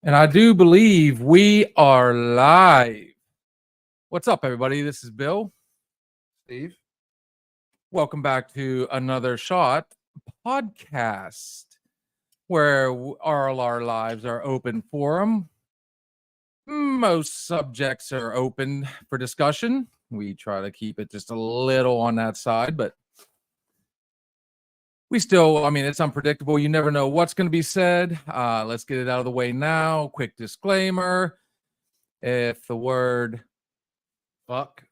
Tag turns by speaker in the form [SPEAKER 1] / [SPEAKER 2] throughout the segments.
[SPEAKER 1] And I do believe we are live. What's up, everybody? This is Bill.
[SPEAKER 2] Steve.
[SPEAKER 1] Welcome back to another Shot podcast where all our lives are open forum. Most subjects are open for discussion. We try to keep it just a little on that side, but we still, it's unpredictable. You never know what's going to be said. Let's get it out of the way now. Quick disclaimer. If the word
[SPEAKER 2] Fuck.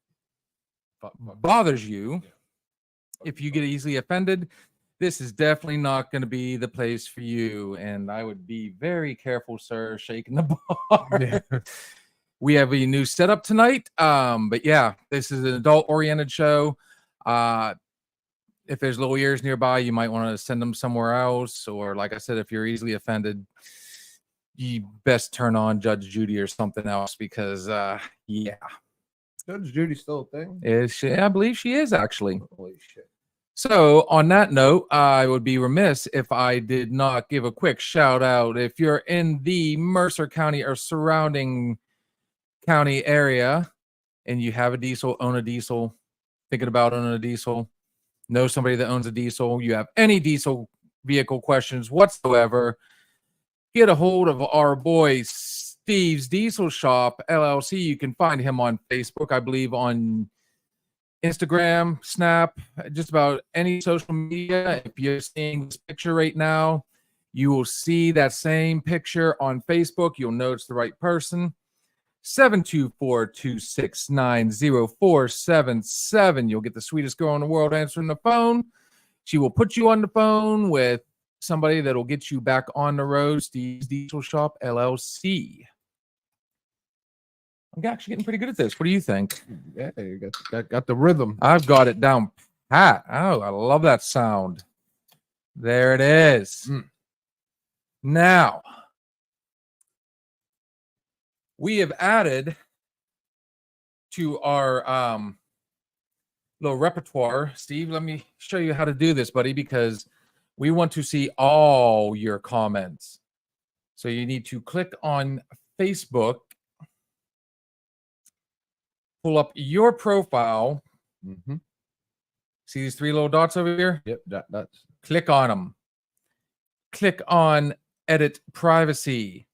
[SPEAKER 1] bothers you, if you get easily offended, this is definitely not going to be the place for you. And I would be very careful, sir, shaking the bar.
[SPEAKER 2] Yeah.
[SPEAKER 1] We have a new setup tonight. But yeah, this is an adult-oriented show. If there's little ears nearby, you might want to send them somewhere else. Or like I said, if you're easily offended, you best turn on Judge Judy or something else because, yeah.
[SPEAKER 2] Judge Judy's still a thing?
[SPEAKER 1] Is she? I believe she is, actually.
[SPEAKER 2] Holy shit.
[SPEAKER 1] So on that note, I would be remiss if I did not give a quick shout out. If you're in the Mercer County or surrounding county area and you have a diesel, own a diesel, thinking about owning a diesel, know somebody that owns a diesel, you have any diesel vehicle questions whatsoever, get a hold of our boy Steve's Diesel Shop LLC. You can find him on Facebook, I believe on Instagram, Snap, just about any social media. If you're seeing this picture right now, you will see that same picture on Facebook. You'll know it's the right person. 724-269-0477. You'll get the sweetest girl in the world answering the phone. She will put you on the phone with somebody that will get you back on the road. Steve's Diesel Shop LLC. I'm actually getting pretty good at this. What do you think?
[SPEAKER 2] Yeah, you got the rhythm.
[SPEAKER 1] I've got it down pat. Oh, I love that sound. There it is. Now, we have added to our little repertoire. Steve, let me show you how to do this, buddy, because we want to see all your comments. So you need to click on Facebook, pull up your profile.
[SPEAKER 2] Mm-hmm.
[SPEAKER 1] See these three little dots over here?
[SPEAKER 2] Yep, that's.
[SPEAKER 1] Click on them. Click on edit privacy.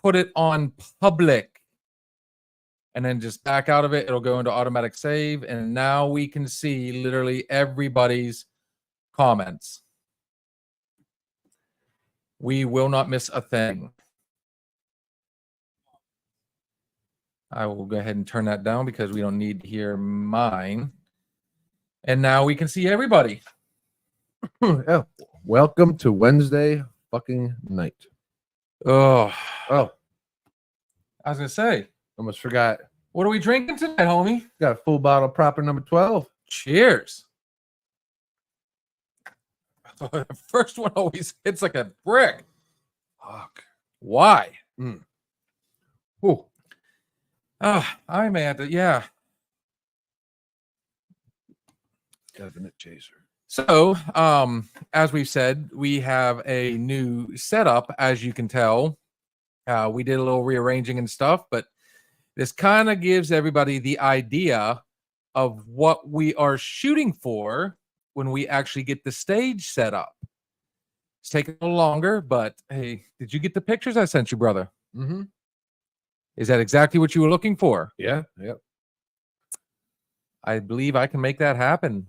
[SPEAKER 1] Put it on public. And then just back out of it. It'll go into automatic save. And now we can see literally everybody's comments. We will not miss a thing. I will go ahead and turn that down because we don't need to hear mine. And now we can see everybody.
[SPEAKER 2] Yeah. Welcome to Wednesday fucking night.
[SPEAKER 1] Oh,
[SPEAKER 2] I
[SPEAKER 1] was going to say,
[SPEAKER 2] almost forgot.
[SPEAKER 1] What are we drinking tonight, homie?
[SPEAKER 2] Got a full bottle of proper number 12.
[SPEAKER 1] Cheers. The first one always hits like a brick.
[SPEAKER 2] Fuck.
[SPEAKER 1] Why?
[SPEAKER 2] Ooh.
[SPEAKER 1] I may have to, yeah.
[SPEAKER 2] Definite chaser.
[SPEAKER 1] So, as we've said, we have a new setup, as you can tell. We did a little rearranging and stuff, but this kind of gives everybody the idea of what we are shooting for when we actually get the stage set up. It's taking a little longer, but hey, did you get the pictures I sent you, brother?
[SPEAKER 2] Mm-hmm.
[SPEAKER 1] Is that exactly what you were looking for?
[SPEAKER 2] Yeah, yep.
[SPEAKER 1] I believe I can make that happen.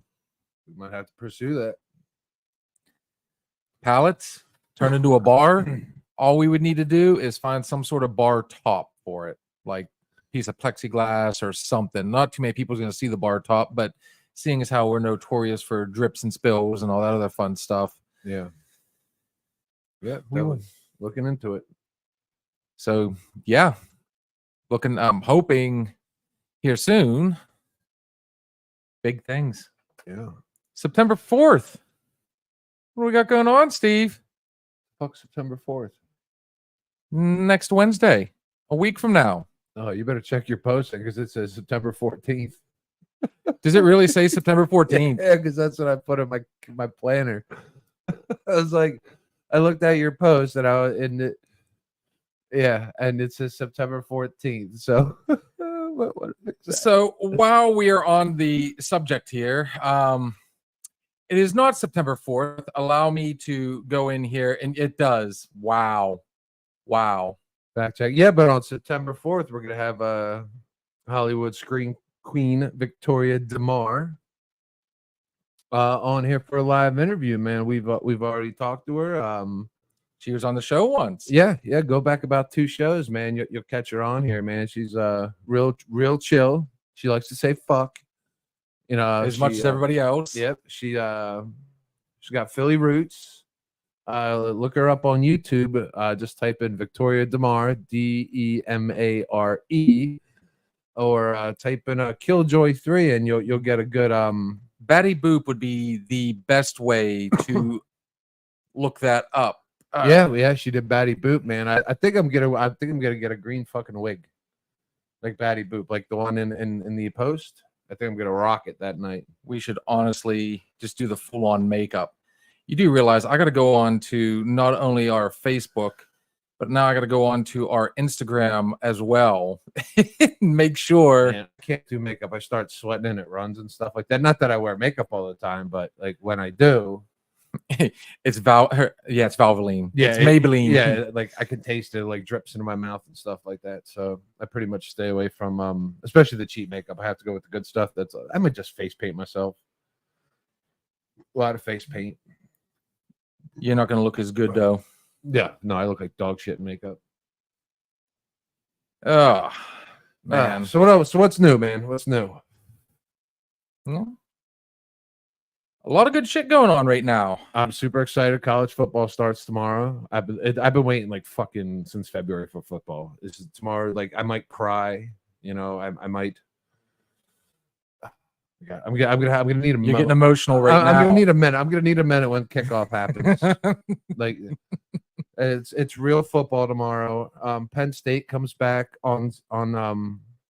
[SPEAKER 2] We might have to pursue that.
[SPEAKER 1] Pallets turn into a bar. All we would need to do is find some sort of bar top for it, like a piece of plexiglass or something. Not too many people are going to see the bar top, but seeing as how we're notorious for drips and spills and all that other fun stuff.
[SPEAKER 2] Yeah. Yeah, looking into it.
[SPEAKER 1] So, yeah. I'm hoping here soon. Big things.
[SPEAKER 2] Yeah.
[SPEAKER 1] September 4th. What do we got going on, Steve?
[SPEAKER 2] Fuck September 4th.
[SPEAKER 1] Next Wednesday, a week from now.
[SPEAKER 2] Oh, you better check your posting because it says September 14th.
[SPEAKER 1] Does it really say September 14th?
[SPEAKER 2] Yeah, because that's what I put in my planner. I was like, I looked at your post and Yeah, and it says September 14th. So, what
[SPEAKER 1] So while we are on the subject here, it is not September 4th. Allow me to go in here, and it does. Wow.
[SPEAKER 2] fact check? Yeah, but on September 4th, we're gonna have Hollywood screen queen Victoria DeMar on here for a live interview. Man, we've already talked to her.
[SPEAKER 1] She was on the show once.
[SPEAKER 2] Yeah, go back about 2 shows, man. You'll catch her on here, man. She's real chill. She likes to say fuck, you know,
[SPEAKER 1] As much as everybody else.
[SPEAKER 2] Yep, she's got Philly roots. Look her up on YouTube. Just type in Victoria DeMar, DEMARE, or type in Killjoy 3, and you'll get a good
[SPEAKER 1] Batty Boop would be the best way to look that up.
[SPEAKER 2] Yeah, she did Batty Boop, man. I think I'm gonna get a green fucking wig, like Batty Boop, like the one in the post. I think I'm gonna rock it that night.
[SPEAKER 1] We should honestly just do the full-on makeup. You do realize I got to go on to not only our Facebook, but now I got to go on to our Instagram as well. Make sure.
[SPEAKER 2] Man, I can't do makeup. I start sweating and it runs and stuff like that. Not that I wear makeup all the time, but like when I do,
[SPEAKER 1] it's Valvoline.
[SPEAKER 2] Yeah,
[SPEAKER 1] it's Maybelline.
[SPEAKER 2] Yeah, like I can taste it, like drips into my mouth and stuff like that. So I pretty much stay away from especially the cheap makeup. I have to go with the good stuff. I might just face paint myself. A lot of face paint.
[SPEAKER 1] You're not going to look as good though.
[SPEAKER 2] Yeah, no, I look like dog shit in makeup.
[SPEAKER 1] Oh man.
[SPEAKER 2] So what else? So what's new, man? What's new?
[SPEAKER 1] A lot of good shit going on right now.
[SPEAKER 2] I'm super excited. College football starts tomorrow. I've been waiting like fucking since February for football. This is tomorrow. Like I might cry. You know, I might. I'm gonna need a.
[SPEAKER 1] You're getting emotional right now.
[SPEAKER 2] I'm gonna need a minute. I'm gonna need a minute when kickoff happens. Like it's real football tomorrow. Penn State comes back on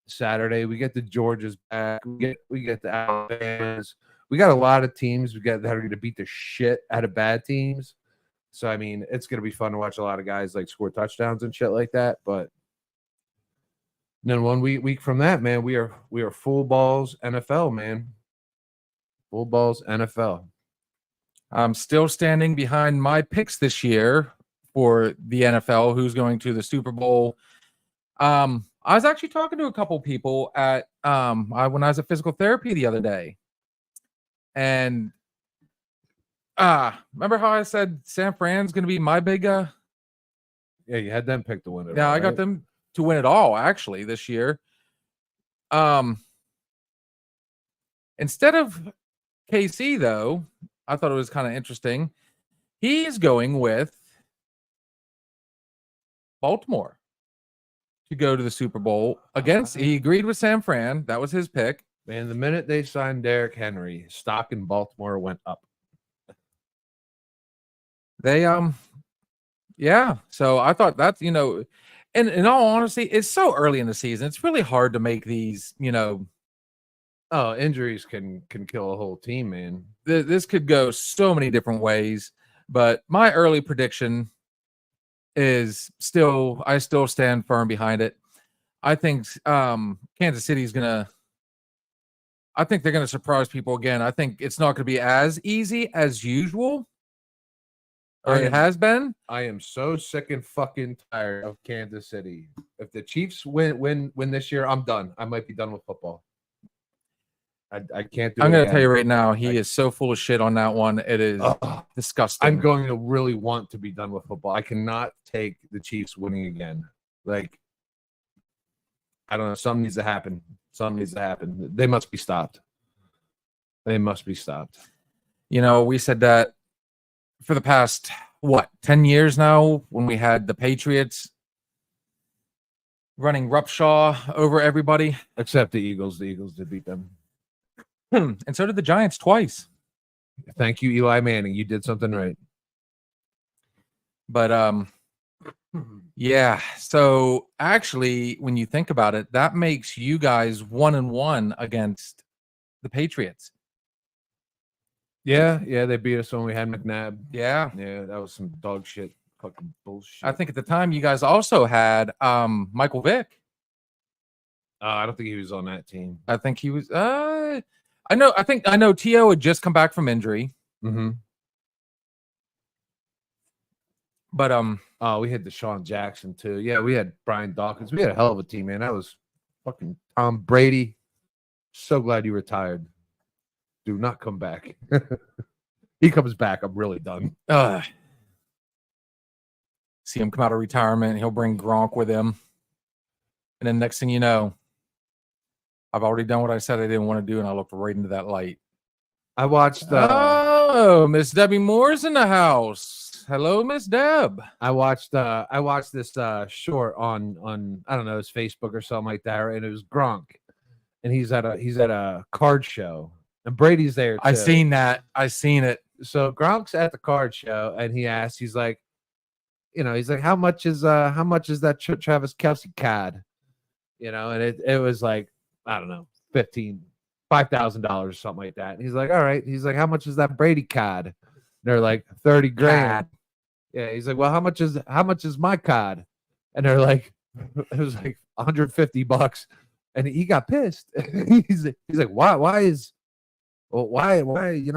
[SPEAKER 2] Saturday. We get the Georgias back. We get the Alabamas. We got a lot of teams that are going to beat the shit out of bad teams. So I mean, it's going to be fun to watch a lot of guys like score touchdowns and shit like that. But then 1 week from that, man, we are full balls NFL, man. Full balls NFL.
[SPEAKER 1] I'm still standing behind my picks this year for the NFL, who's going to the Super Bowl. I was actually talking to a couple people at when I was at physical therapy the other day. And remember how I said San Fran's going to be my big
[SPEAKER 2] Yeah, you had them pick to win it.
[SPEAKER 1] Yeah, I got them to win it all actually this year. Instead of KC though, I thought it was kind of interesting. He's going with Baltimore to go to the Super Bowl against. He agreed with San Fran. That was his pick.
[SPEAKER 2] Man, the minute they signed Derrick Henry, stock in Baltimore went up.
[SPEAKER 1] They yeah. So I thought that's, and in all honesty, it's so early in the season. It's really hard to make these,
[SPEAKER 2] Oh, injuries can kill a whole team, man.
[SPEAKER 1] This could go so many different ways, but my early prediction is I still stand firm behind it. I think Kansas City's I think they're going to surprise people again. I think it's not going to be as easy as usual. It has been.
[SPEAKER 2] I am so sick and fucking tired of Kansas City. If the Chiefs win this year, I'm done. I might be done with football. I can't do it.
[SPEAKER 1] I'm going to tell you right now, he is so full of shit on that one. It is disgusting.
[SPEAKER 2] I'm going to really want to be done with football. I cannot take the Chiefs winning again. Like, I don't know. Something needs to happen. They must be stopped.
[SPEAKER 1] We said that for the past, 10 years now, when we had the Patriots running roughshod over everybody.
[SPEAKER 2] Except the Eagles. The Eagles did beat them.
[SPEAKER 1] And so did the Giants twice.
[SPEAKER 2] Thank you, Eli Manning. You did something right.
[SPEAKER 1] But yeah. So actually, when you think about it, that makes you guys 1-1 against the Patriots.
[SPEAKER 2] Yeah, they beat us when we had McNabb.
[SPEAKER 1] Yeah,
[SPEAKER 2] that was some dog shit Fucking bullshit.
[SPEAKER 1] I think at the time you guys also had Michael Vick.
[SPEAKER 2] I don't think he was on that team.
[SPEAKER 1] I think he was. I know T.O. had just come back from injury,
[SPEAKER 2] Mm-hmm.
[SPEAKER 1] but
[SPEAKER 2] Oh, we had Deshaun Jackson too. Yeah, we had Brian Dawkins. We had a hell of a team, man. That was fucking Tom Brady. So glad you retired. Do not come back. He comes back, I'm really done.
[SPEAKER 1] See him come out of retirement. He'll bring Gronk with him, and then next thing you know, I've already done what I said I didn't want to do, and I looked right into that light.
[SPEAKER 2] I watched.
[SPEAKER 1] Oh, Miss Debbie Moore's in the house. Hello, Miss Deb.
[SPEAKER 2] I watched this short on I don't know, his Facebook or something like that, right? And it was Gronk, and he's at a card show, and Brady's there too.
[SPEAKER 1] I seen that. I seen it.
[SPEAKER 2] So Gronk's at the card show, and he's like, how much is that Travis Kelce card? And it was like, I don't know, $5,000 or something like that. And he's like, all right. He's like, how much is that Brady card? And they're like, 30 grand. Yeah. He's like, well, how much is my card? And they're like, it was like $150. And he got pissed. he's like, why, Brady,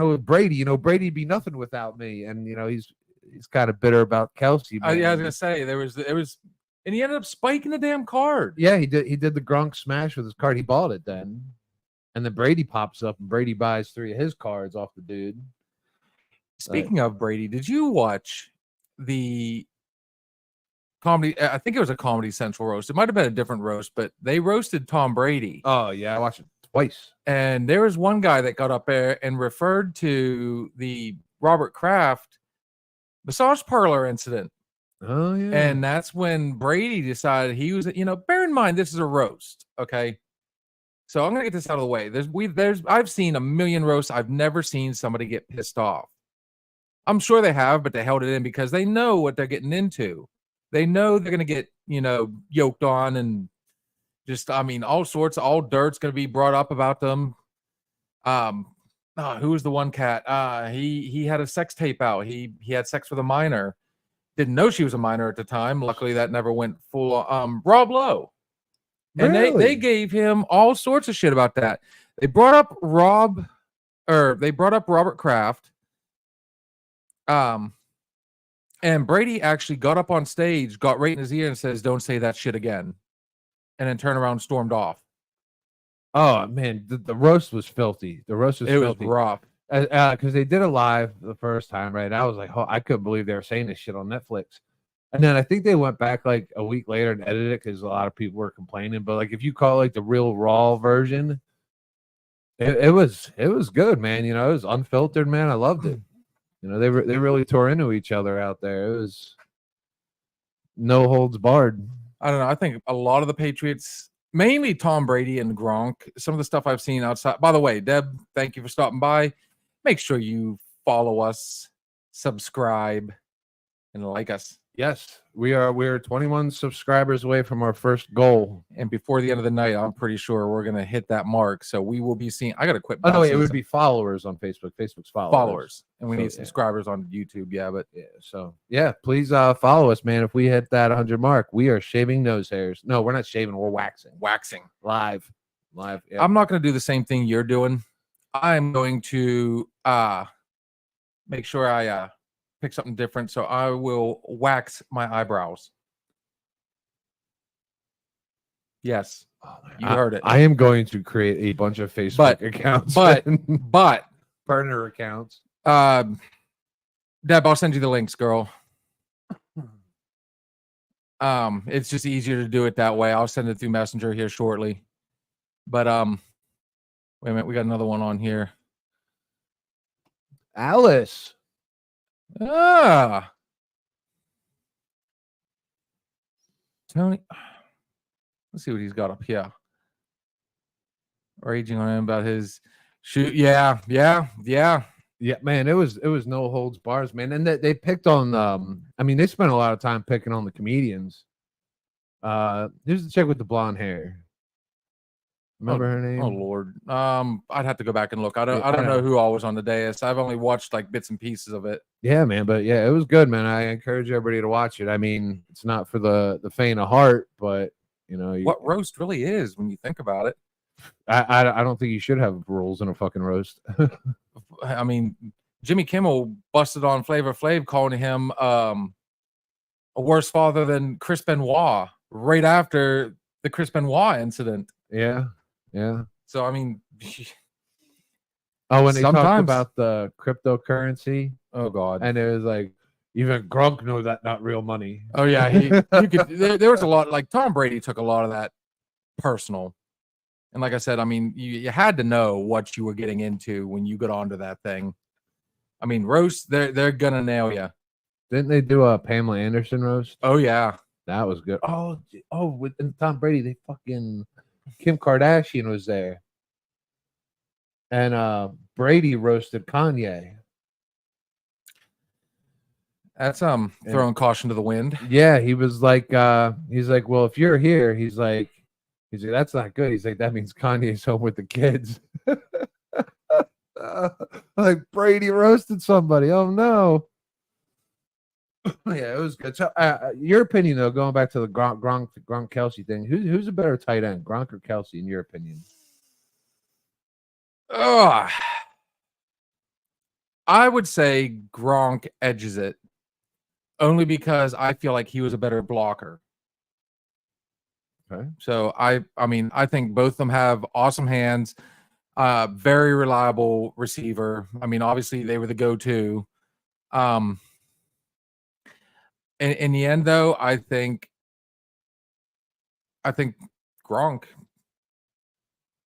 [SPEAKER 2] Brady'd be nothing without me. And, he's kind of bitter about Kelce.
[SPEAKER 1] I was going to say there was, and he ended up spiking the damn card.
[SPEAKER 2] Yeah, he did the Gronk smash with his card. He bought it then. And then Brady pops up and Brady buys 3 of his cards off the dude.
[SPEAKER 1] Speaking of Brady, did you watch the comedy? I think it was a Comedy Central roast. It might have been a different roast, but they roasted Tom Brady.
[SPEAKER 2] Oh, yeah, I watched it twice.
[SPEAKER 1] And there was one guy that got up there and referred to the Robert Kraft massage parlor incident.
[SPEAKER 2] Oh, yeah.
[SPEAKER 1] And that's when Brady decided he was, bear in mind, this is a roast. Okay. So I'm going to get this out of the way. I've seen a million roasts. I've never seen somebody get pissed off. I'm sure they have, but they held it in because they know what they're getting into. They know they're going to get, yoked on and just, all sorts, all dirt's going to be brought up about them. Who was the one cat? He had a sex tape out. He had sex with a minor. Didn't know she was a minor at the time. Luckily, that never went full. Rob Lowe, and they gave him all sorts of shit about that. They brought up Robert Kraft. And Brady actually got up on stage, got right in his ear, and says, "Don't say that shit again," and then turned around and stormed off.
[SPEAKER 2] Oh man, the roast was filthy. The roast was filthy.
[SPEAKER 1] Was rough.
[SPEAKER 2] Because they did it live the first time, right? And I was like, I couldn't believe they were saying this shit on Netflix. And then I think they went back like a week later and edited it because a lot of people were complaining. But like, if you call it like the real raw version, it was good, man. It was unfiltered, man. I loved it. They really tore into each other out there. It was no holds barred.
[SPEAKER 1] I don't know. I think a lot of the Patriots, mainly Tom Brady and Gronk, some of the stuff I've seen outside. By the way, Deb, thank you for stopping by. Make sure you follow us, subscribe, and like us.
[SPEAKER 2] Yes, we're 21 subscribers away from our first goal.
[SPEAKER 1] And before the end of the night, I'm pretty sure we're going to hit that mark. So we will be seeing. I got to quit.
[SPEAKER 2] Oh, no, it would be followers on Facebook. Facebook's followers.
[SPEAKER 1] And we need subscribers on YouTube. Yeah, but
[SPEAKER 2] please follow us, man. If we hit that 100 mark, we are shaving nose hairs. No, we're not shaving. We're waxing live. Yeah.
[SPEAKER 1] I'm not going to do the same thing you're doing. I'm going to make sure I pick something different. So I will wax my eyebrows. Yes. You heard it.
[SPEAKER 2] I am going to create a bunch of Facebook accounts.
[SPEAKER 1] But
[SPEAKER 2] burner accounts.
[SPEAKER 1] Deb, I'll send you the links, girl. It's just easier to do it that way. I'll send it through Messenger here shortly. But wait a minute, we got another one on here.
[SPEAKER 2] Alice.
[SPEAKER 1] Tony. Let's see what he's got up here. Raging on him about his shoot. Yeah,
[SPEAKER 2] man. It was no holds bars, man. And they picked on they spent a lot of time picking on the comedians. Here's the chick with the blonde hair. Remember her name?
[SPEAKER 1] Oh Lord. I'd have to go back and look. I don't
[SPEAKER 2] Yeah.
[SPEAKER 1] know who all was on the dais. I've only watched like bits and pieces of it.
[SPEAKER 2] Yeah, man. But yeah, it was good, man. I encourage everybody to watch it. I mean, it's not for the faint of heart, but you know,
[SPEAKER 1] What roast really is when you think about it.
[SPEAKER 2] I don't think you should have rules in a fucking roast.
[SPEAKER 1] I mean, Jimmy Kimmel busted on Flavor Flav, calling him a worse father than Chris Benoit right after the Chris Benoit incident.
[SPEAKER 2] Yeah, yeah.
[SPEAKER 1] So I mean,
[SPEAKER 2] Oh, when they talked
[SPEAKER 1] sometimes-
[SPEAKER 2] about the cryptocurrency,
[SPEAKER 1] oh god,
[SPEAKER 2] and it was like even Gronk knows that not real money.
[SPEAKER 1] oh yeah, you could. There was a lot. Like Tom Brady took a lot of that personal, and like I said, I mean, you had to know what you were getting into when you got onto that thing. I mean, roast, they're gonna nail you.
[SPEAKER 2] Didn't they do a Pamela Anderson roast?
[SPEAKER 1] Oh yeah,
[SPEAKER 2] That was good. Oh, with and Tom Brady, they fucking Kim Kardashian was there, and Brady roasted Kanye.
[SPEAKER 1] that's throwing caution to the wind.
[SPEAKER 2] Yeah, he was like, he's like, well, if you're here, he's like, that's not good. He's like, that means Kanye's home with the kids. Like Brady roasted somebody. Oh no. Yeah, it was good. So, your opinion though, going back to the Gronk Kelsey thing, who's a better tight end, Gronk or Kelsey, in your opinion?
[SPEAKER 1] Ugh. I would say Gronk edges it only because I feel like he was a better blocker.
[SPEAKER 2] Okay.
[SPEAKER 1] So I mean, I think both of them have awesome hands, very reliable receiver. I mean, obviously they were the go-to. In the end though, I think Gronk,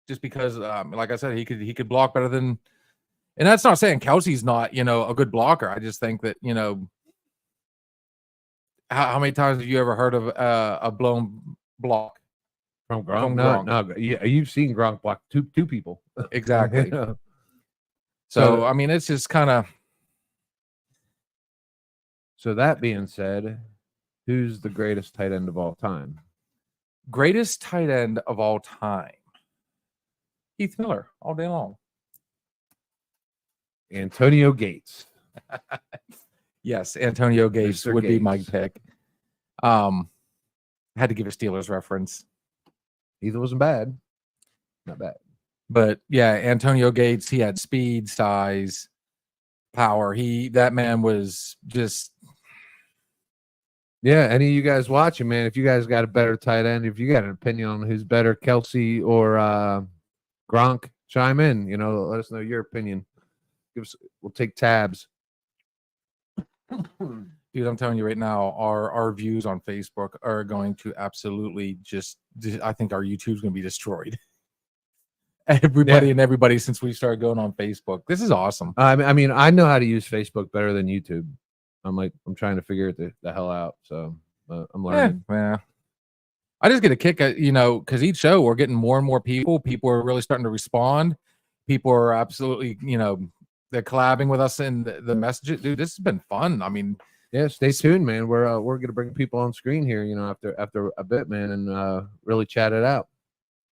[SPEAKER 1] just because like I said, he could block better than, and that's not saying Kelsey's not, a good blocker. I just think that, how many times have you ever heard of a blown block
[SPEAKER 2] From Gronk?
[SPEAKER 1] From
[SPEAKER 2] No,
[SPEAKER 1] Gronk.
[SPEAKER 2] no. Yeah, you've seen Gronk block two people.
[SPEAKER 1] exactly?
[SPEAKER 2] Yeah.
[SPEAKER 1] So I mean, it's just kind of
[SPEAKER 2] So that being said, who's the greatest tight end of all time?
[SPEAKER 1] greatest tight end of all time. Keith Miller, all day long.
[SPEAKER 2] Antonio Gates.
[SPEAKER 1] Yes, Antonio Gates
[SPEAKER 2] Mr.
[SPEAKER 1] would be my
[SPEAKER 2] Gates.
[SPEAKER 1] pick. Had to give a Steelers reference,
[SPEAKER 2] Either wasn't bad. Not bad.
[SPEAKER 1] but yeah, Antonio Gates. He had speed, size, power. That man was just.
[SPEAKER 2] Yeah, any of you guys watching, man, if you guys got a better tight end, if you got an opinion on who's better, Kelsey or Gronk, chime in. Let us know your opinion. We'll take tabs.
[SPEAKER 1] Dude, I'm telling you right now, our views on Facebook are going to absolutely I think our YouTube's going to be destroyed. Everybody since we started going on Facebook. This is awesome.
[SPEAKER 2] I mean, I know how to use Facebook better than YouTube. I'm trying to figure it the hell out. So I'm learning.
[SPEAKER 1] Yeah. I just get a kick at, because each show we're getting more and more people. People are really starting to respond. People are absolutely, they're collabing with us in the messages. Dude, this has been fun. I mean,
[SPEAKER 2] yeah, stay tuned, man. We're gonna bring people on screen here, after a bit, man, and really chat it out.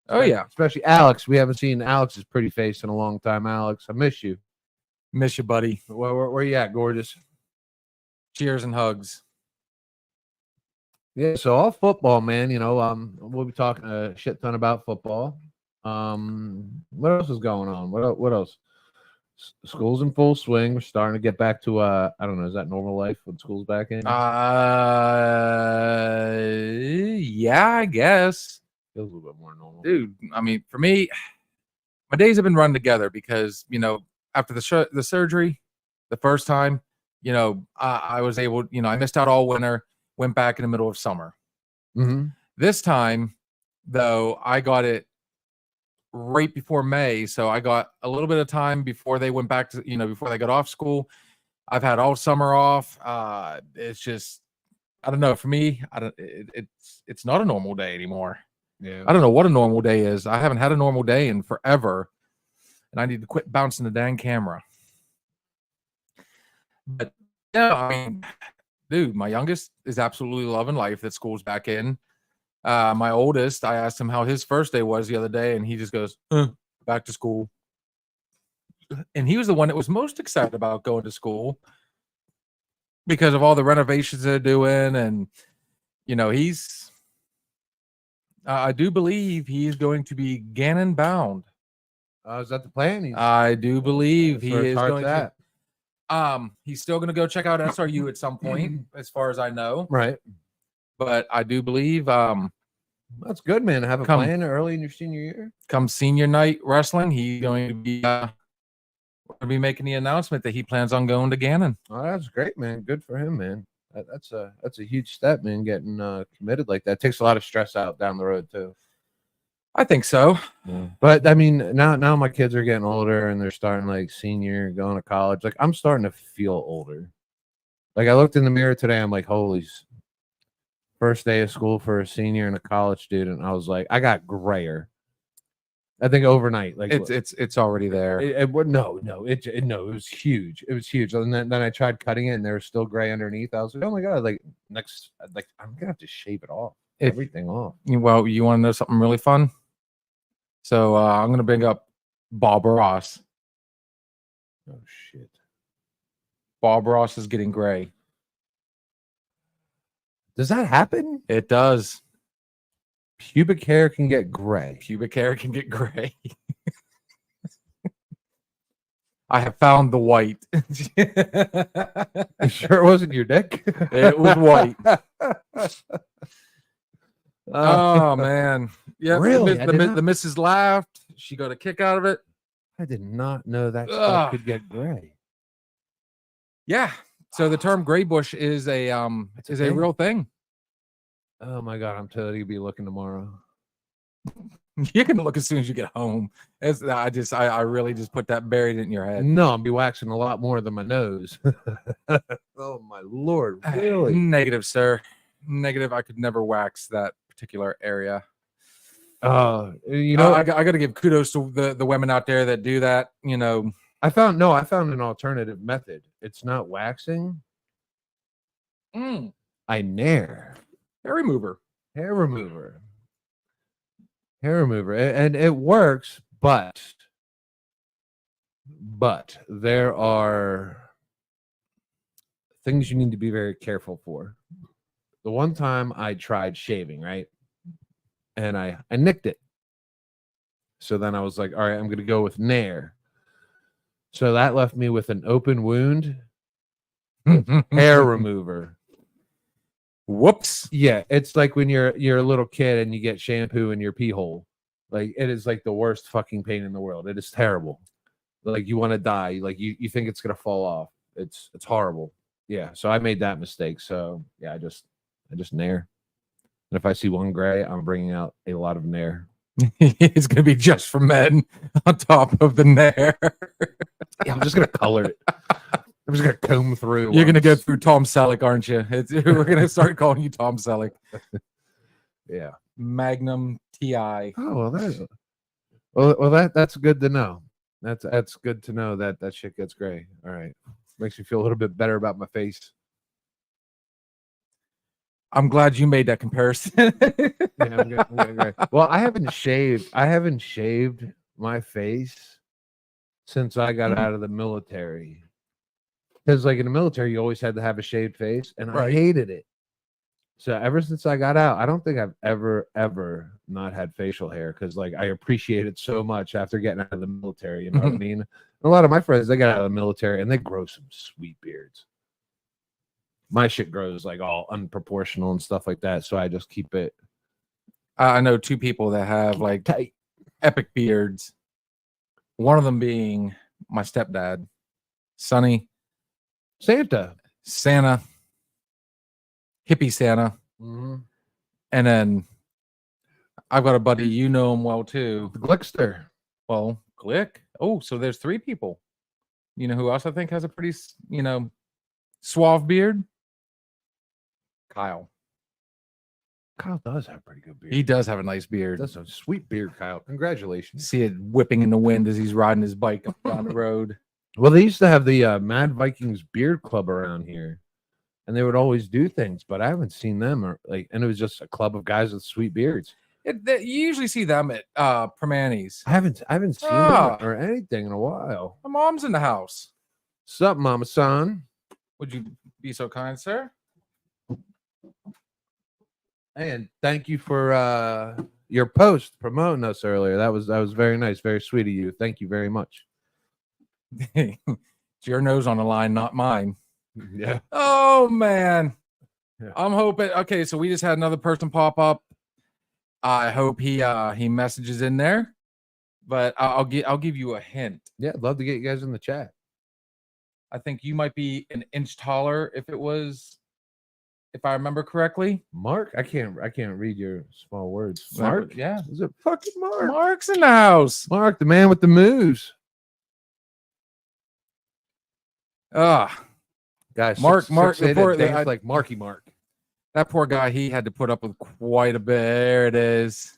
[SPEAKER 1] oh yeah,
[SPEAKER 2] Especially Alex. We haven't seen Alex's pretty face in a long time. Alex, I miss you.
[SPEAKER 1] miss you, buddy.
[SPEAKER 2] Where you at, gorgeous?
[SPEAKER 1] Cheers and hugs.
[SPEAKER 2] Yeah, so all football, man. We'll be talking a shit ton about football. What else is going on? What else? School's in full swing. We're starting to get back to I don't know, is that normal life when school's back in?
[SPEAKER 1] Yeah, I guess.
[SPEAKER 2] Feels a little bit more normal.
[SPEAKER 1] Dude, I mean, for me, my days have been run together because, after the surgery, the first time, I was able, I missed out all winter, went back in the middle of summer.
[SPEAKER 2] Mm-hmm.
[SPEAKER 1] This time, though, I got it right before May. So I got a little bit of time before they went back to, before they got off school. I've had all summer off. It's just, I don't know. For me, it's not a normal day anymore.
[SPEAKER 2] Yeah.
[SPEAKER 1] I don't know what a normal day is. I haven't had a normal day in forever, and I need to quit bouncing the dang camera. But yeah, I mean, dude, my youngest is absolutely loving life that school's back in. My oldest, I asked him how his first day was the other day, and he just goes, back to school. And he was the one that was most excited about going to school because of all the renovations they're doing. And, he's, I do believe he's going to be Gannon bound.
[SPEAKER 2] Is that the plan?
[SPEAKER 1] I do believe he is going
[SPEAKER 2] to.
[SPEAKER 1] He's still going to go check out SRU at some point, as far as I know.
[SPEAKER 2] Right.
[SPEAKER 1] But I do believe
[SPEAKER 2] that's good, man. Have a plan early in your senior year.
[SPEAKER 1] Come senior night wrestling, he's going to be making the announcement that he plans on going to Gannon.
[SPEAKER 2] Oh, that's great, man. Good for him, man. That's a huge step, man. Getting committed like that takes a lot of stress out down the road too.
[SPEAKER 1] I think so.
[SPEAKER 2] Yeah. But I mean, now my kids are getting older and they're starting like senior, going to college. Like I'm starting to feel older. Like I looked in the mirror today, I'm like, holy, first day of school for a senior and a college student. I was like, I got grayer. I think overnight, like
[SPEAKER 1] it's already there.
[SPEAKER 2] It was huge. It was huge. And then I tried cutting it, and there was still gray underneath. I was like, oh my god! Like I'm gonna have to shave it off, everything off.
[SPEAKER 1] Well, you want to know something really fun? So I'm gonna bring up Bob Ross.
[SPEAKER 2] Oh shit!
[SPEAKER 1] Bob Ross is getting gray.
[SPEAKER 2] Does that happen?
[SPEAKER 1] It does.
[SPEAKER 2] Pubic hair can get gray.
[SPEAKER 1] Pubic hair can get gray. I have found the white.
[SPEAKER 2] You sure it wasn't your dick?
[SPEAKER 1] It was white. Oh man. Yeah,
[SPEAKER 2] really?
[SPEAKER 1] The missus laughed. She got a kick out of it.
[SPEAKER 2] I did not know that stuff could get gray.
[SPEAKER 1] Yeah. So the term gray bush is a real thing.
[SPEAKER 2] Oh my god, I'm totally gonna be looking tomorrow.
[SPEAKER 1] You're gonna look as soon as you get home. I really just put that buried in your head.
[SPEAKER 2] No, I'll be waxing a lot more than my nose. Oh my lord, really?
[SPEAKER 1] Negative, sir. Negative. I could never wax that particular area.
[SPEAKER 2] I
[SPEAKER 1] got to give kudos to the women out there that do that.
[SPEAKER 2] I found an alternative method. It's not waxing. I nair.
[SPEAKER 1] Hair remover,
[SPEAKER 2] and it works, but there are things you need to be very careful for. The one time I tried shaving, right, and I nicked it, so then I was like, all right, I'm gonna go with nair. So that left me with an open wound, hair remover.
[SPEAKER 1] Whoops.
[SPEAKER 2] Yeah, it's like when you're a little kid and you get shampoo in your pee hole. Like it is like the worst fucking pain in the world. It is terrible. Like you want to die. Like you think it's gonna fall off. It's horrible. Yeah. So I made that mistake. So yeah, I just nair. And if I see one gray, I'm bringing out a lot of nair.
[SPEAKER 1] It's gonna be just for men on top of the nair.
[SPEAKER 2] Yeah, I'm just gonna color it. I'm just gonna comb through.
[SPEAKER 1] You're gonna go through Tom Selleck, aren't you? We're gonna start calling you Tom Selleck.
[SPEAKER 2] Yeah,
[SPEAKER 1] Magnum TI.
[SPEAKER 2] Oh well, that's good to know. That's good to know that shit gets gray. All right, makes me feel a little bit better about my face.
[SPEAKER 1] I'm glad you made that comparison.
[SPEAKER 2] Yeah, I'm getting gray. Well, I haven't shaved my face since I got out of the military. Because like in the military, you always had to have a shaved face, and I hated it. So ever since I got out, I don't think I've ever not had facial hair because like I appreciate it so much after getting out of the military. You know what I mean? A lot of my friends, they got out of the military and they grow some sweet beards. My shit grows like all unproportional and stuff like that, so I just keep it.
[SPEAKER 1] I know two people that have like
[SPEAKER 2] tight,
[SPEAKER 1] epic beards. One of them being my stepdad, Sonny.
[SPEAKER 2] Santa,
[SPEAKER 1] hippie Santa, and then I've got a buddy, you know him well too,
[SPEAKER 2] Glickster.
[SPEAKER 1] Well, Glick. Oh, so there's three people. You know who else I think has a pretty, suave beard? Kyle.
[SPEAKER 2] Kyle does have a pretty good beard.
[SPEAKER 1] He does have a nice beard.
[SPEAKER 2] That's a sweet beard, Kyle. Congratulations.
[SPEAKER 1] See it whipping in the wind as he's riding his bike up down the road.
[SPEAKER 2] Well, they used to have the Mad Vikings Beard Club around here. and they would always do things, but I haven't seen them and it was just a club of guys with sweet beards.
[SPEAKER 1] You usually see them at Permanis.
[SPEAKER 2] I haven't seen them or anything in a while.
[SPEAKER 1] My mom's in the house.
[SPEAKER 2] Sup, Mama San?
[SPEAKER 1] Would you be so kind, sir?
[SPEAKER 2] And thank you for your post promoting us earlier. That was very nice, very sweet of you. Thank you very much.
[SPEAKER 1] It's your nose on the line, not mine.
[SPEAKER 2] Yeah.
[SPEAKER 1] Oh man.
[SPEAKER 2] Yeah.
[SPEAKER 1] I'm hoping. Okay, so we just had another person pop up. I hope he messages in there, but I'll give you a hint.
[SPEAKER 2] Yeah, I'd love to get you guys in the chat.
[SPEAKER 1] I think you might be an inch taller if I remember correctly.
[SPEAKER 2] Mark, I can't read your small words.
[SPEAKER 1] Mark, yeah,
[SPEAKER 2] is it fucking Mark?
[SPEAKER 1] Mark's in the house.
[SPEAKER 2] Mark, the man with the moves. Guys,
[SPEAKER 1] Mark,
[SPEAKER 2] 6'8" dance like Marky Mark.
[SPEAKER 1] That poor guy, he had to put up with quite a bit. There it is.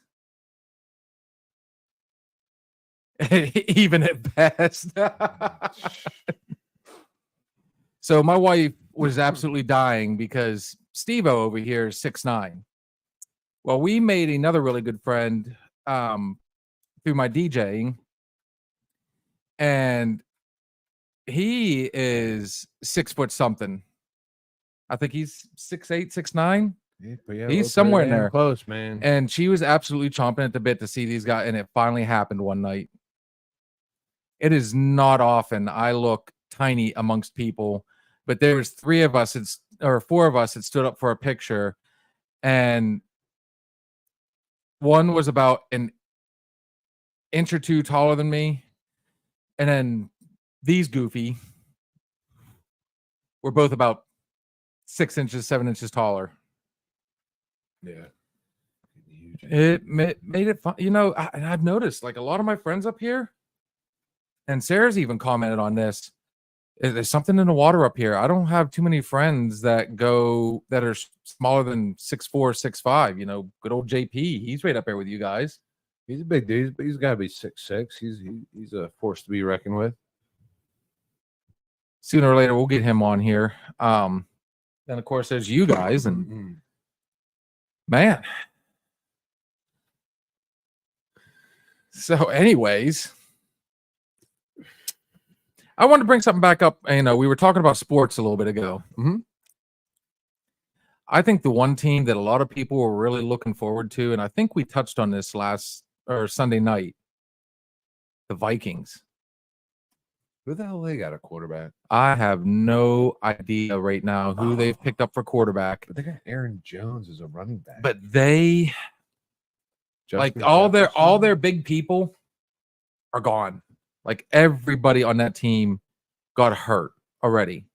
[SPEAKER 1] Even at best. So my wife was absolutely dying because Steve-O over here is 6'9". Well, we made another really good friend through my DJing, and he is 6 foot something. I think he's 6'8", 6'9".
[SPEAKER 2] Yeah,
[SPEAKER 1] he's somewhere in there.
[SPEAKER 2] Close, man.
[SPEAKER 1] And she was absolutely chomping at the bit to see these guys, and it finally happened one night. It is not often I look tiny amongst people, but there was 4 of us that stood up for a picture, and one was about an inch or two taller than me, and then these goofy were both about 6 inches, 7 inches taller.
[SPEAKER 2] Yeah.
[SPEAKER 1] It made it fun. You know, I've noticed like a lot of my friends up here, and Sarah's even commented on this. There's something in the water up here. I don't have too many friends that are smaller than 6'4", 6'5". You know, good old JP. He's right up there with you guys.
[SPEAKER 2] He's a big dude, but he's got to be 6'6". He's a force to be reckoned with.
[SPEAKER 1] Sooner or later, we'll get him on here. Then, of course, there's you guys. And, man. So, anyways, I wanted to bring something back up. You know, we were talking about sports a little bit ago.
[SPEAKER 2] Mm-hmm.
[SPEAKER 1] I think the one team that a lot of people were really looking forward to, and I think we touched on this Sunday night, the Vikings.
[SPEAKER 2] Who the hell they got a quarterback?
[SPEAKER 1] I have no idea right now who they've picked up for quarterback.
[SPEAKER 2] But they got Aaron Jones as a running back.
[SPEAKER 1] But they all their big people are gone. Like everybody on that team got hurt already.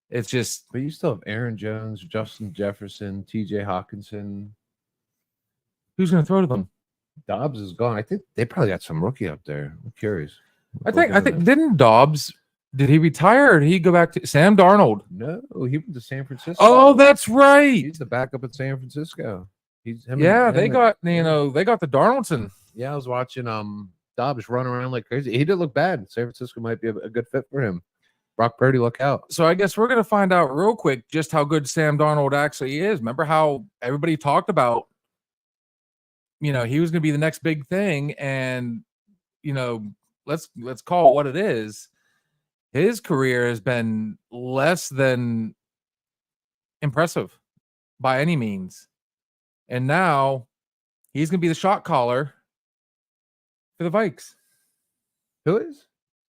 [SPEAKER 1] It's just.
[SPEAKER 2] But you still have Aaron Jones, Justin Jefferson, TJ Hawkinson.
[SPEAKER 1] Who's going to throw to them?
[SPEAKER 2] Dobbs is gone. I think they probably got some rookie up there. I'm curious.
[SPEAKER 1] I think didn't Dobbs, did he retire or did he go back to Sam Darnold?
[SPEAKER 2] No, he went to San Francisco.
[SPEAKER 1] Oh, that's right.
[SPEAKER 2] He's the backup at San Francisco.
[SPEAKER 1] They got the Darnoldson.
[SPEAKER 2] Yeah, I was watching Dobbs run around like crazy. He didn't look bad. San Francisco might be a good fit for him. Brock Purdy, look out.
[SPEAKER 1] So I guess we're going to find out real quick just how good Sam Darnold actually is. Remember how everybody talked about, you know, he was going to be the next big thing, and, you know, let's call it what it is. His career has been less than impressive by any means. And now he's going to be the shot caller for the Vikes.
[SPEAKER 2] Who is?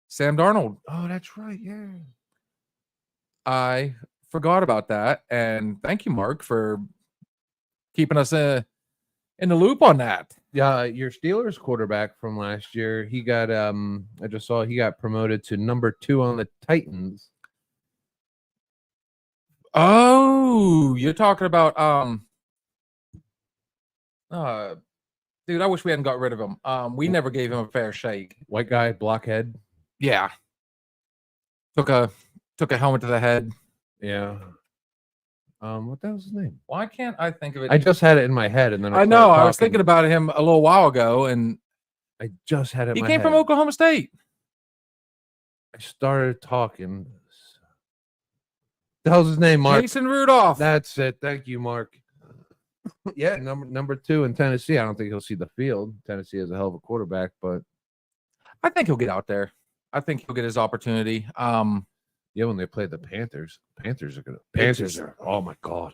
[SPEAKER 1] Sam Darnold.
[SPEAKER 2] Oh, that's right. Yeah.
[SPEAKER 1] I forgot about that. And thank you, Mark, for keeping us in the loop on that.
[SPEAKER 2] Yeah, your Steelers quarterback from last year, he got I just saw he got promoted to number 2 on the Titans.
[SPEAKER 1] Oh, you're talking about dude, I wish we hadn't got rid of him. We never gave him a fair shake.
[SPEAKER 2] White guy, blockhead.
[SPEAKER 1] Yeah. Took a helmet to the head.
[SPEAKER 2] Yeah. What the hell's his name?
[SPEAKER 1] Why can't I think of it?
[SPEAKER 2] I just had it in my head, and then
[SPEAKER 1] I know I was thinking about him a little while ago, and
[SPEAKER 2] I just had it.
[SPEAKER 1] He came from Oklahoma State.
[SPEAKER 2] I started talking. The hell's his name, Mark?
[SPEAKER 1] Mason Rudolph.
[SPEAKER 2] That's it. Thank you, Mark. Yeah, number 2 in Tennessee. I don't think he'll see the field. Tennessee has a hell of a quarterback, but
[SPEAKER 1] I think he'll get out there. I think he'll get his opportunity.
[SPEAKER 2] yeah, when they play the Panthers are oh my god.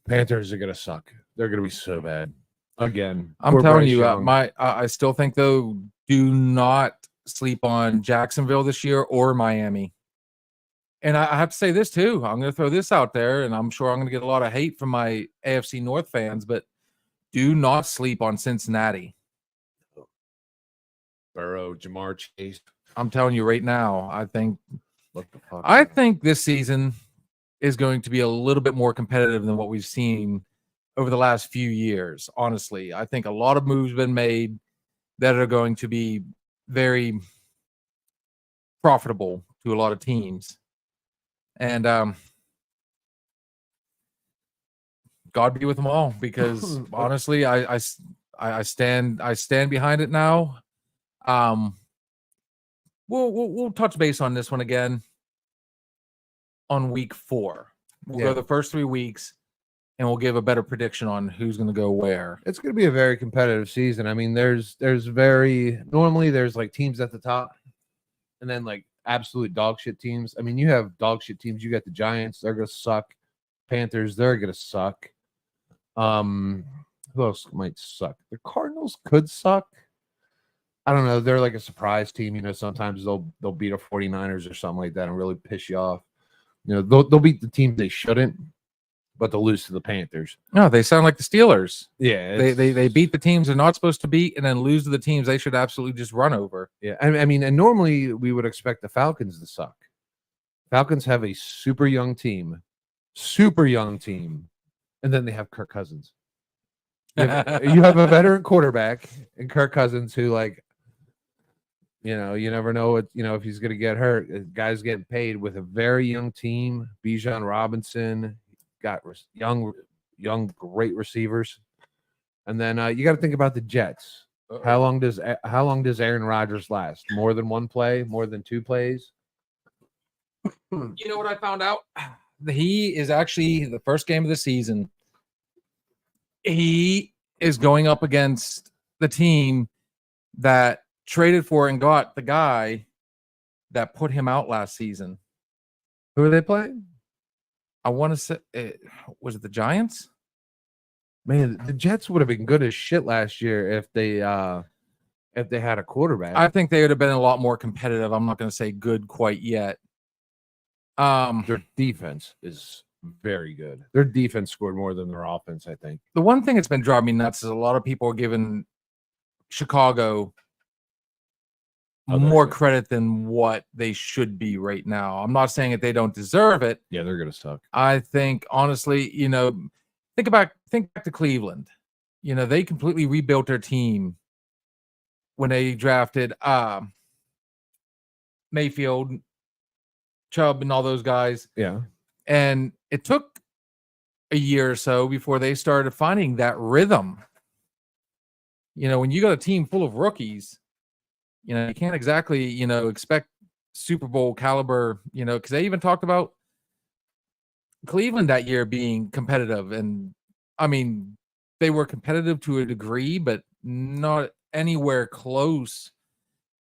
[SPEAKER 2] Panthers are gonna suck. They're gonna be so bad. Again.
[SPEAKER 1] I'm
[SPEAKER 2] poor
[SPEAKER 1] telling
[SPEAKER 2] Bryce
[SPEAKER 1] you,
[SPEAKER 2] Young.
[SPEAKER 1] I still think though, do not sleep on Jacksonville this year or Miami. And I have to say this too. I'm going to throw this out there, and I'm sure I'm going to get a lot of hate from my AFC North fans, but do not sleep on Cincinnati.
[SPEAKER 2] Burrow, Jamar Chase.
[SPEAKER 1] I'm telling you right now, I think
[SPEAKER 2] What the fuck?
[SPEAKER 1] I think this season is going to be a little bit more competitive than what we've seen over the last few years. Honestly, I think a lot of moves have been made that are going to be very profitable to a lot of teams. And God be with them all, because honestly, I stand behind it now. We'll touch base on this one again on week 4. We'll go the first 3 weeks, and we'll give a better prediction on who's going to go where.
[SPEAKER 2] It's going to be a very competitive season. I mean, there's normally there's like teams at the top, and then like absolute dog shit teams. I mean, you have dog shit teams. You got the Giants, they're going to suck. Panthers, they're going to suck. Who else might suck? The Cardinals could suck. I don't know. They're like a surprise team. You know, sometimes they'll beat a 49ers or something like that and really piss you off. You know, they'll beat the teams they shouldn't, but they'll lose to the Panthers.
[SPEAKER 1] No, they sound like the Steelers.
[SPEAKER 2] Yeah,
[SPEAKER 1] They beat the teams they're not supposed to beat, and then lose to the teams they should absolutely just run over.
[SPEAKER 2] yeah. I mean, and normally we would expect the Falcons to suck. Falcons have a super young team, and then they have Kirk Cousins. You have a veteran quarterback and Kirk Cousins who, like, you know, you never know what, you know, if he's going to get hurt. The guy's getting paid with a very young team. Bijan Robinson got young, great receivers. And then you got to think about the Jets. How long does Aaron Rodgers last? More than one play? More than 2 plays?
[SPEAKER 1] You know what I found out? He is actually the first game of the season. He is going up against the team that traded for and got the guy that put him out last season.
[SPEAKER 2] Who are they playing?
[SPEAKER 1] I want to say, was it the Giants?
[SPEAKER 2] Man, the Jets would have been good as shit last year if they had a quarterback.
[SPEAKER 1] I think they would have been a lot more competitive. I'm not going to say good quite yet.
[SPEAKER 2] Their defense is very good. Their defense scored more than their offense, I think.
[SPEAKER 1] The one thing that's been driving me nuts is a lot of people are giving Chicago more credit than what they should be right now. I'm not saying that they don't deserve it.
[SPEAKER 2] Yeah, they're gonna suck.
[SPEAKER 1] I think honestly, you know, think back to Cleveland. You know, they completely rebuilt their team when they drafted Mayfield, Chubb, and all those guys.
[SPEAKER 2] Yeah.
[SPEAKER 1] And it took a year or so before they started finding that rhythm. You know, when you got a team full of rookies, you know, you can't exactly, you know, expect Super Bowl caliber, you know, because they even talked about Cleveland that year being competitive. And I mean, they were competitive to a degree, but not anywhere close.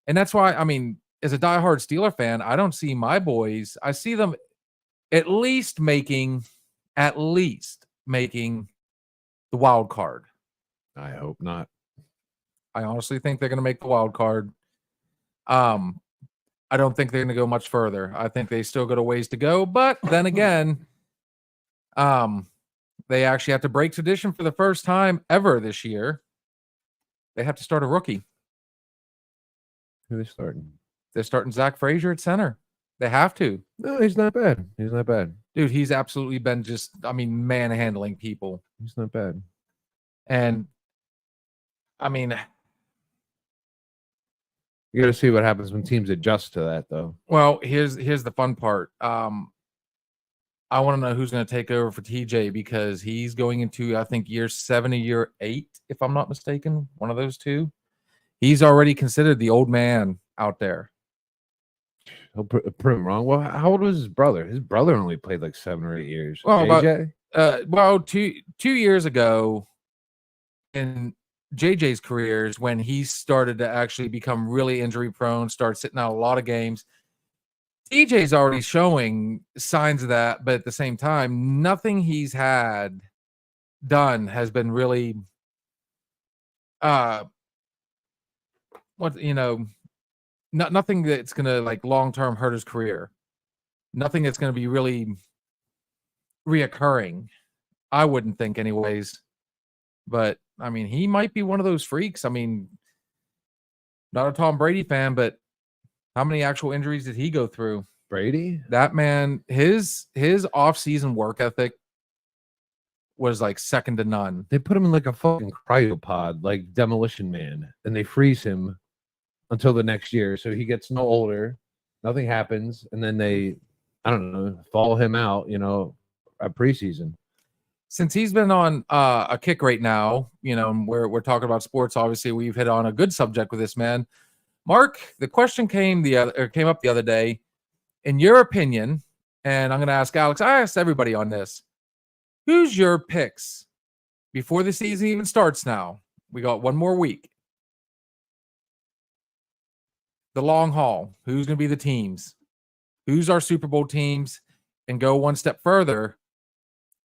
[SPEAKER 1] And that's why, I mean, as a diehard Steeler fan, I don't see my boys. I see them at least making the wild card.
[SPEAKER 2] I hope not.
[SPEAKER 1] I honestly think they're going to make the wild card. I don't think they're going to go much further. I think they still got a ways to go. But then again, they actually have to break tradition for the first time ever this year. They have to start a rookie.
[SPEAKER 2] Who are they starting?
[SPEAKER 1] They're starting Zach Frazier at center. They have to.
[SPEAKER 2] No, he's not bad. He's not bad.
[SPEAKER 1] Dude, he's absolutely been just, I mean, manhandling people.
[SPEAKER 2] He's not bad.
[SPEAKER 1] And, I mean,
[SPEAKER 2] you got to see what happens when teams adjust to that, though.
[SPEAKER 1] Well, here's the fun part. I want to know who's going to take over for TJ, because he's going into, I think, year 7 or year 8, if I'm not mistaken. One of those two. He's already considered the old man out there.
[SPEAKER 2] He'll prove him wrong. Well, how old was his brother? His brother only played like 7 or 8 years.
[SPEAKER 1] Well,
[SPEAKER 2] JJ?
[SPEAKER 1] Well, two years ago in JJ's career is when he started to actually become really injury prone, start sitting out a lot of games. DJ's already showing signs of that, but at the same time, nothing he's had done has been really nothing that's gonna like long-term hurt his career. Nothing that's gonna be really reoccurring. I wouldn't think anyways. But I mean, he might be one of those freaks. I mean, not a Tom Brady fan, but how many actual injuries did he go through?
[SPEAKER 2] Brady?
[SPEAKER 1] That man, his off-season work ethic was like second to none.
[SPEAKER 2] They put him in like a fucking cryopod, like Demolition Man, and they freeze him until the next year. So he gets no older, nothing happens, and then they, I don't know, follow him out, at preseason.
[SPEAKER 1] Since he's been on a kick right now, we're talking about sports. Obviously, we've hit on a good subject with this man. Mark, the question came up the other day. In your opinion, and I'm going to ask Alex, I asked everybody on this, who's your picks before the season even starts now? We got one more week. The long haul. Who's going to be the teams? Who's our Super Bowl teams? And go one step further.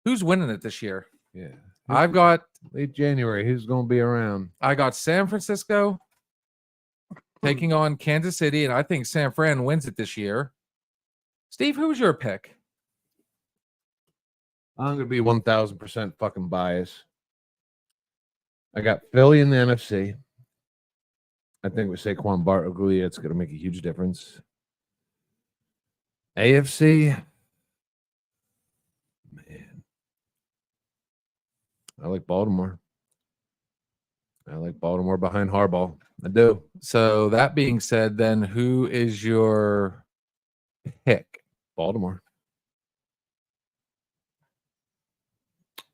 [SPEAKER 1] Who's winning it this year?
[SPEAKER 2] Yeah.
[SPEAKER 1] I've got
[SPEAKER 2] late January. Who's going to be around?
[SPEAKER 1] I got San Francisco taking on Kansas City, and I think San Fran wins it this year. Steve, who's your pick?
[SPEAKER 2] I'm going to be 1,000% fucking biased. I got Philly in the NFC. I think with Saquon Barkley, it's going to make a huge difference. AFC, man, I like Baltimore. I like Baltimore behind Harbaugh. I do.
[SPEAKER 1] So that being said, then who is your pick?
[SPEAKER 2] Baltimore.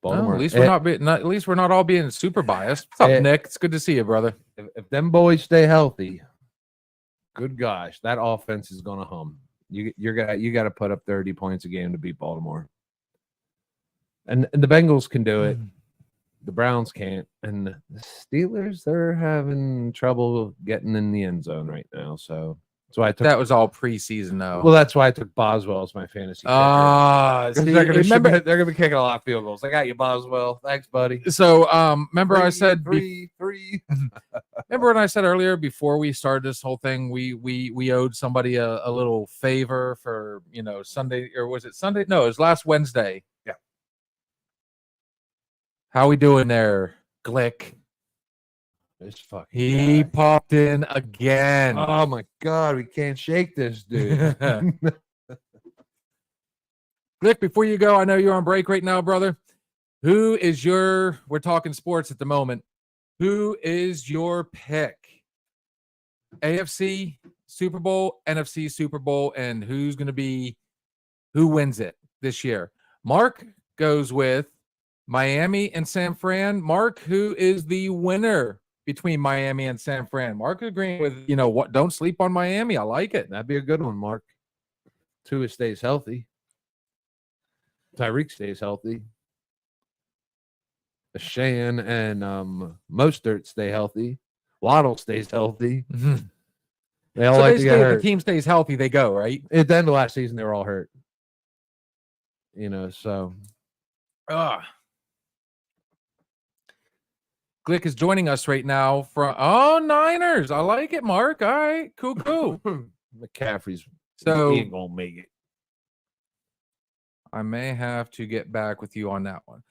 [SPEAKER 1] Well, at least we're not all being super biased. What's up, Nick? It's good to see you, brother.
[SPEAKER 2] If them boys stay healthy, good gosh, that offense is gonna hum. You got to put up 30 points a game to beat Baltimore, and the Bengals can do it. The Browns can't, and the Steelers, they're having trouble getting in the end zone right now. So that's why I took
[SPEAKER 1] that was all preseason, though.
[SPEAKER 2] Well, that's why I took Boswell as my fantasy.
[SPEAKER 1] They're
[SPEAKER 2] gonna be kicking a lot of field goals. I got you, Boswell. Thanks, buddy.
[SPEAKER 1] So, remember I said
[SPEAKER 2] three.
[SPEAKER 1] Remember when I said earlier before we started this whole thing, we owed somebody a little favor for Sunday, or was it Sunday? No, it was last Wednesday.
[SPEAKER 2] Yeah.
[SPEAKER 1] How we doing there, Glick? He popped in again.
[SPEAKER 2] Oh my God, we can't shake this dude.
[SPEAKER 1] Glick, before you go, I know you're on break right now, brother. We're talking sports at the moment. Who is your pick? AFC Super Bowl, NFC Super Bowl, and who wins it this year? Mark goes with Miami and San Fran. Mark, who is the winner between Miami and San Fran? Mark agreeing with, what? Don't sleep on Miami. I like it.
[SPEAKER 2] That'd be a good one, Mark. Tua stays healthy. Tyreek stays healthy. Shan and Mostert stay healthy. Waddle stays healthy.
[SPEAKER 1] Mm-hmm.
[SPEAKER 2] They all like to get hurt.
[SPEAKER 1] If the team stays healthy, they go, right?
[SPEAKER 2] At the end of last season, they were all hurt. So.
[SPEAKER 1] Glick is joining us right now from Niners. I like it, Mark. All right, cool.
[SPEAKER 2] McCaffrey's
[SPEAKER 1] he
[SPEAKER 2] ain't gonna make it.
[SPEAKER 1] I may have to get back with you on that one.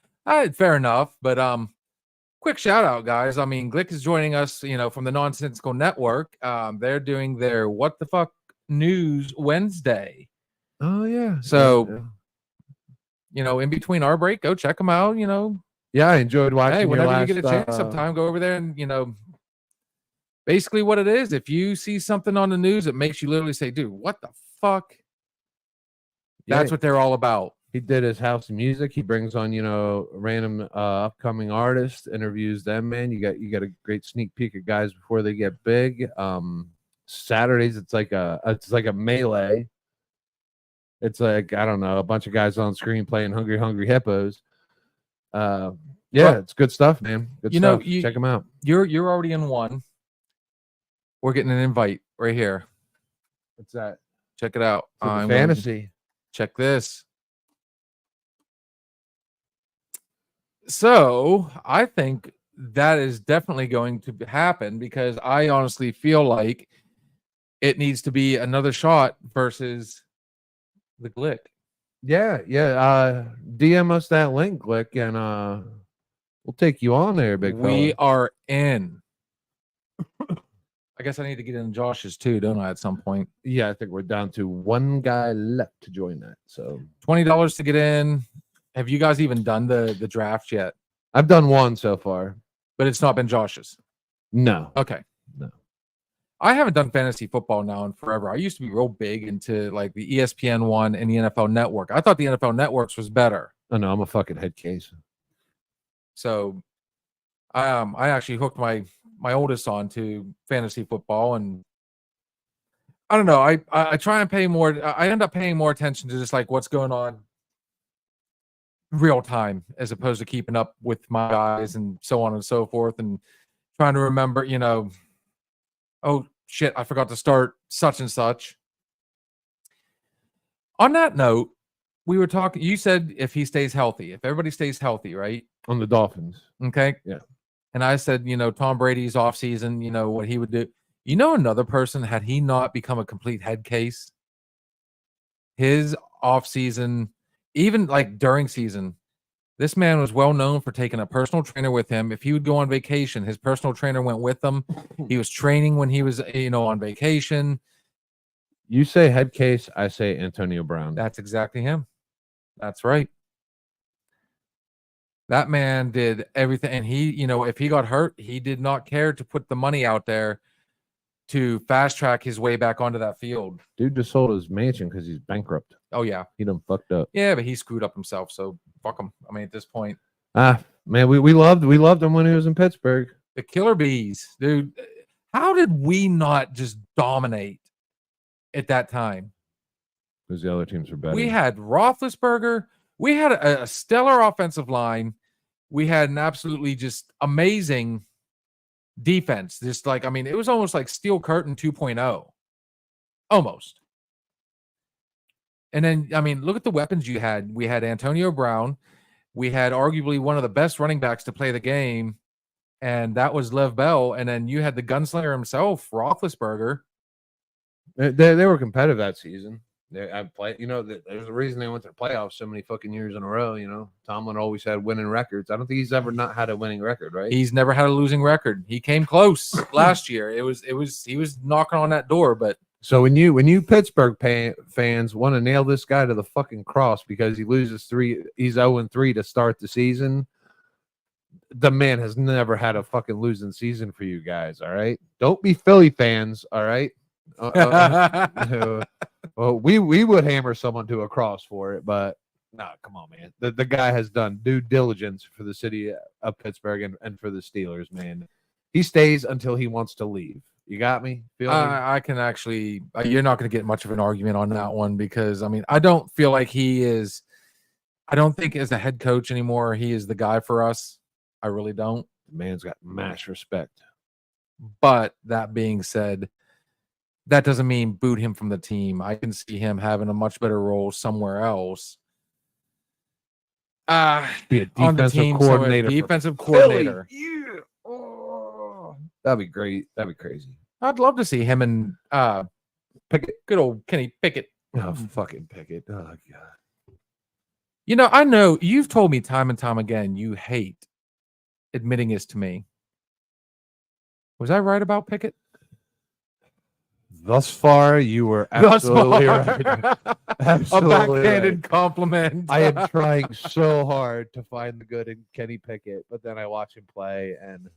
[SPEAKER 1] Fair enough, but quick shout out, guys. I mean, Glick is joining us, from the Nonsensical Network. They're doing their What the Fuck News Wednesday.
[SPEAKER 2] Oh yeah.
[SPEAKER 1] So, in between our break, go check them out.
[SPEAKER 2] Yeah, I enjoyed watching.
[SPEAKER 1] Hey, whenever you get a chance, sometime go over there and basically what it is. If you see something on the news that makes you literally say, "Dude, what the fuck?" That's what they're all about.
[SPEAKER 2] He did his house of music. He brings on, random upcoming artists, interviews them, man. You got a great sneak peek of guys before they get big. Saturdays it's like a melee. It's like, I don't know, a bunch of guys on screen playing Hungry Hungry Hippos. Yeah,
[SPEAKER 1] Well,
[SPEAKER 2] it's good stuff, man. Good
[SPEAKER 1] you know,
[SPEAKER 2] stuff. Check them out.
[SPEAKER 1] You're already in one. We're getting an invite right here.
[SPEAKER 2] What's that?
[SPEAKER 1] Check it out.
[SPEAKER 2] To the
[SPEAKER 1] I'm gonna-
[SPEAKER 2] fantasy.
[SPEAKER 1] Check this. So I think that is definitely going to happen because I honestly feel like it needs to be another shot versus the Glick.
[SPEAKER 2] Yeah. DM us that link, Glick, and we'll take you on there, big
[SPEAKER 1] We
[SPEAKER 2] fella.
[SPEAKER 1] are in. I guess I need to get in Josh's too, don't I, at some point?
[SPEAKER 2] Yeah, I think we're down to one guy left to join that. So
[SPEAKER 1] $20 to get in. Have you guys even done the draft yet?
[SPEAKER 2] I've done one so far.
[SPEAKER 1] But it's not been Josh's.
[SPEAKER 2] No.
[SPEAKER 1] Okay.
[SPEAKER 2] No.
[SPEAKER 1] I haven't done fantasy football now in forever. I used to be real big into like the ESPN one and the NFL Network. I thought the NFL Networks was better.
[SPEAKER 2] Oh no, I'm a fucking head case.
[SPEAKER 1] So I actually hooked my oldest on to fantasy football, and I don't know. I try and pay more. I end up paying more attention to just like what's going on real time as opposed to keeping up with my guys and so on and so forth, and trying to remember, oh shit, I forgot to start such and such. On that note, we were talking, you said if he stays healthy, if everybody stays healthy, right?
[SPEAKER 2] On the Dolphins.
[SPEAKER 1] Okay.
[SPEAKER 2] Yeah.
[SPEAKER 1] And I said, Tom Brady's off season, what he would do. Another person, had he not become a complete head case, his off season, even like during season, this man was well known for taking a personal trainer with him. If he would go on vacation, his personal trainer went with him. He was training when he was, on vacation.
[SPEAKER 2] You say head case, I say Antonio Brown.
[SPEAKER 1] That's exactly him. That's right. That man did everything. And he, if he got hurt, he did not care to put the money out there to fast track his way back onto that field.
[SPEAKER 2] Dude just sold his mansion because he's bankrupt.
[SPEAKER 1] Oh, yeah.
[SPEAKER 2] He done fucked up.
[SPEAKER 1] Yeah, but he screwed up himself. So fuck him. I mean, at this point.
[SPEAKER 2] Man, we loved him when he was in Pittsburgh.
[SPEAKER 1] The Killer Bees, dude. How did we not just dominate at that time?
[SPEAKER 2] Because the other teams were better.
[SPEAKER 1] We had Roethlisberger. We had a stellar offensive line. We had an absolutely just amazing defense. Just like, it was almost like Steel Curtain 2.0. Almost. And then, look at the weapons you had. We had Antonio Brown. We had arguably one of the best running backs to play the game, and that was Lev Bell. And then you had the gunslinger himself, Roethlisberger.
[SPEAKER 2] They were competitive that season. There's a reason they went to the playoffs so many fucking years in a row. Tomlin always had winning records. I don't think he's ever not had a winning record, right?
[SPEAKER 1] He's never had a losing record. He came close last year. He was knocking on that door, but
[SPEAKER 2] so when you Pittsburgh fans want to nail this guy to the fucking cross because he loses he's 0-3 to start the season, the man has never had a fucking losing season for you guys. All right, don't be Philly fans. All right. Well, we would hammer someone to a cross for it, but nah, come on, man. The guy has done due diligence for the city of Pittsburgh and for the Steelers, man. He stays until he wants to leave. You got me?
[SPEAKER 1] I can actually, you're not going to get much of an argument on that one because, I don't feel like he is, I don't think as a head coach anymore, he is the guy for us. I really don't.
[SPEAKER 2] The man's got mass respect.
[SPEAKER 1] But that being said, that doesn't mean boot him from the team. I can see him having a much better role somewhere else.
[SPEAKER 2] Be a
[SPEAKER 1] on the
[SPEAKER 2] defensive
[SPEAKER 1] team
[SPEAKER 2] coordinator.
[SPEAKER 1] Defensive coordinator.
[SPEAKER 2] Yeah. Oh, that'd be great. That'd be crazy.
[SPEAKER 1] I'd love to see him and
[SPEAKER 2] Pickett.
[SPEAKER 1] good old Kenny Pickett.
[SPEAKER 2] Oh, fucking Pickett. Oh, God.
[SPEAKER 1] I know you've told me time and time again you hate admitting this to me. Was I right about Pickett?
[SPEAKER 2] Thus far, you were absolutely right. Absolutely
[SPEAKER 1] A backhanded
[SPEAKER 2] right.
[SPEAKER 1] compliment.
[SPEAKER 2] I am trying so hard to find the good in Kenny Pickett, but then I watch him play, and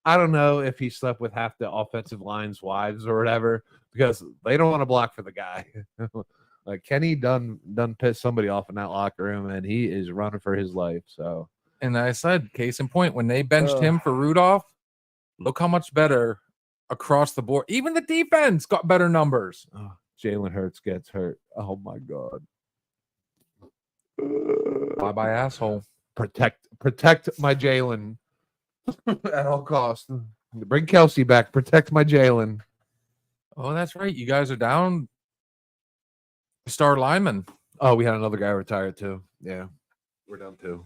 [SPEAKER 2] I don't know if he slept with half the offensive line's wives or whatever, because they don't want to block for the guy. Like Kenny done pissed somebody off in that locker room, and he is running for his life. So,
[SPEAKER 1] and I said, case in point, when they benched him for Rudolph, look how much better across the board. Even the defense got better numbers.
[SPEAKER 2] Oh, Jalen Hurts gets hurt. Oh my god.
[SPEAKER 1] Bye bye, asshole.
[SPEAKER 2] Protect my Jalen at all costs. Bring Kelsey back. Protect my Jalen.
[SPEAKER 1] Oh, that's right. You guys are down star lineman.
[SPEAKER 2] Oh, we had another guy retired too. Yeah, we're down 2.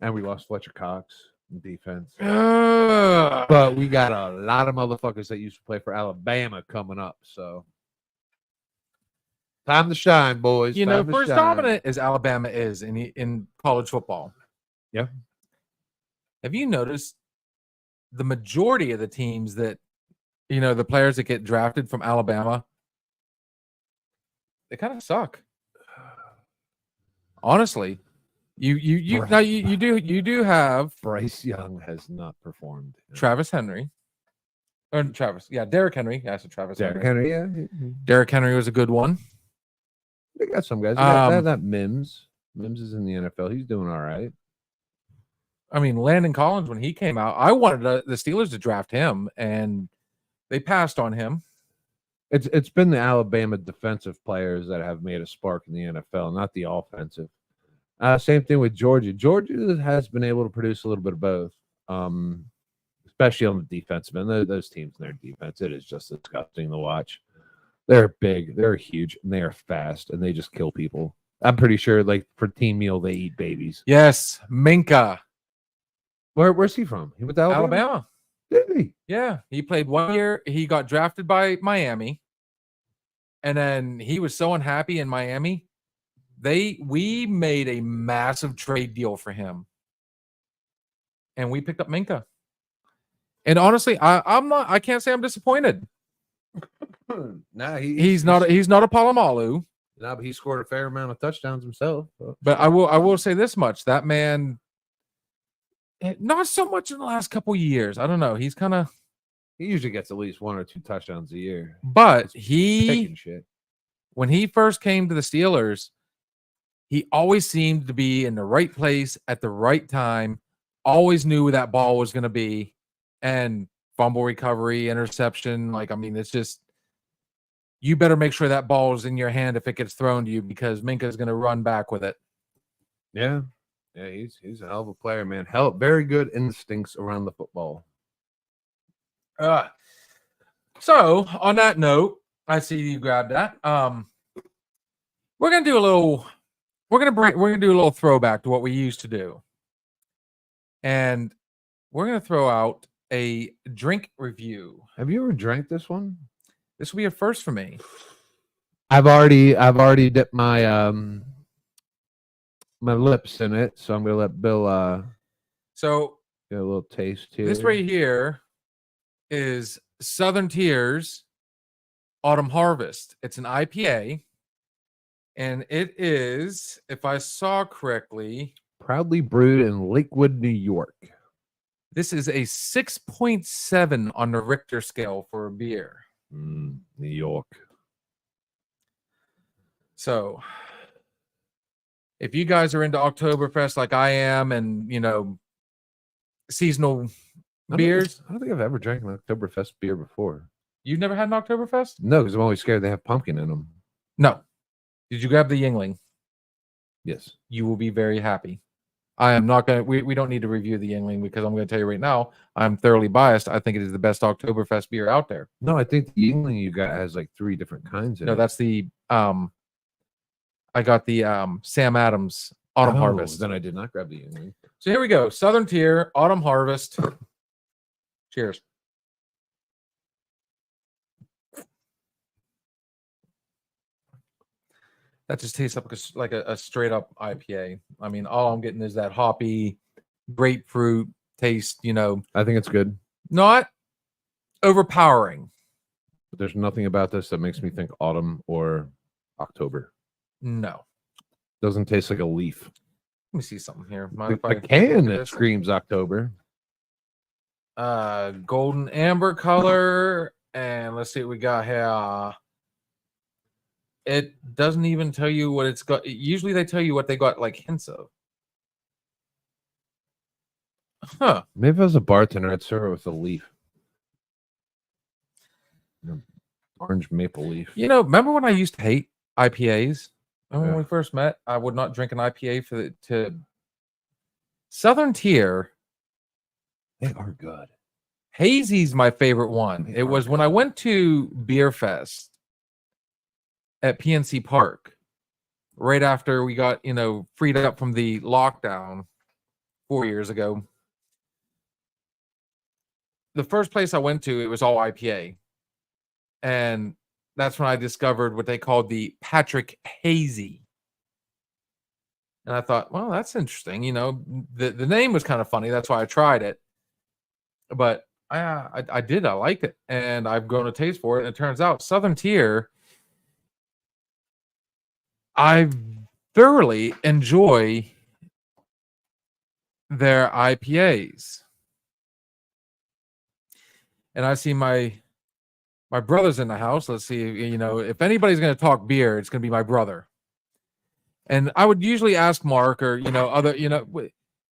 [SPEAKER 2] And we lost Fletcher Cox in defense. But we got a lot of motherfuckers that used to play for Alabama coming up. So time to shine, boys.
[SPEAKER 1] You know,
[SPEAKER 2] Time to
[SPEAKER 1] for as
[SPEAKER 2] shine.
[SPEAKER 1] dominant as Alabama is in college football.
[SPEAKER 2] Yeah.
[SPEAKER 1] Have you noticed the majority of the teams that, you know, the players that get drafted from Alabama, they kind of suck. Honestly, you do have
[SPEAKER 2] Bryce Young has not performed.
[SPEAKER 1] Travis Henry. Or Travis, yeah, Derrick Henry. Yeah, I said Travis
[SPEAKER 2] Derrick
[SPEAKER 1] Henry.
[SPEAKER 2] Henry, yeah.
[SPEAKER 1] Derrick Henry was a good one.
[SPEAKER 2] They got some guys. That Mims. Mims is in the NFL. He's doing all right.
[SPEAKER 1] I mean, Landon Collins, when he came out, I wanted the Steelers to draft him, and they passed on him.
[SPEAKER 2] It's been the Alabama defensive players that have made a spark in the NFL, not the offensive. Same thing with Georgia. Georgia has been able to produce a little bit of both, especially on the defensive end. Those teams in their defense, it is just disgusting to watch. They're big, they're huge, and they are fast, and they just kill people. I'm pretty sure, like, for team meal, they eat babies.
[SPEAKER 1] Yes, Minka.
[SPEAKER 2] Where's he from? He went to
[SPEAKER 1] Alabama.
[SPEAKER 2] Did he?
[SPEAKER 1] Yeah, he played 1 year. He got drafted by Miami, and then he was so unhappy in Miami. We made a massive trade deal for him, and we picked up Minka. And honestly, I can't say I'm disappointed.
[SPEAKER 2] Nah,
[SPEAKER 1] He's not a Palomalu.
[SPEAKER 2] No, but he scored a fair amount of touchdowns himself.
[SPEAKER 1] But I will say this much: that man, not so much in the last couple years. I don't know. He's kind of.
[SPEAKER 2] He usually gets at least 1 or 2 touchdowns a year.
[SPEAKER 1] But
[SPEAKER 2] Shit.
[SPEAKER 1] When he first came to the Steelers, he always seemed to be in the right place at the right time. Always knew where that ball was going to be, and fumble recovery, interception. Like, I mean, it's just. You better make sure that ball is in your hand if it gets thrown to you, because Minka's going to run back with it.
[SPEAKER 2] Yeah. Yeah, he's a hell of a player, man. Very good instincts around the football.
[SPEAKER 1] So on that note, I see you grabbed that. We're gonna do a little throwback to what we used to do, and we're gonna throw out a drink review.
[SPEAKER 2] Have you ever drank this one?
[SPEAKER 1] This will be a first for me.
[SPEAKER 2] I've already dipped my my lips in it, so I'm gonna let Bill
[SPEAKER 1] So
[SPEAKER 2] get a little taste here.
[SPEAKER 1] this right here is Southern Tiers Autumn Harvest. It's an IPA, and it is, if I saw correctly,
[SPEAKER 2] proudly brewed in Lakewood, New York.
[SPEAKER 1] this is a 6.7 on the Richter scale for a beer.
[SPEAKER 2] New York.
[SPEAKER 1] So if you guys are into Oktoberfest like I am, and seasonal beers,
[SPEAKER 2] I don't think I've ever drank an Oktoberfest beer before.
[SPEAKER 1] you've never had an Oktoberfest?
[SPEAKER 2] No, because I'm always scared they have pumpkin in them.
[SPEAKER 1] No. Did you grab the Yingling?
[SPEAKER 2] Yes.
[SPEAKER 1] You will be very happy. I am not going to, we don't need to review the Yingling, because I'm going to tell you right now, I'm thoroughly biased. I think it is the best Oktoberfest beer out there.
[SPEAKER 2] No, I think the Yingling you got has like 3 different kinds in it.
[SPEAKER 1] No, that's the, I got the Sam Adams Autumn Harvest.
[SPEAKER 2] Then I did not grab the Yingling.
[SPEAKER 1] So here we go. Southern Tier Autumn Harvest. Cheers. That just tastes like a straight up IPA. I mean, all I'm getting is that hoppy grapefruit taste,
[SPEAKER 2] I think it's good.
[SPEAKER 1] not overpowering.
[SPEAKER 2] But there's nothing about this that makes me think autumn or October.
[SPEAKER 1] No.
[SPEAKER 2] Doesn't taste like a leaf.
[SPEAKER 1] Let me see something here.
[SPEAKER 2] The can that screams October.
[SPEAKER 1] Golden amber color. And let's see what we got here. It doesn't even tell you what it's got. Usually they tell you what they got, like hints of. Huh.
[SPEAKER 2] Maybe if I was a bartender, I'd serve it with a leaf. Orange maple leaf.
[SPEAKER 1] You know, remember when I used to hate IPAs? Remember when
[SPEAKER 2] Yeah.
[SPEAKER 1] we first met? I would not drink an IPA to Southern Tier.
[SPEAKER 2] They are good.
[SPEAKER 1] Hazy's my favorite one.
[SPEAKER 2] They
[SPEAKER 1] It
[SPEAKER 2] are
[SPEAKER 1] was when I
[SPEAKER 2] good.
[SPEAKER 1] went to Beer Fest at PNC Park right after we got, freed up from the lockdown 4 years ago. The first place I went to, it was all IPA. And that's when I discovered what they called the Patrick Hazy. And I thought, well, that's interesting. The name was kind of funny. That's why I tried it. But I did. I liked it. And I've grown a taste for it. And it turns out Southern Tier, I thoroughly enjoy their IPAs. And I see my brother's in the house. Let's see, if anybody's going to talk beer, it's going to be my brother. And I would usually ask Mark or, other,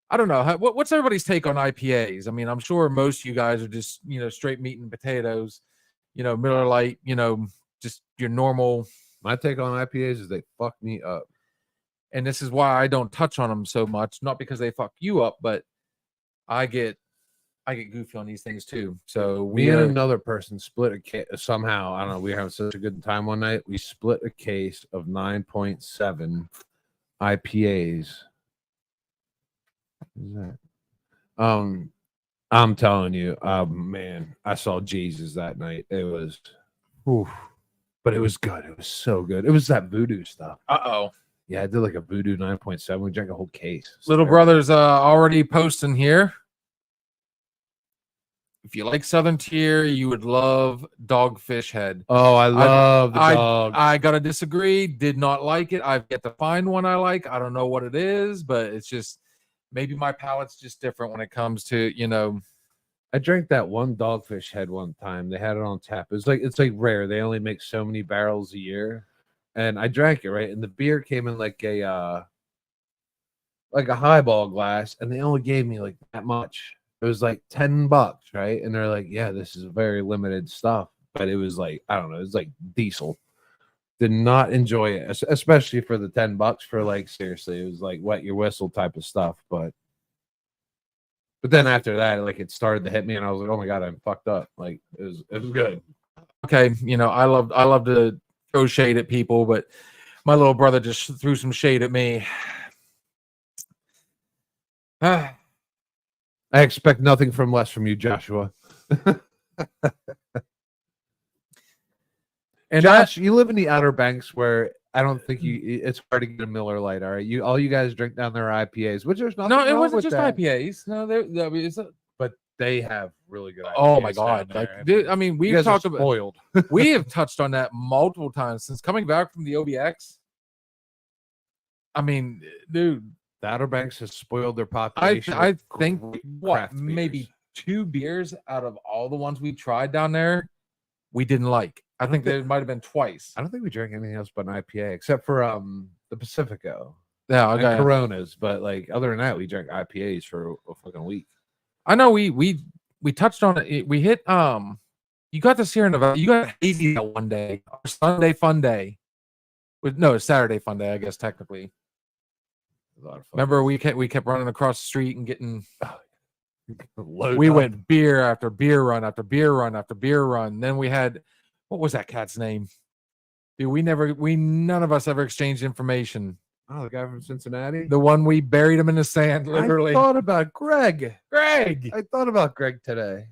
[SPEAKER 1] I don't know. What's everybody's take on IPAs? I mean, I'm sure most of you guys are just, straight meat and potatoes, Miller Lite, just your normal.
[SPEAKER 2] My take on IPAs is they fuck me up.
[SPEAKER 1] And this is why I don't touch on them so much. Not because they fuck you up, but I get goofy on these things too. So
[SPEAKER 2] Me and another person split a case somehow. I don't know. We were having such a good time one night. We split a case of 9.7 IPAs. What is that? I'm telling you, man, I saw Jesus that night. It was, but it was good. It was so good. It was that voodoo stuff. Yeah, I did like a voodoo 9.7. We drank a whole case.
[SPEAKER 1] Little brother's already posting here. If you like Southern Tier, you would love Dogfish Head.
[SPEAKER 2] Oh, I love the dog.
[SPEAKER 1] I gotta disagree. Did not like it. I've yet to find one I like. I don't know what it is, but it's just maybe my palate's just different when it comes to,
[SPEAKER 2] I drank that one Dogfish Head one time. They had it on tap. It's like rare. They only make so many barrels a year. And I drank it, right? And the beer came in like a highball glass, and they only gave me like that much. It was like $10, right? And they're like, yeah, this is very limited stuff. But it was like, I don't know, it was like diesel. Did not enjoy it, especially for the $10 for like, seriously, it was like wet your whistle type of stuff. But then after that, like it started to hit me, and I was like, oh my God, I'm fucked up. Like it was good.
[SPEAKER 1] Okay, I love to throw shade at people, but my little brother just threw some shade at me.
[SPEAKER 2] I expect nothing less from you, Joshua. And Josh, you live in the Outer Banks where I don't think it's hard to get a Miller Lite. All right, all you guys drink down there are IPAs, which there's nothing.
[SPEAKER 1] No, it
[SPEAKER 2] wrong
[SPEAKER 1] wasn't
[SPEAKER 2] with
[SPEAKER 1] just
[SPEAKER 2] that.
[SPEAKER 1] IPAs. No,
[SPEAKER 2] but they have really good IPAs.
[SPEAKER 1] Oh my God! Dude, I mean, we've talked about
[SPEAKER 2] spoiled.
[SPEAKER 1] We have touched on that multiple times since coming back from the OBX. I mean, dude,
[SPEAKER 2] the Outer Banks has spoiled their population.
[SPEAKER 1] I think maybe 2 beers out of all the ones we tried down there, we didn't like. I think there might have been twice.
[SPEAKER 2] I don't think we drank anything else but an IPA, except for the Pacifico.
[SPEAKER 1] Yeah,
[SPEAKER 2] and Coronas. But like other than that, we drank IPAs for a fucking week.
[SPEAKER 1] I know we touched on it. We hit you got to Sierra Nevada. You got Hazy that one day. Our Sunday fun day. No, it's Saturday fun day, I guess technically.
[SPEAKER 2] A lot of fun.
[SPEAKER 1] Remember we kept running across the street and getting
[SPEAKER 2] we
[SPEAKER 1] went beer after beer run after beer run after beer run. Then we had, what was that cat's name? Dude, none of us ever exchanged information.
[SPEAKER 2] Oh, the guy from Cincinnati?
[SPEAKER 1] The one we buried him in the sand, literally.
[SPEAKER 2] I thought about Greg.
[SPEAKER 1] Greg!
[SPEAKER 2] I thought about Greg today.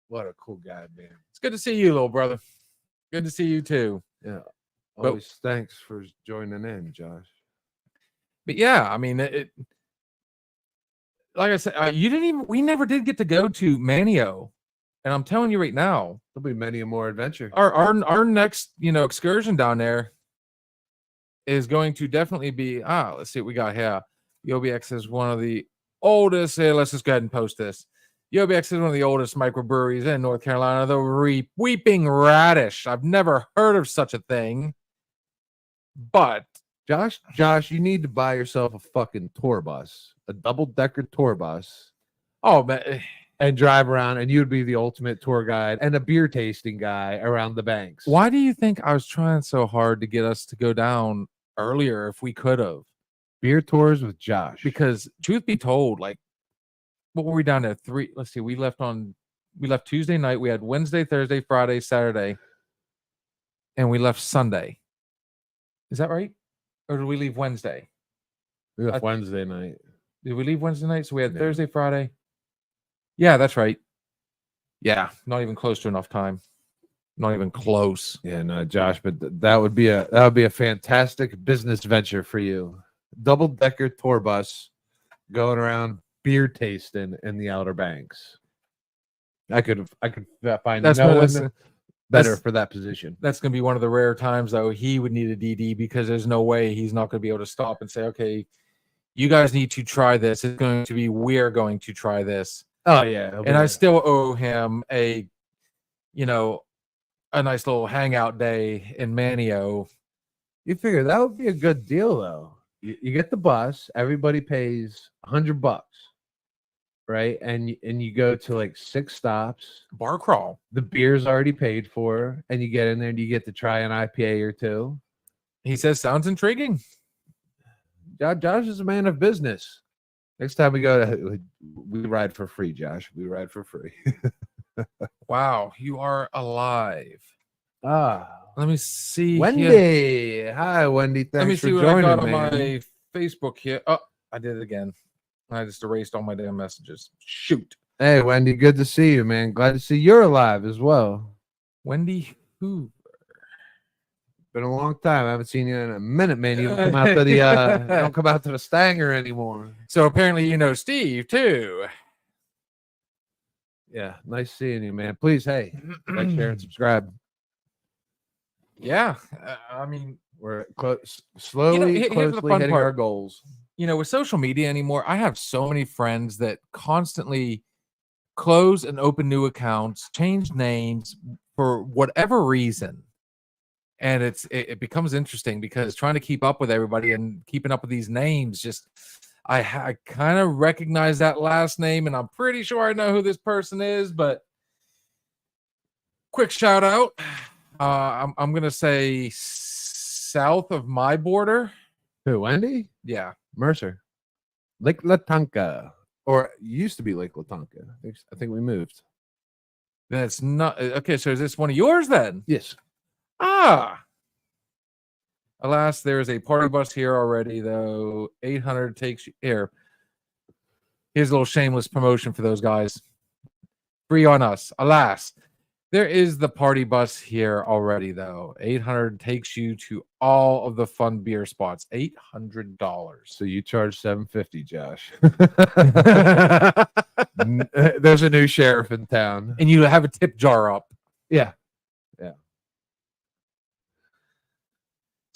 [SPEAKER 2] What a cool guy, man.
[SPEAKER 1] It's good to see you, little brother. Good to see you too.
[SPEAKER 2] Yeah. Always thanks for joining in, Josh.
[SPEAKER 1] But yeah, I mean, like I said, we never did get to go to Manio. And I'm telling you right now,
[SPEAKER 2] there'll be many more adventure.
[SPEAKER 1] Our next, excursion down there is going to definitely be, let's see what we got here. The OBX is one of the oldest, let's just go ahead and post this. The OBX is one of the oldest microbreweries in North Carolina, the Weeping Radish. I've never heard of such a thing. But
[SPEAKER 2] Josh, you need to buy yourself a fucking tour bus, a double-decker tour bus.
[SPEAKER 1] Oh, man.
[SPEAKER 2] and drive around, and you'd be the ultimate tour guide and a beer tasting guy around the banks.
[SPEAKER 1] Why do you think I was trying so hard to get us to go down earlier if we could have?
[SPEAKER 2] Beer tours with Josh.
[SPEAKER 1] Because truth be told, like, what were we down at? Let's see, we left Tuesday night. We had Wednesday, Thursday, Friday, Saturday, and we left Sunday. Is that right? Or did we leave Wednesday?
[SPEAKER 2] we left Wednesday night.
[SPEAKER 1] Did we leave Wednesday night? So we had
[SPEAKER 2] Yeah.
[SPEAKER 1] Thursday, Friday. Yeah, that's right. Yeah, not even close to enough time. Not even close.
[SPEAKER 2] Yeah, no, Josh, but that would be a fantastic business venture for you. Double-decker tour bus going around beer tasting in the Outer Banks. I could find
[SPEAKER 1] That's
[SPEAKER 2] no
[SPEAKER 1] what-
[SPEAKER 2] one
[SPEAKER 1] that's-
[SPEAKER 2] better
[SPEAKER 1] that's-
[SPEAKER 2] for that position.
[SPEAKER 1] That's going to be one of the rare times, though, he would need a DD because there's no way he's not going to be able to stop and say, okay, you guys need to try this. It's going to be, we're going to try this.
[SPEAKER 2] Oh yeah,
[SPEAKER 1] And I still owe him a nice little hangout day in Manio.
[SPEAKER 2] you figure that would be a good deal though. You get the bus, everybody pays $100, right? And you go to like 6 stops.
[SPEAKER 1] Bar crawl.
[SPEAKER 2] The beer's already paid for, and you get in there and you get to try an IPA or two.
[SPEAKER 1] He says, sounds intriguing.
[SPEAKER 2] Josh is a man of business. Next time we go, we ride for free, Josh. We ride for free.
[SPEAKER 1] Wow, you are alive. Let me see. here.
[SPEAKER 2] Wendy. Hi, Wendy.
[SPEAKER 1] Let me
[SPEAKER 2] Thanks
[SPEAKER 1] see
[SPEAKER 2] for
[SPEAKER 1] what I got
[SPEAKER 2] joining,
[SPEAKER 1] on
[SPEAKER 2] man.
[SPEAKER 1] my Facebook here. Oh, I did it again. I just erased all my damn messages. Shoot.
[SPEAKER 2] Hey, Wendy. Good to see you, man. Glad to see you're alive as well.
[SPEAKER 1] Wendy Hoover.
[SPEAKER 2] Been a long time. I haven't seen you in a minute, man. You don't come out to the you don't come out to the Stanger anymore.
[SPEAKER 1] So apparently you know Steve too.
[SPEAKER 2] Yeah, nice seeing you, man. Please, hey, like, share, and subscribe.
[SPEAKER 1] Yeah, I mean,
[SPEAKER 2] We're slowly,
[SPEAKER 1] here's the
[SPEAKER 2] closely
[SPEAKER 1] fun
[SPEAKER 2] hitting
[SPEAKER 1] part.
[SPEAKER 2] our goals.
[SPEAKER 1] with social media anymore, I have so many friends that constantly close and open new accounts, change names for whatever reason. And it becomes interesting because trying to keep up with everybody and keeping up with these names, just I kind of recognize that last name, and I'm pretty sure I know who this person is. But quick shout out, I'm gonna say south of my border.
[SPEAKER 2] Who, Wendy?
[SPEAKER 1] Yeah,
[SPEAKER 2] Mercer. Lake Latanka. Or it used to be Lake Latanka. I think we moved.
[SPEAKER 1] that's not okay. So is this one of yours then?
[SPEAKER 2] Yes.
[SPEAKER 1] Alas, there is a party bus here already, though. 800 takes you here. Here's a little shameless promotion for those guys. Free on us. Alas, there is the party bus here already, though. 800 takes you to all of the fun beer spots. $800.
[SPEAKER 2] So you charge $750, Josh. There's a new sheriff in town.
[SPEAKER 1] And you have a tip jar up.
[SPEAKER 2] Yeah.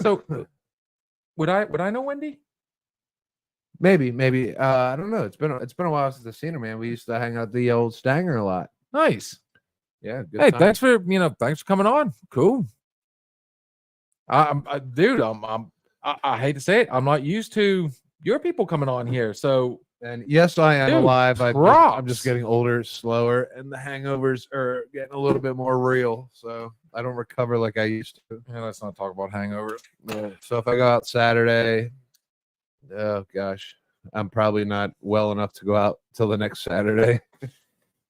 [SPEAKER 1] So would I know Wendy?
[SPEAKER 2] Maybe. I don't know. It's been a while since I've seen her, man. We used to hang out at the old Stanger a lot.
[SPEAKER 1] Nice.
[SPEAKER 2] Yeah. Good
[SPEAKER 1] Hey,
[SPEAKER 2] time.
[SPEAKER 1] thanks for coming on. Cool. Dude, I hate to say it, I'm not used to your people coming on here. So
[SPEAKER 2] And yes, I am
[SPEAKER 1] Dude,
[SPEAKER 2] alive. I'm
[SPEAKER 1] props.
[SPEAKER 2] just getting older, slower, and the hangovers are getting a little bit more real. So I don't recover like I used to.
[SPEAKER 1] yeah, let's not talk about hangovers.
[SPEAKER 2] Yeah. So if I go out Saturday, oh gosh, I'm probably not well enough to go out till the next Saturday.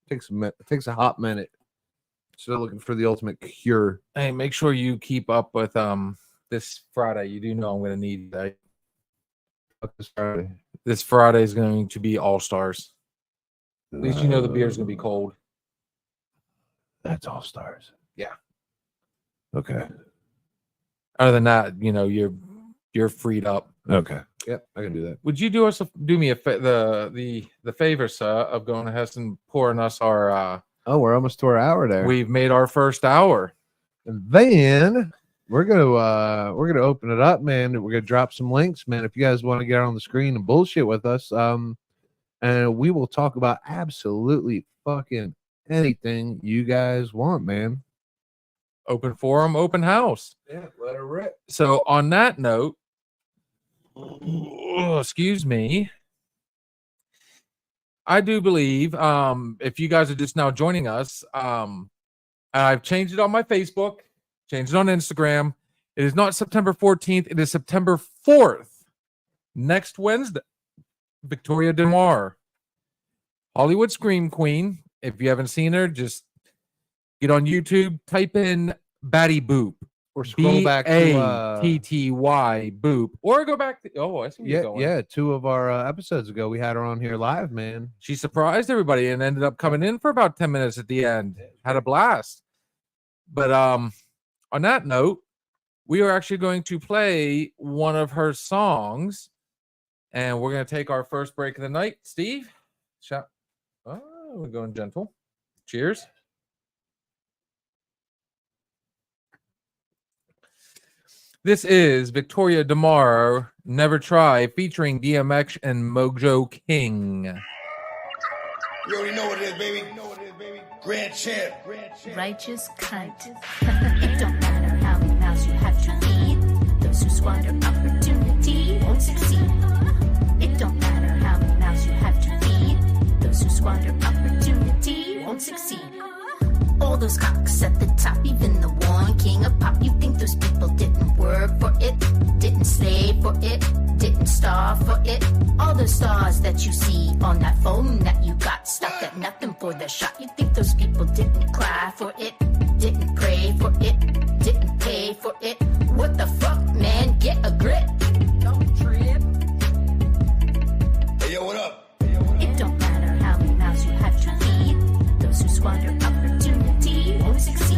[SPEAKER 2] Takes a hot minute. Still looking for the ultimate cure.
[SPEAKER 1] Hey, make sure you keep up with this Friday. You do know I'm going to need that. This Friday is going to be All Stars. At least you know the beer's going to be cold.
[SPEAKER 2] That's All Stars.
[SPEAKER 1] Yeah.
[SPEAKER 2] Okay.
[SPEAKER 1] Other than that, you're freed up.
[SPEAKER 2] Okay. Yep, I can do that.
[SPEAKER 1] Would you do me the favor, sir, of going ahead and pouring us our
[SPEAKER 2] Oh, we're almost to our hour there.
[SPEAKER 1] we've made our first hour.
[SPEAKER 2] And then we're gonna open it up, man. We're gonna drop some links, man. If you guys want to get on the screen and bullshit with us, and we will talk about absolutely fucking anything you guys want, man.
[SPEAKER 1] Open forum, open house.
[SPEAKER 2] Yeah, let her rip.
[SPEAKER 1] So on that note, excuse me. I do believe, if you guys are just now joining us, I've changed it on my Facebook, changed it on Instagram. It is not September 14th. It is September 4th. Next Wednesday, Victoria DeMar, Hollywood Scream Queen. If you haven't seen her, just get on YouTube, type in Batty Boop.
[SPEAKER 2] Or scroll back to
[SPEAKER 1] Batty Boop. Or go back to, I see where you're going.
[SPEAKER 2] yeah. 2 of our episodes ago, we had her on here live, man.
[SPEAKER 1] She surprised everybody and ended up coming in for about 10 minutes at the end. Had a blast. But on that note, we are actually going to play one of her songs, and we're going to take our first break of the night. Steve, we're going gentle. Cheers. This is Victoria DeMar, Never Try, featuring DMX and Mojo King.
[SPEAKER 3] You already know what it is, baby. Grand champ.
[SPEAKER 4] Righteous cunt. It don't matter how many mouths you have to feed. Those who squander opportunity won't succeed. It don't matter how many mouths you have to feed. Those who squander opportunity won't succeed. All those cocks at the top, even the one king of pop. You think those people didn't work for it, didn't slave for it, didn't starve for it? All those stars that you see on that phone that you got stuck at nothing for the shot. You think those people didn't cry for it, didn't pray for it, didn't pay for it? What the fuck, man? Get a grip. Don't trip.
[SPEAKER 3] Hey, yo, what up?
[SPEAKER 4] It don't matter how many mouths you have to feed. Those who squander opportunity won't succeed.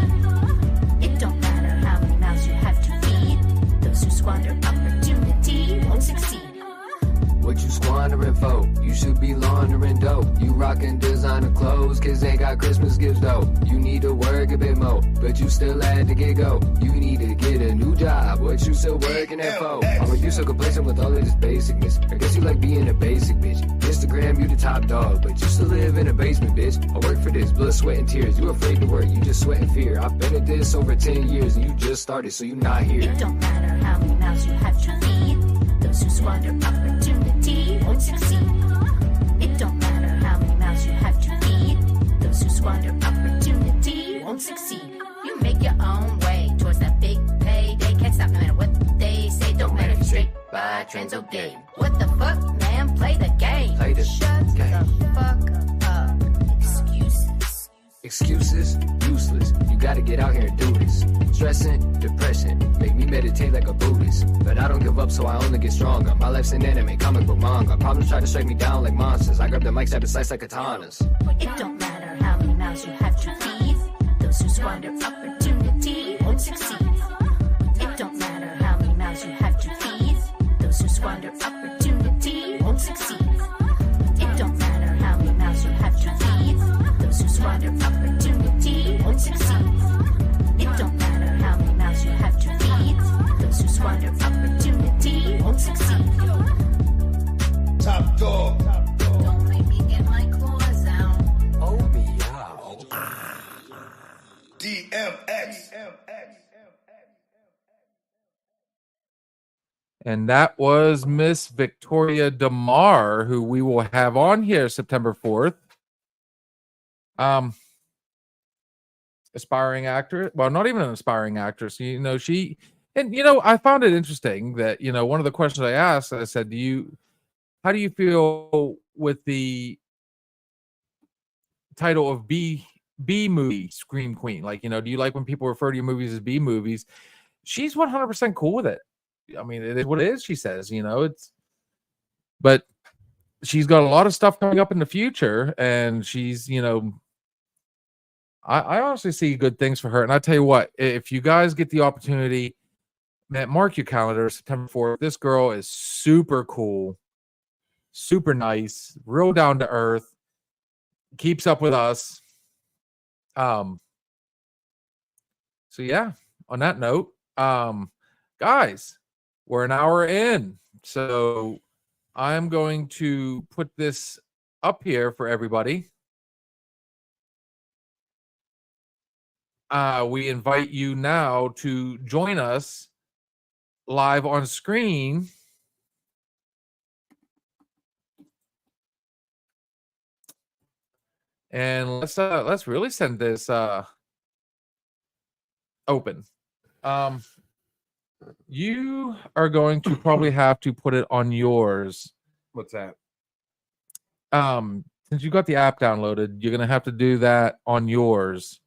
[SPEAKER 4] It don't matter how many mouths you have to feed. Those who squander opportunity won't succeed.
[SPEAKER 5] What you squandering for? You should be laundering dope. You rocking designer clothes, kids ain't got Christmas gifts though. You need to work a bit more, but you still had to get go. You need to get a new job, what you still working at for? Or are you so complacent with all of this basicness? I guess you like being a basic bitch. Instagram, you the top dog, but you still live in a basement, bitch. I work for this, blood, sweat, and tears. You afraid to work, you just sweat and fear. I've been at this over 10 years, and you just started, so you not here.
[SPEAKER 4] It don't matter how many mouths you have to feed. Those who squander opportunity won't succeed. It don't matter how many mouths you have to feed. Those who squander opportunity won't succeed. You make your own way towards that big payday. Can't stop no matter what they say. Don't matter if you're straight by trends or gay. What the fuck, man? Play the game.
[SPEAKER 5] Play the
[SPEAKER 4] Shut
[SPEAKER 5] game.
[SPEAKER 4] the fuck up. Excuses.
[SPEAKER 5] Excuses, useless. You gotta get out here and do this. Stressing, depression, make me meditate like a Buddhist. But I don't give up, so I only get stronger. My life's an anime, comic book manga. Problems try to strike me down like monsters. I grab the mic, stab and slice like katanas.
[SPEAKER 4] It don't matter how many mouths you have to feed. Those who squander opportunity won't succeed. It don't matter how many mouths you have to feed. Those who squander opportunity won't succeed. It don't matter how many mouths you have to feed. Those who squander opportunity won't succeed. It don't matter how many mouths you have to feed. Those who squander opportunity won't succeed.
[SPEAKER 3] Top dog.
[SPEAKER 4] Don't make me get my claws out.
[SPEAKER 5] Oh, me out.
[SPEAKER 3] DMX.
[SPEAKER 1] And that was Miss Victoria DeMar, who we will have on here September 4th. Aspiring actress. Well, not even an aspiring actress. I found it interesting that, one of the questions I asked, I said, how do you feel with the title of B movie Scream Queen? Like, do you like when people refer to your movies as B movies? She's 100% cool with it. I mean, it is what it is, she says, but she's got a lot of stuff coming up in the future, and she's, I honestly see good things for her. And I tell you what, if you guys get the opportunity, man, mark your calendar, September 4th. This girl is super cool, super nice, real down to earth, keeps up with us. So yeah, on that note, guys, we're an hour in, so I'm going to put this up here for everybody. We invite you now to join us live on screen and let's really send this open. You are going to probably have to put it on yours.
[SPEAKER 2] What's that?
[SPEAKER 1] Since you got the app downloaded, you're gonna have to do that on yours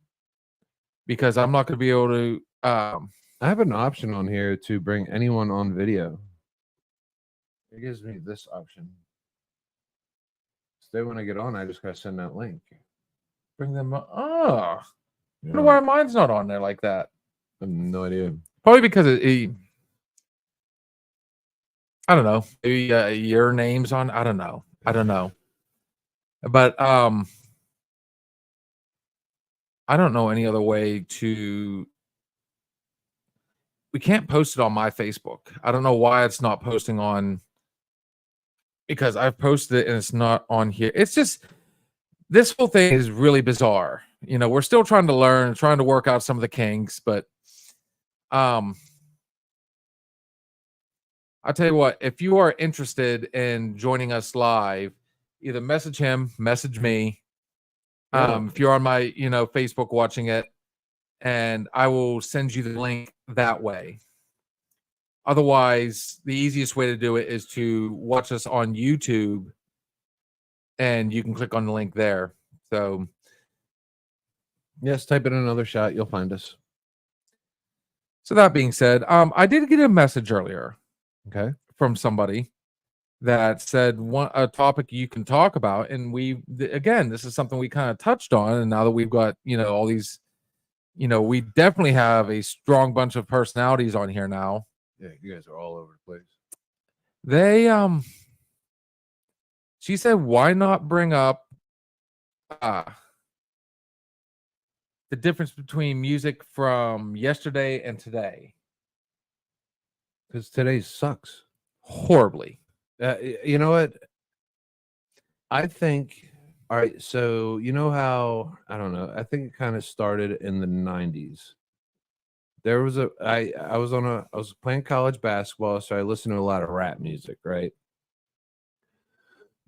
[SPEAKER 1] because I'm not gonna be able to.
[SPEAKER 2] I have an option on here to bring anyone on video. It gives me this option. So when I get on, I just gotta send that link.
[SPEAKER 1] Bring them. Oh, I
[SPEAKER 2] Yeah.
[SPEAKER 1] wonder why mine's not on there like that.
[SPEAKER 2] I have no idea.
[SPEAKER 1] Probably because I don't know. Maybe your name's on. I don't know. But I don't know any other way to. We can't post it on my Facebook. I don't know why it's not posting on. Because I've posted it and it's not on here. It's just this whole thing is really bizarre. You know, we're still trying to learn, trying to work out some of the kinks, but I'll tell you what, if you are interested in joining us live, either message him, message me. If you're on my, Facebook watching it, and I will send you the link that way. Otherwise, the easiest way to do it is to watch us on YouTube, and you can click on the link there. So,
[SPEAKER 2] Yes, type in another shot. You'll find us.
[SPEAKER 1] so that being said, I did get a message earlier
[SPEAKER 2] Okay.
[SPEAKER 1] from somebody that said a topic you can talk about, and again, this is something we kind of touched on, and now that we've got all these, we definitely have a strong bunch of personalities on here now.
[SPEAKER 2] Yeah, you guys are all over the place.
[SPEAKER 1] They she said, why not bring up the difference between music from yesterday and today?
[SPEAKER 2] Because today sucks.
[SPEAKER 1] Horribly.
[SPEAKER 2] You know what? I think. All right. So you know how I don't know. I think it kind of started in the 90s. There was I was playing college basketball, so I listened to a lot of rap music, right?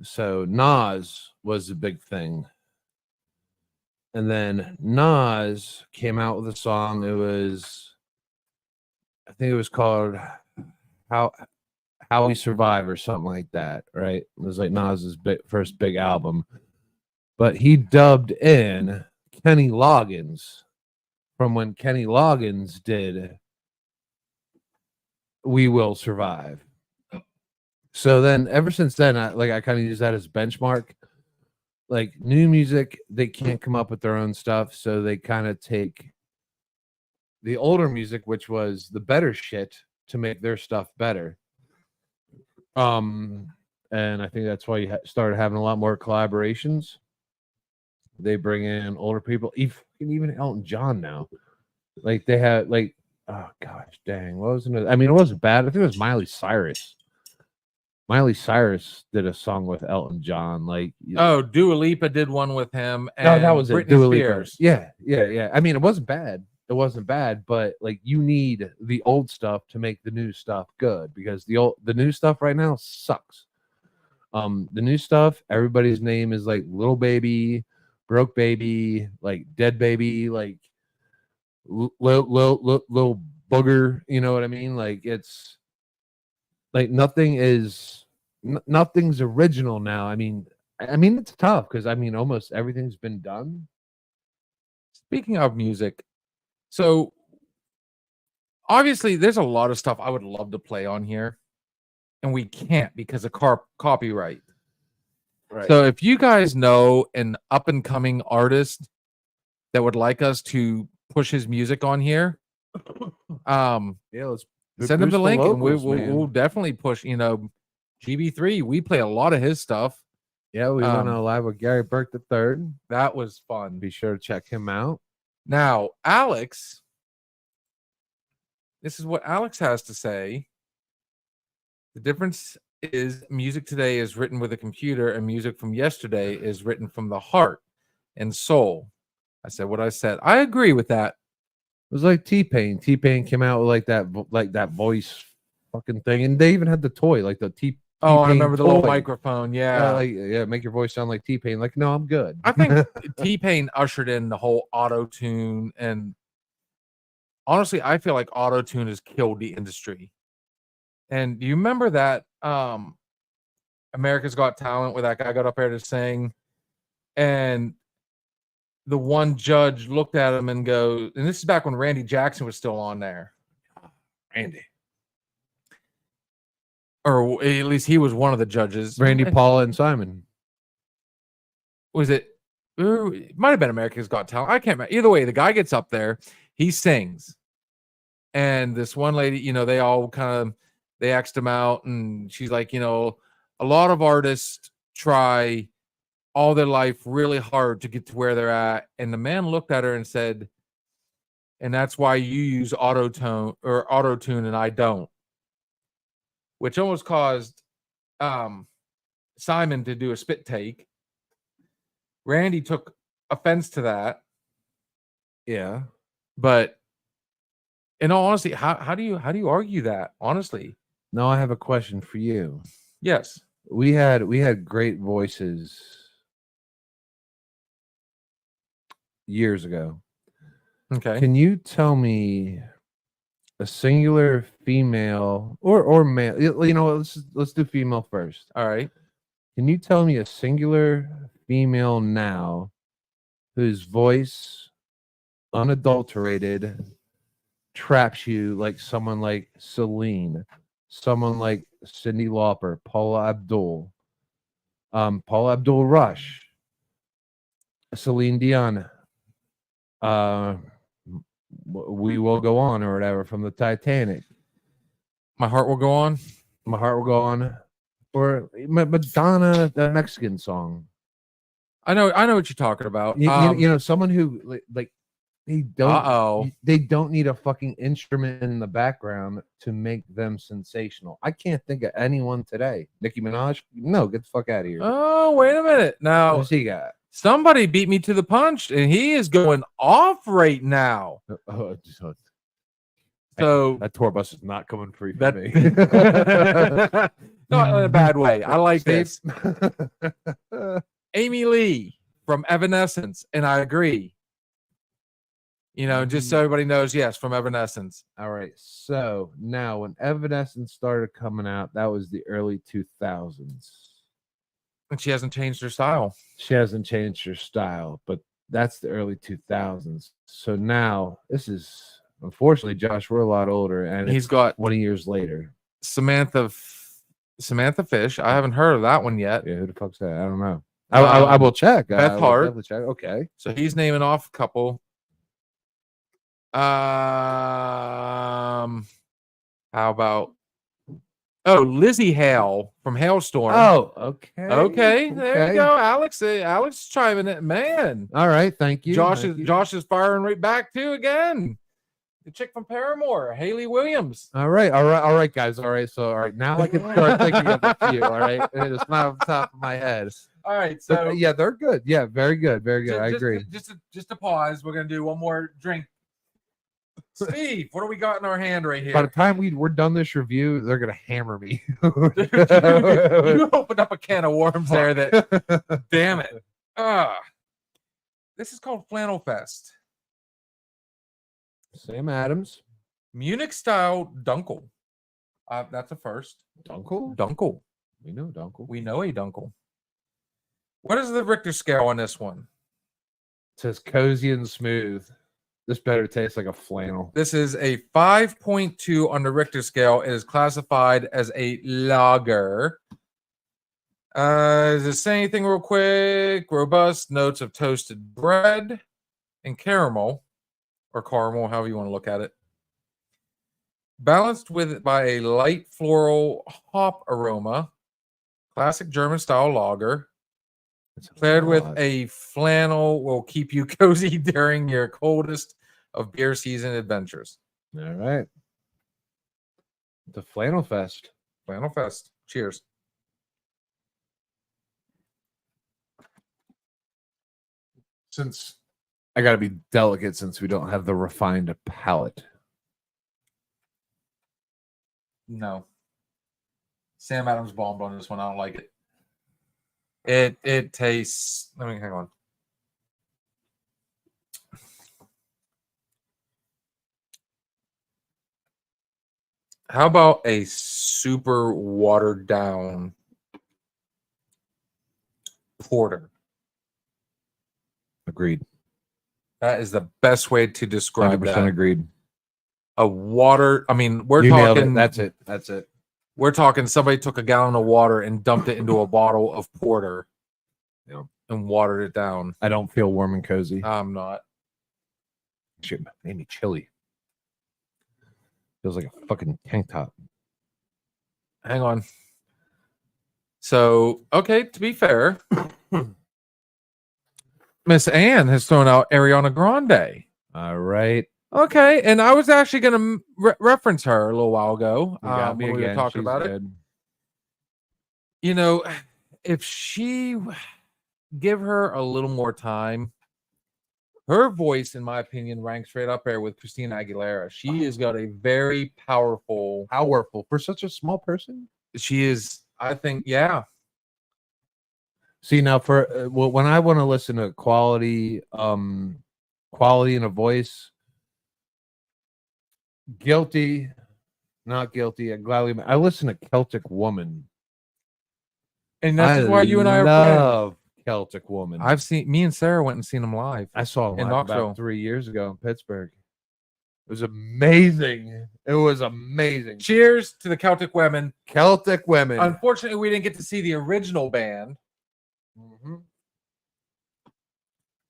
[SPEAKER 2] So Nas was a big thing. And then Nas came out with a song. I think it was called How We Survive or something like that, right? It was like Nas's first big album. But he dubbed in Kenny Loggins from when Kenny Loggins did We Will Survive. So then ever since then, I kind of use that as benchmark. Like new music, they can't come up with their own stuff, so they kind of take the older music, which was the better shit, to make their stuff better. And I think that's why you started having a lot more collaborations. They bring in older people, even Elton John now. Like they had oh gosh, dang, what was it? I mean, it wasn't bad. I think it was Miley Cyrus. Miley Cyrus did a song with Elton John.
[SPEAKER 1] Dua Lipa did one with him. And
[SPEAKER 2] No, that was
[SPEAKER 1] Britney
[SPEAKER 2] it. Dua Lipa.
[SPEAKER 1] Spears.
[SPEAKER 2] Yeah. I mean, it wasn't bad. But you need the old stuff to make the new stuff good, because the new stuff right now sucks. The new stuff, everybody's name is like Little Baby, Broke Baby, like Dead Baby, like little booger. You know what I mean? Like it's like nothing's original now. I mean it's tough because almost everything's been done.
[SPEAKER 1] Speaking of music, so obviously there's a lot of stuff I would love to play on here, and we can't because of copyright.
[SPEAKER 2] Right.
[SPEAKER 1] So if you guys know an up and coming artist that would like us to push his music on here,
[SPEAKER 2] Yeah, let's
[SPEAKER 1] send him the link, and
[SPEAKER 2] locals,
[SPEAKER 1] we'll definitely push. GB3, we play a lot of his stuff.
[SPEAKER 2] Yeah, we went on live with Gary Burke III.
[SPEAKER 1] That was fun.
[SPEAKER 2] Be sure to check him out.
[SPEAKER 1] Now, Alex, this is what Alex has to say. The difference is music today is written with a computer, and music from yesterday is written from the heart and soul. I said what I said. I agree with that.
[SPEAKER 2] It was like T-Pain. T-Pain came out with like that voice fucking thing, and they even had the toy, like the
[SPEAKER 1] Oh, I
[SPEAKER 2] T-Pain
[SPEAKER 1] remember the little
[SPEAKER 2] toy.
[SPEAKER 1] microphone. Yeah.
[SPEAKER 2] Make your voice sound like T-Pain. Like, no, I'm good.
[SPEAKER 1] I think T-Pain ushered in the whole auto-tune, and honestly, I feel like auto-tune has killed the industry. And do you remember that America's Got Talent where that guy got up there to sing, and the one judge looked at him and goes, and this is back when Randy Jackson was still on there.
[SPEAKER 2] Randy,
[SPEAKER 1] Or at least he was one of the judges.
[SPEAKER 2] Randy, Paula, and Simon.
[SPEAKER 1] Was it? It might have been America's Got Talent. I can't remember. Either way, the guy gets up there, he sings, and this one lady, you know, they all kind of they asked him out, and she's like, you know, a lot of artists try all their life really hard to get to where they're at, and the man looked at her and said, and that's why you use auto-tune and I don't, which almost caused Simon to do a spit take. Randy took offense to that,
[SPEAKER 2] Yeah.
[SPEAKER 1] but in all honesty, how do you argue that? Honestly,
[SPEAKER 2] Now I have a question for you.
[SPEAKER 1] yes.
[SPEAKER 2] We had great voices years ago.
[SPEAKER 1] Okay.
[SPEAKER 2] Can you tell me a singular female or male? You know, let's do female first.
[SPEAKER 1] All right.
[SPEAKER 2] Can you tell me a singular female now whose voice, unadulterated, traps you like someone like Celine, someone like Cyndi Lauper, Paula Abdul Rush, Celine Dion, We Will Go On or whatever from the Titanic.
[SPEAKER 1] My heart will go on.
[SPEAKER 2] My Heart Will Go On, or Madonna, the Mexican song.
[SPEAKER 1] I know what you're talking about.
[SPEAKER 2] You know, someone who like they don't need a fucking instrument in the background to make them sensational. I can't think of anyone today. Nicki Minaj? No, get the fuck out of here.
[SPEAKER 1] Oh, wait a minute. Now
[SPEAKER 2] What's he got?
[SPEAKER 1] somebody beat me to the punch, and he is going off right now. So
[SPEAKER 2] That tour bus is not coming free for
[SPEAKER 1] that
[SPEAKER 2] me.
[SPEAKER 1] not in a bad way. I like
[SPEAKER 2] Steve?
[SPEAKER 1] this. Amy Lee from Evanescence, and I agree. You know, just so everybody knows, yes, from Evanescence.
[SPEAKER 2] All right. So now when Evanescence started coming out, that was the early 2000s.
[SPEAKER 1] And she hasn't changed her style.
[SPEAKER 2] She hasn't changed her style, but that's the early 2000s. So now this is unfortunately, Josh, we're a lot older, and
[SPEAKER 1] He's
[SPEAKER 2] it's
[SPEAKER 1] got
[SPEAKER 2] 20 years later.
[SPEAKER 1] Samantha Fish. I haven't heard of that one yet.
[SPEAKER 2] Yeah, who the fuck's that? I don't know. I will check.
[SPEAKER 1] Beth
[SPEAKER 2] I will
[SPEAKER 1] Hart.
[SPEAKER 2] definitely check. Okay.
[SPEAKER 1] So he's naming off a couple. How about Lizzie Hale from Hailstorm?
[SPEAKER 2] Oh, okay.
[SPEAKER 1] Okay, there
[SPEAKER 2] Okay.
[SPEAKER 1] you go, Alex. Alex is chiming in, man.
[SPEAKER 2] All right. Thank you.
[SPEAKER 1] Josh
[SPEAKER 2] Thank you.
[SPEAKER 1] is firing right back too again. The chick from Paramore, Haley Williams.
[SPEAKER 2] All right, guys. All right, so all right, now I can start thinking of a few. All right, it's not off the top of my head.
[SPEAKER 1] All right,
[SPEAKER 2] So
[SPEAKER 1] so
[SPEAKER 2] yeah, they're good. Yeah, very good, very good. I agree.
[SPEAKER 1] Just to pause, we're gonna do one more drink. Steve, what do we got in our hand right here?
[SPEAKER 2] By the time we're done this review, they're gonna hammer me.
[SPEAKER 1] You opened up a can of worms there. That damn it. This is called Flannel Fest.
[SPEAKER 2] Sam Adams,
[SPEAKER 1] Munich style Dunkel. That's a first.
[SPEAKER 2] Dunkel.
[SPEAKER 1] Dunkel.
[SPEAKER 2] We know Dunkel.
[SPEAKER 1] We know a Dunkel. What is the Richter scale on this one?
[SPEAKER 2] It says cozy and smooth. This better taste like a flannel.
[SPEAKER 1] This is a 5.2 on the Richter scale. It is classified as a lager. Does it say anything real quick? Robust notes of toasted bread and caramel, or caramel, however you want to look at it. Balanced by a light floral hop aroma. Classic German style lager.
[SPEAKER 2] It's
[SPEAKER 1] Paired with
[SPEAKER 2] odd.
[SPEAKER 1] a flannel will keep you cozy during your coldest of beer season adventures.
[SPEAKER 2] All right. The Flannel Fest.
[SPEAKER 1] Flannel Fest. Cheers.
[SPEAKER 2] Since I got to be delicate, since we don't have the refined palate.
[SPEAKER 1] No. Sam Adams bombed on this one. I don't like it. It tastes. Let me hang on. How about a super watered down porter?
[SPEAKER 2] Agreed.
[SPEAKER 1] That is the best way to describe
[SPEAKER 2] 100%
[SPEAKER 1] that.
[SPEAKER 2] agreed.
[SPEAKER 1] A water. I mean, we're
[SPEAKER 2] You nailed it.
[SPEAKER 1] talking.
[SPEAKER 2] That's it. That's it.
[SPEAKER 1] We're talking. Somebody took a gallon of water and dumped it into a bottle of porter, and watered it down.
[SPEAKER 2] I don't feel warm and cozy.
[SPEAKER 1] I'm not.
[SPEAKER 2] Shit made me chilly. Feels like a fucking tank top.
[SPEAKER 1] Hang on. So, okay, to be fair, Miss Anne has thrown out Ariana Grande.
[SPEAKER 2] All right.
[SPEAKER 1] Okay, and I was actually going to reference her a little while ago.
[SPEAKER 2] You got me
[SPEAKER 1] when we were
[SPEAKER 2] again.
[SPEAKER 1] talking
[SPEAKER 2] She's
[SPEAKER 1] about it.
[SPEAKER 2] good.
[SPEAKER 1] You know, if she give her a little more time, her voice, in my opinion, ranks right up there with Christina Aguilera. She has got a very powerful.
[SPEAKER 2] Powerful for such a small person.
[SPEAKER 1] She is, I think, yeah.
[SPEAKER 2] See now, for well, when I want to listen to quality in a voice, guilty, not guilty. I listen to Celtic Woman.
[SPEAKER 1] And that's why you and I are friends.
[SPEAKER 2] love Celtic Woman.
[SPEAKER 1] Me and Sarah went and seen them live.
[SPEAKER 2] I saw him
[SPEAKER 1] in
[SPEAKER 2] live
[SPEAKER 1] Knoxville.
[SPEAKER 2] about 3 years ago in Pittsburgh. It was amazing. It was amazing.
[SPEAKER 1] Cheers to the Celtic Women.
[SPEAKER 2] Celtic Women.
[SPEAKER 1] Unfortunately, we didn't get to see the original band.
[SPEAKER 2] Mhm.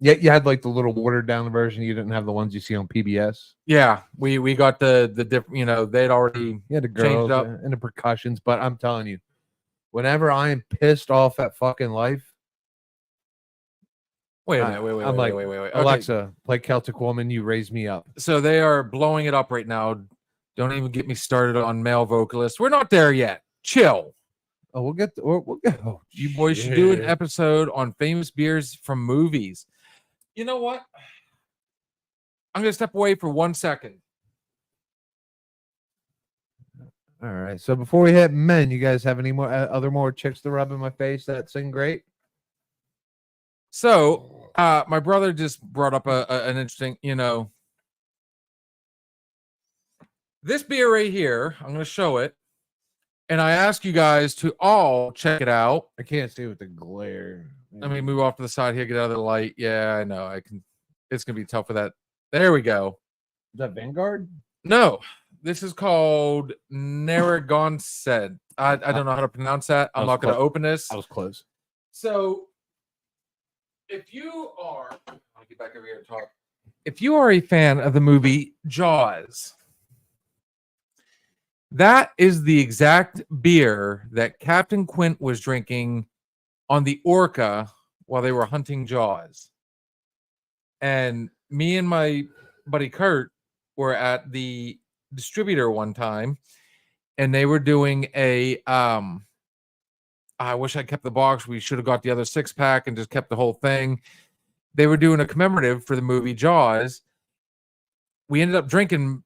[SPEAKER 2] Yeah, you had like the little watered down version. You didn't have the ones you see on PBS.
[SPEAKER 1] Yeah, we got the different. They'd already.
[SPEAKER 2] You had the
[SPEAKER 1] Changed
[SPEAKER 2] girls
[SPEAKER 1] up.
[SPEAKER 2] and the percussions. But I'm telling you, whenever I am pissed off at fucking life,
[SPEAKER 1] Wait a minute. Wait.
[SPEAKER 2] I'm like,
[SPEAKER 1] wait. Okay,
[SPEAKER 2] Alexa, play Celtic Woman. You raise me up.
[SPEAKER 1] so they are blowing it up right now. Don't even get me started on male vocalists. We're not there yet. Chill.
[SPEAKER 2] Oh, we'll get. We'll get. Oh,
[SPEAKER 1] You boys should do an
[SPEAKER 2] shit.
[SPEAKER 1] episode on famous beers from movies. You know what? I'm gonna step away for 1 second.
[SPEAKER 2] All right. So before we hit men, you guys have any more more chicks to rub in my face that sing great?
[SPEAKER 1] So, my brother just brought up an interesting, this beer right here. I'm going to show it, and I ask you guys to all check it out.
[SPEAKER 2] I can't see with the glare.
[SPEAKER 1] Let me move off to the side here, get out of the light. Yeah, I know. I can. It's going to be tough for that. There we go.
[SPEAKER 2] Is that Vanguard?
[SPEAKER 1] No, this is called Narragansett. I don't know how to pronounce that. I'm
[SPEAKER 2] was
[SPEAKER 1] not going to
[SPEAKER 2] close.
[SPEAKER 1] open this.
[SPEAKER 2] I was close.
[SPEAKER 1] So, if you are, I'll get back over here and talk. If you are a fan of the movie Jaws, that is the exact beer that Captain Quint was drinking on the Orca while they were hunting Jaws. And me and my buddy Kurt were at the distributor one time, and they were doing a I wish I kept the box. We should have got the other 6-pack and just kept the whole thing. They were doing a commemorative for the movie Jaws. We ended up drinking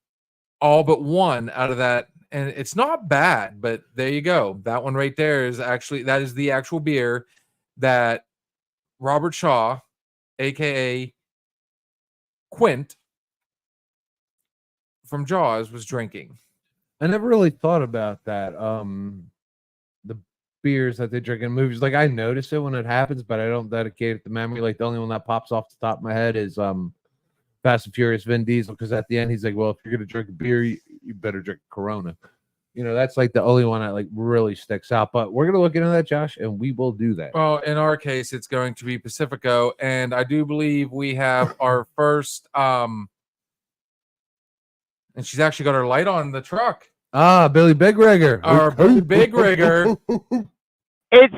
[SPEAKER 1] all but one out of that, and it's not bad, but there you go. That one right there is that is the actual beer that Robert Shaw, aka Quint from Jaws, was drinking.
[SPEAKER 2] I never really thought about that. The beers that they drink in movies, like I notice it when it happens, but I don't dedicate it to memory. Like the only one that pops off the top of my head is Fast and Furious Vin Diesel, because at the end he's like, well, if you're gonna drink a beer, you better drink Corona. That's like the only one that like really sticks out. But we're gonna look into that, Josh, and we will do that.
[SPEAKER 1] Well, in our case, it's going to be Pacifico, and I do believe we have our first and she's actually got her light on the truck.
[SPEAKER 2] Billy Big Rigger.
[SPEAKER 1] Our Big Rigger.
[SPEAKER 6] It's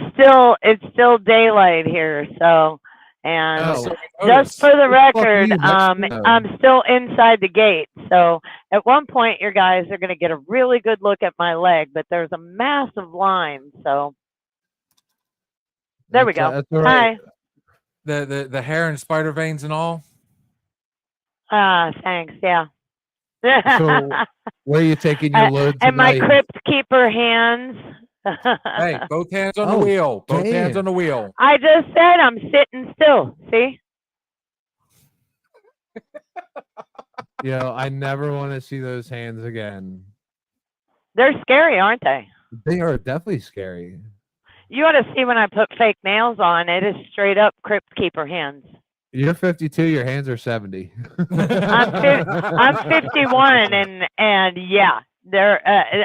[SPEAKER 6] still daylight here, so and
[SPEAKER 1] So
[SPEAKER 6] just for the
[SPEAKER 2] Fuck
[SPEAKER 6] record,
[SPEAKER 2] you, Mexico.
[SPEAKER 6] I'm still inside the gate. So at one point, your guys are going to get a really good look at my leg, but there's a massive line. So there we go.
[SPEAKER 2] That's all right.
[SPEAKER 1] the hair and spider veins and all.
[SPEAKER 6] Hi. Thanks. Yeah.
[SPEAKER 2] So where are you taking your load
[SPEAKER 6] and my
[SPEAKER 2] tonight?
[SPEAKER 6] Crypt Keeper hands.
[SPEAKER 1] Hey, both hands on
[SPEAKER 2] Oh,
[SPEAKER 1] the wheel. Both hands
[SPEAKER 2] damn.
[SPEAKER 1] on the wheel.
[SPEAKER 6] I just said I'm sitting still. See?
[SPEAKER 2] I never want to see those hands again.
[SPEAKER 6] They're scary, aren't they?
[SPEAKER 2] They are definitely scary.
[SPEAKER 6] You ought to see when I put fake nails on. It is straight up Crypt Keeper hands.
[SPEAKER 2] You're 52. Your hands are 70.
[SPEAKER 6] I'm 51, and yeah, they're.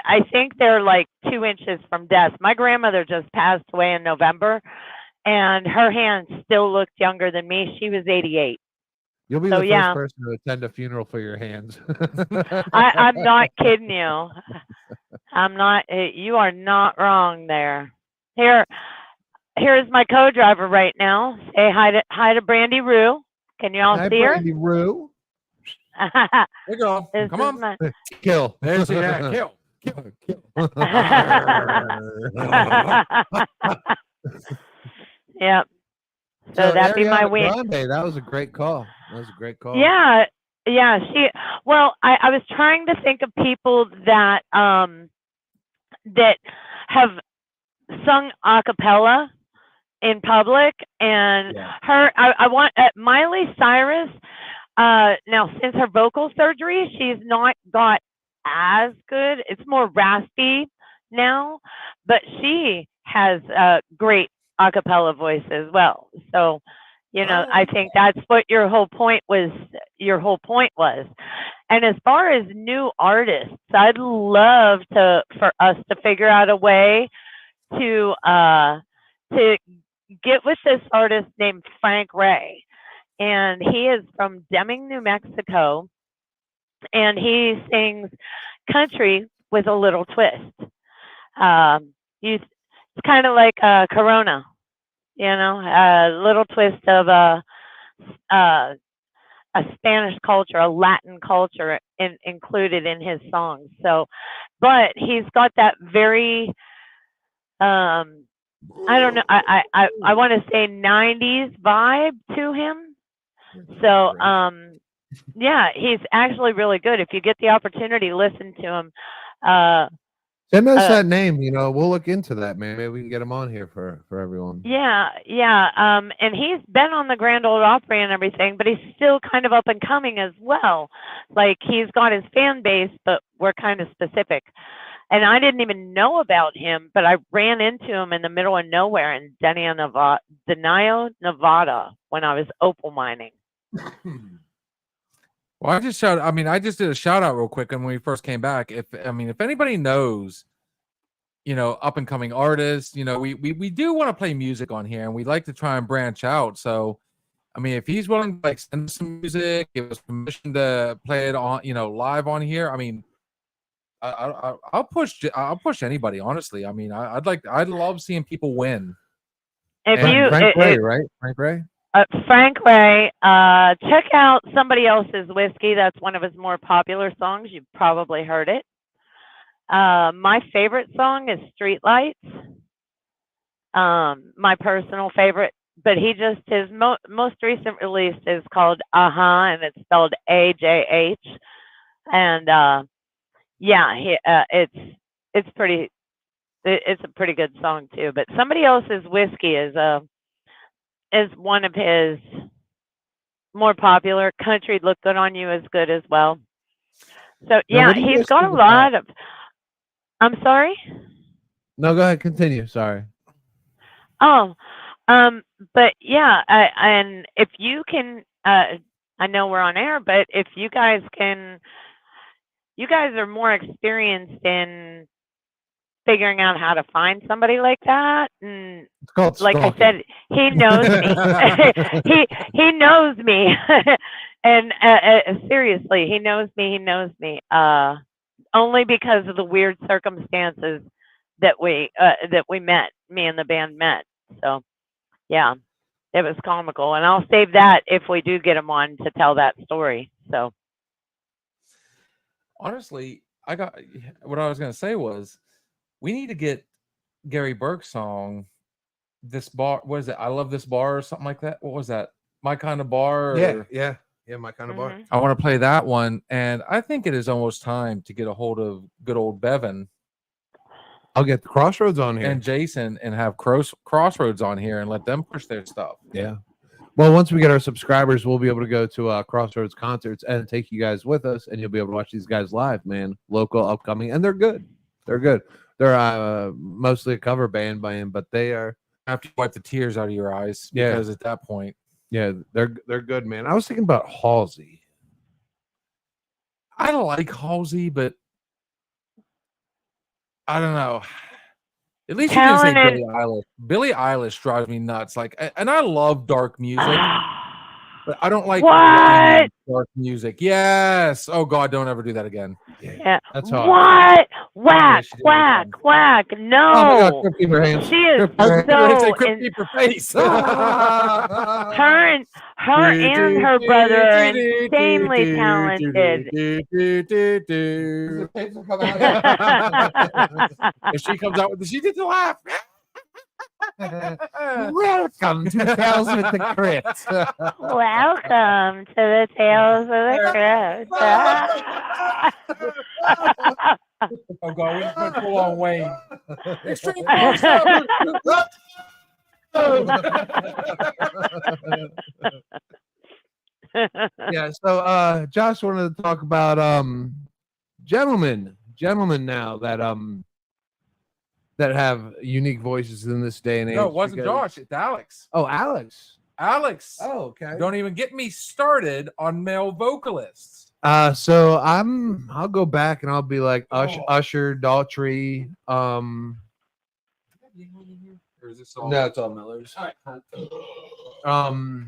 [SPEAKER 6] I think they're like 2 inches from death. My grandmother just passed away in November, and her hands still looked younger than me. She was 88.
[SPEAKER 2] You'll be
[SPEAKER 6] So,
[SPEAKER 2] the first
[SPEAKER 6] yeah.
[SPEAKER 2] person to attend a funeral for your hands.
[SPEAKER 6] I'm not kidding you. I'm not. You are not wrong there. Here's my co-driver right now. Say hi to Brandy Rue. Can you all
[SPEAKER 2] Hi,
[SPEAKER 6] see her?
[SPEAKER 2] Brandy Rue.
[SPEAKER 1] There you go.
[SPEAKER 6] This
[SPEAKER 1] Come
[SPEAKER 6] is
[SPEAKER 1] on.
[SPEAKER 6] my-
[SPEAKER 2] Kill.
[SPEAKER 1] There's yeah, kill.
[SPEAKER 6] Yep. So that'd be my
[SPEAKER 2] Ariana
[SPEAKER 6] win.
[SPEAKER 2] Grande, that was a great call. That was a great call.
[SPEAKER 6] Yeah, yeah. I was trying to think of people that that have sung a cappella in public, and
[SPEAKER 2] Yeah.
[SPEAKER 6] I want Miley Cyrus. Now, since her vocal surgery, she's not got as good. It's more raspy now, but she has a great a cappella voice as well. So, I think that's what your whole point was. And as far as new artists, I'd love for us to figure out a way to get with this artist named Frank Ray. And he is from Deming, New Mexico, and he sings country with a little twist. It's kind of like Corona, a little twist of a Spanish culture, a Latin culture included in his songs. So, but he's got that very, I don't know, I want to say 90s vibe to him. So, yeah, he's actually really good. If you get the opportunity, listen to him.
[SPEAKER 2] Send us that name. We'll look into that, man. Maybe we can get him on here for everyone.
[SPEAKER 6] Yeah. And he's been on the Grand Ole Opry and everything, but he's still kind of up and coming as well. Like, he's got his fan base, but we're kind of specific. And I didn't even know about him, but I ran into him in the middle of nowhere in Denio, Nevada, when I was opal mining.
[SPEAKER 1] Well, I just did a shout out real quick when we first came back. If anybody knows, up and coming artists, we do want to play music on here, and we like to try and branch out. So, if he's willing to send us some music, give us permission to play it on, live on here. I'll push anybody. Honestly, I'd love seeing people win.
[SPEAKER 2] Frank Ray, right? Frank Ray.
[SPEAKER 6] Frank Ray, check out Somebody Else's Whiskey. That's one of his more popular songs. You've probably heard it. My favorite song is Streetlights. My personal favorite, but his most recent release is called and it's spelled AJH. And it's a pretty good song too. But Somebody Else's Whiskey is one of his more popular. Country Look Good on You is good as well. So yeah, he's got a lot of. I'm sorry?
[SPEAKER 2] No, go ahead. Continue. Sorry.
[SPEAKER 6] Oh, but yeah, and if you can, I know we're on air, but if you guys are more experienced in figuring out how to find somebody like that, and
[SPEAKER 2] It's called
[SPEAKER 6] like
[SPEAKER 2] stalking.
[SPEAKER 6] I said, he knows me. he knows me, and seriously, he knows me. Only because of the weird circumstances that we met, me and the band met. So, yeah, it was comical, and I'll save that if we do get him on to tell that story. So,
[SPEAKER 1] Honestly, what I was gonna say was, we need to get Gary Burke's song, "This Bar." What is it? I Love This Bar or something like that. What was that? My Kind of Bar.
[SPEAKER 2] Yeah. My kind of bar.
[SPEAKER 6] mhm.
[SPEAKER 1] I want to play that one, and I think it is almost time to get a hold of good old Bevan.
[SPEAKER 2] I'll get the Crossroads on here.
[SPEAKER 1] and Jason and have Crossroads on here and let them push their stuff.
[SPEAKER 2] Yeah. Well, once we get our subscribers, we'll be able to go to Crossroads concerts and take you guys with us, and you'll be able to watch these guys live, man. Local, upcoming, and they're good. They're good. They're mostly a cover band, but they are.
[SPEAKER 1] After you wipe the tears out of your eyes,
[SPEAKER 2] Yeah.
[SPEAKER 1] because at that point,
[SPEAKER 2] Yeah, they're good, man. I was thinking about Halsey.
[SPEAKER 1] I like Halsey, but I don't know. At least you didn't say
[SPEAKER 6] Talented.
[SPEAKER 1] Billie Eilish. Billie Eilish drives me nuts. Like, and I love dark music, but I don't like
[SPEAKER 6] What?
[SPEAKER 1] rain dark music. Yes. Oh God, don't ever do that again.
[SPEAKER 6] Yeah.
[SPEAKER 2] That's how.
[SPEAKER 6] What? Whack,
[SPEAKER 1] she did
[SPEAKER 6] whack,
[SPEAKER 1] again.
[SPEAKER 6] whack.
[SPEAKER 2] Oh my God,
[SPEAKER 6] No.
[SPEAKER 2] Crip, keep your hands.
[SPEAKER 6] She is
[SPEAKER 2] Crip, Crip,
[SPEAKER 1] They say,
[SPEAKER 6] so.
[SPEAKER 1] "Crip, keep your face."
[SPEAKER 6] Her and her brother are insanely talented.
[SPEAKER 1] If she comes out with she did the laugh.
[SPEAKER 2] Welcome to Tales with the Crypt.
[SPEAKER 6] Welcome to the Tales of the Crypt.
[SPEAKER 1] Oh God, we went full on Wayne. Extreme
[SPEAKER 2] Yeah, so Josh wanted to talk about gentlemen now that have unique voices in this day and age.
[SPEAKER 1] No, it wasn't
[SPEAKER 2] because-
[SPEAKER 1] Josh. It's Alex.
[SPEAKER 2] Oh, Alex.
[SPEAKER 1] Alex.
[SPEAKER 2] Oh, okay.
[SPEAKER 1] Don't even get me started on male vocalists.
[SPEAKER 2] So I'll go back and I'll be like
[SPEAKER 1] Oh.
[SPEAKER 2] Usher, Daughtry.
[SPEAKER 1] Or is this all?
[SPEAKER 2] No, it's all Millers.
[SPEAKER 1] All right.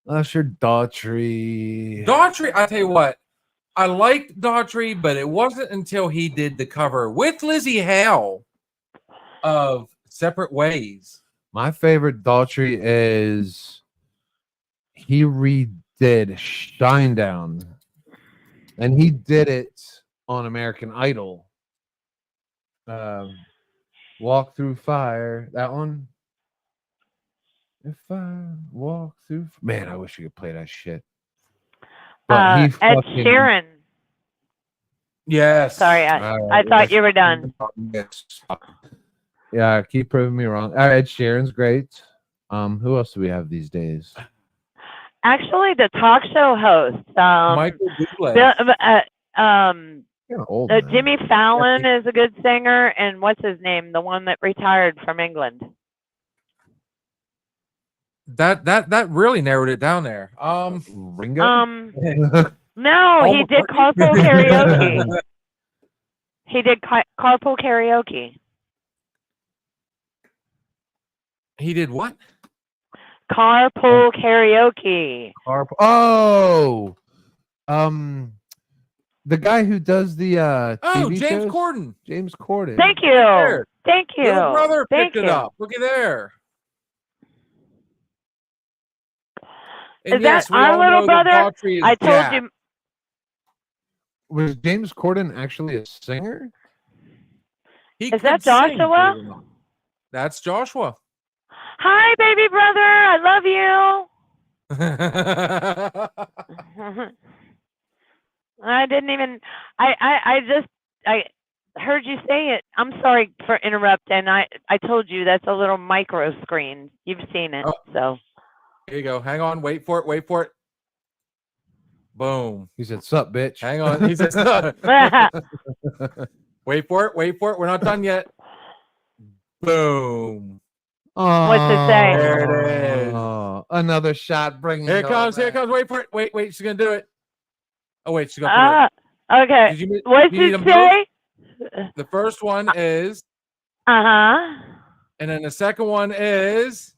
[SPEAKER 2] Usher, Daughtry.
[SPEAKER 1] Daughtry, I tell you what, I liked Daughtry, but it wasn't until he did the cover with Lizzie Hale of Separate Ways.
[SPEAKER 2] My favorite Daughtry is he redid Shinedown, and he did it on American Idol. Walk Through Fire, that one. If I walk through, man, I wish you could play that shit.
[SPEAKER 6] Ed Sheeran.
[SPEAKER 1] Yes.
[SPEAKER 6] Sorry, I thought you were done.
[SPEAKER 2] Yeah, keep proving me wrong. Ed Sheeran's great. Who else do we have these days?
[SPEAKER 6] Actually, the talk show host.
[SPEAKER 1] Michael Bublé.
[SPEAKER 2] Kinda old now.
[SPEAKER 6] Jimmy Fallon is a good singer, and what's his name? The one that retired from England.
[SPEAKER 1] That really narrowed it down there.
[SPEAKER 2] Ringo.
[SPEAKER 6] No, he
[SPEAKER 1] Paul
[SPEAKER 6] did
[SPEAKER 1] McCartney?
[SPEAKER 6] carpool karaoke. He did carpool karaoke.
[SPEAKER 1] He did what?
[SPEAKER 6] Carpool karaoke.
[SPEAKER 2] Oh, the guy who does the
[SPEAKER 1] Oh,
[SPEAKER 2] TV
[SPEAKER 1] James
[SPEAKER 2] shows?
[SPEAKER 1] Corden.
[SPEAKER 2] James Corden.
[SPEAKER 6] Thank you.
[SPEAKER 1] There.
[SPEAKER 6] Thank you.
[SPEAKER 1] Little brother
[SPEAKER 6] Thank
[SPEAKER 1] picked
[SPEAKER 6] you.
[SPEAKER 1] it up. Looky there.
[SPEAKER 6] Is that our little brother? I told you.
[SPEAKER 2] Was James Corden actually a singer?
[SPEAKER 1] He
[SPEAKER 6] Is that
[SPEAKER 1] could sing,
[SPEAKER 6] Joshua?
[SPEAKER 1] believe it or not. That's Joshua.
[SPEAKER 6] Hi, baby brother. I love you. I didn't even. I heard you say it. I'm sorry for interrupting. I told you that's a little micro screen. You've seen it,
[SPEAKER 1] Oh.
[SPEAKER 6] so.
[SPEAKER 1] Here you go. Hang on. Wait for it. Wait for it. Boom.
[SPEAKER 2] He said, "Sup, bitch."
[SPEAKER 1] Hang on. He says, wait for it. Wait for it. We're not done yet. Boom.
[SPEAKER 6] What's it say?
[SPEAKER 1] There it is.
[SPEAKER 2] Oh, another shot. Bringing
[SPEAKER 1] Here it
[SPEAKER 2] all
[SPEAKER 1] comes. Here it
[SPEAKER 2] that.
[SPEAKER 1] comes. Wait for it. Wait. She's going to do it. Oh, wait. She's going to do it.
[SPEAKER 6] Okay.
[SPEAKER 1] Did you,
[SPEAKER 6] What's
[SPEAKER 1] you need
[SPEAKER 6] it
[SPEAKER 1] them both?
[SPEAKER 6] say?
[SPEAKER 1] The first one is,
[SPEAKER 6] Uh-huh.
[SPEAKER 1] and then the second one is,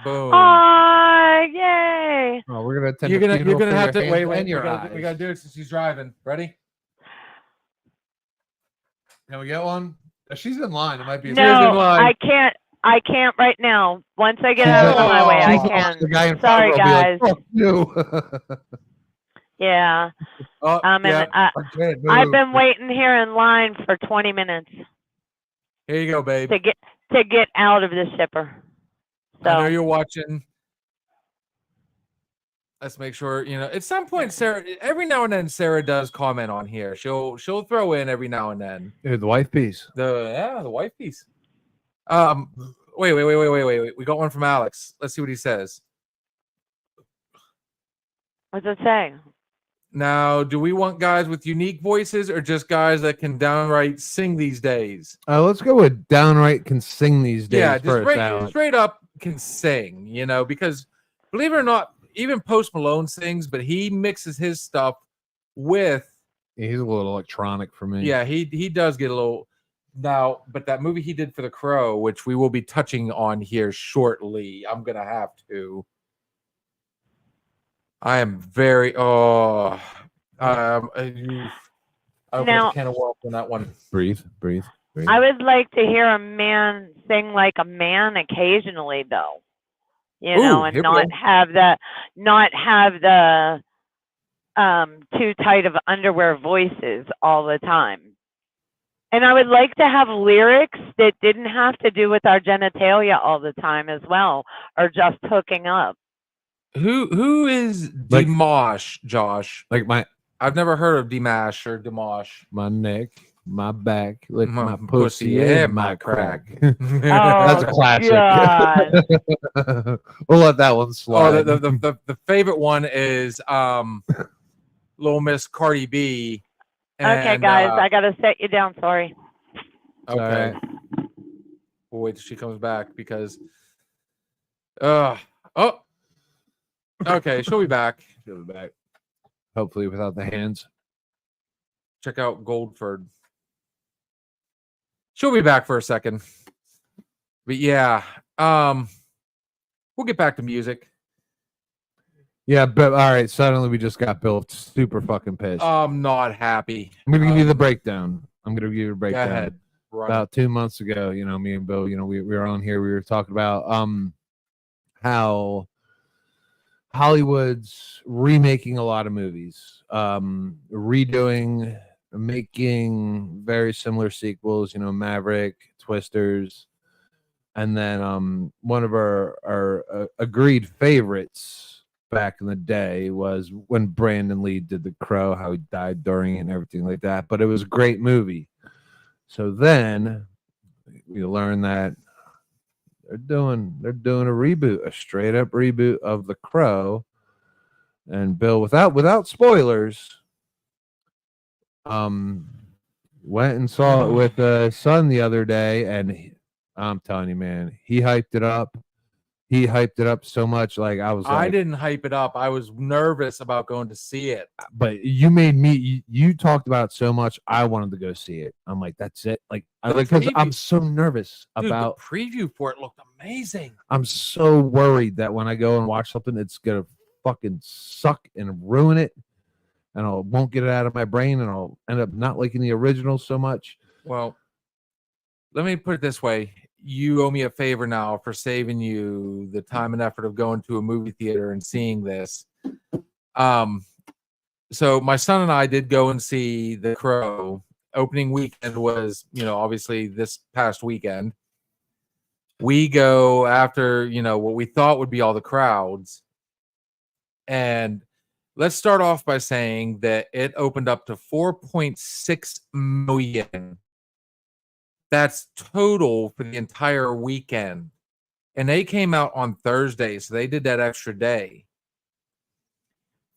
[SPEAKER 1] boom.
[SPEAKER 6] Oh, yay.
[SPEAKER 2] Oh, we're gonna attend.
[SPEAKER 1] You're
[SPEAKER 2] the
[SPEAKER 1] gonna
[SPEAKER 2] funeral for
[SPEAKER 1] have
[SPEAKER 2] your
[SPEAKER 1] to wait.
[SPEAKER 2] hands
[SPEAKER 1] Wait.
[SPEAKER 2] and
[SPEAKER 1] We
[SPEAKER 2] your
[SPEAKER 1] gotta
[SPEAKER 2] eyes.
[SPEAKER 1] do it since she's driving. Ready?
[SPEAKER 2] Can we get one? She's in line. It might be.
[SPEAKER 6] No, I can't. I can't right now. Once I get out of my way, I can.
[SPEAKER 2] The guy in front
[SPEAKER 6] Sorry,
[SPEAKER 2] will be
[SPEAKER 6] guys.
[SPEAKER 2] like, "Fuck you."
[SPEAKER 6] Yeah.
[SPEAKER 1] Oh,
[SPEAKER 6] And
[SPEAKER 1] yeah.
[SPEAKER 2] I can't
[SPEAKER 6] I've
[SPEAKER 2] move.
[SPEAKER 6] been waiting here in line for 20 minutes
[SPEAKER 1] Here you go, babe.
[SPEAKER 6] to get out of the shipper.
[SPEAKER 1] I know
[SPEAKER 6] So
[SPEAKER 1] you're watching. let's make sure, at some point, Sarah, every now and then Sarah does comment on here. She'll throw in every now and then.
[SPEAKER 2] Dude, the wife piece.
[SPEAKER 1] The wife piece. Wait. We got one from Alex. Let's see what he says.
[SPEAKER 6] What's it say?
[SPEAKER 1] Now, do we want guys with unique voices or just guys that can downright sing these days?
[SPEAKER 2] Let's go with downright can sing these days
[SPEAKER 1] Yeah, just
[SPEAKER 2] first. Alex.
[SPEAKER 1] straight up can sing, because believe it or not, even Post Malone sings, but he mixes his stuff with.
[SPEAKER 2] He's a little electronic for me.
[SPEAKER 1] Yeah, he does get a little now, but that movie he did for The Crow, which we will be touching on here shortly, I'm gonna have to. I am very I
[SPEAKER 6] Now-
[SPEAKER 1] can of worms on that one.
[SPEAKER 2] Breathe.
[SPEAKER 6] I would like to hear a man sing like a man occasionally, though. And
[SPEAKER 1] here we
[SPEAKER 6] not
[SPEAKER 1] go.
[SPEAKER 6] have the too tight of underwear voices all the time. And I would like to have lyrics that didn't have to do with our genitalia all the time as well, or just hooking up.
[SPEAKER 1] Who is
[SPEAKER 2] Like-
[SPEAKER 1] Dimash, Josh?
[SPEAKER 2] Like
[SPEAKER 1] I've never heard of Dimash or Dimash.
[SPEAKER 2] my neck, my back, lick
[SPEAKER 1] My
[SPEAKER 2] my,
[SPEAKER 1] pussy
[SPEAKER 2] pussy,
[SPEAKER 1] and
[SPEAKER 2] and
[SPEAKER 1] my
[SPEAKER 2] my
[SPEAKER 1] crack.
[SPEAKER 2] crack. That's a
[SPEAKER 6] Oh,
[SPEAKER 2] classic.
[SPEAKER 6] God.
[SPEAKER 2] We'll let that one slide.
[SPEAKER 1] Oh, the favorite one is Little Miss Cardi B.
[SPEAKER 6] Okay,
[SPEAKER 1] and,
[SPEAKER 6] guys, I gotta set you down. Sorry.
[SPEAKER 1] okay. We'll wait till she comes back because okay, she'll be back.
[SPEAKER 2] She'll be back. Hopefully without the hands.
[SPEAKER 1] Check out Goldford. She'll be back for a second. But yeah, we'll get back to music.
[SPEAKER 2] Yeah, but all right. Suddenly we just got Bill super fucking pissed.
[SPEAKER 1] I'm not happy.
[SPEAKER 2] I'm gonna give you the breakdown. I'm gonna give you a
[SPEAKER 1] Go
[SPEAKER 2] breakdown.
[SPEAKER 1] ahead. Run.
[SPEAKER 2] About 2 months ago, me and Bill, we were on here. We were talking about how Hollywood's remaking a lot of movies, redoing, making very similar sequels. Maverick, Twisters, and then one of our agreed favorites back in the day was when Brandon Lee did The Crow, how he died during it and everything like that. But it was a great movie. So then we learned that they're doing a reboot, a straight up reboot of The Crow. And Bill, without spoilers, went and saw it with son the other day, and I'm telling you, man, he hyped it up. He hyped it up so much, like I was.
[SPEAKER 1] I didn't hype it up. I was nervous about going to see it.
[SPEAKER 2] But you made me. You talked about it so much. I wanted to go see it. I'm like, that's it. Like, because I'm so nervous
[SPEAKER 1] Dude,
[SPEAKER 2] about.
[SPEAKER 1] the preview for it looked amazing.
[SPEAKER 2] I'm so worried that when I go and watch something, it's gonna fucking suck and ruin it, and I won't get it out of my brain, and I'll end up not liking the original so much. Well,
[SPEAKER 1] Let me put it this way. You owe me a favor now for saving you the time and effort of going to a movie theater and seeing this. So my son and I did go and see The Crow. Opening weekend was, obviously this past weekend. We go after, what we thought would be all the crowds. And let's start off by saying that it opened up to 4.6 million. That's total for the entire weekend. And they came out on Thursday, so they did that extra day.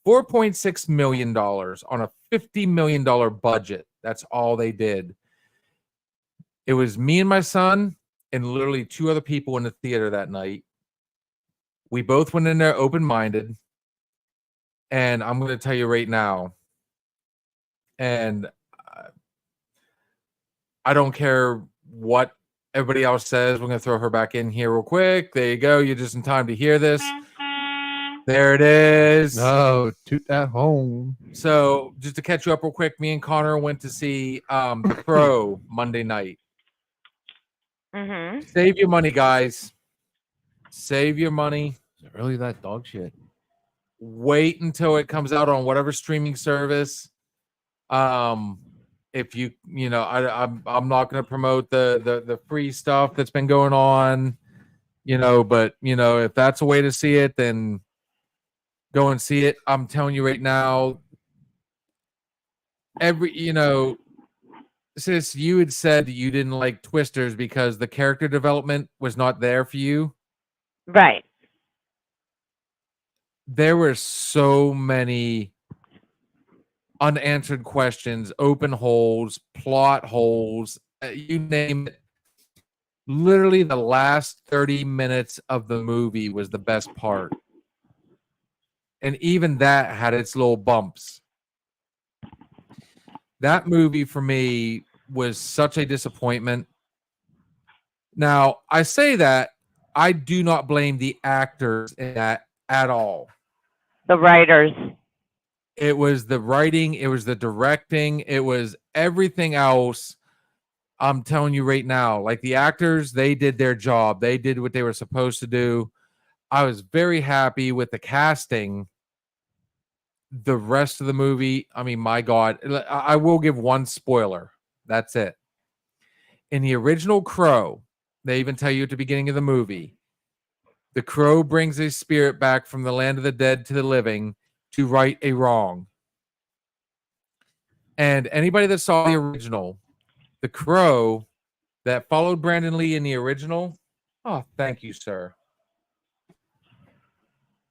[SPEAKER 1] $4.6 million on a $50 million budget. That's all they did. It was me and my son and literally two other people in the theater that night. We both went in there open-minded. And I'm going to tell you right now, and I don't care what everybody else says. We're going to throw her back in here real quick. There you go. You're just in time to hear this. There it is.
[SPEAKER 2] no, toot that home.
[SPEAKER 1] So just to catch you up real quick, me and Connor went to see The Crow Monday night.
[SPEAKER 6] Mm-hmm.
[SPEAKER 1] Save your money, guys. Save your money.
[SPEAKER 2] Is it really that dog shit?
[SPEAKER 1] Wait until it comes out on whatever streaming service. If you I'm not going to promote the free stuff that's been going on, but if that's a way to see it, then Go and see it. I'm telling you right now, sis, you had said that you didn't like Twisters because the character development was not there for you.
[SPEAKER 6] Right.
[SPEAKER 1] There were so many unanswered questions, open holes, plot holes, you name it. Literally the last 30 minutes of the movie was the best part. And even that had its little bumps. That movie for me was such a disappointment. Now, I say that I do not blame the actors in that at all.
[SPEAKER 6] The writers.
[SPEAKER 1] It was the writing, it was the directing, it was everything else. I'm telling you right now, like the actors, they did their job. They did what they were supposed to do. I was very happy with the casting. The rest of the movie, I mean, my God, I will give one spoiler. That's it. In the original Crow, they even tell you at the beginning of the movie, the Crow brings his spirit back from the land of the dead to the living to right a wrong. And anybody that saw the original, the Crow that followed Brandon Lee in the original, oh, thank you, sir.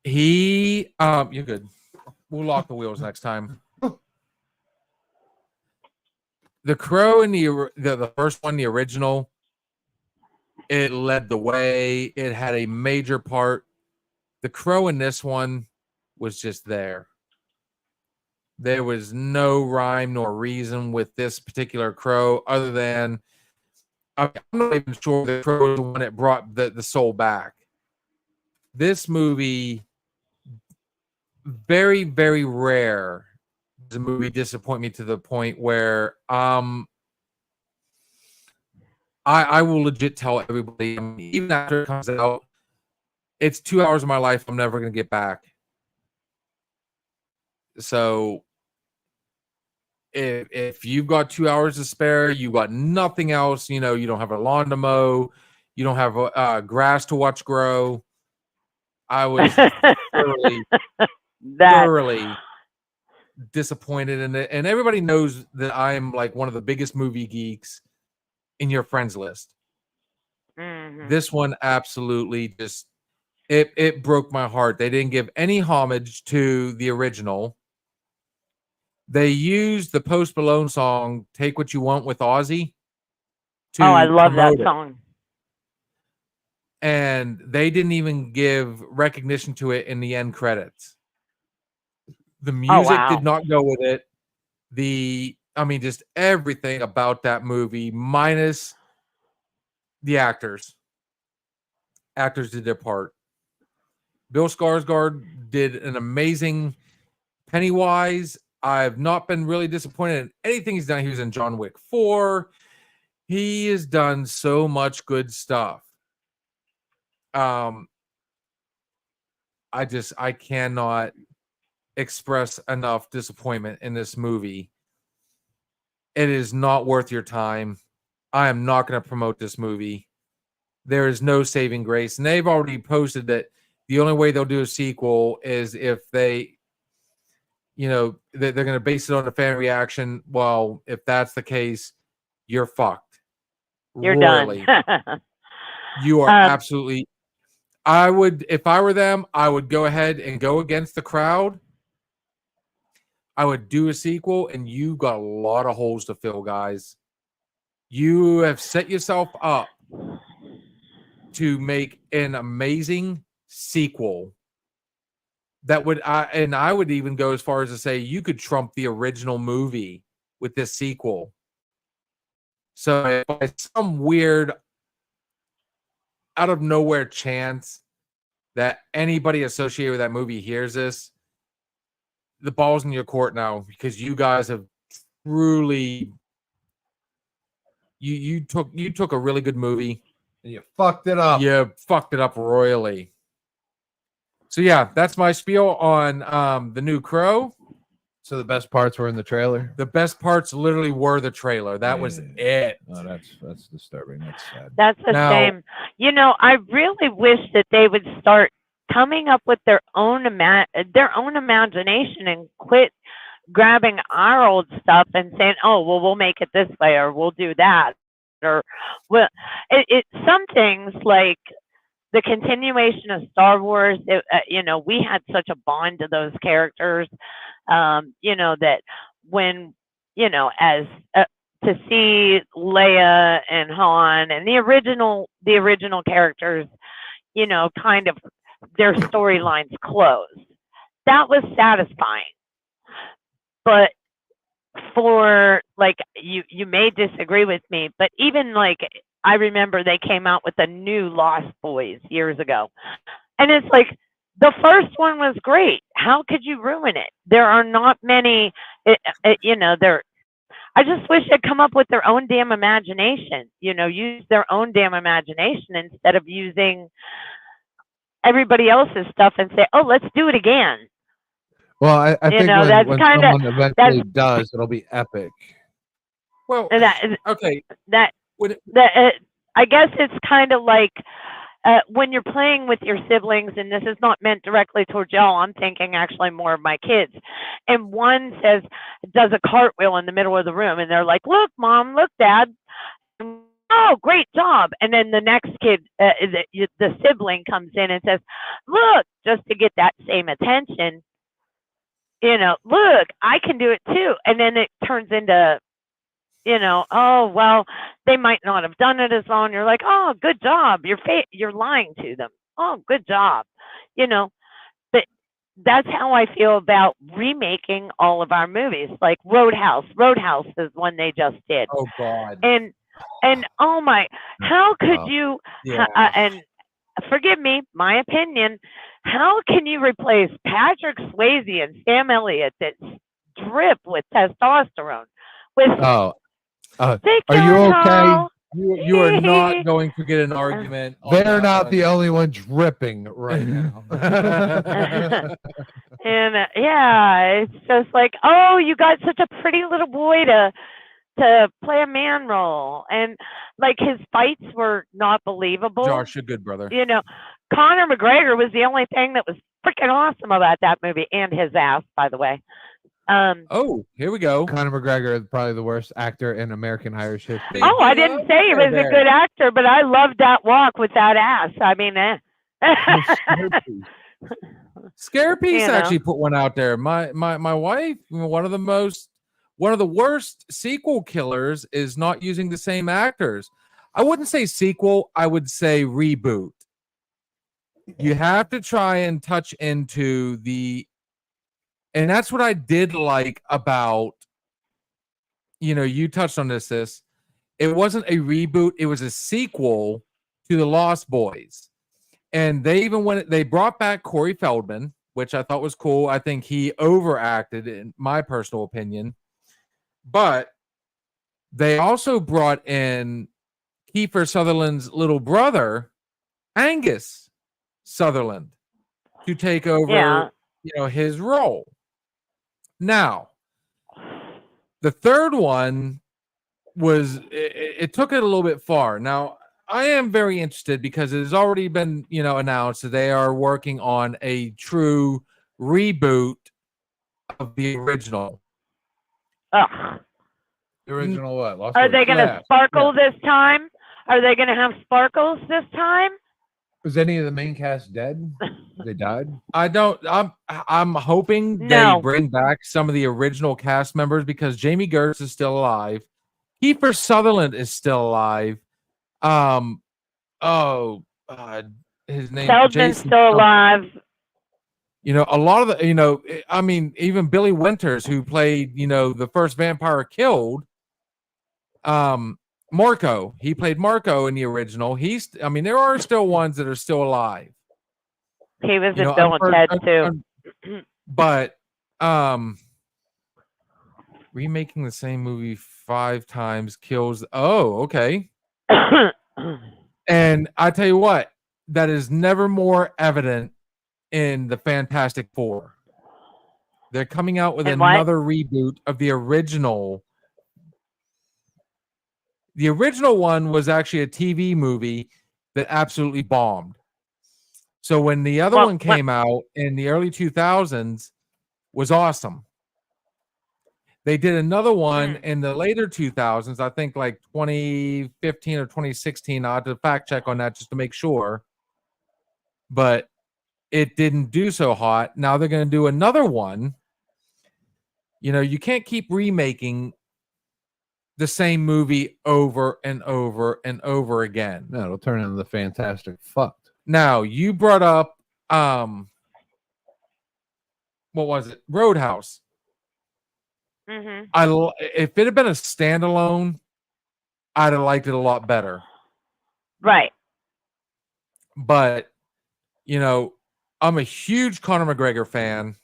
[SPEAKER 1] You're good. We'll lock the wheels next time. The Crow in the first one, the original, it led the way. It had a major part. The Crow in this one was just there. There was no rhyme nor reason with this particular Crow other than I'm not even sure the Crow was the one that brought the soul back. This movie, very, very rare does a movie disappoint me to the point where I will legit tell everybody, I mean, even after it comes out, it's 2 hours of my life I'm never going to get back. So if you've got 2 hours to spare, you got nothing else, you don't have a lawn to mow, you don't have grass to watch grow. I was thoroughly disappointed in it. And everybody knows that I'm like one of the biggest movie geeks in your friends list.
[SPEAKER 6] Mm-hmm.
[SPEAKER 1] This one absolutely just, it broke my heart. They didn't give any homage to the original. They used the Post Malone song, Take What You Want with Ozzy.
[SPEAKER 6] I love that song.
[SPEAKER 1] And they didn't even give recognition to it in the end credits. The music did not go with it. Just everything about that movie, minus the actors. Actors did their part. Bill Skarsgård did an amazing Pennywise. I've not been really disappointed in anything he's done. He was in John Wick 4. He has done so much good stuff. I cannot express enough disappointment in this movie. It is not worth your time. I am not going to promote this movie. There is no saving grace. And they've already posted that the only way they'll do a sequel is if they, they're going to base it on a fan reaction. Well, if that's the case, you're fucked.
[SPEAKER 6] You're
[SPEAKER 1] really
[SPEAKER 6] done.
[SPEAKER 1] You are absolutely. I would, if I were them, I would go ahead and go against the crowd. I would do a sequel, and you got a lot of holes to fill, guys. You have set yourself up to make an amazing sequel that would, I would even go as far as to say you could trump the original movie with this sequel. So if by some weird out of nowhere chance that anybody associated with that movie hears this, the ball's in your court now, because you guys have truly you took a really good movie
[SPEAKER 2] and you fucked it up.
[SPEAKER 1] You fucked it up royally. So yeah, that's my spiel on the new Crow.
[SPEAKER 2] So the best parts were in the trailer.
[SPEAKER 1] The best parts literally were the trailer. That was it.
[SPEAKER 2] Oh, that's disturbing. That's sad.
[SPEAKER 6] That's a shame. I really wish that they would start coming up with their own imagination and quit grabbing our old stuff and saying, "Oh, well, we'll make it this way, or we'll do that," or well, some things like the continuation of Star Wars. We had such a bond to those characters, that when as to see Leia and Han and the original characters, kind of their storylines closed. That was satisfying. But for like you may disagree with me, but even like I remember they came out with a new Lost Boys years ago. And it's like the first one was great. How could you ruin it? There are not many I just wish they'd come up with their own damn imagination, use their own damn imagination instead of using everybody else's stuff and say, "Oh, let's do it again."
[SPEAKER 2] Well, I think
[SPEAKER 6] that's
[SPEAKER 2] when
[SPEAKER 6] kinda-
[SPEAKER 2] someone eventually does, it'll be epic.
[SPEAKER 1] Well,
[SPEAKER 6] That
[SPEAKER 1] okay.
[SPEAKER 6] I guess it's kind of like when you're playing with your siblings, and this is not meant directly towards y'all. I'm thinking actually more of my kids. And one does a cartwheel in the middle of the room, and they're like, "Look, Mom, look, Dad. Oh, great job." And then the next kid, the sibling comes in and says, "Look," just to get that same attention. "Look, I can do it too." And then it turns into, "Oh, well, they might not have done it as well." And you're like, "Oh, good job. You're lying to them. Oh, good job." But that's how I feel about remaking all of our movies. Like Roadhouse. Roadhouse is one they just did.
[SPEAKER 1] Oh God.
[SPEAKER 6] And oh my, how could
[SPEAKER 2] Wow.
[SPEAKER 6] you,
[SPEAKER 1] Yeah.
[SPEAKER 6] and forgive me, my opinion, how can you replace Patrick Swayze and Sam Elliott that drip with testosterone with
[SPEAKER 2] Oh,
[SPEAKER 6] Take
[SPEAKER 2] are you
[SPEAKER 6] Your
[SPEAKER 2] okay?
[SPEAKER 6] Call?
[SPEAKER 1] You are not going to get an argument. on
[SPEAKER 2] they're
[SPEAKER 1] that
[SPEAKER 2] not
[SPEAKER 1] one.
[SPEAKER 2] the only one dripping right now.
[SPEAKER 6] And it's just like, oh, you got such a pretty little boy to play a man role, and like his fights were not believable.
[SPEAKER 1] Josh, you're good, brother.
[SPEAKER 6] Conor McGregor was the only thing that was freaking awesome about that movie, and his ass, by the way.
[SPEAKER 1] Oh, here we go.
[SPEAKER 2] Conor McGregor is probably the worst actor in American Irish history.
[SPEAKER 6] Oh, I didn't say he was a good actor, but I loved that walk with that ass. I mean,
[SPEAKER 1] Scarepiece
[SPEAKER 6] You know.
[SPEAKER 1] actually put one out there. My wife, one of the worst sequel killers is not using the same actors. I wouldn't say sequel, I would say reboot. You have to try and touch into and that's what I did like about, you touched on this, sis. It wasn't a reboot, it was a sequel to The Lost Boys. And they brought back Corey Feldman, which I thought was cool. I think he overacted, in my personal opinion. But they also brought in Kiefer Sutherland's little brother, Angus Sutherland, to take over, his role. Now, the third one it took it a little bit far. Now, I am very interested because it has already been, announced that they are working on a true reboot of the original.
[SPEAKER 6] Ugh.
[SPEAKER 2] The original what? Lost
[SPEAKER 6] Are
[SPEAKER 2] Boys?
[SPEAKER 6] they going to
[SPEAKER 1] Yeah,
[SPEAKER 6] sparkle this time? Are they going to have sparkles this time?
[SPEAKER 2] Was any of the main cast dead? They died.
[SPEAKER 1] I'm hoping
[SPEAKER 6] No.
[SPEAKER 1] they bring back some of the original cast members because Jamie Gertz is still alive. Kiefer Sutherland is still alive. His name
[SPEAKER 6] Feldman's
[SPEAKER 1] Jason
[SPEAKER 6] still alive.
[SPEAKER 1] A lot of the, even Billy Winters, who played, the first vampire killed, Marco. He played Marco in the original. There are still ones that are still alive.
[SPEAKER 6] He was in Bill and Ted too.
[SPEAKER 1] But remaking the same movie 5 times kills. Oh, okay. And I tell you what, that is never more evident in the Fantastic Four. They're coming out with
[SPEAKER 6] And what?
[SPEAKER 1] another reboot of the original. The original one was actually a TV movie that absolutely bombed. So when the other
[SPEAKER 6] Well,
[SPEAKER 1] one came out in the early 2000s, was awesome. They did another one in the later 2000s, I think like 2015 or 2016. I have to fact check on that just to make sure. But it didn't do so hot. Now they're going to do another one. You know, you can't keep remaking the same movie over and over and over again.
[SPEAKER 2] No, it'll turn into the Fantastic Fucked.
[SPEAKER 1] Now, you brought up what was it? Roadhouse.
[SPEAKER 6] Mm-hmm.
[SPEAKER 1] If it had been a standalone, I'd have liked it a lot better.
[SPEAKER 6] Right.
[SPEAKER 1] But, you know, I'm a huge Conor McGregor fan.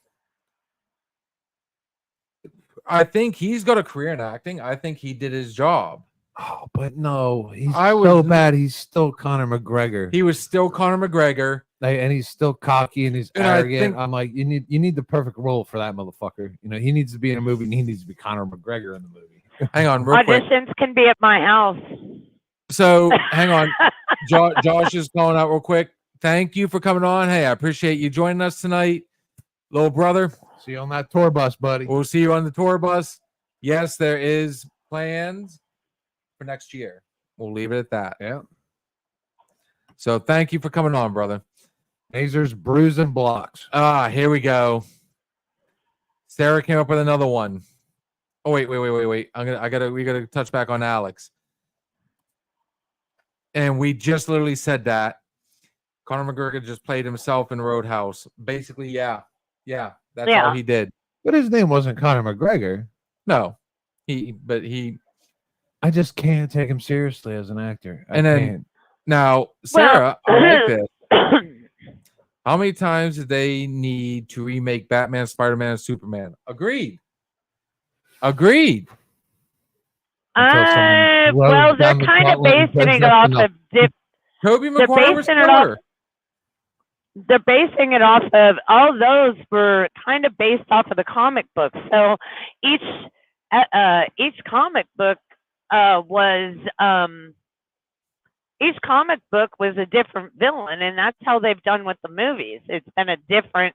[SPEAKER 1] I think he's got a career in acting. I think he did his job.
[SPEAKER 2] Oh, but no, he's
[SPEAKER 1] I
[SPEAKER 2] so
[SPEAKER 1] was-
[SPEAKER 2] bad. He's still Conor McGregor.
[SPEAKER 1] He was still Conor McGregor.
[SPEAKER 2] And he's still cocky and he's
[SPEAKER 1] And I
[SPEAKER 2] arrogant.
[SPEAKER 1] think-
[SPEAKER 2] I'm like, you need the perfect role for that motherfucker. You know, he needs to be in a movie and he needs to be Conor McGregor in the movie.
[SPEAKER 1] Hang on, real quick.
[SPEAKER 6] Auditions can be at my house.
[SPEAKER 1] So, hang on. Josh is calling out real quick. Thank you for coming on. Hey, I appreciate you joining us tonight, little brother.
[SPEAKER 2] See you on that tour bus, buddy.
[SPEAKER 1] We'll see you on the tour bus. Yes, there is plans for next year. We'll leave it at that.
[SPEAKER 2] Yeah.
[SPEAKER 1] So thank you for coming on, brother.
[SPEAKER 2] Mazer's bruising blocks.
[SPEAKER 1] Here we go. Sarah came up with another one. Oh, wait. We gotta touch back on Alex. And we just literally said that. Conor McGregor just played himself in Roadhouse. Basically, yeah. That's
[SPEAKER 6] Yeah.
[SPEAKER 1] all he did.
[SPEAKER 2] But his name wasn't Conor McGregor.
[SPEAKER 1] No.
[SPEAKER 2] I just can't take him seriously as an actor.
[SPEAKER 1] And then- Now, Sarah, I like this. How many times did they need to remake Batman, Spider-Man, and Superman? Agreed.
[SPEAKER 2] Until someone
[SPEAKER 6] Well,
[SPEAKER 2] blows
[SPEAKER 6] they're
[SPEAKER 2] down the
[SPEAKER 6] kind of
[SPEAKER 2] gauntlet and
[SPEAKER 6] basing
[SPEAKER 2] says
[SPEAKER 6] it off
[SPEAKER 2] that's
[SPEAKER 6] of
[SPEAKER 1] Tobey Maguire was
[SPEAKER 6] basing it off-
[SPEAKER 1] killer.
[SPEAKER 6] they're basing it off of all those were kind of based off of the comic books. So each comic book was a different villain, and that's how they've done with the movies. It's been a different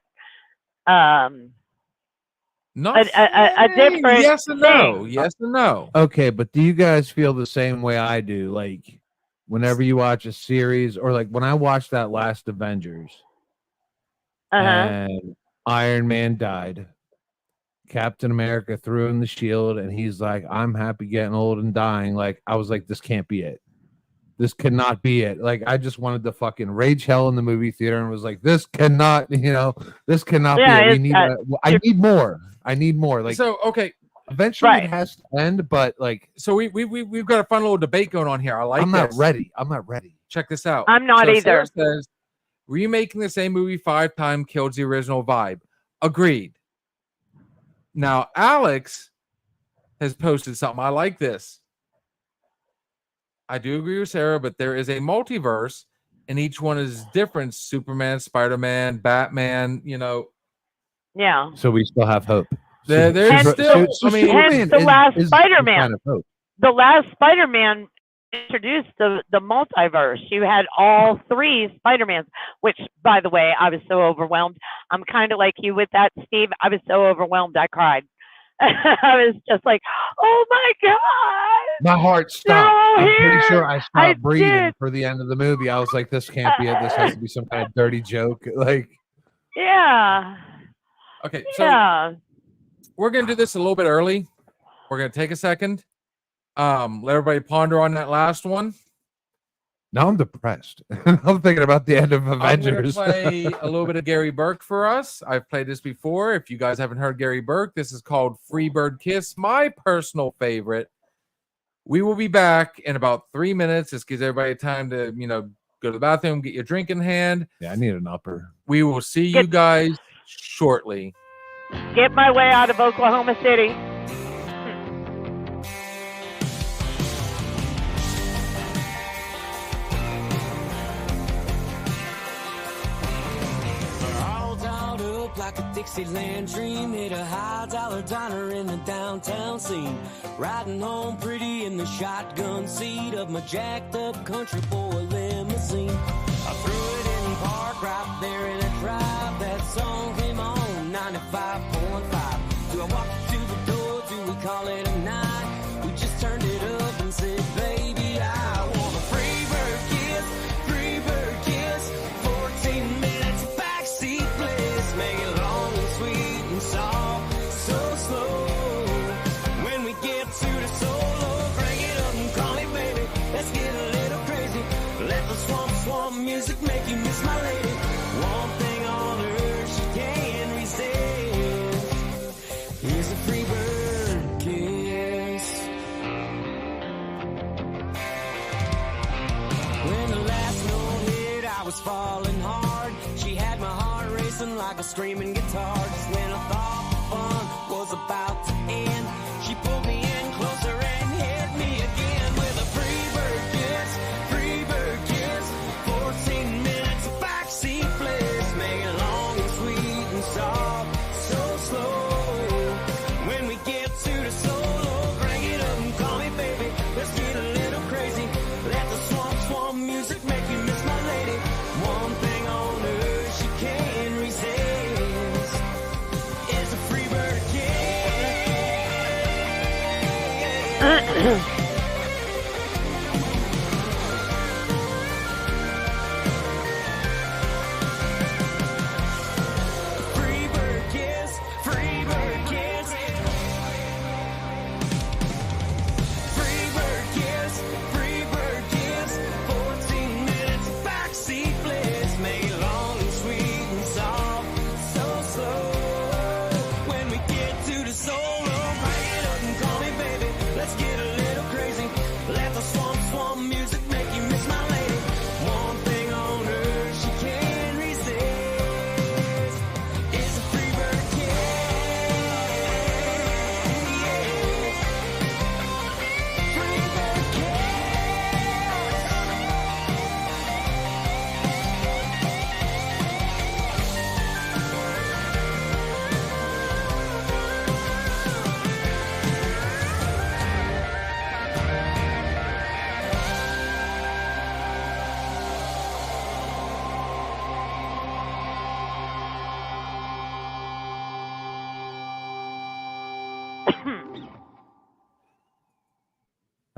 [SPEAKER 1] Not
[SPEAKER 6] a different
[SPEAKER 1] yes and no.
[SPEAKER 6] thing.
[SPEAKER 1] Yes and no.
[SPEAKER 2] Okay, but do you guys feel the same way I do? Like, whenever you watch a series, or like when I watched that last Avengers, and Iron Man died, Captain America threw in the shield, and he's like, "I'm happy getting old and dying." Like, I was like, "This can't be it. This cannot be it." Like, I just wanted to fucking rage hell in the movie theater, and was like, "This cannot, this cannot
[SPEAKER 6] Yeah,
[SPEAKER 2] be it.
[SPEAKER 6] it's,
[SPEAKER 2] I need more. I need more." Like,
[SPEAKER 1] So okay,
[SPEAKER 2] eventually
[SPEAKER 6] Right.
[SPEAKER 2] it has to end, but like,
[SPEAKER 1] so we've got a fun little debate going on here. I like
[SPEAKER 2] I'm not
[SPEAKER 1] this.
[SPEAKER 2] ready. I'm not ready.
[SPEAKER 1] Check this out.
[SPEAKER 6] I'm not
[SPEAKER 1] So
[SPEAKER 6] either.
[SPEAKER 1] Sarah says, remaking the same movie 5 times kills the original vibe. Agreed. Now, Alex has posted something. I like this. I do agree with Sarah, but there is a multiverse, and each one is different. Superman, Spider-Man, Batman,
[SPEAKER 6] Yeah.
[SPEAKER 2] So we still have hope.
[SPEAKER 1] There's
[SPEAKER 6] And-
[SPEAKER 1] still, I mean,
[SPEAKER 6] Hence the last Spider-Man.
[SPEAKER 2] kind of hope.
[SPEAKER 6] The last Spider-Man introduced the multiverse. You had all 3 Spider-Mans, which, by the way, I was so overwhelmed. I'm kind of like you with that, Steve. I was so overwhelmed, I cried. I was just like, oh my God.
[SPEAKER 2] My heart
[SPEAKER 6] They're
[SPEAKER 2] stopped.
[SPEAKER 6] all
[SPEAKER 2] I'm pretty
[SPEAKER 6] here.
[SPEAKER 2] sure I stopped breathing
[SPEAKER 6] did.
[SPEAKER 2] for the end of the movie. I was like, this can't be it. This has to be some kind of dirty joke. Like,
[SPEAKER 6] Yeah.
[SPEAKER 1] okay, so
[SPEAKER 6] Yeah.
[SPEAKER 1] we're going to do this a little bit early. We're going to take a second. Let everybody ponder on that last one.
[SPEAKER 2] now I'm depressed. I'm thinking about the end of
[SPEAKER 1] I'm going to
[SPEAKER 2] Avengers.
[SPEAKER 1] play a little bit of Gary Burke for us. I've played this before. If you guys haven't heard Gary Burke, this is called Free Bird Kiss, my personal favorite. We will be back in about 3 minutes. This gives everybody time to, go to the bathroom, get your drink in hand.
[SPEAKER 2] Yeah, I need an upper.
[SPEAKER 1] We will see you guys shortly.
[SPEAKER 6] Get my way out of Oklahoma City.
[SPEAKER 7] All dolled up like a Dixieland dream. Hit a high-dollar diner in the downtown scene. Riding home pretty in the shotgun seat of my jacked-up country boy limousine. I threw it in park right there call it a night. We just turned it up and said, baby, I want a free bird kiss, free bird kiss. 14 minutes, backseat bliss. Make it long and sweet and soft, so slow. When we get to the solo, crank it up and call me baby. Let's get a little crazy. Let the swamp music make you miss my lady. One thing on earth she can't resist is a free bird kiss. When the last note hit, I was falling hard. She had my heart racing like a screaming guitar. Just when I thought the fun was about to end, she pulled me in closer and hit me again with a free bird kiss, free bird kiss. 14 minutes of backseat bliss. Make it long and sweet and soft, so slow. When we get to the solo, crank it up and call me baby. Let's get a little crazy. Let the swamp music make you miss my lady. One thing on earth she can't resist is a free bird kiss. Free bird kiss, free bird kiss. Free bird kiss, free bird kiss. 14 minutes backseat bliss. Make it long and sweet and soft, so slow. When we get to the solo, crank it up and call me baby. Let's get a little crazy. Let the swamp music make you miss my lady. One thing on earth she can't resist is a free bird kiss. Free bird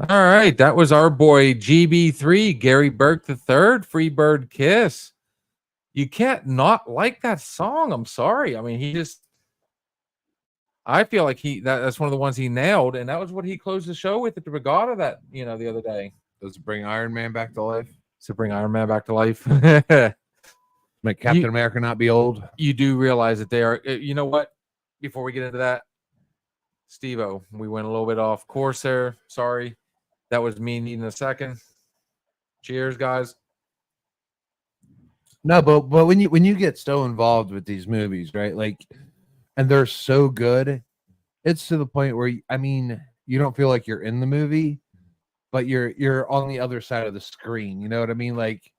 [SPEAKER 1] All right, that was our boy GB3, Gary Burke III, Free Bird Kiss. You can't not like that song. I'm sorry. I mean, I feel like that's one of the ones he nailed, and that was what he closed the show with at the Regatta that, the other day.
[SPEAKER 2] Does it bring Iron Man back to life?
[SPEAKER 1] To bring Iron Man back to life.
[SPEAKER 2] Make Captain America not be old?
[SPEAKER 1] You do realize that they are, you know what? Before we get into that, Steve-O, we went a little bit off course there. Sorry. That was me needing a second. Cheers, guys.
[SPEAKER 2] No, but when you get so involved with these movies, right? Like, and they're so good, it's to the point where you don't feel like you're in the movie, but you're on the other side of the screen. You know what I mean? Like,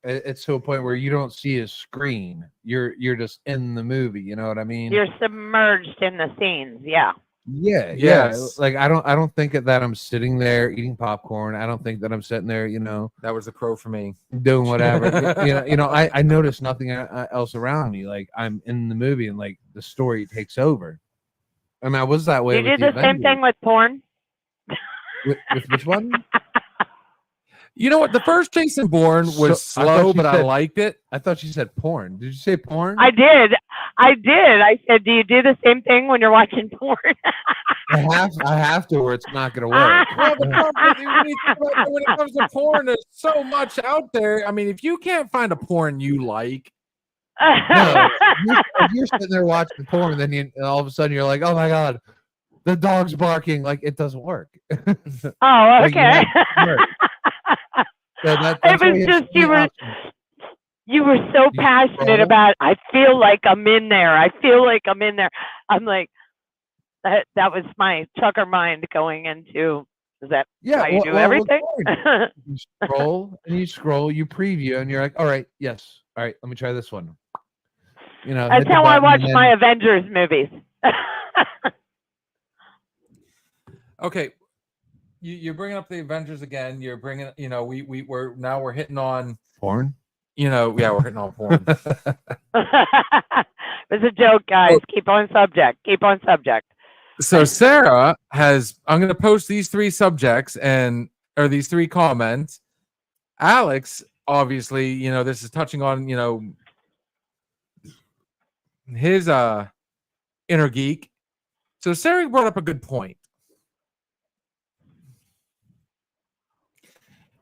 [SPEAKER 2] it's to a point where you don't see a screen. You're just in the movie. You know what I mean?
[SPEAKER 6] You're submerged in the scenes. Yeah.
[SPEAKER 2] Yeah.
[SPEAKER 1] Yes.
[SPEAKER 2] Like I don't think that I'm sitting there eating popcorn. I don't think that I'm sitting there,
[SPEAKER 1] That was the crow for me.
[SPEAKER 2] doing whatever. I notice nothing else around me. Like I'm in the movie and like the story takes over. I mean, I was that way.
[SPEAKER 6] You
[SPEAKER 2] with
[SPEAKER 6] did the same thing with porn.
[SPEAKER 2] with which one?
[SPEAKER 1] You know what? The first Jason Bourne was
[SPEAKER 2] So, I thought
[SPEAKER 1] slow,
[SPEAKER 2] you
[SPEAKER 1] but I
[SPEAKER 2] said-
[SPEAKER 1] liked it.
[SPEAKER 2] I thought you said porn. Did you say porn?
[SPEAKER 6] I did. I said, do you do the same thing when you're watching porn?
[SPEAKER 2] I have to, or it's not going to work.
[SPEAKER 1] Well, the problem is, when it comes to porn, there's so much out there. I mean, if you can't find a porn you like,
[SPEAKER 2] No, if you're sitting there watching porn, then all of a sudden you're like, "Oh my god, the dog's barking!" Like it doesn't work.
[SPEAKER 6] Oh,
[SPEAKER 2] Like, you
[SPEAKER 6] okay.
[SPEAKER 2] have to work. So that's
[SPEAKER 6] It
[SPEAKER 2] why
[SPEAKER 6] was
[SPEAKER 2] you
[SPEAKER 6] just
[SPEAKER 2] have
[SPEAKER 6] you
[SPEAKER 2] to
[SPEAKER 6] were
[SPEAKER 2] options.
[SPEAKER 6] you were so
[SPEAKER 2] You
[SPEAKER 6] passionate
[SPEAKER 2] scroll.
[SPEAKER 6] about. I feel like I'm in there. I feel like I'm in there. I'm like that. That was my trucker mind going into. Is that
[SPEAKER 2] Yeah,
[SPEAKER 6] how you do
[SPEAKER 2] with
[SPEAKER 6] everything?
[SPEAKER 2] porn, you scroll, you preview, and you're like, "All right, yes, all right, let me try this one."
[SPEAKER 6] That's
[SPEAKER 2] hit the
[SPEAKER 6] how I
[SPEAKER 2] button,
[SPEAKER 6] watch
[SPEAKER 2] and
[SPEAKER 6] my
[SPEAKER 2] then-
[SPEAKER 6] Avengers movies.
[SPEAKER 1] okay, you're bringing up the Avengers again. You're bringing, we're hitting on,
[SPEAKER 2] porn.
[SPEAKER 1] we're hitting on porn.
[SPEAKER 6] It's a joke, guys. Keep on subject. Keep on subject.
[SPEAKER 1] So Sarah has. I'm going to post these 3 subjects or these 3 comments. Alex, obviously, this is touching on his inner geek. So Sarah brought up a good point.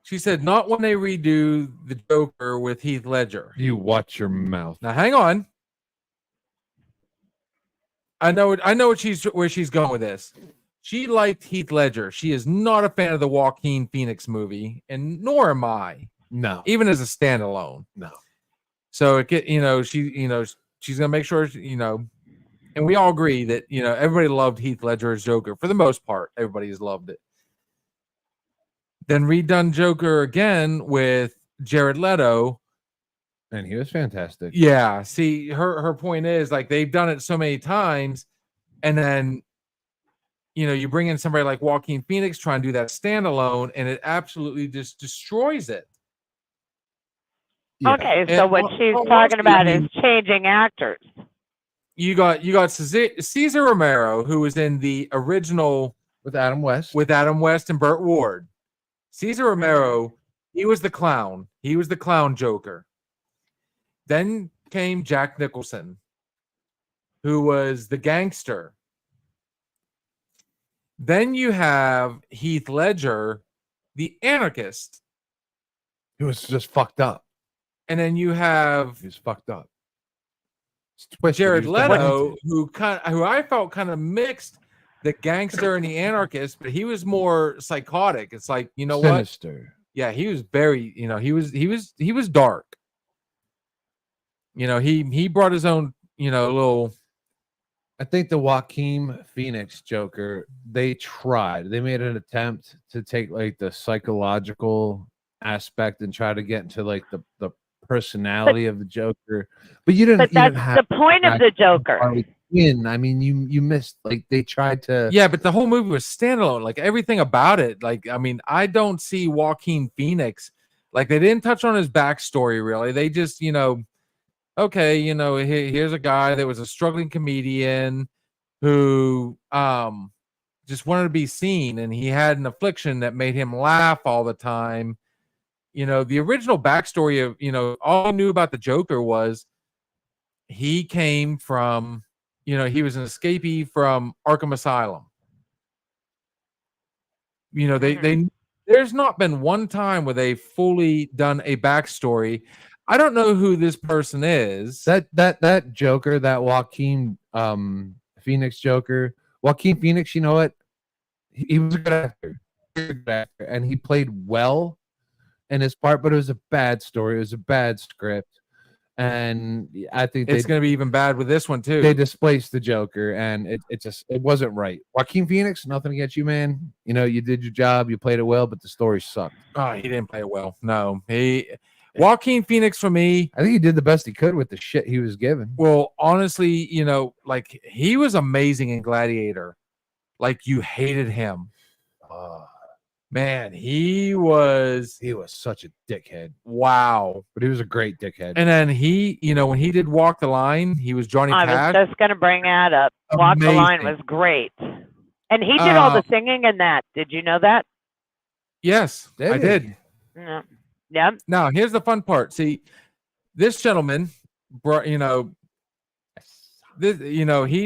[SPEAKER 1] She said, not when they redo the Joker with Heath Ledger.
[SPEAKER 2] You watch your mouth.
[SPEAKER 1] Now, hang on. I know where she's going with this. She liked Heath Ledger. She is not a fan of the Joaquin Phoenix movie, and nor am I.
[SPEAKER 2] No,
[SPEAKER 1] Even as a standalone.
[SPEAKER 2] no.
[SPEAKER 1] So she's gonna make sure and we all agree that everybody loved Heath Ledger as Joker for the most part. Everybody's loved it. Then redone Joker again with Jared Leto.
[SPEAKER 2] And he was fantastic.
[SPEAKER 1] Yeah. See, her point is like they've done it so many times, and then you bring in somebody like Joaquin Phoenix, try and do that standalone, and it absolutely just destroys it.
[SPEAKER 2] Yeah.
[SPEAKER 6] Okay,
[SPEAKER 1] And
[SPEAKER 6] so what she's
[SPEAKER 1] honestly,
[SPEAKER 6] talking about
[SPEAKER 1] I mean,
[SPEAKER 6] is changing actors.
[SPEAKER 1] You got Cesar Romero, who was in the original
[SPEAKER 2] With Adam West.
[SPEAKER 1] with Adam West and Burt Ward. Cesar Romero, he was the clown. He was the clown Joker. Then came Jack Nicholson, who was the gangster. Then you have Heath Ledger, the anarchist.
[SPEAKER 2] He was just fucked up.
[SPEAKER 1] And then you have
[SPEAKER 2] He was fucked up. It's twisted.
[SPEAKER 1] Jared
[SPEAKER 2] He was demented.
[SPEAKER 1] Leto, who I felt kind of mixed the gangster and the anarchist, but he was more psychotic. It's like, you know what?
[SPEAKER 2] Sinister.
[SPEAKER 1] Yeah, he was very, he was dark. He brought his own, little.
[SPEAKER 2] I think the Joaquin Phoenix Joker, they made an attempt to take like the psychological aspect and try to get into like the personality of the Joker. But you didn't
[SPEAKER 6] But
[SPEAKER 2] even
[SPEAKER 6] that's
[SPEAKER 2] have
[SPEAKER 6] the point of the Joker.
[SPEAKER 2] Harley Quinn. I mean, you missed, like, they tried to.
[SPEAKER 1] Yeah, but the whole movie was standalone. Like everything about it. Like, I mean, I don't see Joaquin Phoenix. Like they didn't touch on his backstory really. They just, okay, here's a guy that was a struggling comedian who just wanted to be seen, and he had an affliction that made him laugh all the time. The original backstory of, all I knew about the Joker was he came from, he was an escapee from Arkham Asylum. There's not been one time where they fully done a backstory. I don't know who this person is.
[SPEAKER 2] That Joker, that Joaquin Phoenix Joker. Joaquin Phoenix, you know what? He was a good actor. And he played well in his part, but it was a bad story. It was a bad script. And I think
[SPEAKER 1] it's going to be even bad with this one too.
[SPEAKER 2] They displaced the Joker, and it wasn't right. Joaquin Phoenix, nothing against you, man. You did your job, you played it well, but the story sucked.
[SPEAKER 1] Oh, he didn't play it well. No, Joaquin Phoenix for me.
[SPEAKER 2] I think he did the best he could with the shit he was given.
[SPEAKER 1] Well, honestly, like he was amazing in Gladiator. Like you hated him. Man, he was
[SPEAKER 2] such a dickhead.
[SPEAKER 1] Wow.
[SPEAKER 2] But he was a great dickhead.
[SPEAKER 1] And then he, when he did Walk the Line, he was Johnny Cash.
[SPEAKER 6] I was just going to bring that up. Walk the Line was great. And he did all the singing in that. Did you know that?
[SPEAKER 1] Yes, I did.
[SPEAKER 6] Yeah. Yep.
[SPEAKER 1] Now, here's the fun part. See, this gentleman brought, he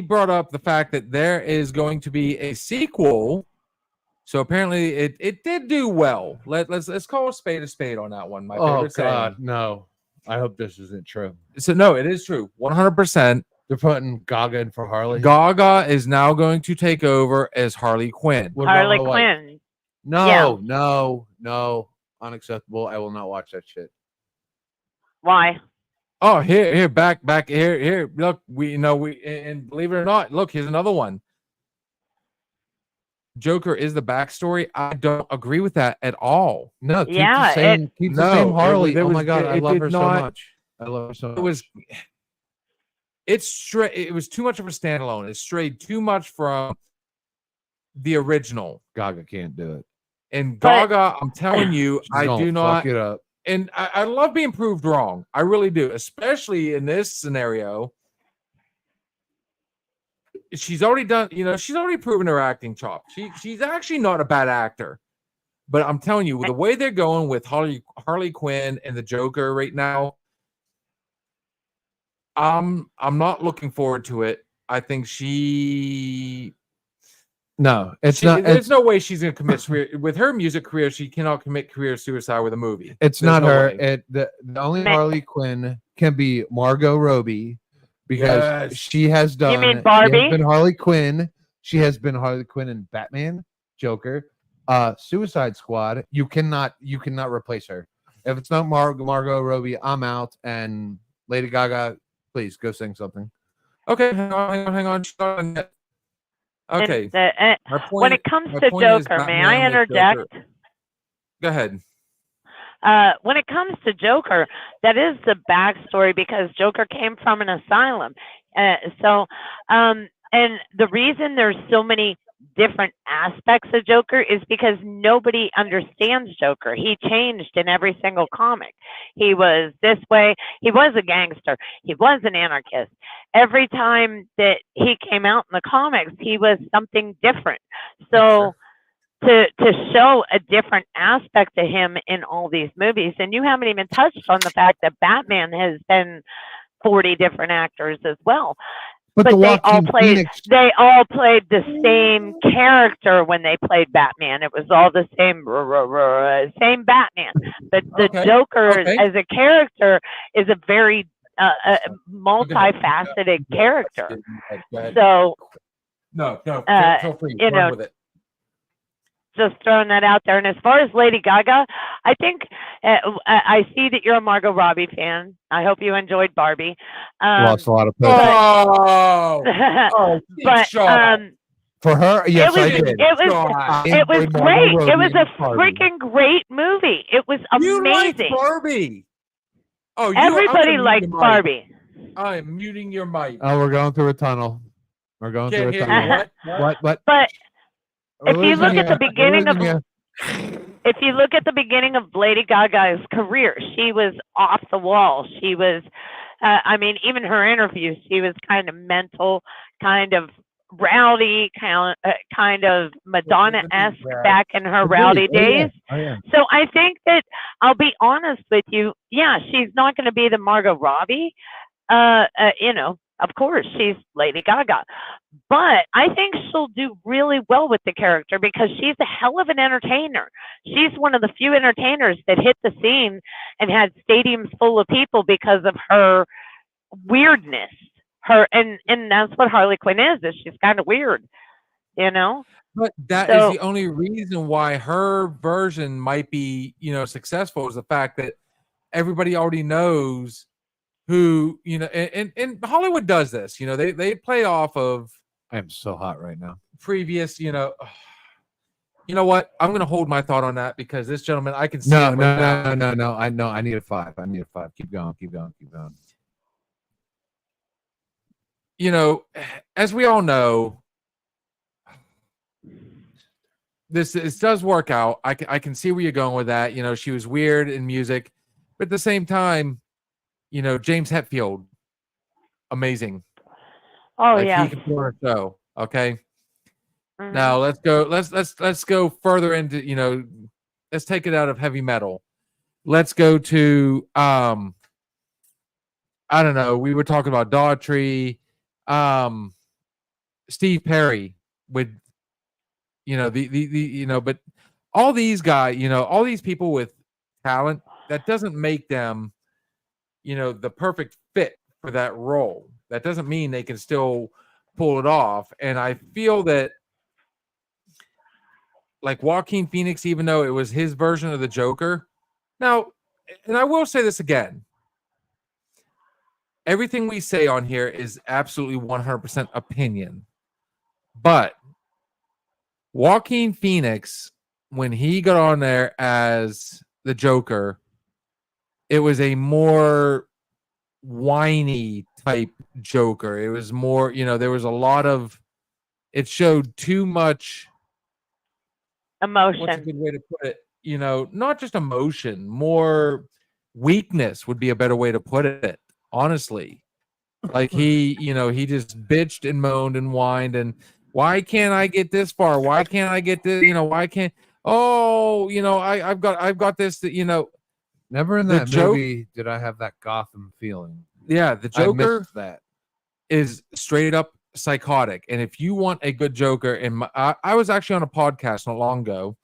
[SPEAKER 1] brought up the fact that there is going to be a sequel. So apparently it did do well. Let's call a spade on that one. My favorite
[SPEAKER 2] God,
[SPEAKER 1] saying.
[SPEAKER 2] No. I hope this isn't true.
[SPEAKER 1] So no, it is true. 100%.
[SPEAKER 2] They're putting Gaga in for Harley.
[SPEAKER 1] Gaga is now going to take over as Harley Quinn.
[SPEAKER 6] Harley Quinn.
[SPEAKER 2] No. Unacceptable. I will not watch that shit.
[SPEAKER 6] Why?
[SPEAKER 1] Oh, here, back here. Look, and believe it or not, look, here's another one. Joker is the backstory. I don't agree with that at all.
[SPEAKER 2] No, keep the same Harley. Oh my God, I love her so much.
[SPEAKER 1] I love her so much. It was too much of a standalone. It strayed too much from the original.
[SPEAKER 2] Gaga can't do it.
[SPEAKER 1] And Gaga, I'm telling you, I do not.
[SPEAKER 2] Fuck it up.
[SPEAKER 1] And I love being proved wrong. I really do, especially in this scenario. she's already done, she's already proven her acting chop. She's actually not a bad actor. But I'm telling you, the way they're going with Harley Quinn and the Joker right now, I'm not looking forward to it. I think
[SPEAKER 2] No, it's not.
[SPEAKER 1] There's no way she's going to commit with her music career. She cannot commit career suicide with a movie.
[SPEAKER 2] It's
[SPEAKER 1] There's
[SPEAKER 2] not
[SPEAKER 1] no
[SPEAKER 2] her.
[SPEAKER 1] way.
[SPEAKER 2] The only Harley Quinn can be Margot Robbie because
[SPEAKER 1] Yes.
[SPEAKER 2] she has done.
[SPEAKER 6] You mean
[SPEAKER 2] She
[SPEAKER 6] Barbie?
[SPEAKER 2] has been Harley Quinn. She has been Harley Quinn in Batman, Joker, Suicide Squad. You cannot replace her. If it's not Margot Robbie, I'm out. And Lady Gaga, please go sing something.
[SPEAKER 1] Okay, hang on. She's not on yet. Okay. My point-
[SPEAKER 6] when it comes
[SPEAKER 1] my
[SPEAKER 6] to
[SPEAKER 1] point is
[SPEAKER 6] Joker, may
[SPEAKER 1] Batman
[SPEAKER 6] I
[SPEAKER 1] with
[SPEAKER 6] interject?
[SPEAKER 1] Joker. Go ahead.
[SPEAKER 6] When it comes to Joker, that is the backstory because Joker came from an asylum. And the reason there's so many different aspects of Joker is because nobody understands Joker. He changed in every single comic. He was this way. He was a gangster. He was an anarchist. Every time that he came out in the comics, he was something different. So to show a different aspect to him in all these movies, and you haven't even touched on the fact that Batman has been 40 different actors as well.
[SPEAKER 2] But
[SPEAKER 6] But
[SPEAKER 2] the
[SPEAKER 6] they all
[SPEAKER 2] Joaquin
[SPEAKER 6] played.
[SPEAKER 2] Phoenix,
[SPEAKER 6] They all played the same character when they played Batman. It was all the same Batman. But the
[SPEAKER 1] Okay,
[SPEAKER 6] Joker
[SPEAKER 1] okay.
[SPEAKER 6] as a character is a very multifaceted character.
[SPEAKER 1] Go ahead.
[SPEAKER 6] So
[SPEAKER 1] No, feel free.
[SPEAKER 6] you
[SPEAKER 1] Run
[SPEAKER 6] know,
[SPEAKER 1] with it.
[SPEAKER 6] just throwing that out there. And as far as Lady Gaga, I think I see that you're a Margot Robbie fan. I hope you enjoyed Barbie.
[SPEAKER 2] lost a lot of
[SPEAKER 1] Oh,
[SPEAKER 2] pictures.
[SPEAKER 1] oh,
[SPEAKER 6] but
[SPEAKER 2] For her, yes,
[SPEAKER 6] was-
[SPEAKER 2] I did.
[SPEAKER 6] it was great. It was a freaking great movie. It was
[SPEAKER 1] You liked
[SPEAKER 6] amazing.
[SPEAKER 1] Barbie. Oh,
[SPEAKER 6] Everybody liked Barbie.
[SPEAKER 1] I am muting your mic.
[SPEAKER 2] Oh, we're going through a tunnel. We're going through
[SPEAKER 1] Can't
[SPEAKER 2] a
[SPEAKER 1] hear you.
[SPEAKER 2] tunnel.
[SPEAKER 1] What?
[SPEAKER 2] What?
[SPEAKER 6] But
[SPEAKER 2] We're
[SPEAKER 6] if you
[SPEAKER 2] losing
[SPEAKER 6] look at the
[SPEAKER 2] We're
[SPEAKER 6] beginning of
[SPEAKER 2] losing
[SPEAKER 6] if you look at the beginning of Lady Gaga's career, she was off the wall. She was, I mean, even her interviews, she was kind of mental, kind of rowdy, kind of Madonna-esque back in her rowdy days.
[SPEAKER 2] Oh, yeah.
[SPEAKER 6] So I think that I'll be honest with you. Yeah, she's not going to be the Margot Robbie. Of course, she's Lady Gaga. But I think she'll do really well with the character because she's a hell of an entertainer. She's one of the few entertainers that hit the scene and had stadiums full of people because of her weirdness. And that's what Harley Quinn is she's kind of weird,
[SPEAKER 1] But that is the only reason why her version might be, successful is the fact that everybody already knows who, and Hollywood does this, they play off of
[SPEAKER 2] I am so hot right now.
[SPEAKER 1] previous, you know what? I'm going to hold my thought on that because this gentleman, I can see
[SPEAKER 2] No.
[SPEAKER 1] him right now.
[SPEAKER 2] I know. I need a 5. Keep going.
[SPEAKER 1] As we all know, this does work out. I can see where you're going with that. She was weird in music, but at the same time, James Hetfield, amazing.
[SPEAKER 6] Oh
[SPEAKER 1] Like,
[SPEAKER 6] yeah.
[SPEAKER 1] he can put on a show. Okay.
[SPEAKER 6] Mhm.
[SPEAKER 1] Now let's go. Let's go further into let's take it out of heavy metal. Let's go to I don't know. We were talking about Daughtry, Steve Perry with but all these guys, all these people with talent, that doesn't make them the perfect fit for that role. That doesn't mean they can still pull it off. And I feel that like Joaquin Phoenix, even though it was his version of the Joker. Now, and I will say this again. Everything we say on here is absolutely 100% opinion. But Joaquin Phoenix, when he got on there as the Joker, it was a more whiny type Joker. It was more, there was a lot of, it showed too much
[SPEAKER 6] Emotion.
[SPEAKER 1] what's a good way to put it? Not just emotion, more weakness would be a better way to put it, honestly. Like he just bitched and moaned and whined and why can't I get this far? Why can't I get this? Why can't? Oh, I've got this.
[SPEAKER 2] Never in
[SPEAKER 1] The
[SPEAKER 2] that
[SPEAKER 1] joke-
[SPEAKER 2] movie did I have that Gotham feeling.
[SPEAKER 1] Yeah, the
[SPEAKER 2] I
[SPEAKER 1] Joker
[SPEAKER 2] missed that.
[SPEAKER 1] is straight up psychotic. And if you want a good Joker, I was actually on a podcast not long ago,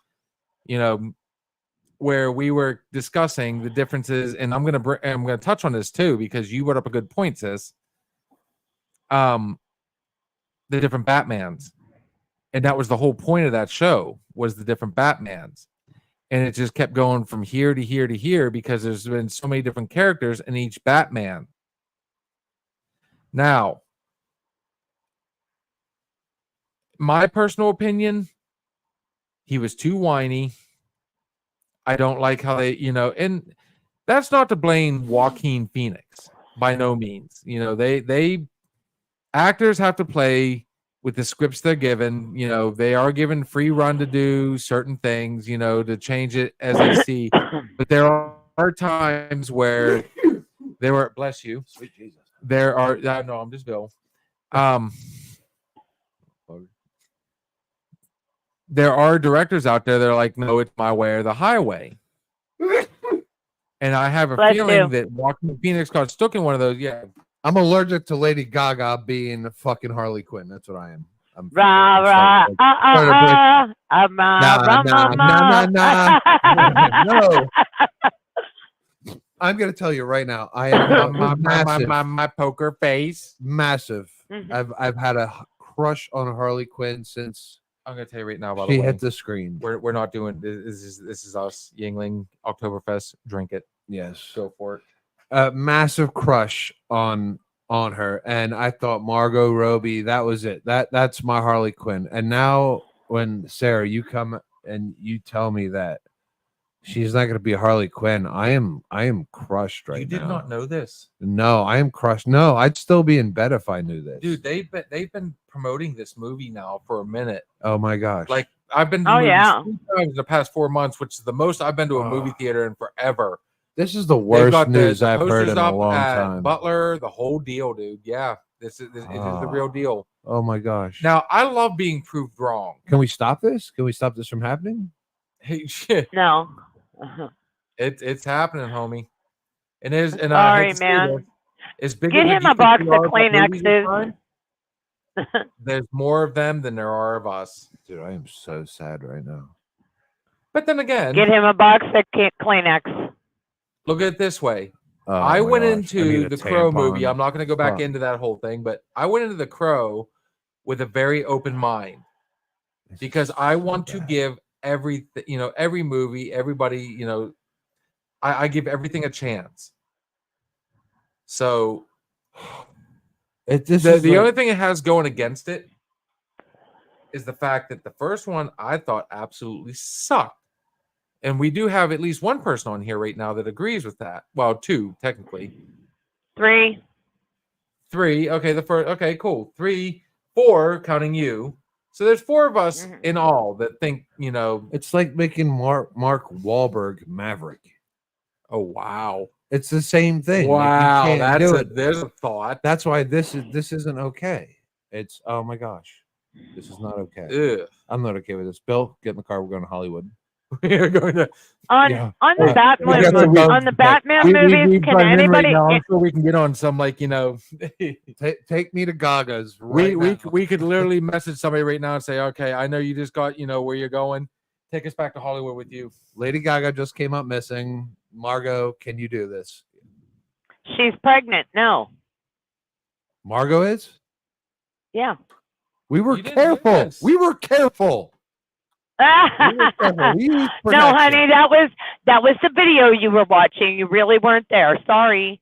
[SPEAKER 1] where we were discussing the differences, and I'm gonna touch on this too because you brought up a good point, sis. The different Batmans, and that was the whole point of that show was the different Batmans, and it just kept going from here to here to here because there's been so many different characters in each Batman. Now, my personal opinion, he was too whiny. I don't like how they, and that's not to blame Joaquin Phoenix by no means. They actors have to play with the scripts they're given. They are given free run to do certain things, to change it as they see. But there are times where there were, bless you.
[SPEAKER 2] Sweet Jesus.
[SPEAKER 1] There are, no, I'm just Bill. There are directors out there that are like, no, it's my way or the highway. And I have a
[SPEAKER 6] Bless
[SPEAKER 1] feeling
[SPEAKER 6] you.
[SPEAKER 1] that Joaquin Phoenix got stuck in one of those. Yeah.
[SPEAKER 2] I'm allergic to Lady Gaga being a fucking Harley Quinn. That's what I am. I'm
[SPEAKER 6] Rah, rah,
[SPEAKER 2] No. I'm gonna tell you right now. I am massive,
[SPEAKER 1] my poker face.
[SPEAKER 2] massive.
[SPEAKER 6] Mhm.
[SPEAKER 2] I've had a crush on Harley Quinn since
[SPEAKER 1] I'm gonna tell you right now. By
[SPEAKER 2] she
[SPEAKER 1] the way,
[SPEAKER 2] hit the screen.
[SPEAKER 1] we're not doing this. Is us Yingling Oktoberfest. Drink it.
[SPEAKER 2] Yes,
[SPEAKER 1] Go for it.
[SPEAKER 2] a massive crush on her, and I thought Margot Robbie. That was it. That's my Harley Quinn. And now, when Sarah, you come and you tell me that she's not going to be a Harley Quinn, I am crushed right
[SPEAKER 1] You did
[SPEAKER 2] now.
[SPEAKER 1] not know this,
[SPEAKER 2] No, I am crushed. No, I'd still be in bed if I knew this.
[SPEAKER 1] dude. They've been promoting this movie now for a minute.
[SPEAKER 2] Oh my gosh.
[SPEAKER 1] Like I've been to
[SPEAKER 6] Oh,
[SPEAKER 1] movies
[SPEAKER 6] yeah.
[SPEAKER 1] 3 times in the past 4 months, which is the most I've been to a movie theater in forever.
[SPEAKER 2] this is the
[SPEAKER 1] They've
[SPEAKER 2] worst
[SPEAKER 1] got
[SPEAKER 2] news
[SPEAKER 1] the
[SPEAKER 2] I've heard
[SPEAKER 1] posters
[SPEAKER 2] in a
[SPEAKER 1] up
[SPEAKER 2] long
[SPEAKER 1] at
[SPEAKER 2] time.
[SPEAKER 1] Butler, the whole deal, dude. Yeah, this is the real deal.
[SPEAKER 2] Oh my gosh.
[SPEAKER 1] Now I love being proved wrong.
[SPEAKER 2] Can we stop this? Can we stop this from happening?
[SPEAKER 1] Hey, shit,
[SPEAKER 6] No.
[SPEAKER 1] it's happening, homie. And I
[SPEAKER 6] Sorry,
[SPEAKER 1] hate to say
[SPEAKER 6] man.
[SPEAKER 1] this, as big
[SPEAKER 6] Get
[SPEAKER 1] as
[SPEAKER 6] him
[SPEAKER 1] you
[SPEAKER 6] a
[SPEAKER 1] think
[SPEAKER 6] box
[SPEAKER 1] we are
[SPEAKER 6] of
[SPEAKER 1] about movies this
[SPEAKER 6] Kleenexes.
[SPEAKER 1] time, there's more of them than there are of us.
[SPEAKER 2] Dude, I am so sad right now.
[SPEAKER 1] But then again,
[SPEAKER 6] Get him a box of Kleenex.
[SPEAKER 1] look at it this way.
[SPEAKER 2] Oh
[SPEAKER 1] I
[SPEAKER 2] my
[SPEAKER 1] went
[SPEAKER 2] gosh, I
[SPEAKER 1] into
[SPEAKER 2] need a
[SPEAKER 1] the Crow movie.
[SPEAKER 2] tampon.
[SPEAKER 1] I'm not going to go back
[SPEAKER 2] Fuck.
[SPEAKER 1] into that whole thing, but I went into the Crow with a very open mind because I want to give everything, every movie, everybody, I give everything a chance. So the only thing it has going against it is the fact that the first one I thought absolutely sucked. And we do have at least one person on here right now that agrees with that. Well, 2 technically.
[SPEAKER 6] 3.
[SPEAKER 1] 3. Okay, the first. Okay, cool. 3, 4, counting you. So there's 4 of us
[SPEAKER 6] Mhm.
[SPEAKER 1] in all that think,
[SPEAKER 2] It's like making Mark Wahlberg Maverick.
[SPEAKER 1] oh wow,
[SPEAKER 2] It's the same thing. Like, you
[SPEAKER 1] wow,
[SPEAKER 2] can't do it.
[SPEAKER 1] there's a thought.
[SPEAKER 2] That's why this isn't okay. It's oh my gosh, this is not okay.
[SPEAKER 1] Ugh.
[SPEAKER 2] I'm not okay with this. Bill, get in the car. We're going to Hollywood.
[SPEAKER 1] We're going to
[SPEAKER 6] On
[SPEAKER 2] Yeah.
[SPEAKER 6] the
[SPEAKER 2] Yeah.
[SPEAKER 6] Batman
[SPEAKER 1] Yeah,
[SPEAKER 6] movies, on the Batman movies, can anybody?
[SPEAKER 1] I'm sure we can get on some
[SPEAKER 2] Take me to Gaga's. Right
[SPEAKER 1] we could literally message somebody right now and say, okay, I know you just got where you're going. Take us back to Hollywood with you.
[SPEAKER 2] Lady Gaga just came up missing. Margot, can you do this?
[SPEAKER 6] She's pregnant. No.
[SPEAKER 2] Margot is.
[SPEAKER 6] Yeah.
[SPEAKER 2] We were
[SPEAKER 1] You didn't know
[SPEAKER 2] careful.
[SPEAKER 1] this.
[SPEAKER 2] We were careful. We were careful. We used
[SPEAKER 6] No,
[SPEAKER 2] protection.
[SPEAKER 6] honey, that was the video you were watching. You really weren't there. Sorry.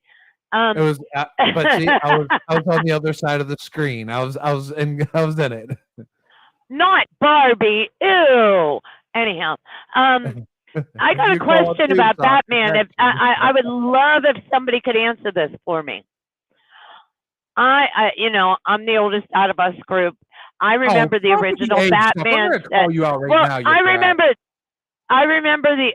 [SPEAKER 2] It was, but see, I was on the other side of the screen. I was in it.
[SPEAKER 6] Not Barbie. Ew. Anyhow, I got a
[SPEAKER 2] You call it
[SPEAKER 6] question
[SPEAKER 2] too,
[SPEAKER 6] about
[SPEAKER 2] Doc.
[SPEAKER 6] Batman. If I would love if somebody could answer this for me. I'm the oldest out of us group. I remember the
[SPEAKER 1] fuck with
[SPEAKER 6] original
[SPEAKER 1] age stuff. I'm
[SPEAKER 6] Batman.
[SPEAKER 1] gonna call you out right
[SPEAKER 6] Well,
[SPEAKER 1] now. you
[SPEAKER 6] I
[SPEAKER 1] brat.
[SPEAKER 6] remember the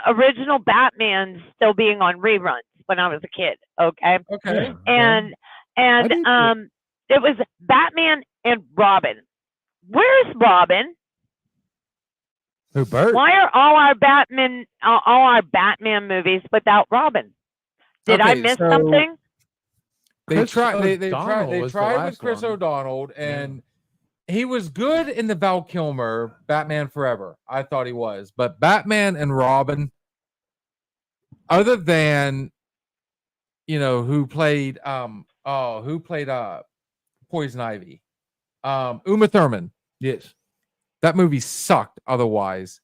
[SPEAKER 6] original Batman still being on reruns when I was a kid. Okay,
[SPEAKER 1] Okay.
[SPEAKER 6] and And
[SPEAKER 2] did too.
[SPEAKER 6] it was Batman and Robin. Where's Robin?
[SPEAKER 2] Who, Bert?
[SPEAKER 6] Why are all our Batman movies without Robin? Did I
[SPEAKER 1] Okay,
[SPEAKER 6] miss
[SPEAKER 1] so-
[SPEAKER 6] something?
[SPEAKER 1] They
[SPEAKER 2] Chris
[SPEAKER 1] tried. They
[SPEAKER 2] O'Donnell was the
[SPEAKER 1] tried with
[SPEAKER 2] last
[SPEAKER 1] Chris
[SPEAKER 2] one.
[SPEAKER 1] O'Donnell, and he was good in the Val Kilmer Batman Forever. I thought he was, but Batman and Robin, other than who played Poison Ivy, Uma Thurman.
[SPEAKER 2] Yes.
[SPEAKER 1] That movie sucked. Otherwise,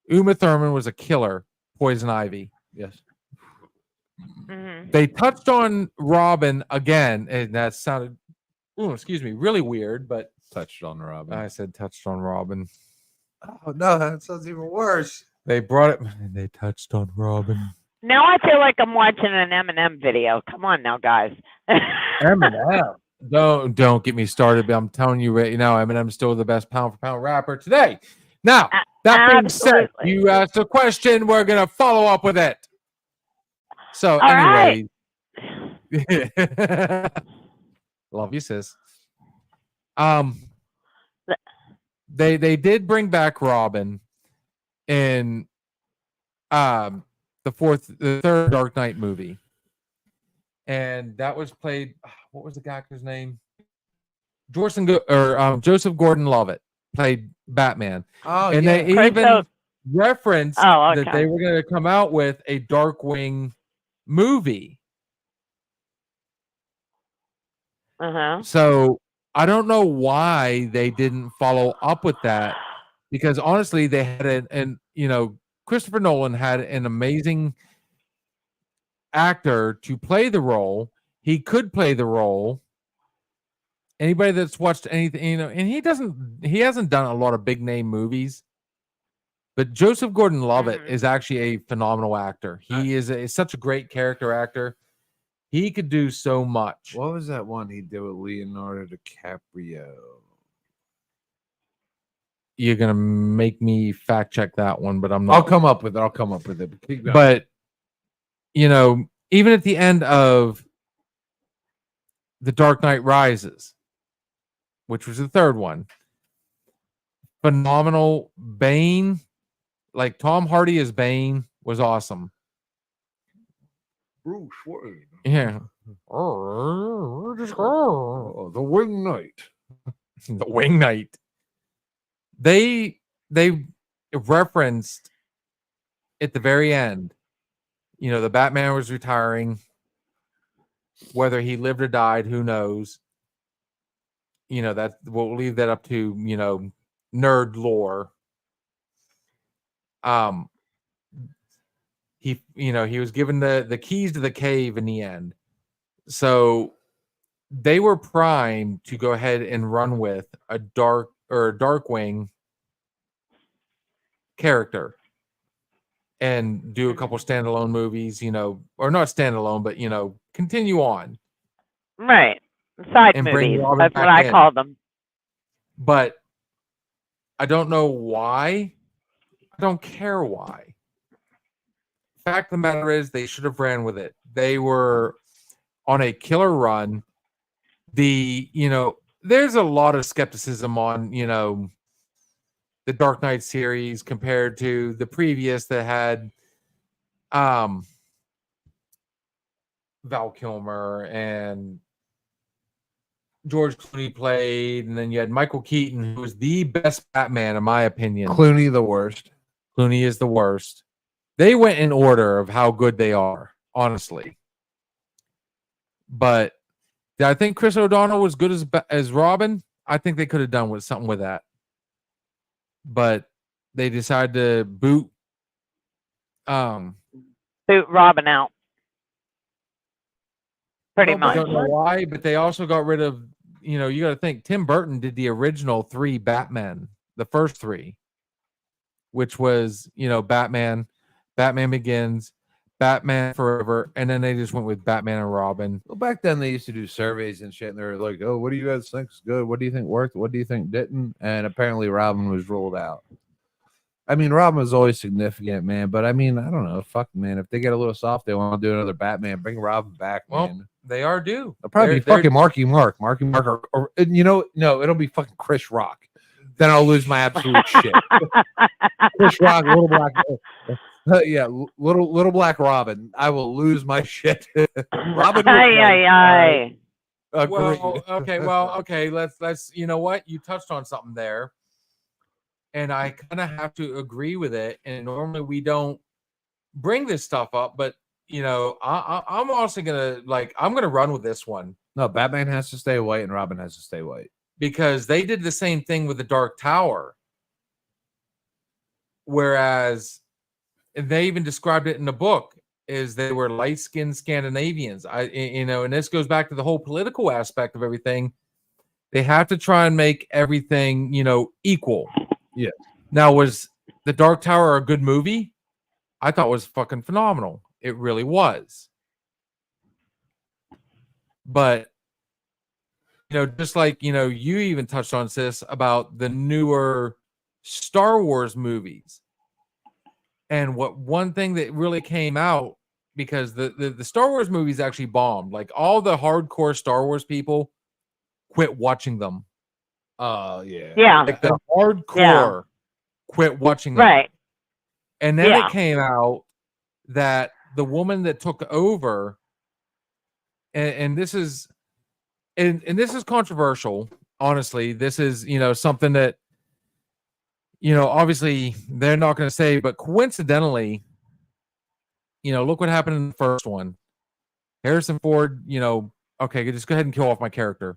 [SPEAKER 1] Uma Thurman was a killer. Poison Ivy.
[SPEAKER 2] Yes.
[SPEAKER 6] Mhm.
[SPEAKER 1] They touched on Robin again, and that sounded, really weird. But
[SPEAKER 2] Touched on Robin.
[SPEAKER 1] I said touched on Robin.
[SPEAKER 2] Oh no, that sounds even worse.
[SPEAKER 1] They brought it, and they touched on Robin.
[SPEAKER 6] Now I feel like I'm watching an Eminem video. Come on now, guys.
[SPEAKER 1] Eminem. Don't get me started. But I'm telling you right now, Eminem's still the best pound for pound rapper today. Now, that being said,
[SPEAKER 6] Absolutely.
[SPEAKER 1] you asked a question. We're gonna follow up with it. So,
[SPEAKER 6] All right.
[SPEAKER 1] anyway, love you, sis. They did bring back Robin in the third Dark Knight movie, and that was played. What was the actor's name? Joseph Gordon-Levitt played Batman,
[SPEAKER 2] Oh
[SPEAKER 1] and
[SPEAKER 2] yeah.
[SPEAKER 1] they
[SPEAKER 6] Chris
[SPEAKER 1] even
[SPEAKER 6] O-
[SPEAKER 1] referenced
[SPEAKER 6] Oh,
[SPEAKER 1] that
[SPEAKER 6] okay.
[SPEAKER 1] they were going to come out with a Darkwing movie.
[SPEAKER 6] Uh-huh.
[SPEAKER 1] So I don't know why they didn't follow up with that, because honestly, they had Christopher Nolan had an amazing actor to play the role. He could play the role. Anybody that's watched anything, and he hasn't done a lot of big name movies, but Joseph Gordon-Levitt
[SPEAKER 6] Mhm.
[SPEAKER 1] is actually a phenomenal actor. He is such a great character actor. He could do so much.
[SPEAKER 2] What was that one he did with Leonardo DiCaprio?
[SPEAKER 1] You're gonna make me fact check that one, but I'm not.
[SPEAKER 2] I'll come up with it. But keep going.
[SPEAKER 1] But even at the end of The Dark Knight Rises, which was the third one, phenomenal. Bane, like Tom Hardy as Bane, was awesome.
[SPEAKER 2] Bruce Wayne.
[SPEAKER 1] Yeah.
[SPEAKER 2] Oh, the Wing Knight.
[SPEAKER 1] The Wing Knight. They referenced at the very end, the Batman was retiring. Whether he lived or died, who knows? That we'll leave that up to nerd lore. He was given the keys to the cave in the end, so they were primed to go ahead and run with a Darkwing character and do a couple standalone movies, or not standalone, but continue on.
[SPEAKER 6] Right. Side
[SPEAKER 1] And bring
[SPEAKER 6] movies.
[SPEAKER 1] Robin
[SPEAKER 6] That's what
[SPEAKER 1] back
[SPEAKER 6] I
[SPEAKER 1] in.
[SPEAKER 6] call them.
[SPEAKER 1] But I don't know why. I don't care why. Fact of the matter is, they should have ran with it. They were on a killer run. There's a lot of skepticism on, the Dark Knight series compared to the previous that had Val Kilmer and George Clooney played, and then you had Michael Keaton, who was the best Batman in my opinion.
[SPEAKER 2] Clooney the worst.
[SPEAKER 1] Clooney is the worst. They went in order of how good they are, honestly. But I think Chris O'Donnell was good as Robin. I think they could have done something with that. But they decided to boot
[SPEAKER 6] Boot Robin out. Pretty
[SPEAKER 1] I
[SPEAKER 6] much.
[SPEAKER 1] don't know why, but they also got rid of, you got to think Tim Burton did the original 3 Batman, the first 3, which was, Batman Begins, Batman Forever, and then they just went with Batman and Robin.
[SPEAKER 2] Well, back then they used to do surveys and shit, and they were like, "Oh, what do you guys think's good? What do you think worked? What do you think didn't?" And apparently, Robin was ruled out. I mean, Robin was always significant, man. But I mean, I don't know. Fuck, man. If they get a little soft, they want to do another Batman. Bring Robin back,
[SPEAKER 1] Well,
[SPEAKER 2] man.
[SPEAKER 1] they are due.
[SPEAKER 2] It'll probably be
[SPEAKER 1] They're-
[SPEAKER 2] fucking Marky Mark, or you know, no, it'll be fucking Chris Rock. Then I'll lose my absolute shit. Chris Rock, little black, yeah, little black Robin. I will lose my shit. Robin.
[SPEAKER 6] Ay.
[SPEAKER 1] Well, okay. Let's. You know what? You touched on something there, and I kind of have to agree with it. And normally we don't bring this stuff up, but you know, I'm also I'm gonna run with this one
[SPEAKER 2] No, Batman has to stay white and Robin has to stay white.
[SPEAKER 1] because they did the same thing with the Dark Tower, whereas they even described it in the book is they were light-skinned Scandinavians. And this goes back to the whole political aspect of everything. They have to try and make everything, equal.
[SPEAKER 2] Yeah.
[SPEAKER 1] Now, was the Dark Tower a good movie? I thought it was fucking phenomenal. It really was. But, just like, you even touched on, sis, about the newer Star Wars movies. And one thing that really came out, because the Star Wars movies actually bombed. Like all the hardcore Star Wars people quit watching them.
[SPEAKER 2] Oh, yeah.
[SPEAKER 6] Yeah.
[SPEAKER 1] Like the hardcore quit watching them.
[SPEAKER 6] Right.
[SPEAKER 1] And then
[SPEAKER 6] Yeah.
[SPEAKER 1] it came out that the woman that took over, and this is this is controversial, honestly. This is, something that obviously they're not going to say, but coincidentally, look what happened in the first one. Harrison Ford, okay, just go ahead and kill off my character.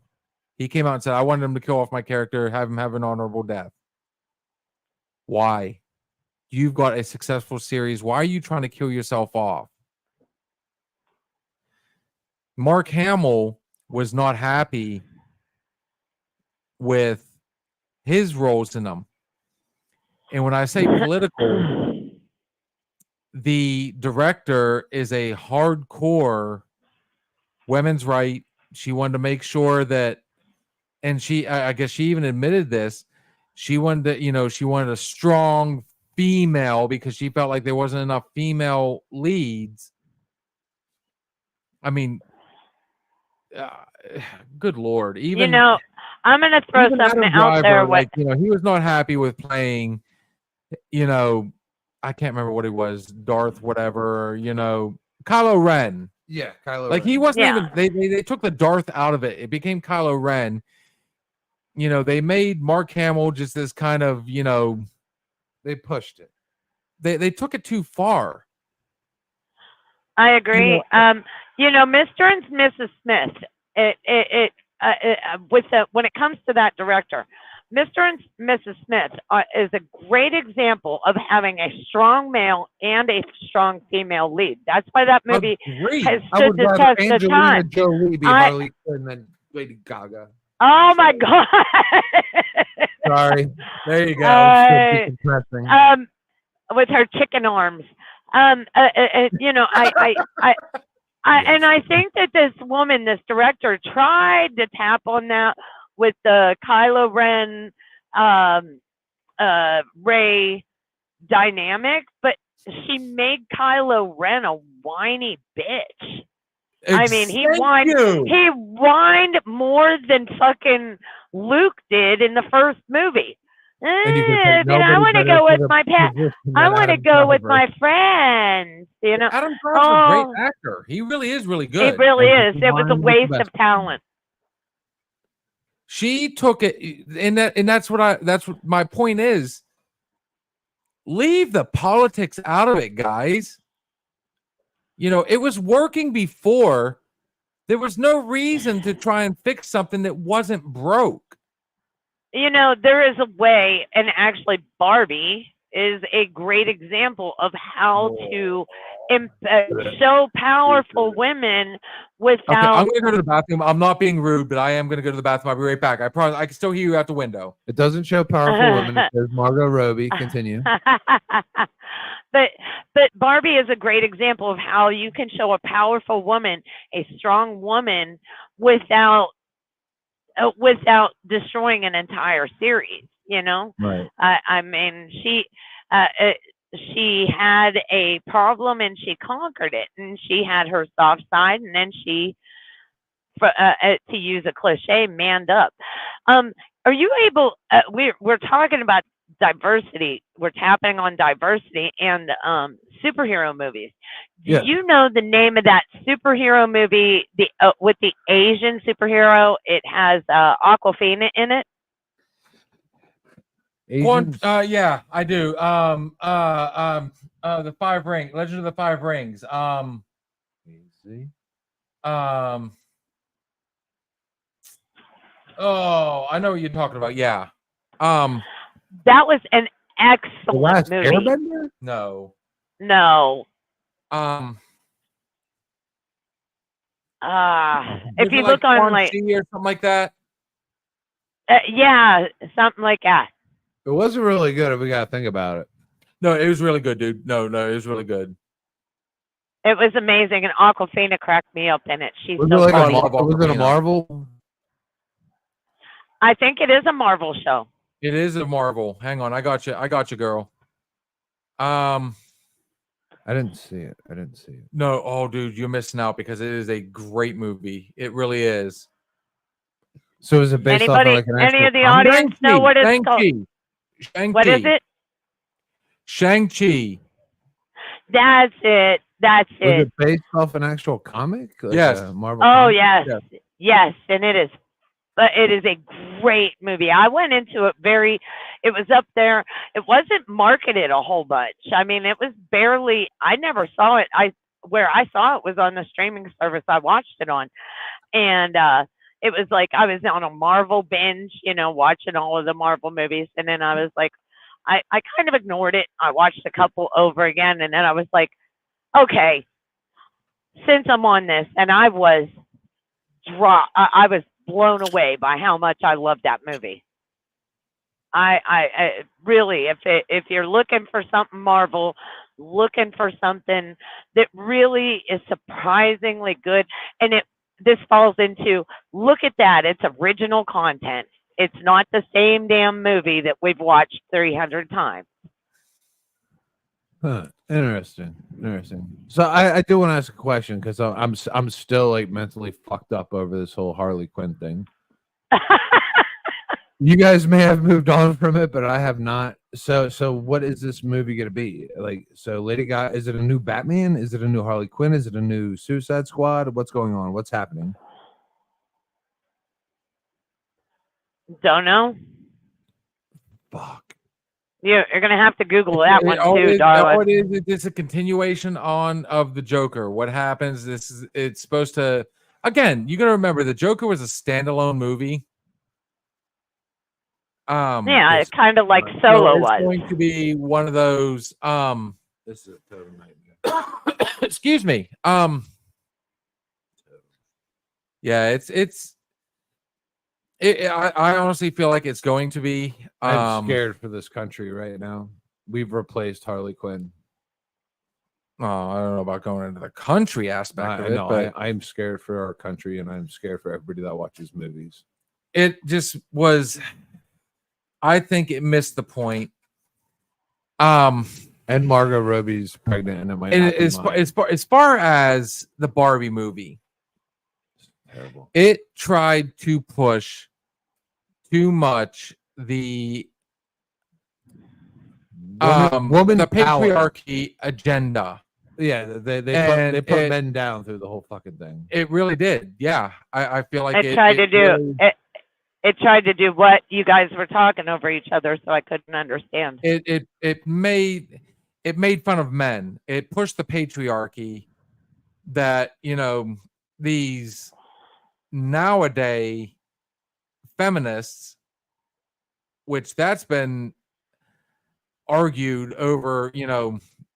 [SPEAKER 1] He came out and said, I wanted him to kill off my character, have him have an honorable death. Why? You've got a successful series. Why are you trying to kill yourself off? Mark Hamill was not happy with his roles in them. And when I say political, the director is a hardcore women's right. She wanted to make sure that, and I guess she even admitted this. She wanted to, she wanted a strong female because she felt like there wasn't enough female leads. I mean, good Lord. Even,
[SPEAKER 6] I'm going to throw
[SPEAKER 1] even
[SPEAKER 6] something
[SPEAKER 1] Adam
[SPEAKER 6] out there.
[SPEAKER 1] Driver, he was not happy with playing, I can't remember what it was, Darth, whatever, Kylo Ren.
[SPEAKER 2] Yeah, Kylo
[SPEAKER 1] Like
[SPEAKER 2] Ren.
[SPEAKER 1] he wasn't
[SPEAKER 6] Yeah.
[SPEAKER 1] even. They took the Darth out of it. It became Kylo Ren. They made Mark Hamill just this kind of,
[SPEAKER 2] They pushed it.
[SPEAKER 1] they took it too far.
[SPEAKER 6] I agree. Mr. and Mrs. Smith, when it comes to that director, Mr. and Mrs. Smith is a great example of having a strong male and a strong female lead. That's why that movie
[SPEAKER 1] Agreed.
[SPEAKER 6] has
[SPEAKER 2] I
[SPEAKER 6] stood
[SPEAKER 2] would
[SPEAKER 6] the
[SPEAKER 2] rather
[SPEAKER 6] test of
[SPEAKER 2] Angelina
[SPEAKER 6] time.
[SPEAKER 2] Jolie be Harley Quinn than Lady Gaga.
[SPEAKER 6] Oh my God!
[SPEAKER 2] Sorry.
[SPEAKER 1] There you go.
[SPEAKER 2] Decompressing.
[SPEAKER 6] With her chicken arms. And I think that this woman, this director, tried to tap on that with the Kylo Ren, Rey dynamic, but she made Kylo Ren a whiny bitch. I mean, he whined more than fucking Luke did in the first movie. I want to go with my I want to go with my friends.
[SPEAKER 1] Adam Driver's a great actor. He really is really good.
[SPEAKER 6] It really is. It was a waste of talent.
[SPEAKER 1] She took it, and that's what my point is. Leave the politics out of it, guys. It was working before. There was no reason to try and fix something that wasn't broke.
[SPEAKER 6] There is a way, and actually Barbie is a great example of how to show powerful women without...
[SPEAKER 1] Okay, I'm going to go to the bathroom. I'm not being rude, but I am going to go to the bathroom. I'll be right back. I promise. I can still hear you out the window.
[SPEAKER 2] It doesn't show powerful women. It says Margot Robbie. Continue.
[SPEAKER 6] But Barbie is a great example of how you can show a powerful woman, a strong woman, without destroying an entire series.
[SPEAKER 2] Right.
[SPEAKER 6] I mean, she had a problem and she conquered it, and she had her soft side, and then she, to use a cliche, manned up. Are you able? We're talking about diversity. We're tapping on diversity and superhero movies. Do
[SPEAKER 2] Yeah.
[SPEAKER 6] you know the name of that superhero movie? With the Asian superhero, it has Aquafina in it.
[SPEAKER 1] One,
[SPEAKER 2] Asians?
[SPEAKER 1] yeah, I do. The Five Ring, Legend of the Five Rings.
[SPEAKER 2] Easy.
[SPEAKER 1] Oh, I know what you're talking about. Yeah.
[SPEAKER 6] That was an
[SPEAKER 2] The
[SPEAKER 6] excellent
[SPEAKER 2] Last
[SPEAKER 6] movie.
[SPEAKER 2] Airbender?
[SPEAKER 1] No.
[SPEAKER 6] No. If
[SPEAKER 1] was
[SPEAKER 6] you
[SPEAKER 1] it
[SPEAKER 6] look on
[SPEAKER 1] Quan
[SPEAKER 6] like,
[SPEAKER 1] Chi or something like that.
[SPEAKER 6] yeah, something like that.
[SPEAKER 2] It wasn't really good if we got to think about it.
[SPEAKER 1] No, it was really good, dude. No, it was really good.
[SPEAKER 6] It was amazing, and Aquafina cracked me up in it. She's
[SPEAKER 2] Was it
[SPEAKER 6] so
[SPEAKER 2] like
[SPEAKER 6] funny.
[SPEAKER 1] love
[SPEAKER 2] was it a
[SPEAKER 1] Aquafina.
[SPEAKER 2] Marvel?
[SPEAKER 6] I think it is a Marvel show.
[SPEAKER 1] It is a Marvel. Hang on, I got you, girl.
[SPEAKER 2] I didn't see it.
[SPEAKER 1] No, oh, dude, you're missing out because it is a great movie. It really is.
[SPEAKER 2] So is it based off
[SPEAKER 6] Anybody,
[SPEAKER 2] of like an
[SPEAKER 6] any
[SPEAKER 2] actual
[SPEAKER 6] of the
[SPEAKER 2] comic?
[SPEAKER 6] audience know what it's called?
[SPEAKER 1] Shang-Chi.
[SPEAKER 6] What is it?
[SPEAKER 1] Shang-Chi.
[SPEAKER 6] That's it. That's
[SPEAKER 2] Was
[SPEAKER 6] it.
[SPEAKER 2] it based off an actual comic? Like
[SPEAKER 1] Yes.
[SPEAKER 2] a Marvel
[SPEAKER 6] Oh
[SPEAKER 2] comic?
[SPEAKER 6] yes,
[SPEAKER 1] Yeah.
[SPEAKER 6] yes, and it is. But it is a great movie. I went into it it was up there. It wasn't marketed a whole bunch. I mean, it was barely. I never saw it. Where I saw it was on the streaming service I watched it on, and it was like I was on a Marvel binge, watching all of the Marvel movies, and then I was like, I kind of ignored it. I watched a couple over again, and then I was like, okay, since I'm on this, and I was I was blown away by how much I loved that movie. I really, if you're looking for something Marvel, looking for something that really is surprisingly good, and this falls into, look at that, it's original content. It's not the same damn movie that we've watched 300 times.
[SPEAKER 2] Huh. Interesting. So I do want to ask a question because I'm still like mentally fucked up over this whole Harley Quinn thing. You guys may have moved on from it, but I have not. So what is this movie gonna be? Like, so Lady Gaga, is it a new Batman? Is it a new Harley Quinn? Is it a new Suicide Squad? What's going on? What's happening?
[SPEAKER 6] Don't know.
[SPEAKER 2] Fuck.
[SPEAKER 6] You're gonna have to Google that one
[SPEAKER 1] All
[SPEAKER 6] too,
[SPEAKER 1] it
[SPEAKER 6] darling.
[SPEAKER 1] is, it's a continuation of the Joker. What happens? It's supposed to. Again, you got to remember the Joker was a standalone movie.
[SPEAKER 6] Yeah,
[SPEAKER 2] yes.
[SPEAKER 6] it's kind of like
[SPEAKER 1] so
[SPEAKER 6] Solo
[SPEAKER 1] it's
[SPEAKER 6] was.
[SPEAKER 1] going to be one of those.
[SPEAKER 2] This is a total nightmare.
[SPEAKER 1] Excuse me. Yeah, I honestly feel like it's going to be.
[SPEAKER 2] I'm scared for this country right now. We've replaced Harley Quinn.
[SPEAKER 1] Oh, I don't know about going into the country aspect of it, but
[SPEAKER 2] I'm scared for our country, and I'm scared for everybody that watches movies.
[SPEAKER 1] it just was. I think it missed the point.
[SPEAKER 2] And Margot Robbie's pregnant, and it might.
[SPEAKER 1] And
[SPEAKER 2] not be mine.
[SPEAKER 1] as far as the Barbie movie,
[SPEAKER 2] Terrible.
[SPEAKER 1] it tried to push too much the
[SPEAKER 2] Woman
[SPEAKER 1] the
[SPEAKER 2] power.
[SPEAKER 1] patriarchy agenda.
[SPEAKER 2] Yeah, they
[SPEAKER 1] And
[SPEAKER 2] put
[SPEAKER 1] it-
[SPEAKER 2] men down through the whole fucking thing.
[SPEAKER 1] It really did. Yeah, I feel like
[SPEAKER 6] It tried to do
[SPEAKER 1] really-
[SPEAKER 6] it tried to do what you guys were talking over each other, so I couldn't understand.
[SPEAKER 1] it made fun of men. It pushed the patriarchy that these nowadays feminists, which that's been argued over,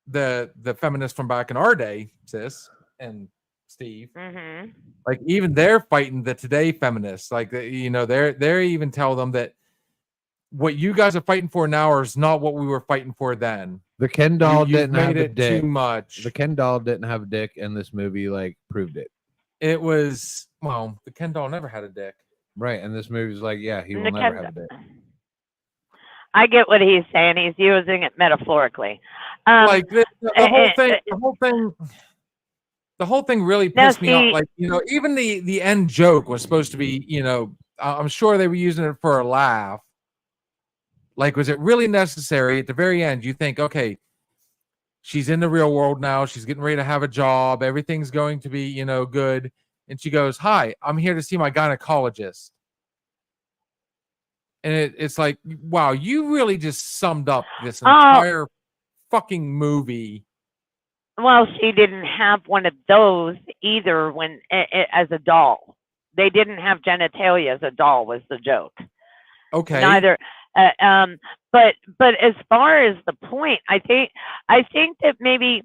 [SPEAKER 1] the feminists from back in our day, sis and Steve.
[SPEAKER 6] Mm-hmm.
[SPEAKER 1] Like even they're fighting the today feminists. Like they're even tell them that what you guys are fighting for now is not what we were fighting for then.
[SPEAKER 2] The Ken doll
[SPEAKER 1] You
[SPEAKER 2] didn't have
[SPEAKER 1] made
[SPEAKER 2] a
[SPEAKER 1] it
[SPEAKER 2] dick.
[SPEAKER 1] too much.
[SPEAKER 2] The Ken doll didn't have a dick, and this movie proved it.
[SPEAKER 1] It was the Ken doll never had a dick.
[SPEAKER 2] Right, and this movie's like, yeah, he
[SPEAKER 6] And
[SPEAKER 2] will
[SPEAKER 6] the
[SPEAKER 2] never
[SPEAKER 6] Ken-
[SPEAKER 2] have a dick.
[SPEAKER 6] I get what he's saying. He's using it metaphorically.
[SPEAKER 1] Like the whole
[SPEAKER 6] eh,
[SPEAKER 1] thing,
[SPEAKER 6] eh,
[SPEAKER 1] the whole thing really
[SPEAKER 6] Now,
[SPEAKER 1] pissed me off.
[SPEAKER 6] see-
[SPEAKER 1] Like, even the end joke was supposed to be, I'm sure they were using it for a laugh. Like, was it really necessary at the very end? You think, okay, she's in the real world now. She's getting ready to have a job. Everything's going to be, good. And she goes, "Hi, I'm here to see my gynecologist." And it's like, wow, you really just summed up this entire fucking movie.
[SPEAKER 6] Well, she didn't have one of those either when as a doll. They didn't have genitalia as a doll was the joke.
[SPEAKER 1] Okay.
[SPEAKER 6] Neither. But as far as the point, I think that maybe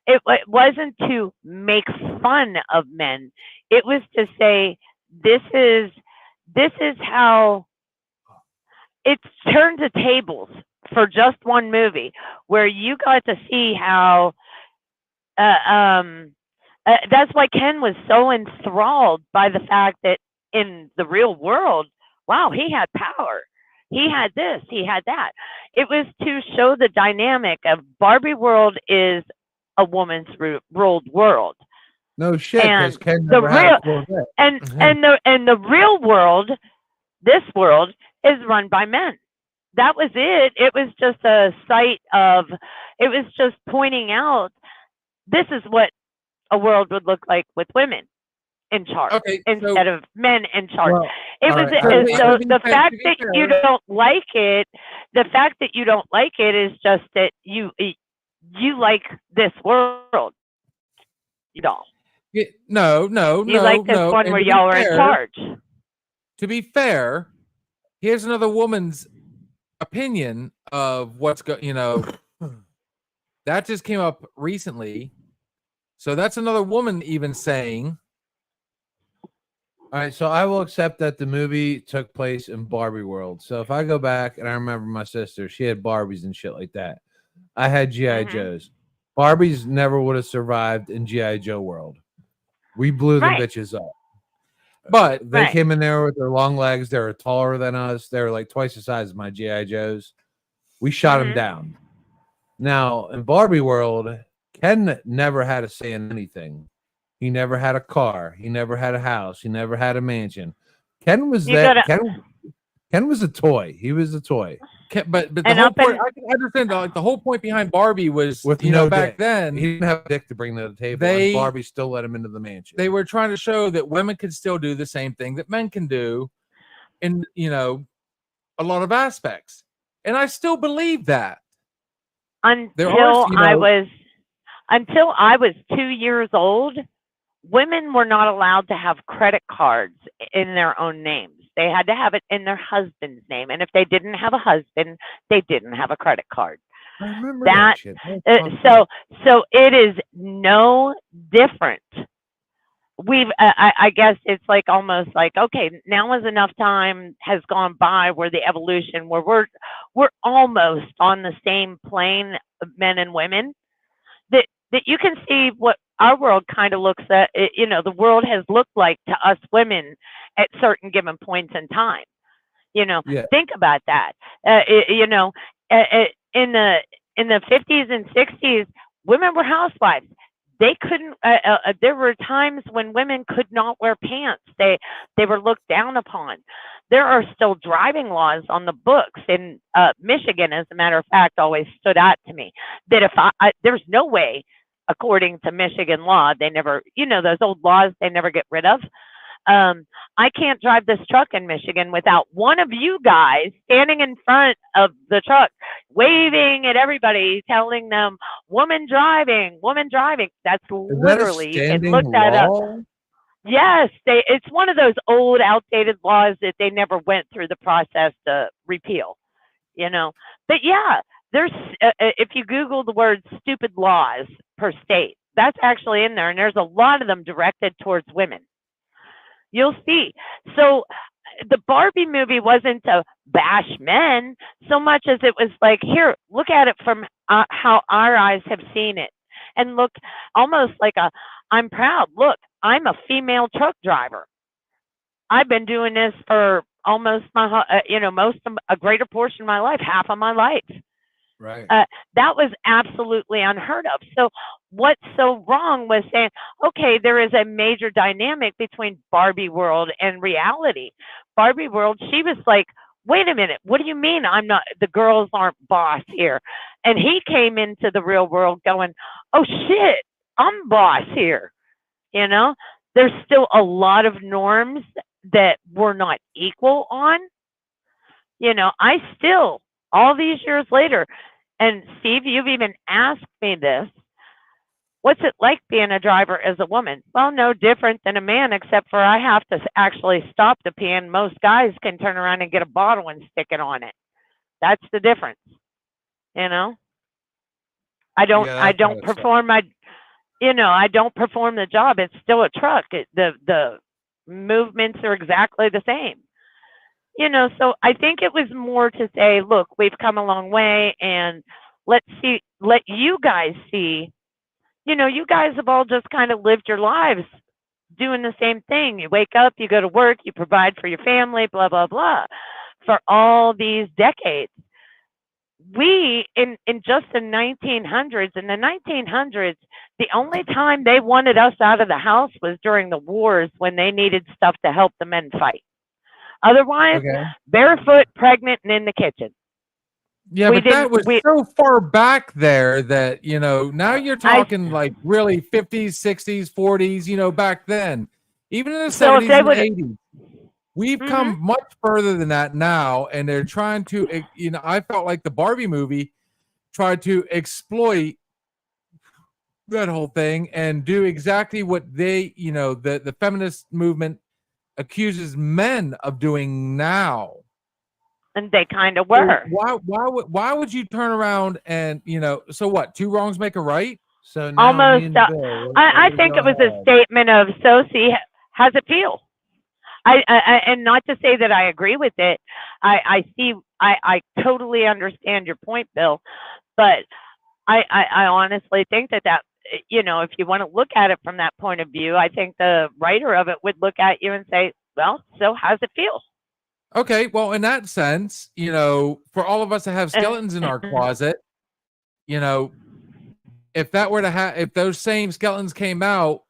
[SPEAKER 6] it wasn't to make fun of men. It was to say this is how it's turned the tables for just one movie where you got to see how that's why Ken was so enthralled by the fact that in the real world, wow, he had power. He had this, he had that. It was to show the dynamic of Barbie world is a woman's ruled world.
[SPEAKER 2] No shit, because
[SPEAKER 6] And
[SPEAKER 2] Ken
[SPEAKER 6] the
[SPEAKER 2] never had a Corvette.
[SPEAKER 6] and the real world, this world, is run by men. That was it. It was just a sight of, it was just pointing out this is what a world would look like with women in charge instead of men in charge.
[SPEAKER 2] Well,
[SPEAKER 6] it
[SPEAKER 2] all
[SPEAKER 6] was
[SPEAKER 2] right.
[SPEAKER 6] so the fact that you don't like it, the fact that you don't like it is just that you like this world. You don't.
[SPEAKER 1] No.
[SPEAKER 6] You like this one
[SPEAKER 1] And
[SPEAKER 6] where
[SPEAKER 1] to be
[SPEAKER 6] y'all are in
[SPEAKER 1] fair-
[SPEAKER 6] charge.
[SPEAKER 1] To be fair, here's another woman's opinion of what's that just came up recently. So that's another woman even saying,
[SPEAKER 2] All right, so I will accept that the movie took place in Barbie world. So if I go back and I remember my sister, she had Barbies and shit like that. I had G.I. Joes. Barbies never would have survived in G.I. Joe world. We blew the
[SPEAKER 6] Right.
[SPEAKER 2] bitches up.
[SPEAKER 1] but
[SPEAKER 2] They
[SPEAKER 6] Right.
[SPEAKER 2] came in there with their long legs. They were taller than us. They were like twice the size of my G.I. Joes. We shot them down. Now, in Barbie world, Ken never had a say in anything. He never had a car. He never had a house. He never had a mansion. Ken was Ken was a toy. He was a toy.
[SPEAKER 1] but the
[SPEAKER 6] And
[SPEAKER 1] whole
[SPEAKER 6] up
[SPEAKER 1] point,
[SPEAKER 6] in-
[SPEAKER 1] I can understand like the whole point behind Barbie was
[SPEAKER 2] With
[SPEAKER 1] back
[SPEAKER 2] dick.
[SPEAKER 1] then
[SPEAKER 2] He didn't have a dick to bring to the table.
[SPEAKER 1] They-
[SPEAKER 2] And Barbie still let him into the mansion.
[SPEAKER 1] they were trying to show that women could still do the same thing that men can do in a lot of aspects. And I still believe that.
[SPEAKER 6] Until
[SPEAKER 1] are,
[SPEAKER 6] until I was 2 years old, women were not allowed to have credit cards in their own names. They had to have it in their husband's name. And if they didn't have a husband, they didn't have a credit card.
[SPEAKER 2] I remember
[SPEAKER 6] that-
[SPEAKER 2] that shit. That was
[SPEAKER 6] So it is no different. I guess it's like almost like, okay, now is enough time has gone by where the evolution where we're almost on the same plane of men and women that you can see what our world kind of looks at, the world has looked like to us women at certain given points in time.
[SPEAKER 2] Yeah.
[SPEAKER 6] Think about that. In the 50s and 60s, women were housewives. They couldn't. There were times when women could not wear pants. They were looked down upon. There are still driving laws on the books in Michigan, as a matter of fact, always stood out to me that if there's no way, according to Michigan law, they never, those old laws they never get rid of. I can't drive this truck in Michigan without one of you guys standing in front of the truck, waving at everybody, telling them, woman driving. That's
[SPEAKER 2] Is that a
[SPEAKER 6] literally, you can
[SPEAKER 2] standing
[SPEAKER 6] look that up.
[SPEAKER 2] law?
[SPEAKER 6] Yes, it's one of those old, outdated laws that they never went through the process to repeal, But yeah, there's, if you Google the word stupid laws per state, that's actually in there. And there's a lot of them directed towards women. You'll see. So the Barbie movie wasn't to bash men so much as it was like, here, look at it from how our eyes have seen it. And look, almost like I'm proud. Look, I'm a female truck driver. I've been doing this for almost a greater portion of my life, half of my life.
[SPEAKER 2] Right.
[SPEAKER 6] That was absolutely unheard of. So what's so wrong with saying, okay, there is a major dynamic between Barbie world and reality. Barbie world, she was like, wait a minute, what do you mean the girls aren't boss here? And he came into the real world going, oh shit, I'm boss here. There's still a lot of norms that we're not equal on. I still, all these years later, and Steve, you've even asked me this, what's it like being a driver as a woman? Well, no different than a man, except for I have to actually stop the pee, and most guys can turn around and get a bottle and stick it on it. That's the difference. I don't perform I don't perform the job. It's still a truck. The movements are exactly the same. So I think it was more to say, look, we've come a long way, and let you guys see, you guys have all just kind of lived your lives doing the same thing. You wake up, you go to work, you provide for your family, blah, blah, blah, for all these decades. We, in just the 1900s, the only time they wanted us out of the house was during the wars when they needed stuff to help the men fight. Otherwise, barefoot, pregnant, and in the kitchen.
[SPEAKER 1] Yeah, but that was so far back there that, now you're talking like really 50s, 60s, 40s, back then. Even in the 70s and 80s. We've come much further than that now, and they're trying to, I felt like the Barbie movie tried to exploit that whole thing and do exactly what they, the feminist movement accuses men of doing now.
[SPEAKER 6] And they kind of were.
[SPEAKER 1] Why would you turn around and, so what? Two wrongs make a right?
[SPEAKER 2] So now
[SPEAKER 6] almost, I think it was a statement of Sosie has appeal. And not to say that I agree with it. I totally understand your point, Bill, but I honestly think that if you want to look at it from that point of view, I think the writer of it would look at you and say, well, so how's it feel?
[SPEAKER 1] Okay, well, in that sense, for all of us to have skeletons in our closet, if that were to if those same skeletons came out,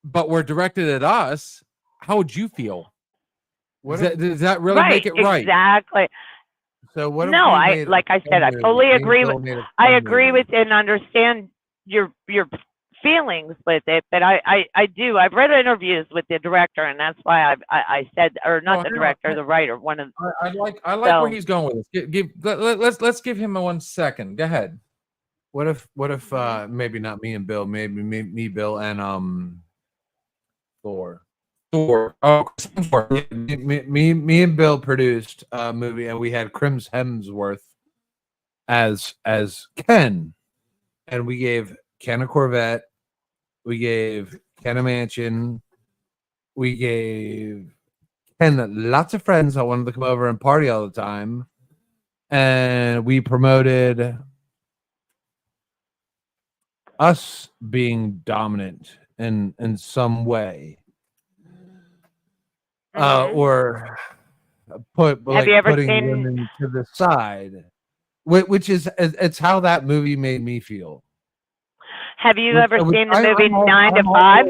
[SPEAKER 1] but were directed at us, how would you feel? Does that really make it right?
[SPEAKER 6] Exactly.
[SPEAKER 2] So what?
[SPEAKER 6] No, like I said, I fully agree with. I agree with and understand your feelings with it, but I do. I've read interviews with the director, and that's why I said, or not the director, the writer. One of.
[SPEAKER 1] I like where he's going with this. Let's give him 1 second. Go ahead.
[SPEAKER 2] What if maybe not me and Bill, maybe me, Bill, and Thor. Oh, me and Bill produced a movie, and we had Chris Hemsworth as Ken, and we gave Ken a Corvette, we gave Ken a mansion, we gave Ken lots of friends that wanted to come over and party all the time, and we promoted us being dominant in some way. Or
[SPEAKER 6] have you ever
[SPEAKER 2] putting
[SPEAKER 6] seen
[SPEAKER 2] women to the side, which is it's how that movie made me feel.
[SPEAKER 6] Have you ever seen the movie 9 to 5?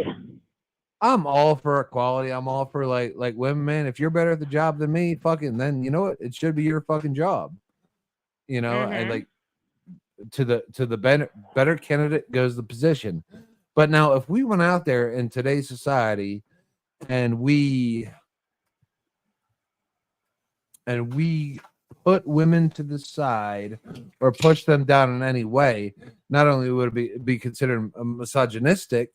[SPEAKER 2] I'm all for equality. I'm all for like women, man. If you're better at the job than me, fucking, then you know what? It should be your fucking job. And like to the better candidate goes the position. But now, if we went out there in today's society and we put women to the side or push them down in any way, not only would it be considered misogynistic,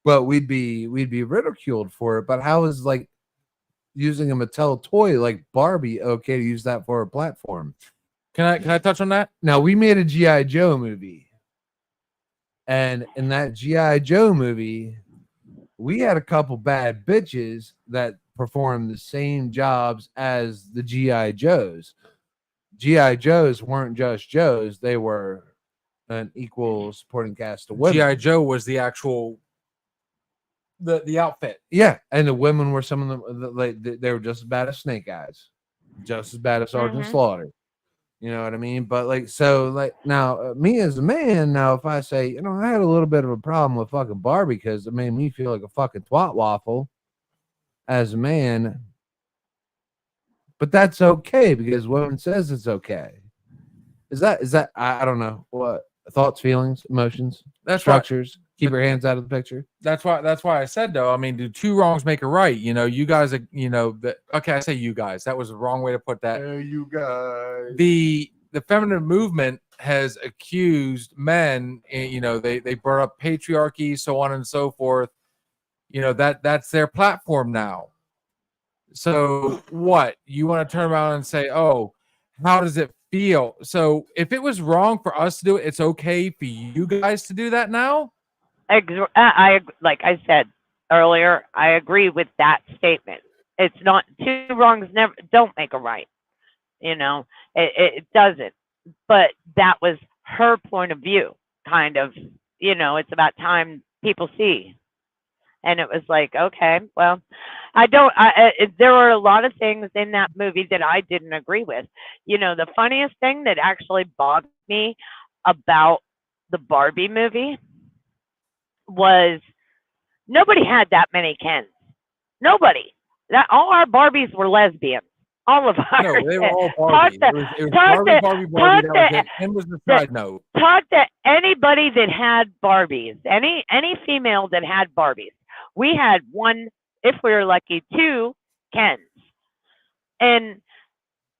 [SPEAKER 2] but we'd be ridiculed for it. But how is like using a Mattel toy like Barbie okay to use that for a platform?
[SPEAKER 1] Can I touch on that?
[SPEAKER 2] Now, we made a G.I. Joe movie, and in that G.I. Joe movie, we had a couple bad bitches that performed the same jobs as the G.I. Joes. G.I. Joes weren't just Joes. They were an equal supporting cast of women.
[SPEAKER 1] G.I. Joe was the actual the outfit.
[SPEAKER 2] Yeah, and the women were some of them. Like they were just as bad as Snake Eyes, just as bad as Sergeant
[SPEAKER 6] Mhm.
[SPEAKER 2] Slaughter. You know what I mean? But like, so like now, me as a man, now if I say, you know, I had a little bit of a problem with fucking Barbie because it made me feel like a fucking twat waffle as a man, but that's okay because women says it's okay. Is that I don't know what thoughts, feelings, emotions,
[SPEAKER 1] That's right.
[SPEAKER 2] structures. Keep your hands out of the picture.
[SPEAKER 1] That's why I said though. I mean, do two wrongs make a right? You know, you guys are, you know, okay, I say you guys. That was the wrong way to put that.
[SPEAKER 2] You guys.
[SPEAKER 1] The feminine movement has accused men, you know, they brought up patriarchy, so on and so forth. You know, that's their platform now. So what? You want to turn around and say, "Oh, how does it feel?" So if it was wrong for us to do it, it's okay for you guys to do that now?
[SPEAKER 6] Like I said earlier, I agree with that statement. It's not two wrongs don't make a right. You know, it doesn't. But that was her point of view, kind of. You know, it's about time people see. And it was like, okay, well, there were a lot of things in that movie that I didn't agree with. You know, the funniest thing that actually bothered me about the Barbie movie was nobody had that many Kens. Nobody. All our Barbies were lesbians. All of our.
[SPEAKER 1] No, they were all Barbie. It was Barbie. That was it. Ken was the side note.
[SPEAKER 6] Talk to anybody that had Barbies. Any female that had Barbies. We had one, if we were lucky, two Kens. And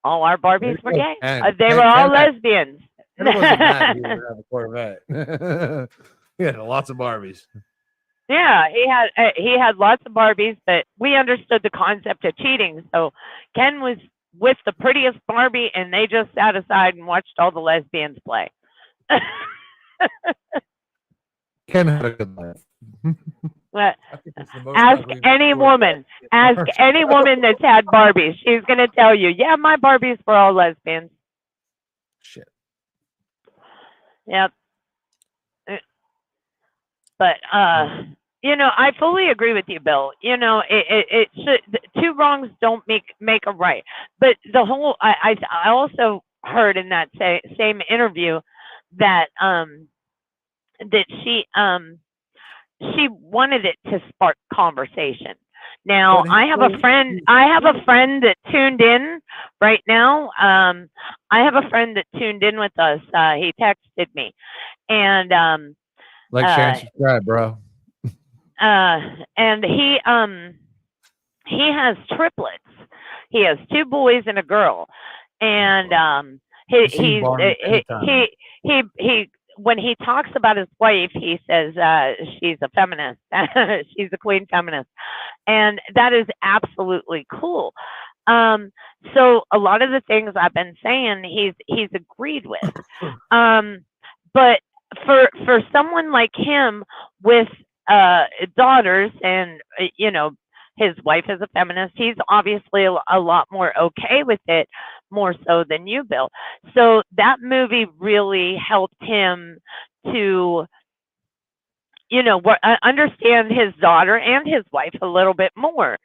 [SPEAKER 6] all our Barbies were gay. They were all lesbians.
[SPEAKER 2] It wasn't bad. He would have a Corvette. He had lots of Barbies.
[SPEAKER 6] Yeah, he had lots of Barbies, but we understood the concept of cheating. So Ken was with the prettiest Barbie, and they just sat aside and watched all the lesbians play.
[SPEAKER 2] Ken had a good life.
[SPEAKER 6] Ask any woman that's had Barbies. She's going to tell you, yeah, my Barbies were all lesbians.
[SPEAKER 2] Shit.
[SPEAKER 6] Yep. But, you know, I fully agree with you, Bill. You know, it should, two wrongs don't make a right. But the whole, I also heard in that same interview that, that she wanted it to spark conversation. Now, I have a friend that tuned in right now. I have a friend that tuned in with us. He texted me, and
[SPEAKER 2] like, share, and subscribe, bro.
[SPEAKER 6] And he has triplets. He has two boys and a girl, and he when he talks about his wife, he says she's a feminist. She's a queen feminist. And that is absolutely cool. So a lot of the things I've been saying, he's agreed with. But for someone like him with daughters and, you know, his wife is a feminist, he's obviously a lot more okay with it, more so than you, Bill. So that movie really helped him to, you know, understand his daughter and his wife a little bit more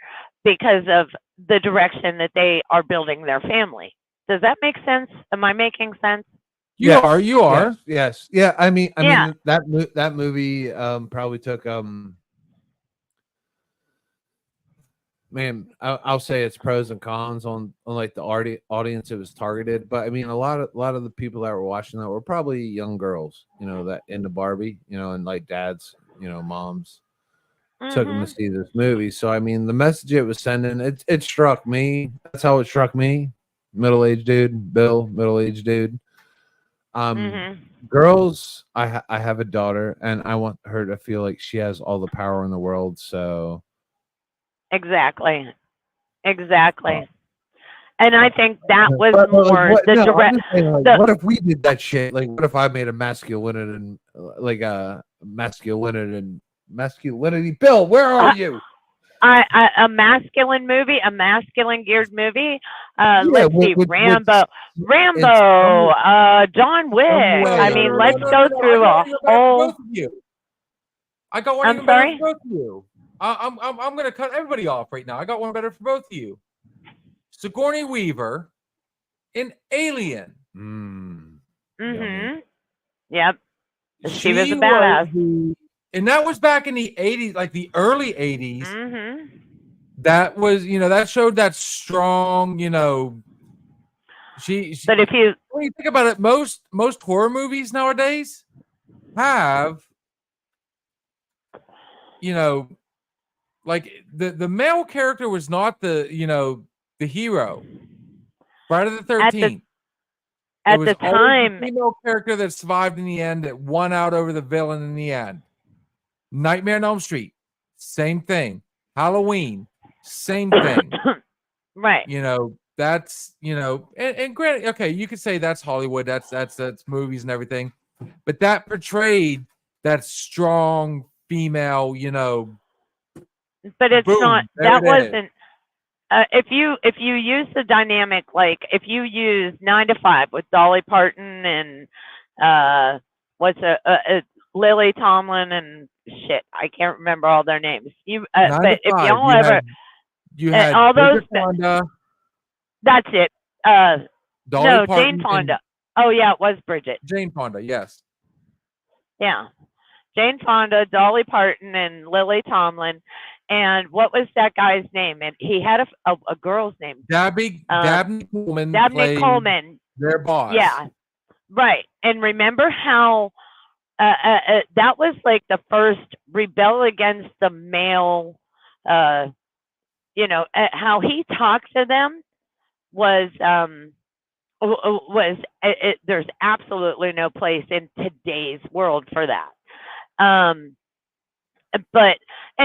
[SPEAKER 6] because of the direction that they are building their family. Does that make sense? Am I making sense?
[SPEAKER 1] You are.
[SPEAKER 2] Yes. Yeah. I mean, that movie probably took man, I'll say it's pros and cons on like the audience it was targeted, but I mean a lot of the people that were watching that were probably young girls, you know, that into Barbie, you know, and like dads, you know, moms took them to see this movie. So I mean, the message it was sending, it struck me. That's how it struck me. Middle-aged dude, Bill, middle-aged dude. Girls, I have a daughter, and I want her to feel like she has all the power in the world. So.
[SPEAKER 6] Exactly. And I think that was more the direct.
[SPEAKER 2] What if we did that shit? Like, what if I made a masculinity masculinity? Bill, where are you?
[SPEAKER 6] A masculine movie, a masculine geared movie. Let's see, Rambo, John Wick. I mean, let's go through a whole.
[SPEAKER 1] I got one.
[SPEAKER 6] I'm sorry.
[SPEAKER 1] Both of you. I'm gonna cut everybody off right now. I got one better for both of you. Sigourney Weaver in Alien.
[SPEAKER 6] Mm-hmm. Yep. She was a badass.
[SPEAKER 1] And that was back in the 80s, like the early 80s.
[SPEAKER 6] Mm-hmm.
[SPEAKER 1] That was, that showed that strong, she
[SPEAKER 6] But if you
[SPEAKER 1] when you think about it, most horror movies nowadays have, like the male character was not the hero. Friday the 13th.
[SPEAKER 6] At the time,
[SPEAKER 1] the female character that survived in the end, that won out over the villain in the end. Nightmare on Elm Street, same thing. Halloween, same thing.
[SPEAKER 6] right.
[SPEAKER 1] That's and granted, okay, you could say that's Hollywood, that's movies and everything, but that portrayed that strong female,
[SPEAKER 6] But it's
[SPEAKER 1] boom,
[SPEAKER 6] not.
[SPEAKER 1] there
[SPEAKER 6] That
[SPEAKER 1] it is.
[SPEAKER 6] wasn't. If you use the dynamic, like if you use 9 to 5 with Dolly Parton and Lily Tomlin and shit, I can't remember all their names. But if y'all ever
[SPEAKER 1] you had
[SPEAKER 6] all those,
[SPEAKER 1] Fonda,
[SPEAKER 6] that's it.
[SPEAKER 1] Dolly
[SPEAKER 6] No,
[SPEAKER 1] Parton
[SPEAKER 6] Jane Fonda. Oh yeah, it was Bridget.
[SPEAKER 1] Jane Fonda, yes.
[SPEAKER 6] Yeah, Jane Fonda, Dolly Parton, and Lily Tomlin. And what was that guy's name? And he had a girl's name.
[SPEAKER 1] Dabney Coleman.
[SPEAKER 6] Dabney Coleman.
[SPEAKER 1] Their boss.
[SPEAKER 6] Yeah, right. And remember how that was like the first rebel against the male. How he talked to them was there's absolutely no place in today's world for that. But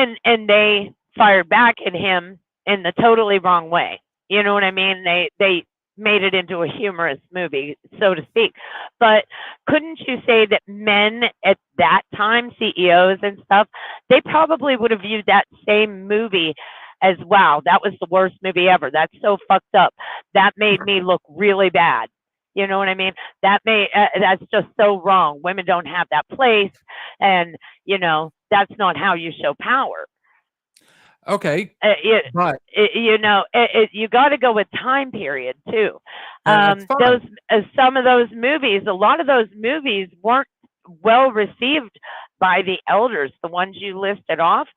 [SPEAKER 6] they fired back at him in the totally wrong way. You know what I mean? They made it into a humorous movie, so to speak. But couldn't you say that men at that time, CEOs and stuff, they probably would have viewed that same movie as, wow, that was the worst movie ever. That's so fucked up. That made me look really bad. You know what I mean? That's just so wrong. Women don't have that place. And, that's not how you show power.
[SPEAKER 1] Okay. But
[SPEAKER 6] You got to go with time period too.
[SPEAKER 1] that's fine.
[SPEAKER 6] Some of those movies, a lot of those movies weren't well received by the elders. The ones you listed off,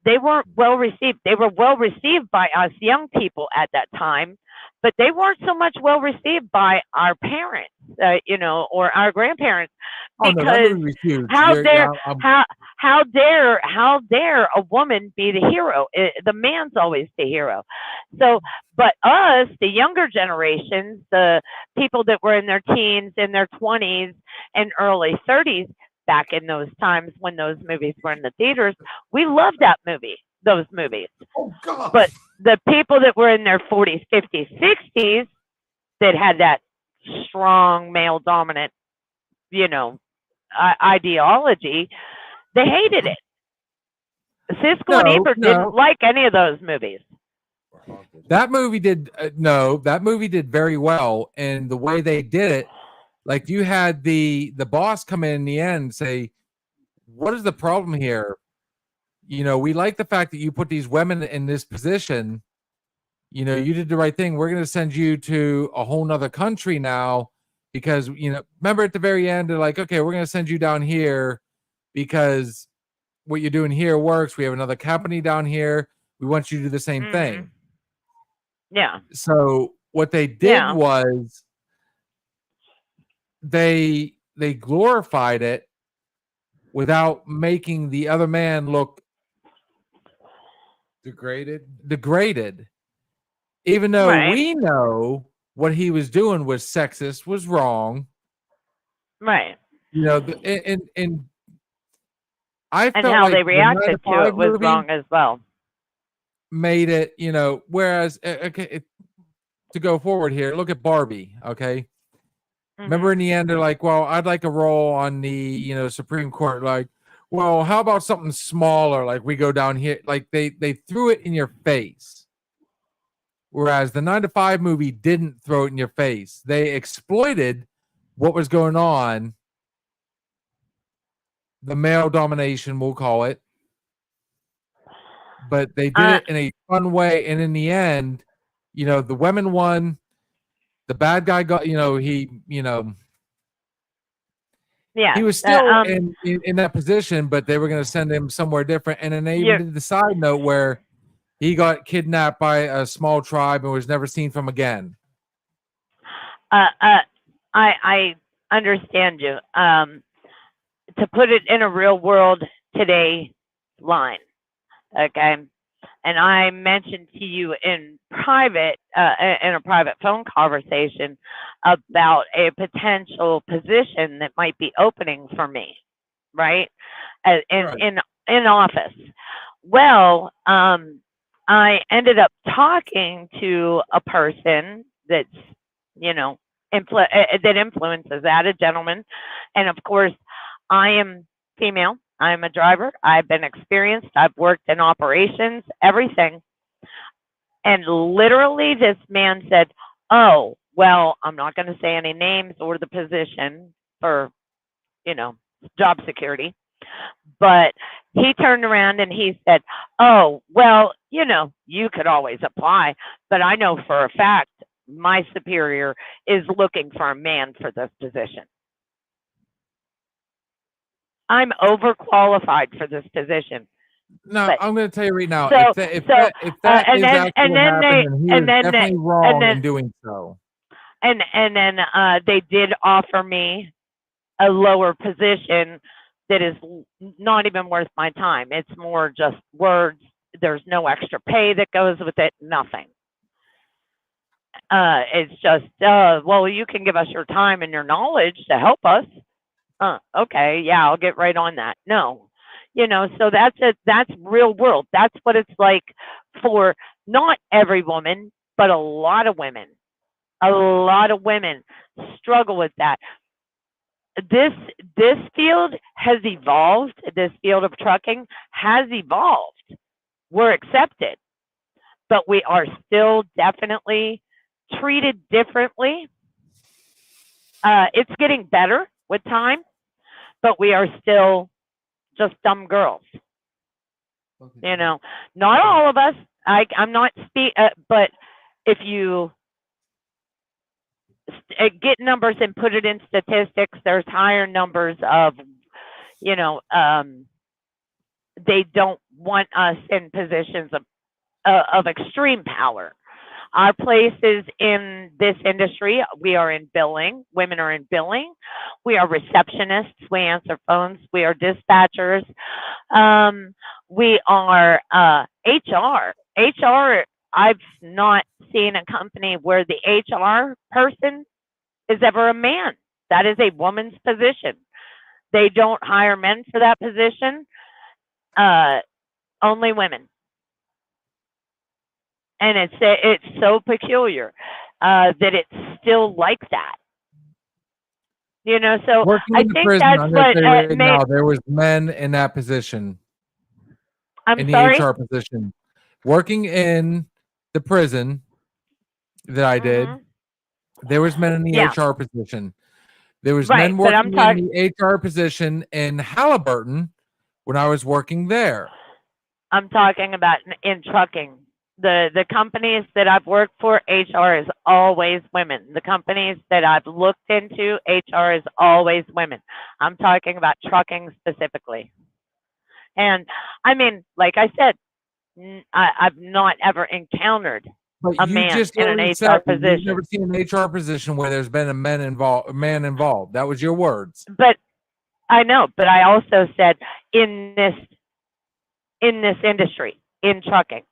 [SPEAKER 6] they weren't well received. They were well received by us young people at that time, but they weren't so much well received by our parents, or our grandparents. Because how dare a woman be the hero? The man's always the hero. So, but us, the younger generations, the people that were in their teens, in their 20s, and early 30s, back in those times when those movies were in the theaters, we loved those movies.
[SPEAKER 3] Oh God!
[SPEAKER 6] But the people that were in their 40s, 50s, 60s, that had that strong male dominant, ideology, they hated it. Siskel and Ebert didn't like any of those movies.
[SPEAKER 1] That movie did that movie did very well, and the way they did it, like you had the boss come in the end and say, "What is the problem here? We like the fact that you put these women in this position. You did the right thing. We're going to send you to a whole nother country now because remember at the very end they're like, okay, we're going to send you down here because what you're doing here works. We have another company down here. We want you to do the same thing."
[SPEAKER 6] Yeah.
[SPEAKER 1] So what they did was they glorified it without making the other man look degraded. Even though we know what he was doing was sexist, was wrong.
[SPEAKER 6] Right.
[SPEAKER 1] And I felt
[SPEAKER 6] how
[SPEAKER 1] like
[SPEAKER 6] they reacted
[SPEAKER 1] the
[SPEAKER 6] to it was wrong as well.
[SPEAKER 1] Made it, whereas to go forward here, look at Barbie, okay? Remember in the end, they're like, well, I'd like a role on the, Supreme Court. Like, well, how about something smaller? Like we go down here. Like they threw it in your face. Whereas the 9 to 5 movie didn't throw it in your face. They exploited what was going on. The male domination, we'll call it. but they did it in a fun way. And in the end, you know, the women won. The bad guy got, you know,
[SPEAKER 6] Yeah.
[SPEAKER 1] he was still in that position, but they were going to send him somewhere different. And then they even did the side note where he got kidnapped by a small tribe and was never seen from again.
[SPEAKER 6] I understand you. To put it in a real world today line, okay? And I mentioned to you in private, in a private phone conversation about a potential position that might be opening for me, right? In office. Well, I ended up talking to a person that's, you know, that influences that, a gentleman. And of course, I am female. I'm a driver. I've been experienced. I've worked in operations, everything. And literally this man said, oh, well, I'm not going to say any names or the position for, you know, job security. But he turned around and he said, oh, well, you know, you could always apply. But I know for a fact my superior is looking for a man for this position. I'm overqualified for this position.
[SPEAKER 1] No,
[SPEAKER 6] But-
[SPEAKER 1] I'm going to tell you right now.
[SPEAKER 6] So-
[SPEAKER 1] if
[SPEAKER 6] so,
[SPEAKER 1] that
[SPEAKER 6] and
[SPEAKER 1] is
[SPEAKER 6] then-
[SPEAKER 1] actually
[SPEAKER 6] and
[SPEAKER 1] what
[SPEAKER 6] then
[SPEAKER 1] happened,
[SPEAKER 6] they-
[SPEAKER 1] then he
[SPEAKER 6] and
[SPEAKER 1] was
[SPEAKER 6] then
[SPEAKER 1] definitely
[SPEAKER 6] they-
[SPEAKER 1] wrong
[SPEAKER 6] and then-
[SPEAKER 1] in doing so.
[SPEAKER 6] And then they did offer me a lower position that is not even worth my time. It's more just words. There's no extra pay that goes with it. Nothing. It's just, well, you can give us your time and your knowledge to help us. Okay, yeah, I'll get right on that. No, you know, so that's real world. That's what it's like for not every woman, but a lot of women. A lot of women struggle with that. This field has evolved. This field of trucking has evolved. We're accepted, but we are still definitely treated differently. It's getting better with time, but we are still just dumb girls. You know, not all of us. I'm not but if you get numbers and put it in statistics, there's higher numbers of, you know, they don't want us in positions of extreme power. Our place is in this industry. We are in billing. Women are in billing. We are receptionists. We answer phones. We are dispatchers. We are HR. HR, I've not seen a company where the HR person is ever a man. That is a woman's position. They don't hire men for that position. Only women. And it's so peculiar that it's still like that. You know, so
[SPEAKER 1] Working
[SPEAKER 6] I
[SPEAKER 1] in the
[SPEAKER 6] think
[SPEAKER 1] prison,
[SPEAKER 6] that's
[SPEAKER 1] I'm gonna
[SPEAKER 6] what
[SPEAKER 1] tell you right
[SPEAKER 6] made.
[SPEAKER 1] now, there was men in that position, in
[SPEAKER 6] I'm
[SPEAKER 1] the
[SPEAKER 6] sorry.
[SPEAKER 1] HR position. Working in the prison that I did,
[SPEAKER 6] Mhm.
[SPEAKER 1] there was men in the
[SPEAKER 6] Yeah.
[SPEAKER 1] HR position. There was
[SPEAKER 6] Right,
[SPEAKER 1] men
[SPEAKER 6] but I'm
[SPEAKER 1] working in the HR position in Halliburton when I was working there.
[SPEAKER 6] I'm talking about in trucking. The companies that I've worked for, HR is always women. The companies that I've looked into, HR is always women. I'm talking about trucking specifically. And I mean, like I said, I've not ever encountered
[SPEAKER 1] But
[SPEAKER 6] a
[SPEAKER 1] you
[SPEAKER 6] man
[SPEAKER 1] just
[SPEAKER 6] in an
[SPEAKER 1] already
[SPEAKER 6] HR
[SPEAKER 1] said that
[SPEAKER 6] position.
[SPEAKER 1] you've never seen an HR position where there's been a man involved. That was your words.
[SPEAKER 6] But I know, but I also said in this industry, in trucking,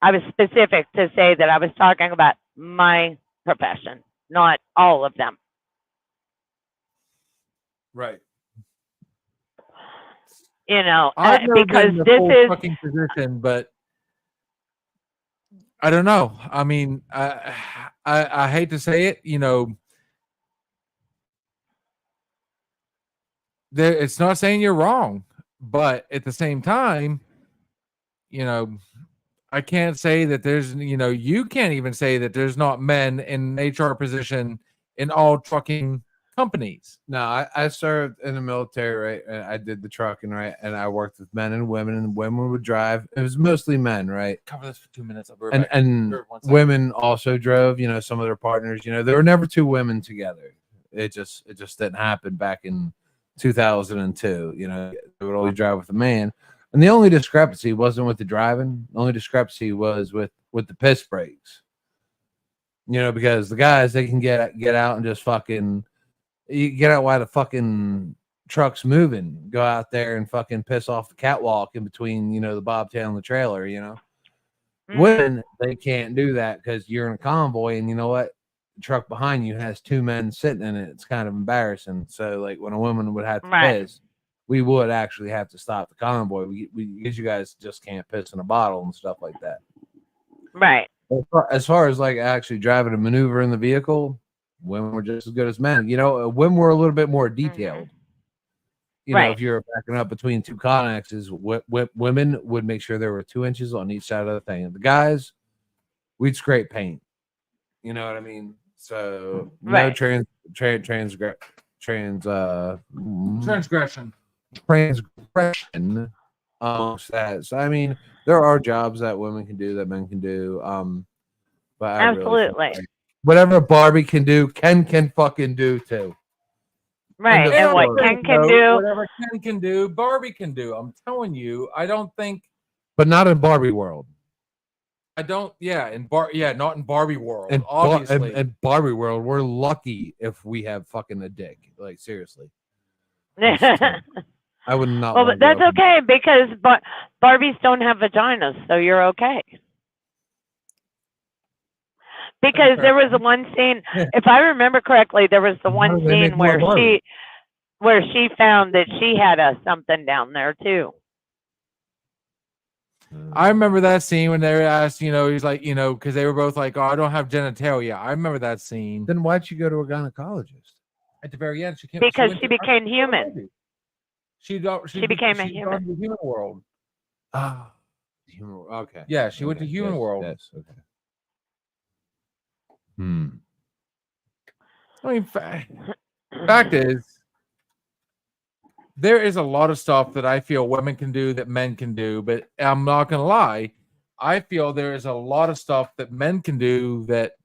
[SPEAKER 6] I was specific to say that I was talking about my profession, not all of them.
[SPEAKER 1] Right.
[SPEAKER 6] You know,
[SPEAKER 1] I've never
[SPEAKER 6] because
[SPEAKER 1] been in a
[SPEAKER 6] this
[SPEAKER 1] full
[SPEAKER 6] is
[SPEAKER 1] fucking position, but I don't know. I mean, I hate to say it, you know, it's not saying you're wrong, but at the same time, you know, I can't say that there's, you know, you can't even say that there's not men in HR position in all trucking companies.
[SPEAKER 2] No, I served in the military, right? And I did the trucking, right? And I worked with men and women would drive. It was mostly men, right?
[SPEAKER 1] Cover this for 2 minutes. I'll be right
[SPEAKER 2] And
[SPEAKER 1] back.
[SPEAKER 2] and
[SPEAKER 1] Sure, 1 second.
[SPEAKER 2] women also drove, some of their partners, there were never two women together. It just didn't happen back in 2002. They would always drive with a man. And the only discrepancy wasn't with the driving. The only discrepancy was with the piss breaks. Because the guys, they can get out and just fucking you get out while the fucking truck's moving, go out there and fucking piss off the catwalk in between, the bobtail and the trailer, Women, they can't do that because you're in a convoy, and you know what? The truck behind you has two men sitting in it. It's kind of embarrassing. So, like, when a woman would have to piss, we would actually have to stop the convoy. Because you guys just can't piss in a bottle and stuff like that.
[SPEAKER 6] Right.
[SPEAKER 2] As far as like actually driving a maneuver in the vehicle, women were just as good as men. Women were a little bit more detailed. If you're backing up between two connexes, women would make sure there were 2 inches on each side of the thing. And the guys, we'd scrape paint. You know what I mean? So no transgression amongst that. So I mean, there are jobs that women can do that men can do. But I
[SPEAKER 6] absolutely,
[SPEAKER 2] really whatever Barbie can do, Ken can fucking do too.
[SPEAKER 6] Right, and what Ken can do,
[SPEAKER 1] whatever Ken can do, Barbie can do. I'm telling you, I don't think,
[SPEAKER 2] but not in Barbie world.
[SPEAKER 1] I don't. Yeah, not in Barbie world.
[SPEAKER 2] And
[SPEAKER 1] obviously,
[SPEAKER 2] in Barbie world, we're lucky if we have fucking a dick. Like seriously. I would not.
[SPEAKER 6] Well, but that's okay because Barbies don't have vaginas, so you're okay. Because there was the one scene, if I remember correctly, there was the one scene where she found that she had something down there too.
[SPEAKER 1] I remember that scene when they were asked, he's like, because they were both like, "Oh, I don't have genitalia." I remember that scene.
[SPEAKER 2] Then why'd you go to a gynecologist?
[SPEAKER 1] At the very end, she
[SPEAKER 6] became human.
[SPEAKER 1] She became a human. The human world.
[SPEAKER 2] Ah, human. Okay.
[SPEAKER 1] Yeah, she went to human world.
[SPEAKER 2] Yes. Okay.
[SPEAKER 1] I mean, fact is, there is a lot of stuff that I feel women can do that men can do, but I'm not gonna lie, I feel there is a lot of stuff that men can do that,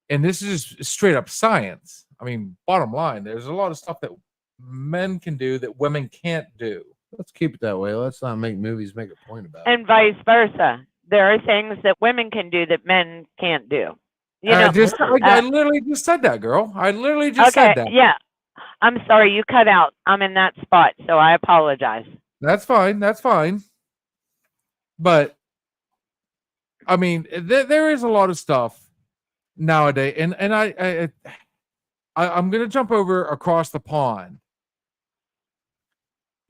[SPEAKER 1] and this is just straight up science. I mean, bottom line, there's a lot of stuff that men can do that women can't do.
[SPEAKER 2] Let's keep it that way. Let's not make movies make a point about it.
[SPEAKER 6] And vice versa. There are things that women can do that men can't do.
[SPEAKER 1] I literally just said that, girl. I literally just said that.
[SPEAKER 6] Yeah. I'm sorry, you cut out. I'm in that spot, so I apologize.
[SPEAKER 1] That's fine. That's fine. But I mean, there is a lot of stuff nowadays, and I'm gonna jump over across the pond.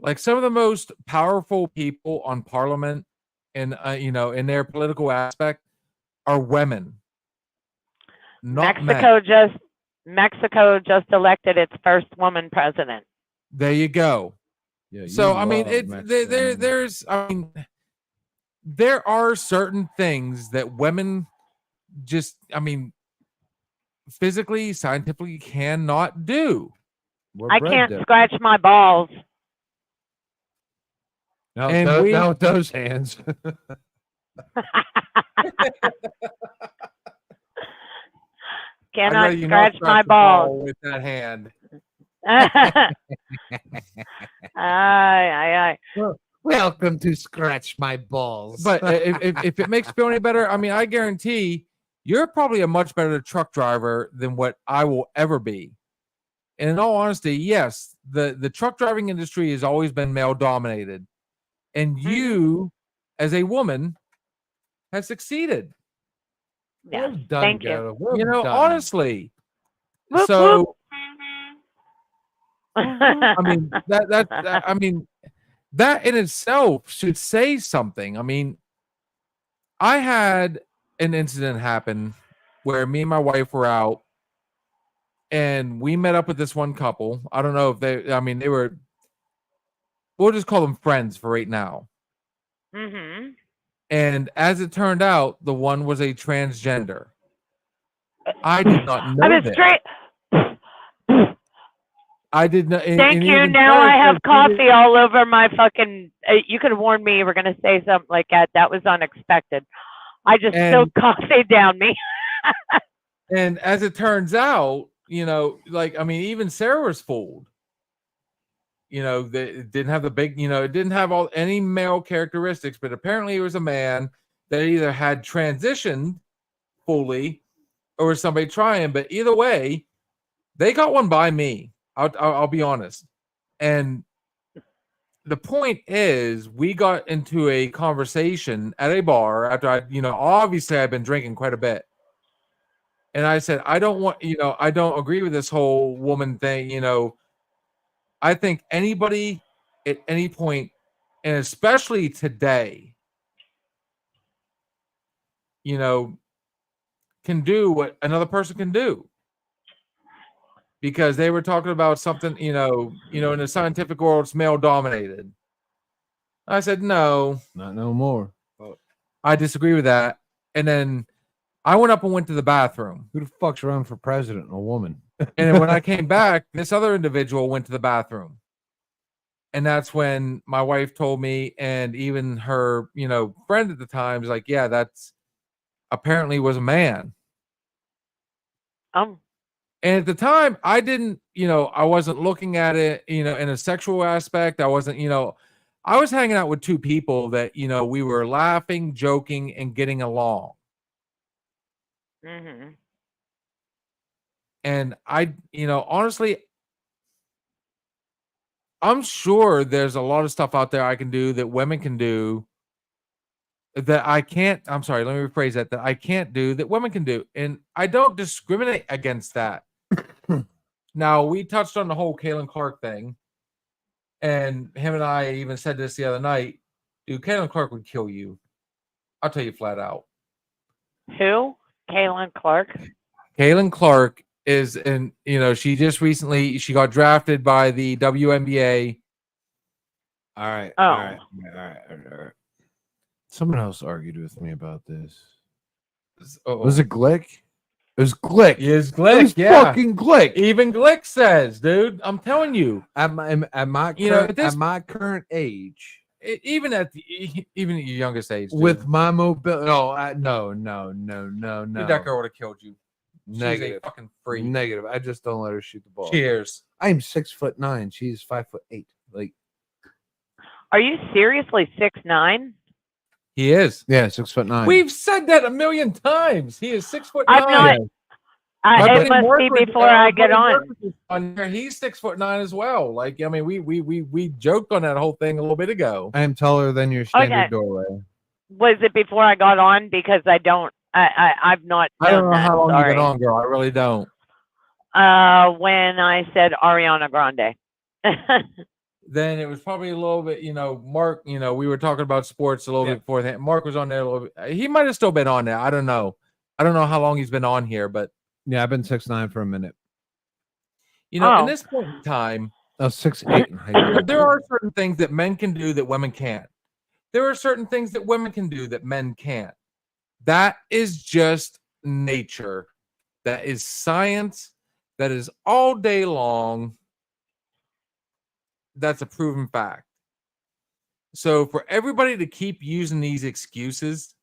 [SPEAKER 1] Like some of the most powerful people on Parliament, and in their political aspect, are women.
[SPEAKER 6] Mexico just elected its first woman president.
[SPEAKER 1] There you go.
[SPEAKER 2] Yeah,
[SPEAKER 1] so I mean, there are certain things that women just, physically, scientifically cannot do.
[SPEAKER 6] I can't scratch my balls.
[SPEAKER 2] No, now with those hands.
[SPEAKER 6] Cannot scratch my balls
[SPEAKER 1] with that hand.
[SPEAKER 2] Welcome to Scratch My Balls.
[SPEAKER 1] But if it makes you feel any better, I guarantee you're probably a much better truck driver than what I will ever be. And in all honesty, yes, the truck driving industry has always been male dominated, and you, as a woman, have succeeded.
[SPEAKER 6] Yeah,
[SPEAKER 2] well done,
[SPEAKER 6] thank you.
[SPEAKER 2] Well
[SPEAKER 1] Honestly.
[SPEAKER 6] Whoop,
[SPEAKER 1] So,
[SPEAKER 6] whoop.
[SPEAKER 1] That in itself should say something. I had an incident happen where me and my wife were out, and we met up with this one couple. I don't know if they were, we'll just call them friends for right now.
[SPEAKER 6] Mm-hmm.
[SPEAKER 1] And as it turned out, the one was a transgender. I did not know that. I did not.
[SPEAKER 6] Thank you. Now I have coffee all over my fucking. You could have warned me you were going to say something like that. That was unexpected. I just spilled coffee down me.
[SPEAKER 1] And as it turns out, like, I mean, even Sarah was fooled. It didn't have the big, it didn't have any male characteristics, but apparently it was a man that either had transitioned fully or was somebody trying. But either way, they got one by me. I'll be honest. And the point is, we got into a conversation at a bar after obviously I've been drinking quite a bit. And I said, I don't agree with this whole woman thing. I think anybody at any point, and especially today, can do what another person can do. Because they were talking about something, in the scientific world, it's male dominated. I said, no.
[SPEAKER 2] Not no more.
[SPEAKER 1] I disagree with that. And then I went up and went to the bathroom.
[SPEAKER 2] Who the fuck's running for president? A woman.
[SPEAKER 1] And then when I came back, this other individual went to the bathroom. And that's when my wife told me, and even her, friend at the time was like, yeah, that's apparently was a man. And at the time, I didn't, I wasn't looking at it, in a sexual aspect. I wasn't, I was hanging out with two people that, we were laughing, joking, and getting along.
[SPEAKER 6] Mm-hmm.
[SPEAKER 1] And I, honestly, I'm sure there's a lot of stuff out there I can do that women can do that I can't. I'm sorry, let me rephrase that I can't do that women can do. And I don't discriminate against that. Now, we touched on the whole Caitlin Clark thing. And him and I even said this the other night. Dude, Caitlin Clark would kill you. I'll tell you flat out.
[SPEAKER 6] Who? Caitlin Clark?
[SPEAKER 1] Caitlin Clark is she just recently, she got drafted by the WNBA.
[SPEAKER 2] All right.
[SPEAKER 6] Oh.
[SPEAKER 2] All right. Someone else argued with me about this. Was it Glick? It was Glick.
[SPEAKER 1] Yes,
[SPEAKER 2] It
[SPEAKER 1] Glick.
[SPEAKER 2] was
[SPEAKER 1] Yeah.
[SPEAKER 2] fucking Glick.
[SPEAKER 1] Even Glick says, dude, I'm telling you.
[SPEAKER 2] At my current age,
[SPEAKER 1] Even at your youngest age, dude,
[SPEAKER 2] with my mobility, no.
[SPEAKER 1] that girl would have killed you.
[SPEAKER 2] Negative.
[SPEAKER 1] She's a fucking freak.
[SPEAKER 2] Negative. I just don't let her shoot the ball.
[SPEAKER 1] Cheers.
[SPEAKER 2] I'm 6'9". She's 5'8". Like,
[SPEAKER 6] Are you seriously 6'9"?
[SPEAKER 1] He is.
[SPEAKER 2] yeah, 6'9".
[SPEAKER 1] We've said that a million times. He is 6'9".
[SPEAKER 6] I'm not. It must be before I get on.
[SPEAKER 1] He's 6'9" as well. Like, I mean, we joked on that whole thing a little bit ago.
[SPEAKER 2] I am taller than your standard
[SPEAKER 6] Okay.
[SPEAKER 2] doorway.
[SPEAKER 6] Was it before I got on? Because I've not.
[SPEAKER 1] I don't know
[SPEAKER 6] done
[SPEAKER 1] how long
[SPEAKER 6] that,
[SPEAKER 1] you've been
[SPEAKER 6] sorry.
[SPEAKER 1] on, girl. I really don't.
[SPEAKER 6] When I said Ariana Grande.
[SPEAKER 1] Then it was probably a little bit, Mark, we were talking about sports a little bit before that. Mark was on there a little bit. He might have still been on there. I don't know. I don't know how long he's been on here, but
[SPEAKER 2] Yeah, I've been 6'9" for a minute.
[SPEAKER 1] in this point in time,
[SPEAKER 2] I was 6'8" in high school.
[SPEAKER 1] there are certain things that men can do that women can't. There are certain things that women can do that men can't. That is just nature. That is science. That is all day long. That's a proven fact. So for everybody to keep using these excuses,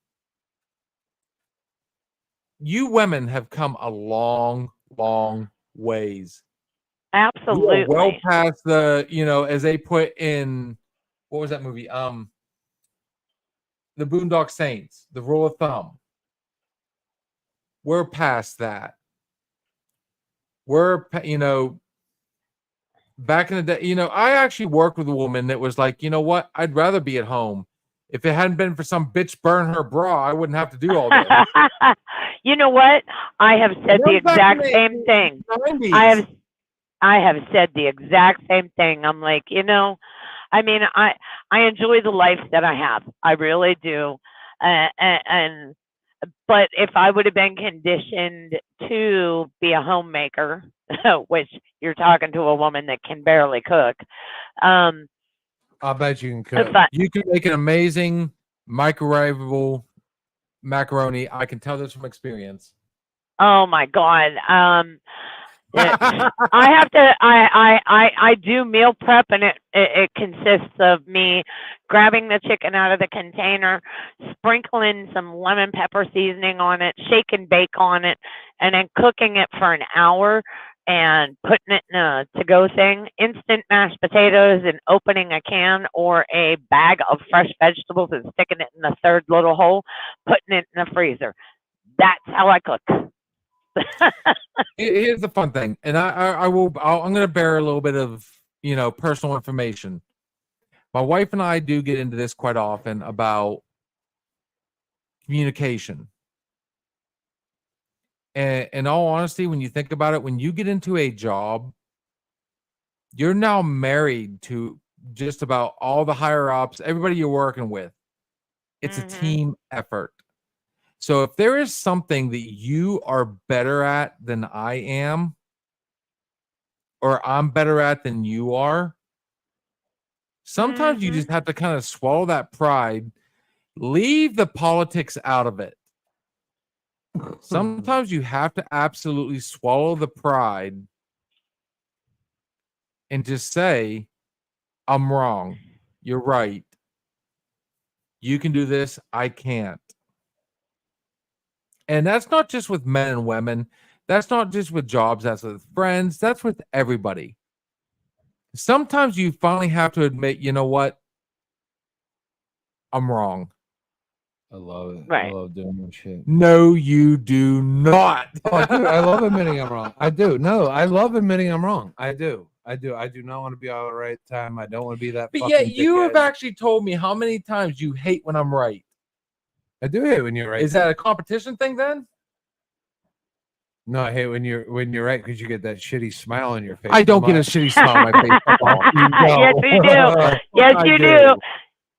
[SPEAKER 1] you women have come a long, long ways. We are
[SPEAKER 6] Absolutely.
[SPEAKER 1] well past the, as they put in, what was that movie? The Boondock Saints, the rule of thumb. We're past that. We're, back in the day, I actually worked with a woman that was like, you know what? I'd rather be at home. If it hadn't been for some bitch burn her bra, I wouldn't have to do all this.
[SPEAKER 6] You know what? I have said the
[SPEAKER 1] We're back in
[SPEAKER 6] exact
[SPEAKER 1] the
[SPEAKER 6] same thing.
[SPEAKER 1] 90s.
[SPEAKER 6] I have said the exact same thing. I'm like, I mean, I enjoy the life that I have. I really do. But if I would have been conditioned to be a homemaker, which you're talking to a woman that can barely cook,
[SPEAKER 2] I'll bet you can cook.
[SPEAKER 6] if I-
[SPEAKER 1] You can make an amazing microwavable macaroni. I can tell this from experience.
[SPEAKER 6] oh my God. I have to. I do meal prep, and it consists of me grabbing the chicken out of the container, sprinkling some lemon pepper seasoning on it, shake and bake on it, and then cooking it for an hour and putting it in a to-go thing, instant mashed potatoes, and opening a can or a bag of fresh vegetables and sticking it in the third little hole, putting it in the freezer. That's how I cook.
[SPEAKER 1] Here's the fun thing, and I'm going to bear a little bit of personal information. My wife and I do get into this quite often about communication. And in all honesty, when you think about it, when you get into a job, you're now married to just about all the higher ups, everybody you're working with. It's a team effort. So if there is something that you are better at than I am, or I'm better at than you are, sometimes you just have to kind of swallow that pride, leave the politics out of it. Sometimes you have to absolutely swallow the pride and just say, I'm wrong. You're right. You can do this. I can't. And that's not just with men and women. That's not just with jobs. That's with friends. That's with everybody. Sometimes you finally have to admit, you know what? I'm wrong.
[SPEAKER 2] I love it.
[SPEAKER 6] Right.
[SPEAKER 2] I love doing that shit.
[SPEAKER 1] No, you do not.
[SPEAKER 2] Oh, dude, I love admitting I'm wrong. I do. No, I love admitting I'm wrong. I do. I do not want to be all the right time. I don't want to be that.
[SPEAKER 1] But
[SPEAKER 2] fucking
[SPEAKER 1] yet you
[SPEAKER 2] dickhead.
[SPEAKER 1] have actually told me how many times you hate when I'm right.
[SPEAKER 2] I do hate when you're right.
[SPEAKER 1] Is that a competition thing then?
[SPEAKER 2] No, I hate when you're right because you get that shitty smile on your face.
[SPEAKER 1] I don't get a shitty smile on my face.
[SPEAKER 6] Yes, you do. Yes,
[SPEAKER 1] I
[SPEAKER 6] you
[SPEAKER 1] do.
[SPEAKER 6] do.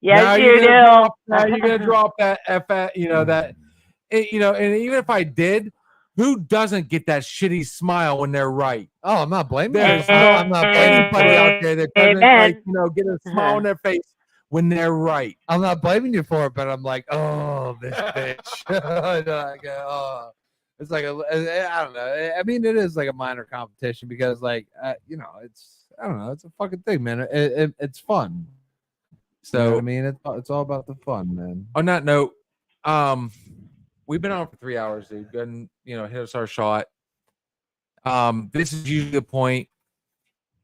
[SPEAKER 6] Yes,
[SPEAKER 1] Now
[SPEAKER 6] you
[SPEAKER 1] you're
[SPEAKER 6] do.
[SPEAKER 1] gonna drop- now you're gonna drop that that and even if I did, who doesn't get that shitty smile when they're right?
[SPEAKER 2] Oh, I'm not blaming
[SPEAKER 1] There's
[SPEAKER 2] you. I'm not blaming
[SPEAKER 1] anybody
[SPEAKER 2] you.
[SPEAKER 1] out there that doesn't
[SPEAKER 6] Amen.
[SPEAKER 1] get a smile on their face when they're right.
[SPEAKER 2] I'm not blaming you for it, but I'm like, oh, this bitch. It's like I don't know. I mean, it is like a minor competition because, like, it's I don't know. It's a fucking thing, man. It's fun.
[SPEAKER 1] So
[SPEAKER 2] You know what I mean, it's all about the fun, man.
[SPEAKER 1] on that note, we've been on for 3 hours, dude. Go ahead and hit us our shot. This is usually the point.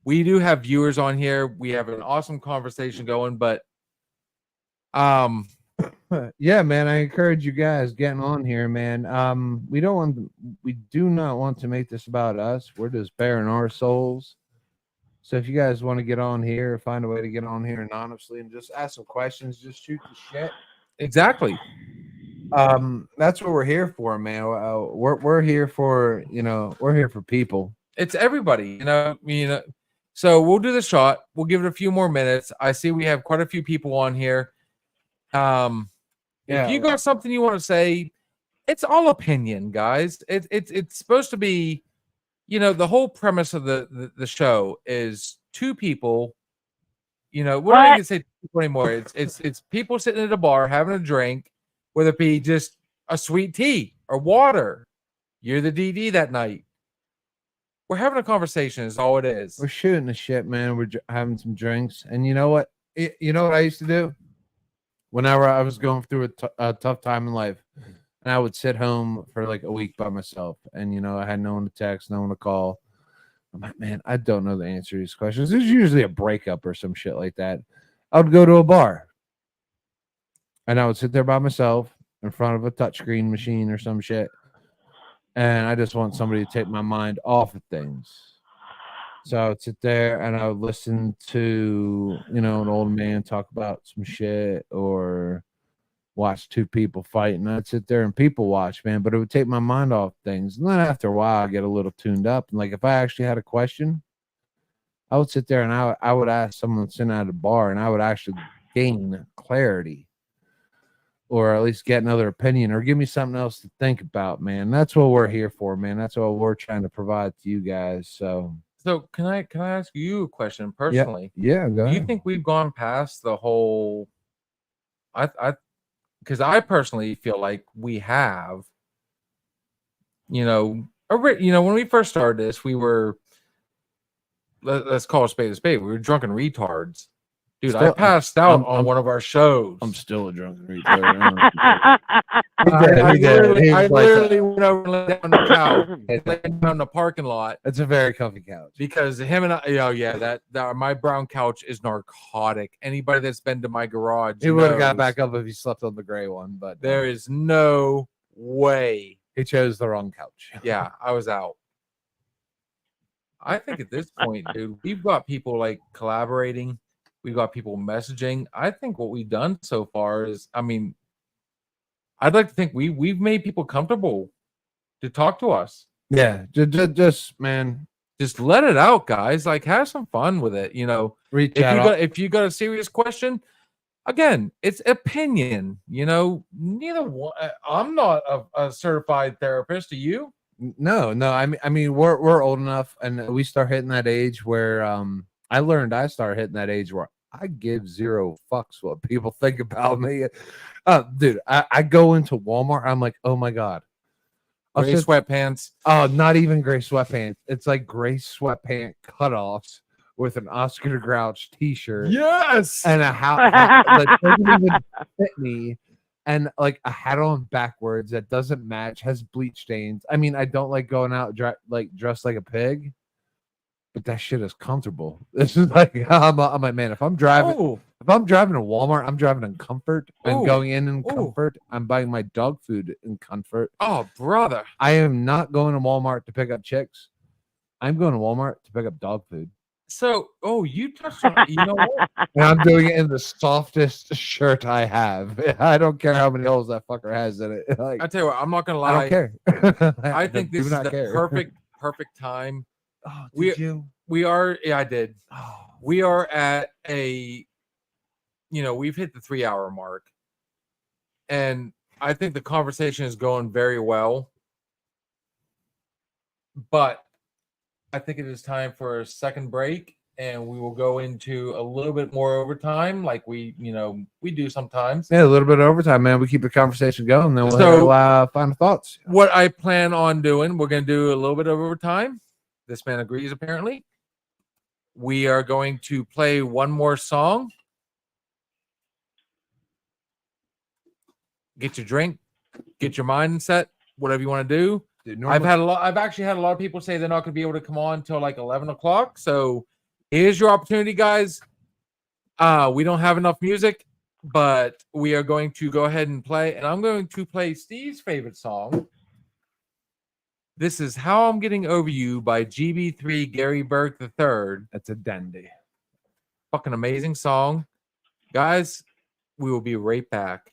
[SPEAKER 1] We do have viewers on here. We have an awesome conversation going, but
[SPEAKER 2] Yeah, man. I encourage you guys getting on here, man. We do not want to make this about us. We're just bearing our souls. So if you guys want to get on here, find a way to get on here anonymously and just ask some questions, just shoot the shit.
[SPEAKER 1] exactly.
[SPEAKER 2] That's what we're here for, man. We're here for we're here for people.
[SPEAKER 1] It's everybody, So we'll do the shot. We'll give it a few more minutes. I see we have quite a few people on here. If you got something you want to say, it's all opinion, guys. It's supposed to be, the whole premise of the show is two people. We're not going to say people anymore. It's people sitting at a bar having a drink, whether it be just a sweet tea or water. You're the DD that night. We're having a conversation. Is all it is.
[SPEAKER 2] We're shooting the shit, man. We're having some drinks, and you know what? You know what I used to do whenever I was going through a tough time in life, and I would sit home for like a week by myself, and I had no one to text, no one to call. I'm like, man, I don't know the answer to these questions. There's usually a breakup or some shit like that. I would go to a bar, and I would sit there by myself in front of a touchscreen machine or some shit. And I just want somebody to take my mind off of things. So I would sit there and I would listen to, an old man talk about some shit or watch two people fight. And I'd sit there and people watch, man, but it would take my mind off things. And then after a while, I get a little tuned up. And like, if I actually had a question, I would sit there and I would ask someone sitting at a bar and I would actually gain clarity. Or at least get another opinion or give me something else to think about, man. That's what we're here for, man. That's what we're trying to provide to you guys. So
[SPEAKER 1] can I ask you a question personally?
[SPEAKER 2] Yeah, go ahead.
[SPEAKER 1] Do you think we've gone past the whole because I personally feel like we have, when we first started this, we were, let's call a spade. We were drunken retards. Dude, I
[SPEAKER 2] Still-
[SPEAKER 1] passed out
[SPEAKER 2] I'm-
[SPEAKER 1] on one of our shows.
[SPEAKER 2] I'm still a drunken retard.
[SPEAKER 1] I
[SPEAKER 2] He did. He was like
[SPEAKER 1] literally went over and laid down on the couch, laid down in the parking lot
[SPEAKER 2] It's a very comfy couch.
[SPEAKER 1] because him and I, that my brown couch is narcotic. Anybody that's been to my garage,
[SPEAKER 2] He would have got
[SPEAKER 1] knows
[SPEAKER 2] back up if he slept on the gray one, but
[SPEAKER 1] There is no way.
[SPEAKER 2] he chose the wrong couch.
[SPEAKER 1] Yeah, I was out. I think at this point, dude, we've got people like collaborating. We've got people messaging. I think what we've done so far is, I'd like to think we've made people comfortable to talk to us.
[SPEAKER 2] Yeah, just man,
[SPEAKER 1] Just let it out, guys. Like, have some fun with it.
[SPEAKER 2] reach
[SPEAKER 1] If
[SPEAKER 2] out.
[SPEAKER 1] if you got a serious question, again, it's opinion. Neither one. I'm not a certified therapist. Are you?
[SPEAKER 2] No. I mean, we're old enough, and we start hitting that age where I start hitting that age where I give zero fucks what people think about me. Dude, I go into Walmart. I'm like, oh my god. I'll
[SPEAKER 1] Gray
[SPEAKER 2] just-
[SPEAKER 1] sweatpants.
[SPEAKER 2] Oh, not even gray sweatpants. It's like gray sweatpant cutoffs with an Oscar the Grouch T-shirt
[SPEAKER 1] Yes.
[SPEAKER 2] and a hat that doesn't even fit me, and like a hat on backwards that doesn't match, has bleach stains. I mean, I don't like going out dressed like a pig, but that shit is comfortable. This is like I'm like, man, if I'm driving
[SPEAKER 1] Oh,
[SPEAKER 2] to Walmart, I'm driving in comfort and
[SPEAKER 1] Ooh.
[SPEAKER 2] going in
[SPEAKER 1] Ooh.
[SPEAKER 2] comfort. I'm buying my dog food in comfort.
[SPEAKER 1] oh, brother.
[SPEAKER 2] I am not going to Walmart to pick up chicks. I'm going to Walmart to pick up dog food.
[SPEAKER 1] So, you touched on. You know what?
[SPEAKER 2] And I'm doing it in the softest shirt I have. I don't care how many holes that fucker has in it. Like,
[SPEAKER 1] I tell you what, I'm not gonna
[SPEAKER 2] I
[SPEAKER 1] lie.
[SPEAKER 2] don't care.
[SPEAKER 1] I think
[SPEAKER 2] do
[SPEAKER 1] this is
[SPEAKER 2] not
[SPEAKER 1] the
[SPEAKER 2] care.
[SPEAKER 1] perfect time.
[SPEAKER 2] Oh,
[SPEAKER 1] we-
[SPEAKER 2] did you?
[SPEAKER 1] We are. Yeah, I did.
[SPEAKER 2] Oh,
[SPEAKER 1] We are at a. We've hit the 3-hour mark, and I think the conversation is going very well. But I think it is time for a second break, and we will go into a little bit more overtime, like we do sometimes.
[SPEAKER 2] yeah, a little bit of overtime, man. We keep the conversation going, then we'll
[SPEAKER 1] So-
[SPEAKER 2] have final thoughts.
[SPEAKER 1] What I plan on doing, we're going to do a little bit of overtime. This man agrees, apparently. We are going to play one more song. Get your drink, get your mind set, whatever you want to do.
[SPEAKER 2] Dude,
[SPEAKER 1] I've actually had a lot of people say they're not going to be able to come on until like 11 o'clock. So here's your opportunity, guys. We don't have enough music, but we are going to go ahead and play. And I'm going to play Steve's favorite song. This is How I'm Getting Over You by GB3 Gary Burke III.
[SPEAKER 2] That's a dandy.
[SPEAKER 1] Fucking amazing song. Guys, we will be right back.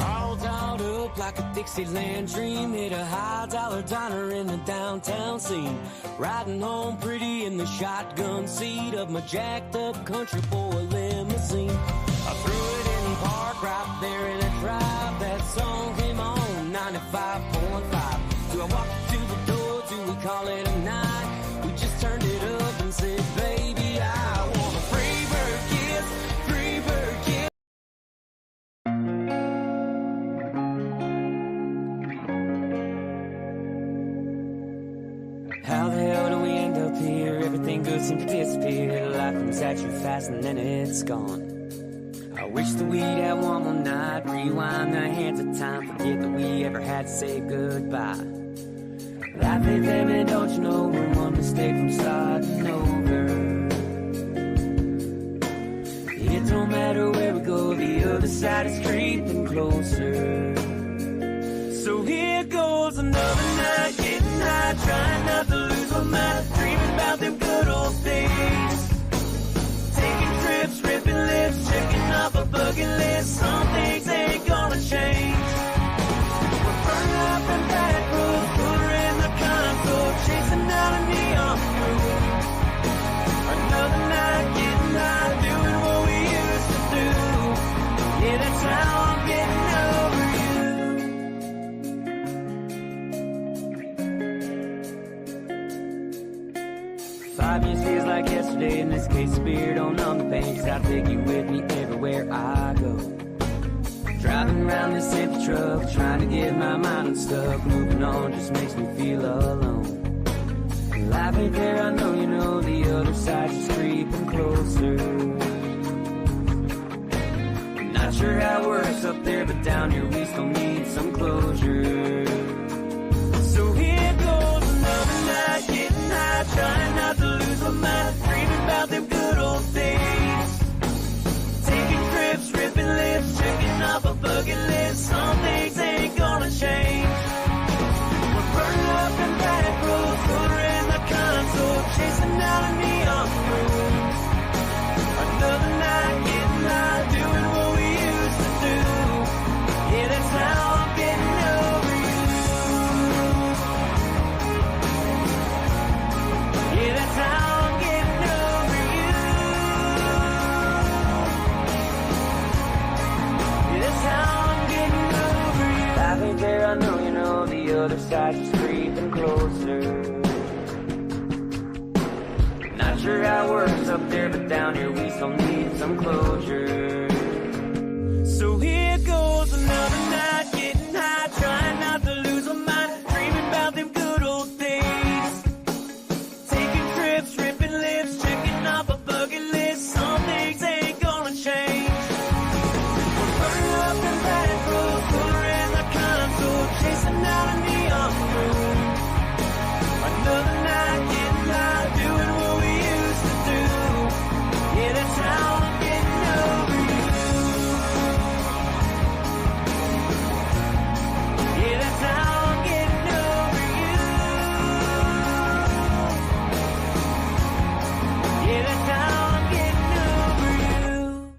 [SPEAKER 7] All dolled up like a Dixieland dream. Hit a high dollar diner in the downtown scene. Riding home pretty in the shotgun seat of my jacked up country boy limousine. I threw it in park right there in a drive. That song came on 95.5. Do I walk to the door? Do we call it a night? We just turned it up and said, baby, I want a free bird kiss, free bird kiss. How the hell do we end up here? Everything good seems to disappear. Life comes at you fast and then it's gone. I wish that we'd have one more night. Rewind the hands of time. Forget that we ever had to say goodbye. Life ain't fair, man, don't you know? We're one mistake from starting over. It don't matter where we go, the other side is creeping closer. So here goes another night, getting high, trying not to lose my mind, dreaming about them good old days. Taking trips, ripping lips, checking off a bucket list. Some things ain't gonna change. We're burning up and back roads, put her in the console, chasing down a neon blue. Another night, getting high, doing what we used to do. Yeah, that's how I'm getting. 5 years feels like yesterday. In this case, the beer don't numb the pain. 'Cause I take you with me everywhere I go. Driving around this empty truck, trying to get my mind unstuck. Moving on just makes me feel alone. Life ain't there, I know you know. The other side's just creeping closer. Not sure how it works up there, but down here we still need some closure. So here goes another night, getting high, trying not to lose my mind, dreaming about them good old days. Taking trips, ripping lips, checking off a bucket list. Some things ain't gonna change. We're burning up in back roads, motor in the console, chasing down a neon road. Another night, getting high, doing what we used to do. Yeah, that's how I'm getting over you. Yeah, that's how I'm getting over you. Yeah, that's how I'm getting over you. Life ain't there, I know you know. The other side's just creeping closer. Not sure how it works up there, but down here we still need some closure. So here goes another night, getting high, trying not to lose my mind, dreaming about them good old days. Taking trips, ripping lips, checking off a bucket list. Some things ain't gonna change. We're burning up in back roads, motor in the console, chasing down a neon road. Another night, getting high, doing what we used to do. Yeah, that's how I'm getting over you. Yeah, that's how I'm getting over you. Yeah, that's how I'm getting over you.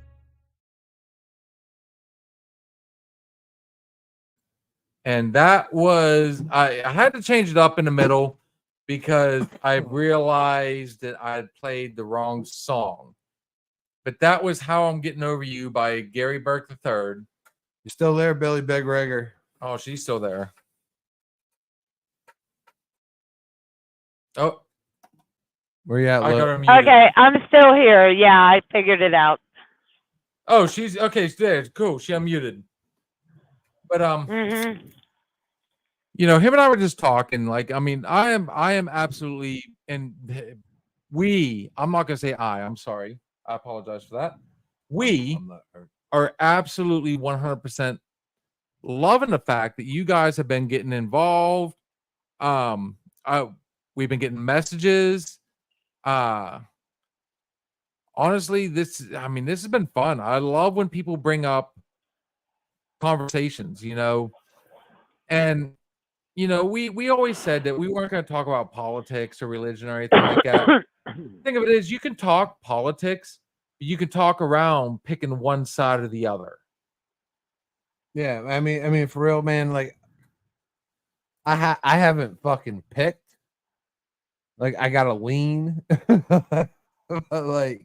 [SPEAKER 1] And that was I had to change it up in the middle because I realized that I had played the wrong song. But that was How I'm Getting Over You by Gary Burke III.
[SPEAKER 2] You still there, Billy Big Rigger?
[SPEAKER 1] Oh, she's still there. Oh,
[SPEAKER 2] Where you at?
[SPEAKER 1] I got
[SPEAKER 2] Lo?
[SPEAKER 1] her muted.
[SPEAKER 6] Okay, I'm still here. Yeah, I figured it out.
[SPEAKER 1] Oh, she's okay. She's there. Cool. She unmuted. But
[SPEAKER 6] Mm-hmm.
[SPEAKER 1] you know, him and I were just talking. Like, I mean, I am absolutely, and I'm not gonna say I'm sorry. I apologize for that. We
[SPEAKER 2] I'm not hurt.
[SPEAKER 1] are absolutely 100% loving the fact that you guys have been getting involved. We've been getting messages. Honestly, this has been fun. I love when people bring up conversations, you know, and you know, we always said that we weren't going to talk about politics or religion or anything like that. The thing of it is, you can talk politics, but you can talk around picking one side or the other.
[SPEAKER 2] Yeah, I mean, for real, man. Like, I haven't fucking picked. Like, I gotta lean. Like,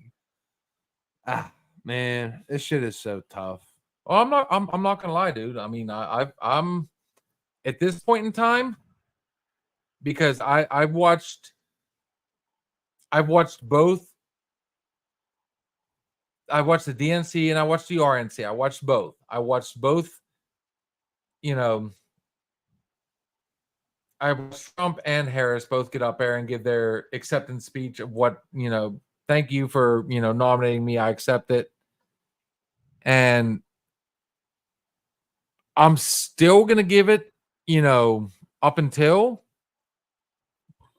[SPEAKER 2] man, this shit is so tough.
[SPEAKER 1] Well, I'm not gonna lie, dude. I mean, I'm at this point in time, because I've watched both. I watched the DNC and I watched the RNC. I watched both. You know, I watched Trump and Harris both get up there and give their acceptance speech of what, you know, thank you for, you know, nominating me. I accept it. And I'm still going to give it, you know, up until.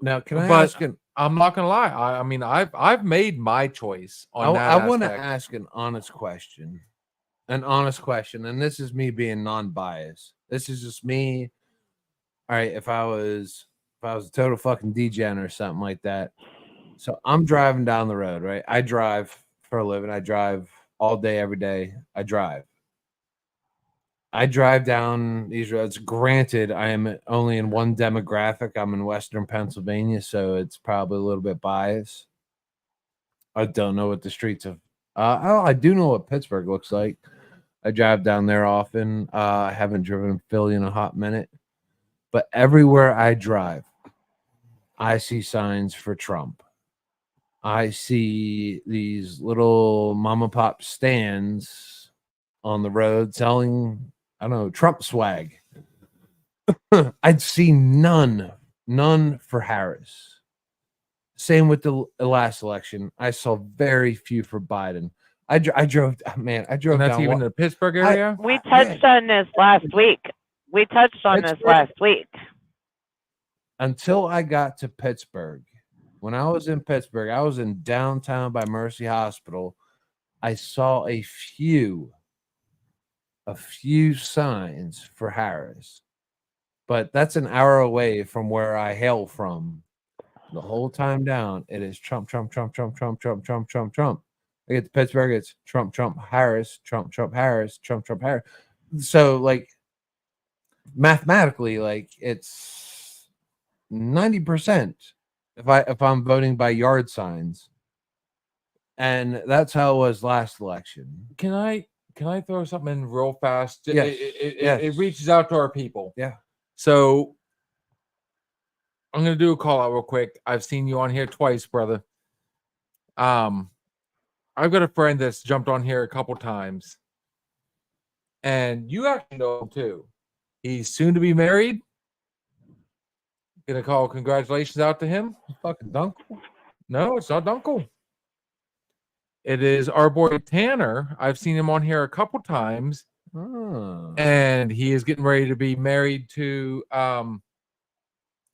[SPEAKER 2] Now, can I
[SPEAKER 1] But
[SPEAKER 2] ask an?
[SPEAKER 1] I'm not going to lie. I mean, I've made my choice on that.
[SPEAKER 2] I want to
[SPEAKER 1] aspect.
[SPEAKER 2] ask an honest question, and this is me being non-biased. This is just me. All right, if I was a total fucking degen or something like that. So I'm driving down the road, right? I drive for a living. I drive all day, every day. I drive down these roads. Granted, I am only in one demographic. I'm in Western Pennsylvania, so it's probably a little bit biased. I don't know what the streets of I do know what Pittsburgh looks like. I drive down there often. I haven't driven Philly in a hot minute. But everywhere I drive, I see signs for Trump. I see these little mom and pop stands on the road selling, I don't know, Trump swag. I'd see none for Harris. Same with the last election. I saw very few for Biden. I drove, man, I drove
[SPEAKER 1] And that's
[SPEAKER 2] down
[SPEAKER 1] even in the Pittsburgh area.
[SPEAKER 6] We touched on this last week.
[SPEAKER 2] Until I got to Pittsburgh. When I was in Pittsburgh, I was in downtown by Mercy Hospital. I saw a few signs for Harris, but that's an hour away from where I hail from. The whole time down, it is Trump, Trump, Trump, Trump, Trump, Trump, Trump, Trump, Trump. I get to Pittsburgh, it's Trump, Trump, Harris, Trump, Trump, Harris, Trump, Trump, Harris. So, like, mathematically, like, it's 90% if I'm voting by yard signs. And that's how it was last election.
[SPEAKER 1] Can I throw something in real fast?
[SPEAKER 2] Yes.
[SPEAKER 1] It reaches out to our people.
[SPEAKER 2] Yeah.
[SPEAKER 1] So I'm gonna do a call out real quick. I've seen you on here twice, brother. I've got a friend that's jumped on here a couple times, and you actually know him too. He's soon to be married. Gonna call congratulations out to him.
[SPEAKER 2] Fucking Dunkel.
[SPEAKER 1] No, it's not Dunkel. It is our boy Tanner. I've seen him on here a couple times, and he is getting ready to be married to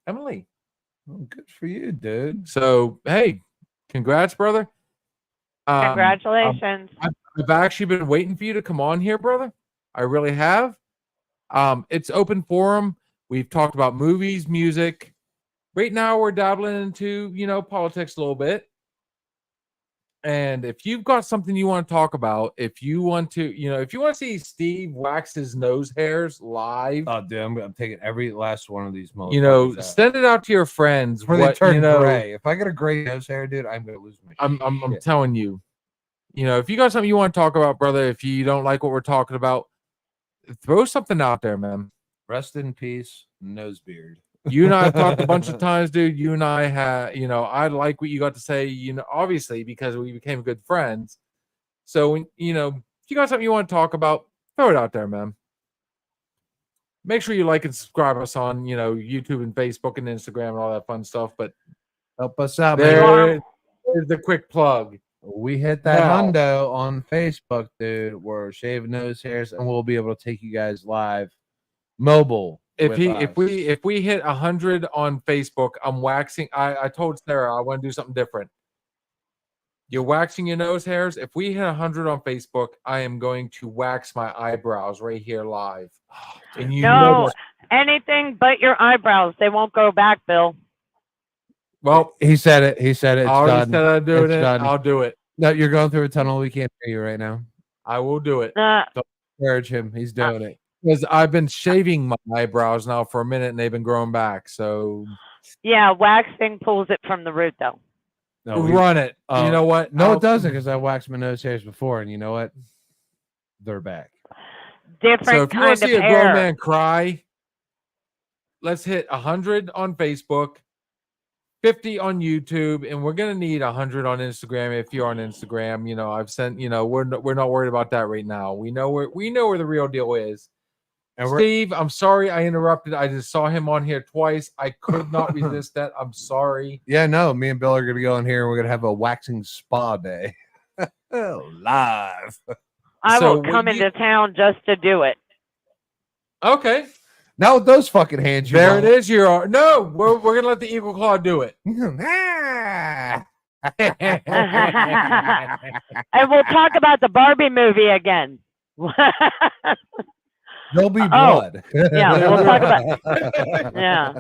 [SPEAKER 1] Emily.
[SPEAKER 2] Oh, good for you, dude.
[SPEAKER 1] So hey, congrats, brother.
[SPEAKER 6] Congratulations.
[SPEAKER 1] I've actually been waiting for you to come on here, brother. I really have. It's open forum. We've talked about movies, music. Right now, we're dabbling into, politics a little bit. And if you've got something you want to talk about, if you want to see Steve wax his nose hairs live,
[SPEAKER 2] Oh, dude, I'm taking every last one of these motherfuckers out.
[SPEAKER 1] send it out to your friends.
[SPEAKER 2] Before they turn gray. If I get a gray nose hair, dude, I'm gonna lose my shit.
[SPEAKER 1] I'm telling you, if you got something you want to talk about, brother, if you don't like what we're talking about, throw something out there, man.
[SPEAKER 2] Rest in peace, Nosebeard.
[SPEAKER 1] You and I have talked a bunch of times, dude. You and I have, I like what you got to say, obviously, because we became good friends. So, when, if you got something you want to talk about, throw it out there, man. Make sure you like and subscribe us on, YouTube and Facebook and Instagram and all that fun stuff. But
[SPEAKER 2] help us out, man.
[SPEAKER 1] There's the quick plug.
[SPEAKER 2] We hit that hundo on Facebook, dude. We're shaving nose hairs, and we'll be able to take you guys live, mobile.
[SPEAKER 1] If we hit 100 on Facebook, I'm waxing. I told Sarah I want to do something different. You're waxing your nose hairs. If we hit 100 on Facebook, I am going to wax my eyebrows right here live. And
[SPEAKER 6] anything but your eyebrows. They won't go back, Bill.
[SPEAKER 2] Well, he said it. It's
[SPEAKER 1] I already said I'm doing it.
[SPEAKER 2] Done.
[SPEAKER 1] I'll do it.
[SPEAKER 2] No, you're going through a tunnel. We can't hear you right now.
[SPEAKER 1] I will do it.
[SPEAKER 2] Don't encourage him. He's doing it.
[SPEAKER 1] Because I've been shaving my eyebrows now for a minute, and they've been growing back. So
[SPEAKER 6] yeah, waxing pulls it from the root, though.
[SPEAKER 2] No,
[SPEAKER 1] run it. You know what?
[SPEAKER 2] No, it doesn't, because I waxed my nose hairs before, and you know what? They're back.
[SPEAKER 6] Different
[SPEAKER 1] so if you want
[SPEAKER 6] kind
[SPEAKER 1] to see
[SPEAKER 6] of
[SPEAKER 1] a
[SPEAKER 6] hair.
[SPEAKER 1] grown man cry, let's hit 100 on Facebook, 50 on YouTube, and we're gonna need 100 on Instagram. If you're on Instagram, I've sent. We're not worried about that right now. We know where the real deal is. And Steve, I'm sorry I interrupted. I just saw him on here twice. I could not resist that. I'm sorry.
[SPEAKER 2] Yeah, no, me and Bill are going to go in here and we're going to have a waxing spa day. Live.
[SPEAKER 6] I will come into town just to do it.
[SPEAKER 1] Okay.
[SPEAKER 2] Now with those fucking hands,
[SPEAKER 1] there it is. We're going to let the Eagle Claw do it.
[SPEAKER 6] And we'll talk about the Barbie movie again.
[SPEAKER 2] There'll be blood.
[SPEAKER 6] Yeah, we'll talk about. Yeah,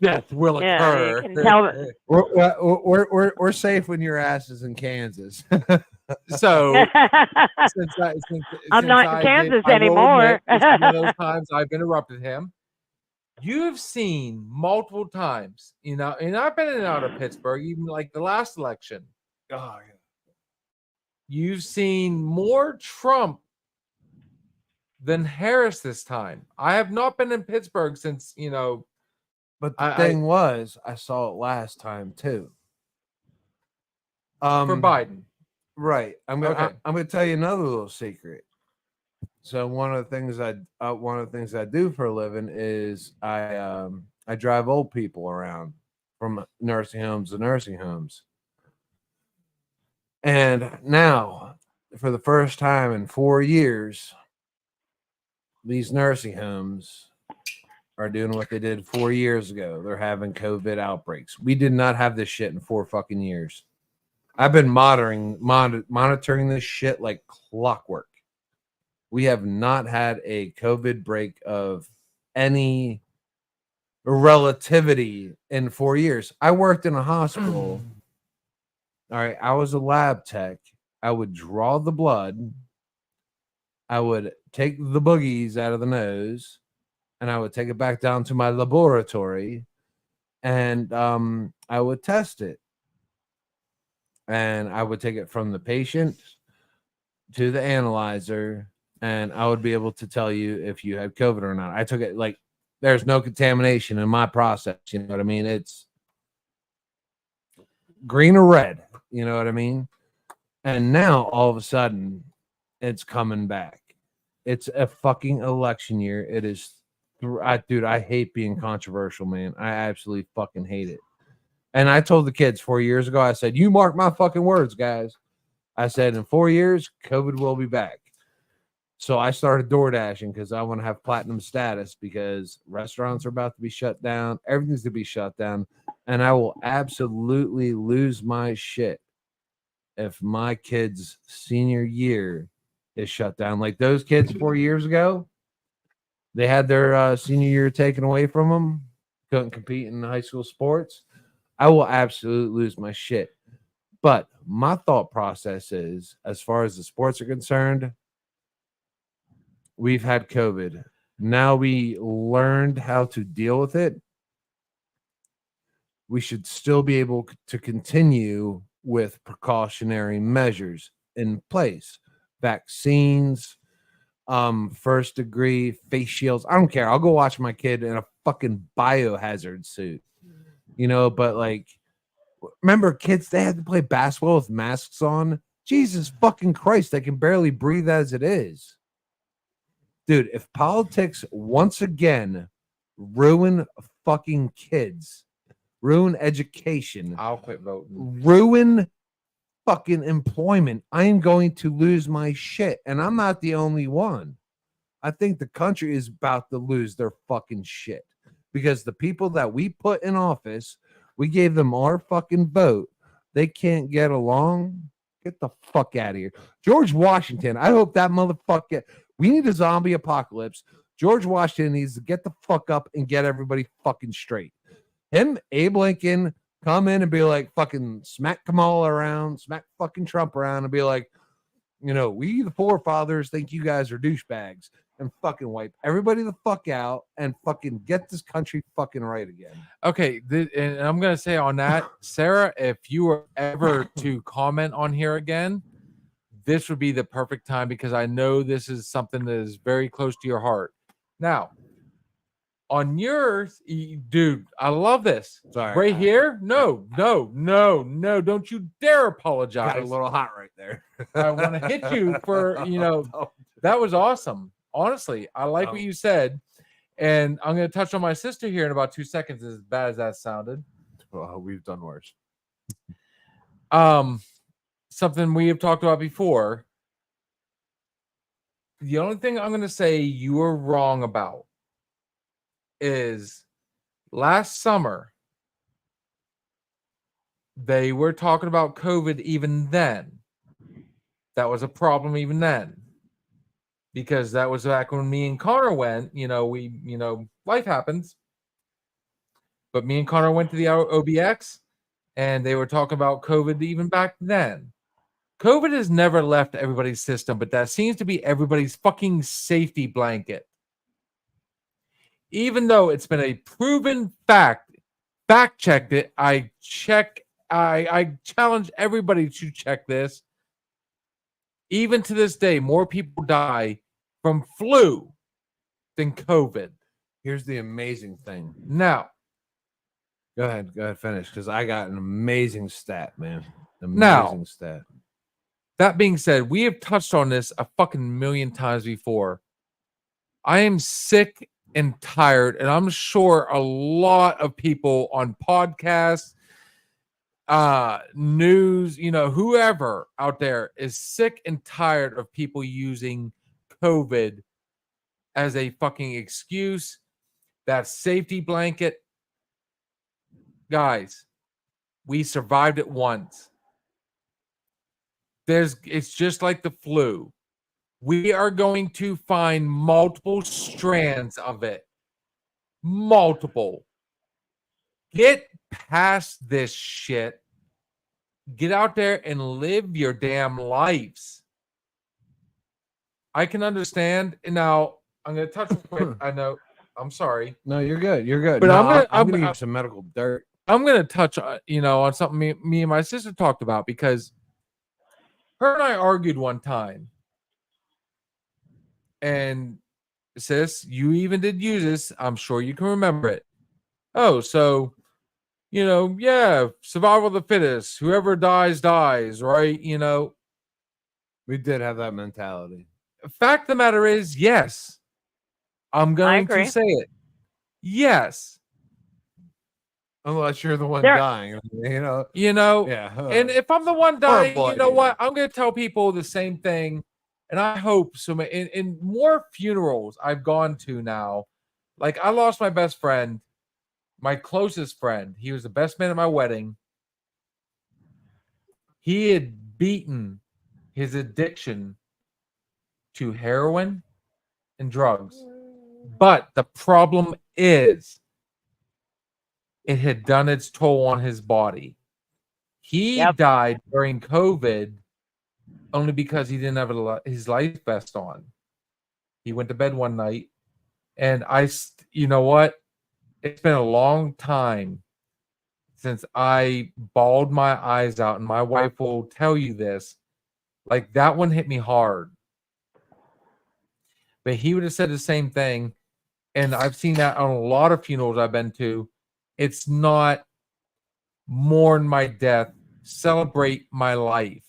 [SPEAKER 1] death will occur.
[SPEAKER 6] You can tell.
[SPEAKER 2] We're safe when your ass is in Kansas.
[SPEAKER 1] So
[SPEAKER 6] I'm not in Kansas anymore.
[SPEAKER 1] One of those times I've interrupted him. You've seen multiple times, and I've been in and out of Pittsburgh, even like the last election.
[SPEAKER 2] Oh, yeah.
[SPEAKER 1] You've seen more Trump than Harris this time. I have not been in Pittsburgh since,
[SPEAKER 2] But the thing was, I saw it last time too.
[SPEAKER 1] for Biden.
[SPEAKER 2] Right. I'm gonna
[SPEAKER 1] Okay.
[SPEAKER 2] I'm gonna tell you another little secret. So one of the things I do for a living is I drive old people around from nursing homes to nursing homes. And now, for the first time in 4 years, these nursing homes are doing what they did 4 years ago. They're having COVID outbreaks. We did not have this shit in 4 fucking years. I've been monitoring this shit like clockwork. We have not had a COVID break of any relativity in 4 years. I worked in a hospital. All right, I was a lab tech. I would draw the blood. I would take the boogies out of the nose, and I would take it back down to my laboratory, and I would test it. And I would take it from the patient to the analyzer, and I would be able to tell you if you had COVID or not. I took it like there's no contamination in my process. You know what I mean? It's green or red. You know what I mean? And now all of a sudden it's coming back. It's a fucking election year. It is, dude, I hate being controversial, man. I absolutely fucking hate it. And I told the kids 4 years ago, I said, you mark my fucking words, guys. I said, in 4 years, COVID will be back. So I started door dashing because I want to have platinum status because restaurants are about to be shut down. Everything's to be shut down. And I will absolutely lose my shit if my kid's senior year is shut down. Like those kids 4 years ago, they had their senior year taken away from them. Couldn't compete in high school sports. I will absolutely lose my shit. But my thought process is, as far as the sports are concerned, we've had COVID. Now we learned how to deal with it. We should still be able to continue with precautionary measures in place. Vaccines, first degree, face shields. I don't care. I'll go watch my kid in a fucking biohazard suit. You know, but like, remember kids, they had to play basketball with masks on. Jesus fucking Christ, they can barely breathe as it is. Dude, if politics once again ruin fucking kids, ruin education,
[SPEAKER 1] I'll quit voting.
[SPEAKER 2] ruin fucking employment, I am going to lose my shit. And I'm not the only one. I think the country is about to lose their fucking shit because the people that we put in office, we gave them our fucking vote. They can't get along. Get the fuck out of here. George Washington, I hope that motherfucker. We need a zombie apocalypse. George Washington needs to get the fuck up and get everybody fucking straight. Him, Abe Lincoln, come in and be like, fucking smack Kamala around, smack fucking Trump around, and be like, you know, we the forefathers think you guys are douchebags, and fucking wipe everybody the fuck out and fucking get this country fucking right again.
[SPEAKER 1] Okay, and I'm gonna say on that, Sarah, if you were ever to comment on here again, this would be the perfect time because I know this is something that is very close to your heart. Now, on yours, dude, I love this.
[SPEAKER 2] Sorry.
[SPEAKER 1] Right here? No, don't you dare apologize.
[SPEAKER 2] Got a little hot right there.
[SPEAKER 1] I want to hit you for, you know, that was awesome. Honestly, I like what you said. And I'm going to touch on my sister here in about 2 seconds, as bad as that sounded.
[SPEAKER 2] Well, we've done worse.
[SPEAKER 1] Something we have talked about before. The only thing I'm going to say you were wrong about is last summer, they were talking about COVID even then. That was a problem even then. Because that was back when me and Connor went, life happens. But me and Connor went to the OBX and they were talking about COVID even back then. COVID has never left everybody's system, but that seems to be everybody's fucking safety blanket. Even though it's been a proven fact checked it, I challenge everybody to check this. Even to this day, more people die from flu than COVID.
[SPEAKER 2] Here's the amazing thing.
[SPEAKER 1] Now,
[SPEAKER 2] Go ahead, finish, because I got an amazing stat, man.
[SPEAKER 1] Now-
[SPEAKER 2] Amazing stat.
[SPEAKER 1] That being said, we have touched on this a fucking million times before. I am sick and tired, and I'm sure a lot of people on podcasts, news, whoever out there is sick and tired of people using COVID as a fucking excuse, that safety blanket. Guys, we survived it once. It's just like the flu. We are going to find multiple strands of it. Multiple. Get past this shit. Get out there and live your damn lives. I can understand. And now I'm going to touch quick. I know. I'm sorry.
[SPEAKER 2] No, you're good. You're good.
[SPEAKER 1] But
[SPEAKER 2] No,
[SPEAKER 1] I'm
[SPEAKER 2] I'm
[SPEAKER 1] gonna-
[SPEAKER 2] gonna give some medical dirt.
[SPEAKER 1] I'm going to touch, on something me and my sister talked about, because her and I argued one time. And sis, you even did use this. I'm sure you can remember it. Oh, so, yeah, survival of the fittest. Whoever dies, dies, right?
[SPEAKER 2] We did have that mentality.
[SPEAKER 1] Fact of the matter is, yes. I'm going
[SPEAKER 6] agree.
[SPEAKER 1] to say it. Yes.
[SPEAKER 2] Unless you're the one
[SPEAKER 6] There-
[SPEAKER 2] dying,
[SPEAKER 1] Yeah.
[SPEAKER 2] Yeah.
[SPEAKER 1] And if I'm the one dying,
[SPEAKER 2] Horrible
[SPEAKER 1] you know
[SPEAKER 2] idea.
[SPEAKER 1] what? I'm going to tell people the same thing. And I hope so. In more funerals I've gone to now, like I lost my best friend, my closest friend. He was the best man at my wedding. He had beaten his addiction to heroin and drugs. But the problem is, it had done its toll on his body. He
[SPEAKER 6] Yep.
[SPEAKER 1] died during COVID only because he didn't have his life vest on. He went to bed one night, and you know what? It's been a long time since I bawled my eyes out, and my wife will tell you this. Like, that one hit me hard. But he would have said the same thing, and I've seen that on a lot of funerals I've been to. It's not mourn my death, celebrate my life.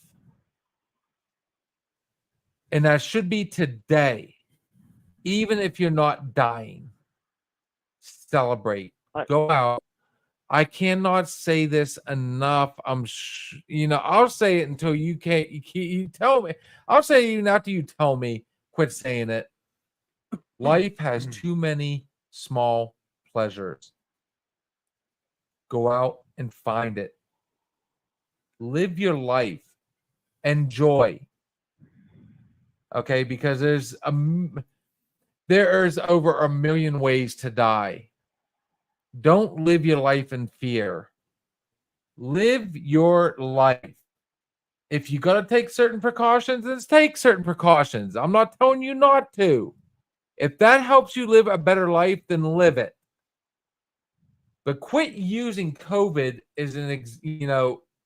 [SPEAKER 1] And that should be today. Even if you're not dying, celebrate. Go out. I cannot say this enough. I'll say it until you can't. You tell me. I'll say it even after you tell me. Quit saying it. Life has too many small pleasures. Go out and find it. Live your life. Enjoy. Okay, because there's over 1 million ways to die. Don't live your life in fear. Live your life. If you got to take certain precautions, then take certain precautions. I'm not telling you not to. If that helps you live a better life, then live it. But quit using COVID as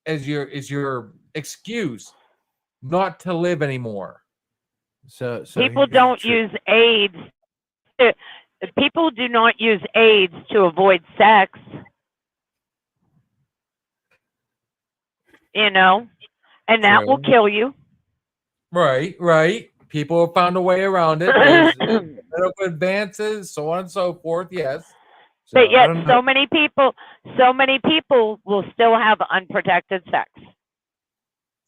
[SPEAKER 1] as your excuse not to live anymore.
[SPEAKER 2] So
[SPEAKER 6] People don't use AIDS. People do not use AIDS to avoid sex. And that will
[SPEAKER 1] True.
[SPEAKER 6] kill you.
[SPEAKER 1] Right. People have found a way around it. There's medical advances, so on and so forth. Yes. So,
[SPEAKER 6] But yet,
[SPEAKER 1] I don't know.
[SPEAKER 6] so many people will still have unprotected sex,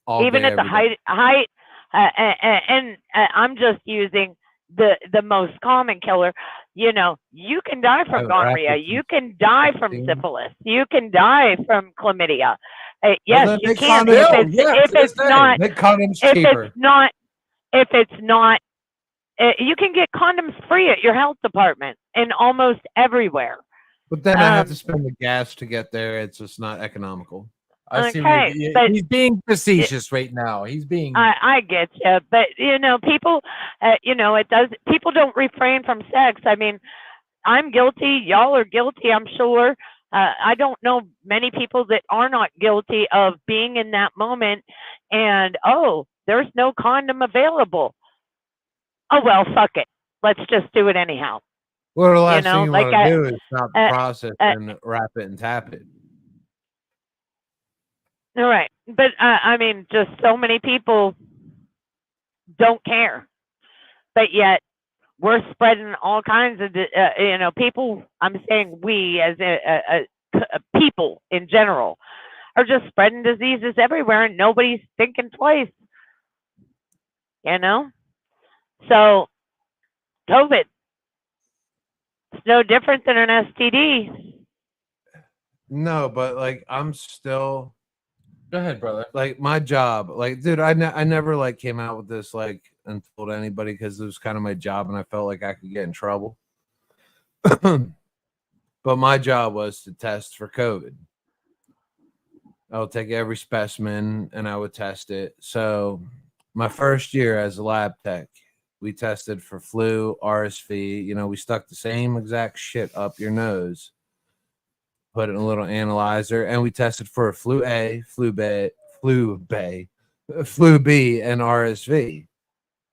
[SPEAKER 2] all
[SPEAKER 6] even
[SPEAKER 2] day,
[SPEAKER 6] at the
[SPEAKER 2] every day.
[SPEAKER 6] height. And I'm just using the most common killer. You can die from
[SPEAKER 2] I've
[SPEAKER 6] gonorrhea.
[SPEAKER 2] rapid
[SPEAKER 6] You can die from
[SPEAKER 2] thing.
[SPEAKER 6] syphilis. You can die from chlamydia.
[SPEAKER 2] Well,
[SPEAKER 6] Yes,
[SPEAKER 2] then
[SPEAKER 6] you
[SPEAKER 2] make
[SPEAKER 6] can.
[SPEAKER 2] condoms.
[SPEAKER 6] If it's not,
[SPEAKER 2] Make condoms
[SPEAKER 6] if
[SPEAKER 2] cheaper.
[SPEAKER 6] it's not, you can get condoms free at your health department and almost everywhere.
[SPEAKER 2] But then I have
[SPEAKER 6] um,
[SPEAKER 2] to spend the gas to get there. It's just not economical.
[SPEAKER 1] I see
[SPEAKER 6] okay, but-
[SPEAKER 1] he's being facetious right now. He's being
[SPEAKER 6] I get you, but people, it does. People don't refrain from sex. I mean, I'm guilty. Y'all are guilty. I'm sure. I don't know many people that are not guilty of being in that moment and there's no condom available. Oh well, fuck it. Let's just do it anyhow.
[SPEAKER 2] Well, the last
[SPEAKER 6] know,
[SPEAKER 2] thing you
[SPEAKER 6] like
[SPEAKER 2] want to do is stop the process
[SPEAKER 6] uh,
[SPEAKER 2] and wrap it and tap it.
[SPEAKER 6] All right. but I mean, just so many people don't care, but yet we're spreading all kinds of, people. I'm saying we as people in general are just spreading diseases everywhere, and nobody's thinking twice. So COVID, it's no different than an STD.
[SPEAKER 2] No, but like I'm still
[SPEAKER 1] Go ahead, brother.
[SPEAKER 2] like my job. Like, dude, I never like came out with this like and told anybody because it was kind of my job and I felt like I could get in trouble. But my job was to test for COVID. I would take every specimen and I would test it. So my first year as a lab tech, we tested for flu, RSV. We stuck the same exact shit up your nose, put it in a little analyzer, and we tested for flu A, flu B, and RSV.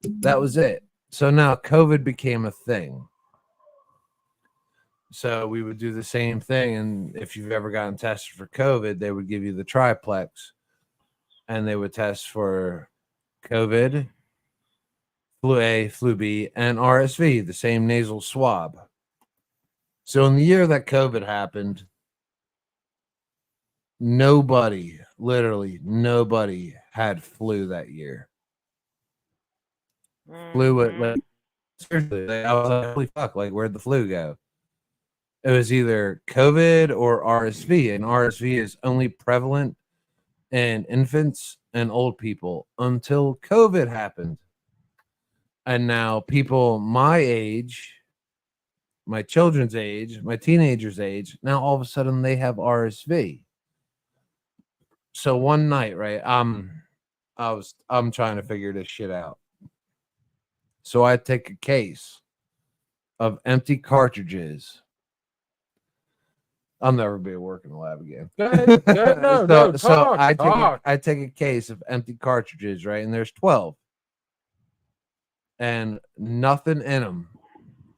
[SPEAKER 2] That was it. So now COVID became a thing. So we would do the same thing. And if you've ever gotten tested for COVID, they would give you the triplex and they would test for COVID, flu A, flu B, and RSV, the same nasal swab. So in the year that COVID happened, literally nobody had flu that year. Flu was like, seriously, I was like, holy fuck, like where'd the flu go? It was either COVID or RSV, and RSV is only prevalent in infants and old people until COVID happened. And now people my age, my children's age, my teenagers' age, now all of a sudden they have RSV. So one night, right, I'm trying to figure this shit out. So I take a case of empty cartridges. I'll never be at work in the lab again.
[SPEAKER 1] Go ahead.
[SPEAKER 2] So I take a case of empty cartridges, right? And there's 12. And nothing in them.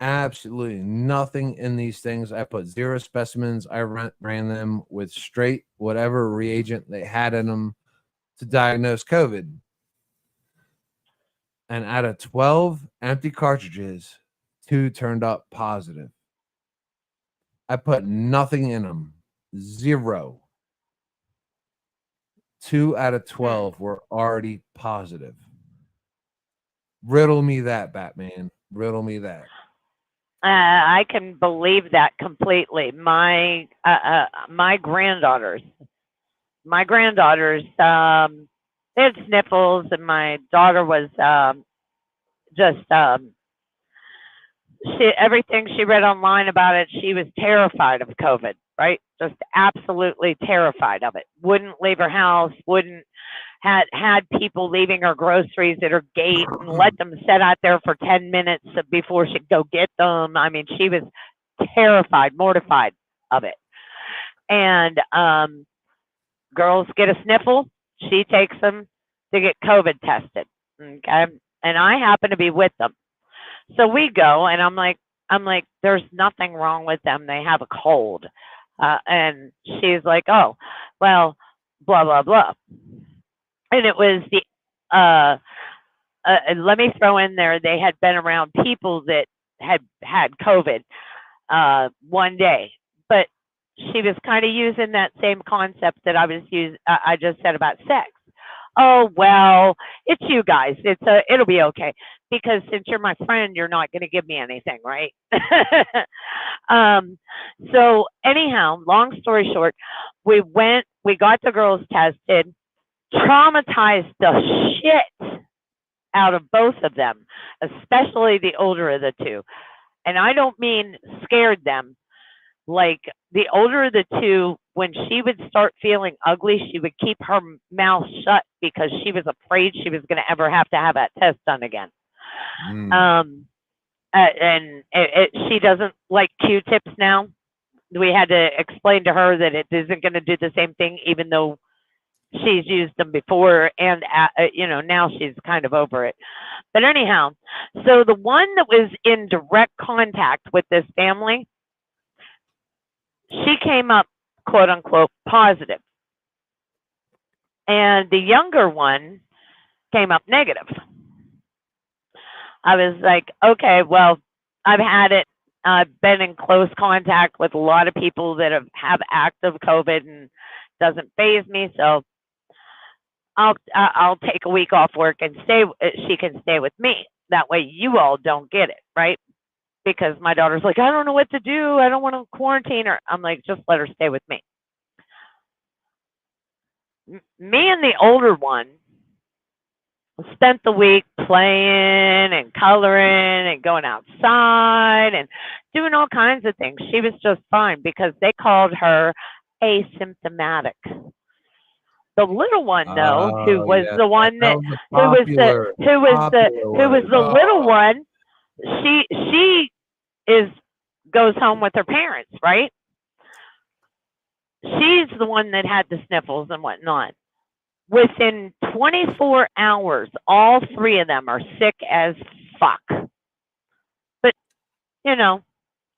[SPEAKER 2] Absolutely nothing in these things. I put 0 specimens. I ran them with straight whatever reagent they had in them to diagnose COVID. And out of 12 empty cartridges, 2 turned up positive. I put nothing in them. 0. 2 out of 12 were already positive. Riddle me that, Batman. Riddle me that.
[SPEAKER 6] I can believe that completely. My granddaughters, they had sniffles, and my daughter was everything she read online about it, she was terrified of COVID, right? Just absolutely terrified of it. Wouldn't leave her house, had people leaving her groceries at her gate and let them sit out there for 10 minutes before she'd go get them. I mean, she was terrified, mortified of it. And girls get a sniffle, she takes them to get COVID tested. Okay. And I happen to be with them. So we go, and I'm like, there's nothing wrong with them. They have a cold. And she's like, oh, well, blah, blah, blah. And it was let me throw in there, they had been around people that had COVID one day. But she was kind of using that same concept that I just said about sex. Oh, well, it's you guys. It'll be okay. Because since you're my friend, you're not going to give me anything, right? So anyhow, long story short, we got the girls tested, traumatized the shit out of both of them, especially the older of the 2. And I don't mean scared them. Like the older of the 2, when she would start feeling ugly, she would keep her mouth shut because she was afraid she was going to ever have to have that test done again. And she doesn't like Q-tips now. We had to explain to her that it isn't going to do the same thing, even though she's used them before, and now she's kind of over it. But anyhow, so the one that was in direct contact with this family, she came up, quote unquote, positive. and the younger one came up negative. I was like, okay, well, I've had it. I've been in close contact with a lot of people that have active COVID and doesn't faze me. So I'll take a week off work and she can stay with me. That way you all don't get it, right? Because my daughter's like, I don't know what to do. I don't want to quarantine her. I'm like, just let her stay with me. Me and the older one spent the week playing and coloring and going outside and doing all kinds of things. She was just fine because they called her asymptomatic. The little one, though, who was the one that who was the little one, she goes home with her parents, right? She's the one that had the sniffles and whatnot. Within 24 hours, all three of them are sick as fuck. But, you know,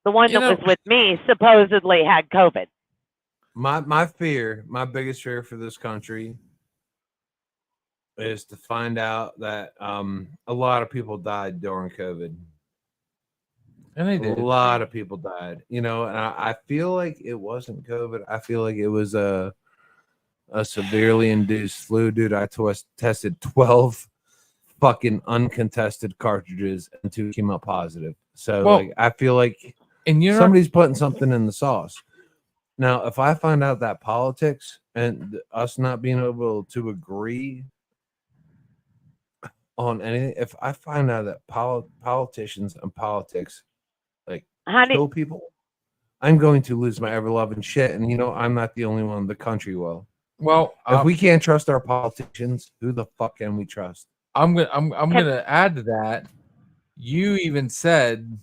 [SPEAKER 6] the one that was with me supposedly had COVID.
[SPEAKER 2] My biggest fear for this country is to find out that a lot of people died during COVID.
[SPEAKER 1] And they did.
[SPEAKER 2] A lot of people died, you know, and I feel like it wasn't COVID. I feel like it was a severely induced flu. Dude, I tested 12 fucking uncontested cartridges and 2 came out positive. So like, I feel like somebody's putting something in the sauce. Now, if I find out that politics and us not being able to agree on anything, if I find out that politicians and politics like kill people, I'm going to lose my ever-loving shit. And, you know, I'm not the only one in the country will.
[SPEAKER 1] Well,
[SPEAKER 2] if we can't trust our politicians, who the fuck can we trust?
[SPEAKER 1] I'm gonna add to that. You even said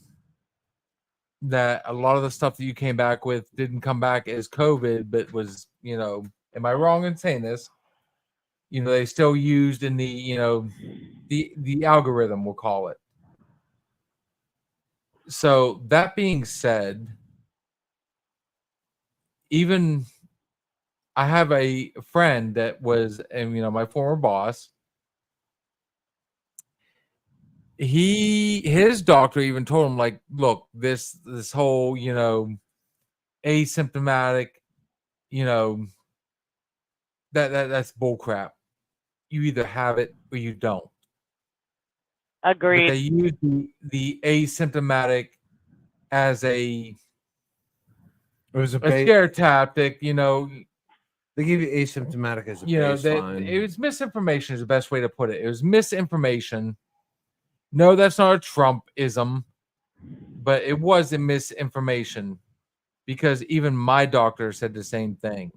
[SPEAKER 1] that a lot of the stuff that you came back with didn't come back as COVID, but was, you know, am I wrong in saying this? You know, they still used in the, you know, the algorithm, we'll call it. So that being said, even I have a friend that was, and you know, my former boss. His doctor even told him, like, look, this whole, you know, asymptomatic, you know, that's bull crap. You either have it or you don't.
[SPEAKER 6] Agreed.
[SPEAKER 1] But they use the asymptomatic as a scare tactic, you know.
[SPEAKER 2] They give you asymptomatic as a
[SPEAKER 1] baseline. It was misinformation is the best way to put it. It was misinformation. No, that's not a Trumpism, but it was a misinformation because even my doctor said the same thing.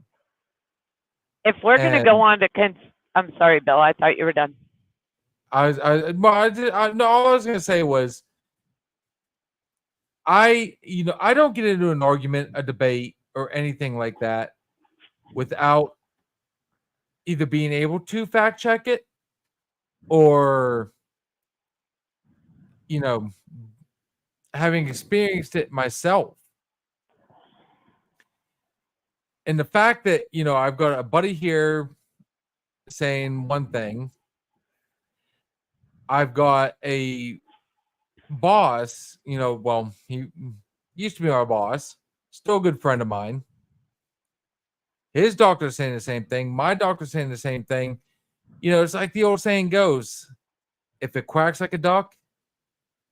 [SPEAKER 6] If we're going to go on to, I'm sorry, Bill. I thought you were done.
[SPEAKER 1] All I was going to say was, I don't get into an argument, a debate, or anything like that without either being able to fact check it or, you know, having experienced it myself. And the fact that, you know, I've got a buddy here saying one thing. I've got a boss, you know, well, he used to be our boss, still a good friend of mine. His doctor's saying the same thing. My doctor's saying the same thing. You know, it's like the old saying goes, if it quacks like a duck,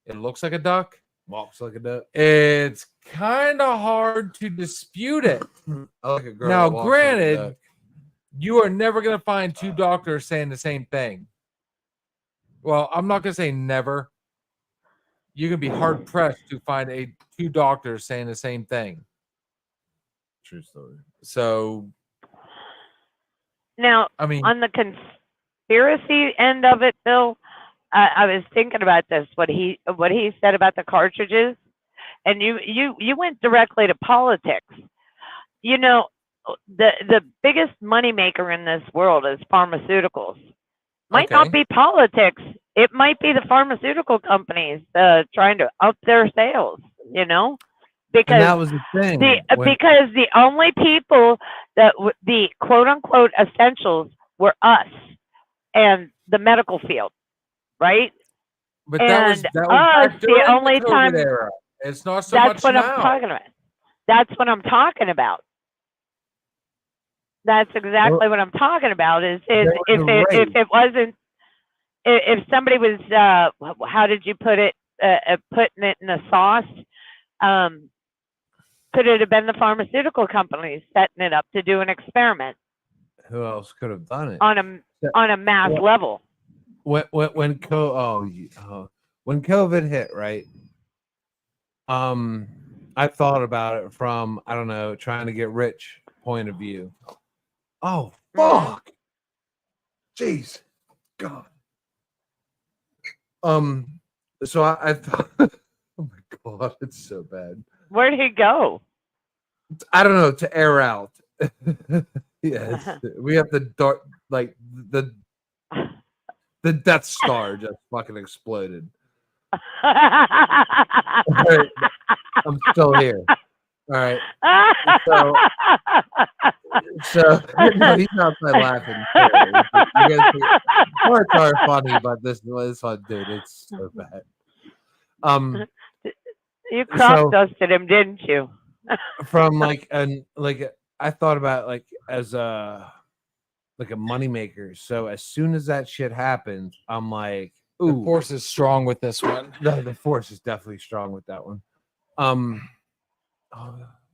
[SPEAKER 1] it looks like a duck,
[SPEAKER 2] walks like a duck.
[SPEAKER 1] It's kind of hard to dispute it.
[SPEAKER 2] I like a girl
[SPEAKER 1] now,
[SPEAKER 2] that walks
[SPEAKER 1] granted,
[SPEAKER 2] like a duck.
[SPEAKER 1] You are never going to find 2 doctors saying the same thing. Well, I'm not going to say never. You're going to be hard pressed to find 2 doctors saying the same thing.
[SPEAKER 2] True story.
[SPEAKER 1] So,
[SPEAKER 6] now,
[SPEAKER 1] I mean,
[SPEAKER 6] on the conspiracy end of it, Bill, I was thinking about this. What he said about the cartridges, and you went directly to politics. You know, the biggest moneymaker in this world is pharmaceuticals. Might not be politics. It might be the pharmaceutical companies trying to up their sales. You know. Because
[SPEAKER 2] that was the thing.
[SPEAKER 6] Because the only people that the quote unquote essentials were us and the medical field, right?
[SPEAKER 1] But that was
[SPEAKER 6] And
[SPEAKER 1] that was
[SPEAKER 6] us,
[SPEAKER 1] back
[SPEAKER 6] the
[SPEAKER 1] during
[SPEAKER 6] only
[SPEAKER 1] the COVID
[SPEAKER 6] time-
[SPEAKER 1] era. It's not so
[SPEAKER 6] That's
[SPEAKER 1] much
[SPEAKER 6] what
[SPEAKER 1] now.
[SPEAKER 6] I'm talking about. That's what I'm talking about. That's exactly what I'm talking about. Is
[SPEAKER 2] There was a raise.
[SPEAKER 6] if it wasn't, if somebody was, how did you put it? Putting it in a sauce. Could it have been the pharmaceutical companies setting it up to do an experiment
[SPEAKER 2] Who else could have done it?
[SPEAKER 6] on a mass
[SPEAKER 2] Well-
[SPEAKER 6] level?
[SPEAKER 2] when COVID hit, right? I thought about it from, I don't know, trying to get rich point of view. Oh fuck. Jeez. God. So I thought, oh my God, it's so bad.
[SPEAKER 6] Where'd he go?
[SPEAKER 2] I don't know, to air out. Yes. We have the dark, like the Death Star just fucking exploded. Right. I'm still here. All right. So no, he's outside laughing. You guys parts are funny, but this one, dude, it's so bad.
[SPEAKER 6] You crop
[SPEAKER 2] so-
[SPEAKER 6] dusted him, didn't you?
[SPEAKER 2] From like I thought about like as a moneymaker. So as soon as that shit happened, I'm like,
[SPEAKER 1] The
[SPEAKER 2] ooh,
[SPEAKER 1] force is strong with this one.
[SPEAKER 2] the force is definitely strong with that one. Oh,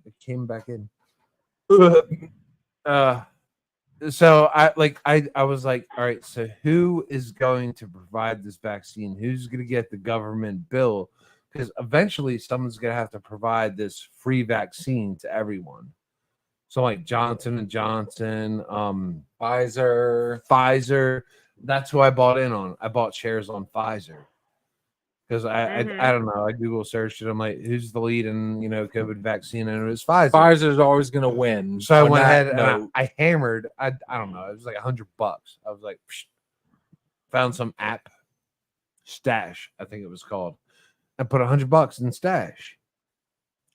[SPEAKER 2] it came back in. So I was like, all right, so who is going to provide this vaccine? Who's going to get the government bill? Because eventually someone's going to have to provide this free vaccine to everyone. So like Johnson and Johnson, Pfizer. That's who I bought in on. I bought shares on Pfizer. Because I don't know. I Google searched it. I'm like, who's the lead in COVID vaccine? And it was Pfizer.
[SPEAKER 1] Pfizer's always going to win.
[SPEAKER 2] So I
[SPEAKER 1] on
[SPEAKER 2] went
[SPEAKER 1] that
[SPEAKER 2] ahead and
[SPEAKER 1] note.
[SPEAKER 2] I hammered. I don't know. It was like $100. I was like, psh, found some app, Stash, I think it was called. I put $100 in Stash,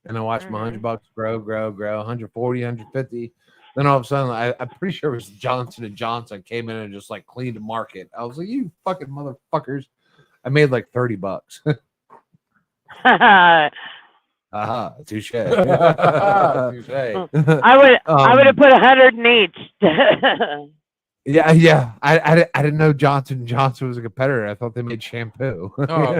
[SPEAKER 2] and I watched my $100 grow, 140, 150. Then all of a sudden, I'm pretty sure it was Johnson and Johnson came in and just like cleaned the market. I was like, you fucking motherfuckers. I made like $30. Touche.
[SPEAKER 1] Touche.
[SPEAKER 6] I would have put 100 in each.
[SPEAKER 2] Yeah. I didn't know Johnson & Johnson was a competitor. I thought they made shampoo.
[SPEAKER 1] Oh,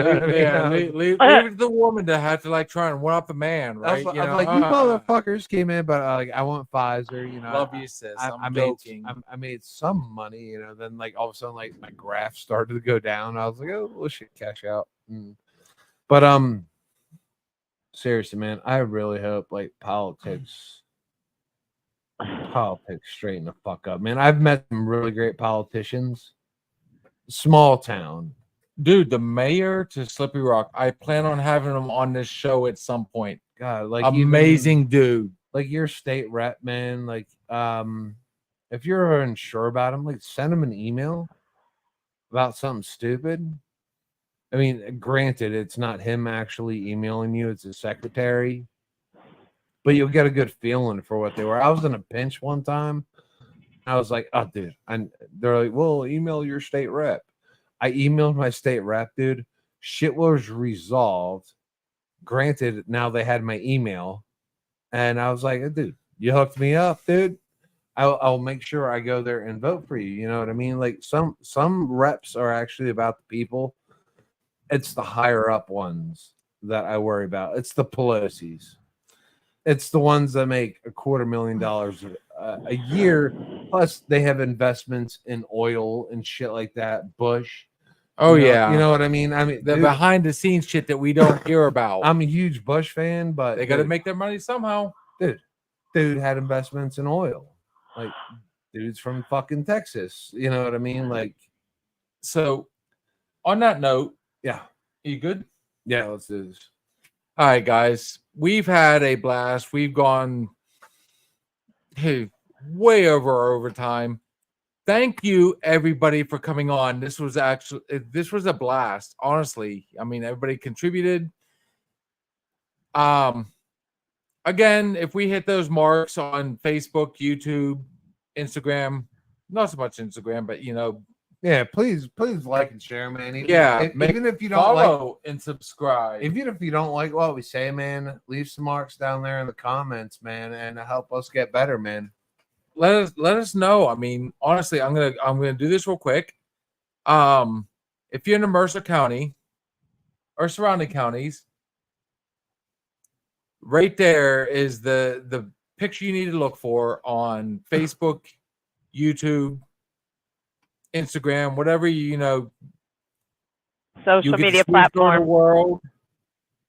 [SPEAKER 1] leave it to the woman to have to like try and one up a man,
[SPEAKER 2] I was
[SPEAKER 1] right?
[SPEAKER 2] like, you motherfuckers came in, but like I want Pfizer.
[SPEAKER 1] Love you, sis.
[SPEAKER 2] I
[SPEAKER 1] I'm
[SPEAKER 2] made
[SPEAKER 1] joking.
[SPEAKER 2] I made some money. Then like all of a sudden, like my graph started to go down. I was like, oh, well, shit, cash out. But seriously, man, I really hope like politics straighten the fuck up, man. I've met some really great politicians. Small town.
[SPEAKER 1] Dude, the mayor to Slippery Rock. I plan on having him on this show at some point.
[SPEAKER 2] God, like
[SPEAKER 1] Amazing dude.
[SPEAKER 2] like your state rep, man. Like, if you're unsure about him, like send him an email about something stupid. I mean, granted, it's not him actually emailing you, it's his secretary. But you'll get a good feeling for what they were. I was in a pinch one time. I was like, oh, dude. And they're like, well, email your state rep. I emailed my state rep, dude. Shit was resolved. Granted, now they had my email. And I was like, dude, you hooked me up, dude. I'll make sure I go there and vote for you. You know what I mean? Like some reps are actually about the people. It's the higher up ones that I worry about. It's the Pelosi's. It's the ones that make $250,000 a year. Plus, they have investments in oil and shit like that. Bush.
[SPEAKER 1] Oh,
[SPEAKER 2] You know-
[SPEAKER 1] yeah.
[SPEAKER 2] You know what I mean? I mean,
[SPEAKER 1] The
[SPEAKER 2] dude,
[SPEAKER 1] behind the scenes shit that we don't hear about.
[SPEAKER 2] I'm a huge Bush fan, but
[SPEAKER 1] They got to
[SPEAKER 2] dude,
[SPEAKER 1] make their money somehow.
[SPEAKER 2] dude had investments in oil. Like, dude's from fucking Texas. You know what I mean? Like,
[SPEAKER 1] So, on that note,
[SPEAKER 2] yeah.
[SPEAKER 1] you good?
[SPEAKER 2] Yeah, let's do this.
[SPEAKER 1] All right, guys. We've had a blast. We've gone way over our overtime. Thank you, everybody, for coming on. This was a blast. Honestly, I mean, everybody contributed. Again, if we hit those marks on Facebook, YouTube, Instagram, not so much Instagram, but
[SPEAKER 2] Yeah, please like and share, man. Even, even if you don't
[SPEAKER 1] follow and subscribe.
[SPEAKER 2] even if you don't like what we say, man, leave some marks down there in the comments, man, and help us get better, man.
[SPEAKER 1] Let us know. I mean, honestly, I'm gonna do this real quick. If you're in the Mercer County or surrounding counties, right there is the picture you need to look for on Facebook, YouTube, Instagram, whatever
[SPEAKER 6] Social
[SPEAKER 1] get to
[SPEAKER 6] media
[SPEAKER 1] see her in the
[SPEAKER 6] platform.
[SPEAKER 1] world.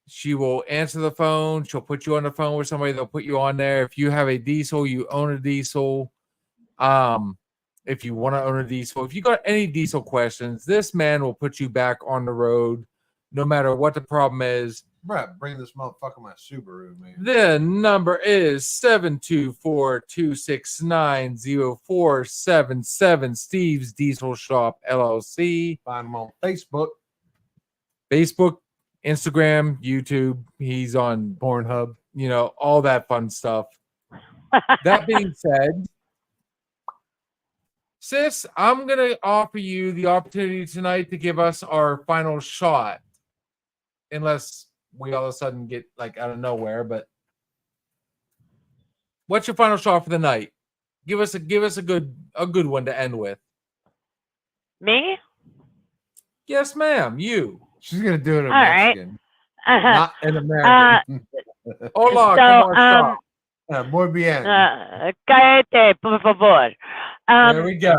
[SPEAKER 1] She will answer the phone. She'll put you on the phone with somebody. They'll put you on there. If you have a diesel, you own a diesel. If you want to own a diesel, if you got any diesel questions, this man will put you back on the road, no matter what the problem is.
[SPEAKER 2] Brett, bring this motherfucker my Subaru, man.
[SPEAKER 1] The number is 724-269-0477. Steve's Diesel Shop LLC.
[SPEAKER 2] Find him on Facebook,
[SPEAKER 1] Instagram, YouTube. He's on
[SPEAKER 2] Pornhub.
[SPEAKER 1] All that fun stuff. That being said, sis, I'm going to offer you the opportunity tonight to give us our final shot. Unless we all of a sudden get like out of nowhere, but what's your final shot for the night? Give us a good one to end with.
[SPEAKER 6] Me?
[SPEAKER 1] Yes, ma'am. You.
[SPEAKER 2] She's gonna do it in
[SPEAKER 6] All right.
[SPEAKER 2] Mexican, not in American.
[SPEAKER 1] Hola,
[SPEAKER 6] So,
[SPEAKER 1] ¿cómo está?
[SPEAKER 2] Muy bien.
[SPEAKER 6] Cállate, por favor.
[SPEAKER 1] There we go.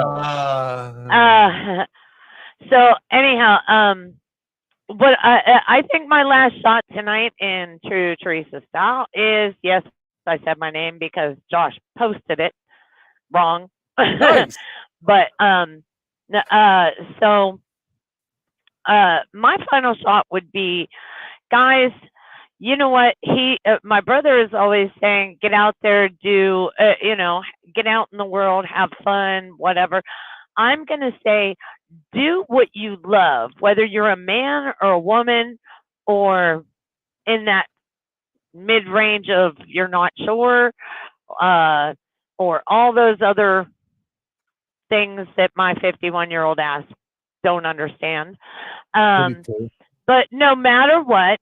[SPEAKER 6] So anyhow, what I think my last shot tonight in true Teresa style is, yes, I said my name because Josh posted it wrong.
[SPEAKER 1] Nice.
[SPEAKER 6] But my final shot would be, guys, you know what? My brother is always saying, get out there, do, get out in the world, have fun, whatever. I'm going to say, do what you love, whether you're a man or a woman or in that mid-range of you're not sure, or all those other things that my 51-year-old ass don't understand. But no matter what,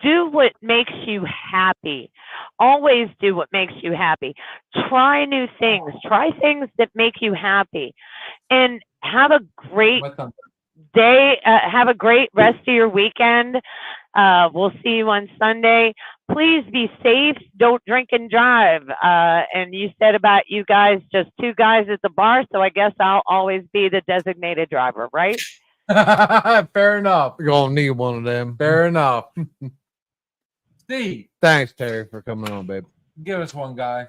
[SPEAKER 6] do what makes you happy. Always do what makes you happy. Try new things. Try things that make you happy. And have a great day. Have a great rest of your weekend. We'll see you on Sunday. Please be safe. Don't drink and drive. And you said about you guys, just two guys at the bar, so I guess I'll always be the designated driver, right?
[SPEAKER 1] Fair enough.
[SPEAKER 2] We're gonna need one of them.
[SPEAKER 1] Fair enough. Steve,
[SPEAKER 2] Thanks, Terry, for coming on, babe.
[SPEAKER 1] give us one, guy.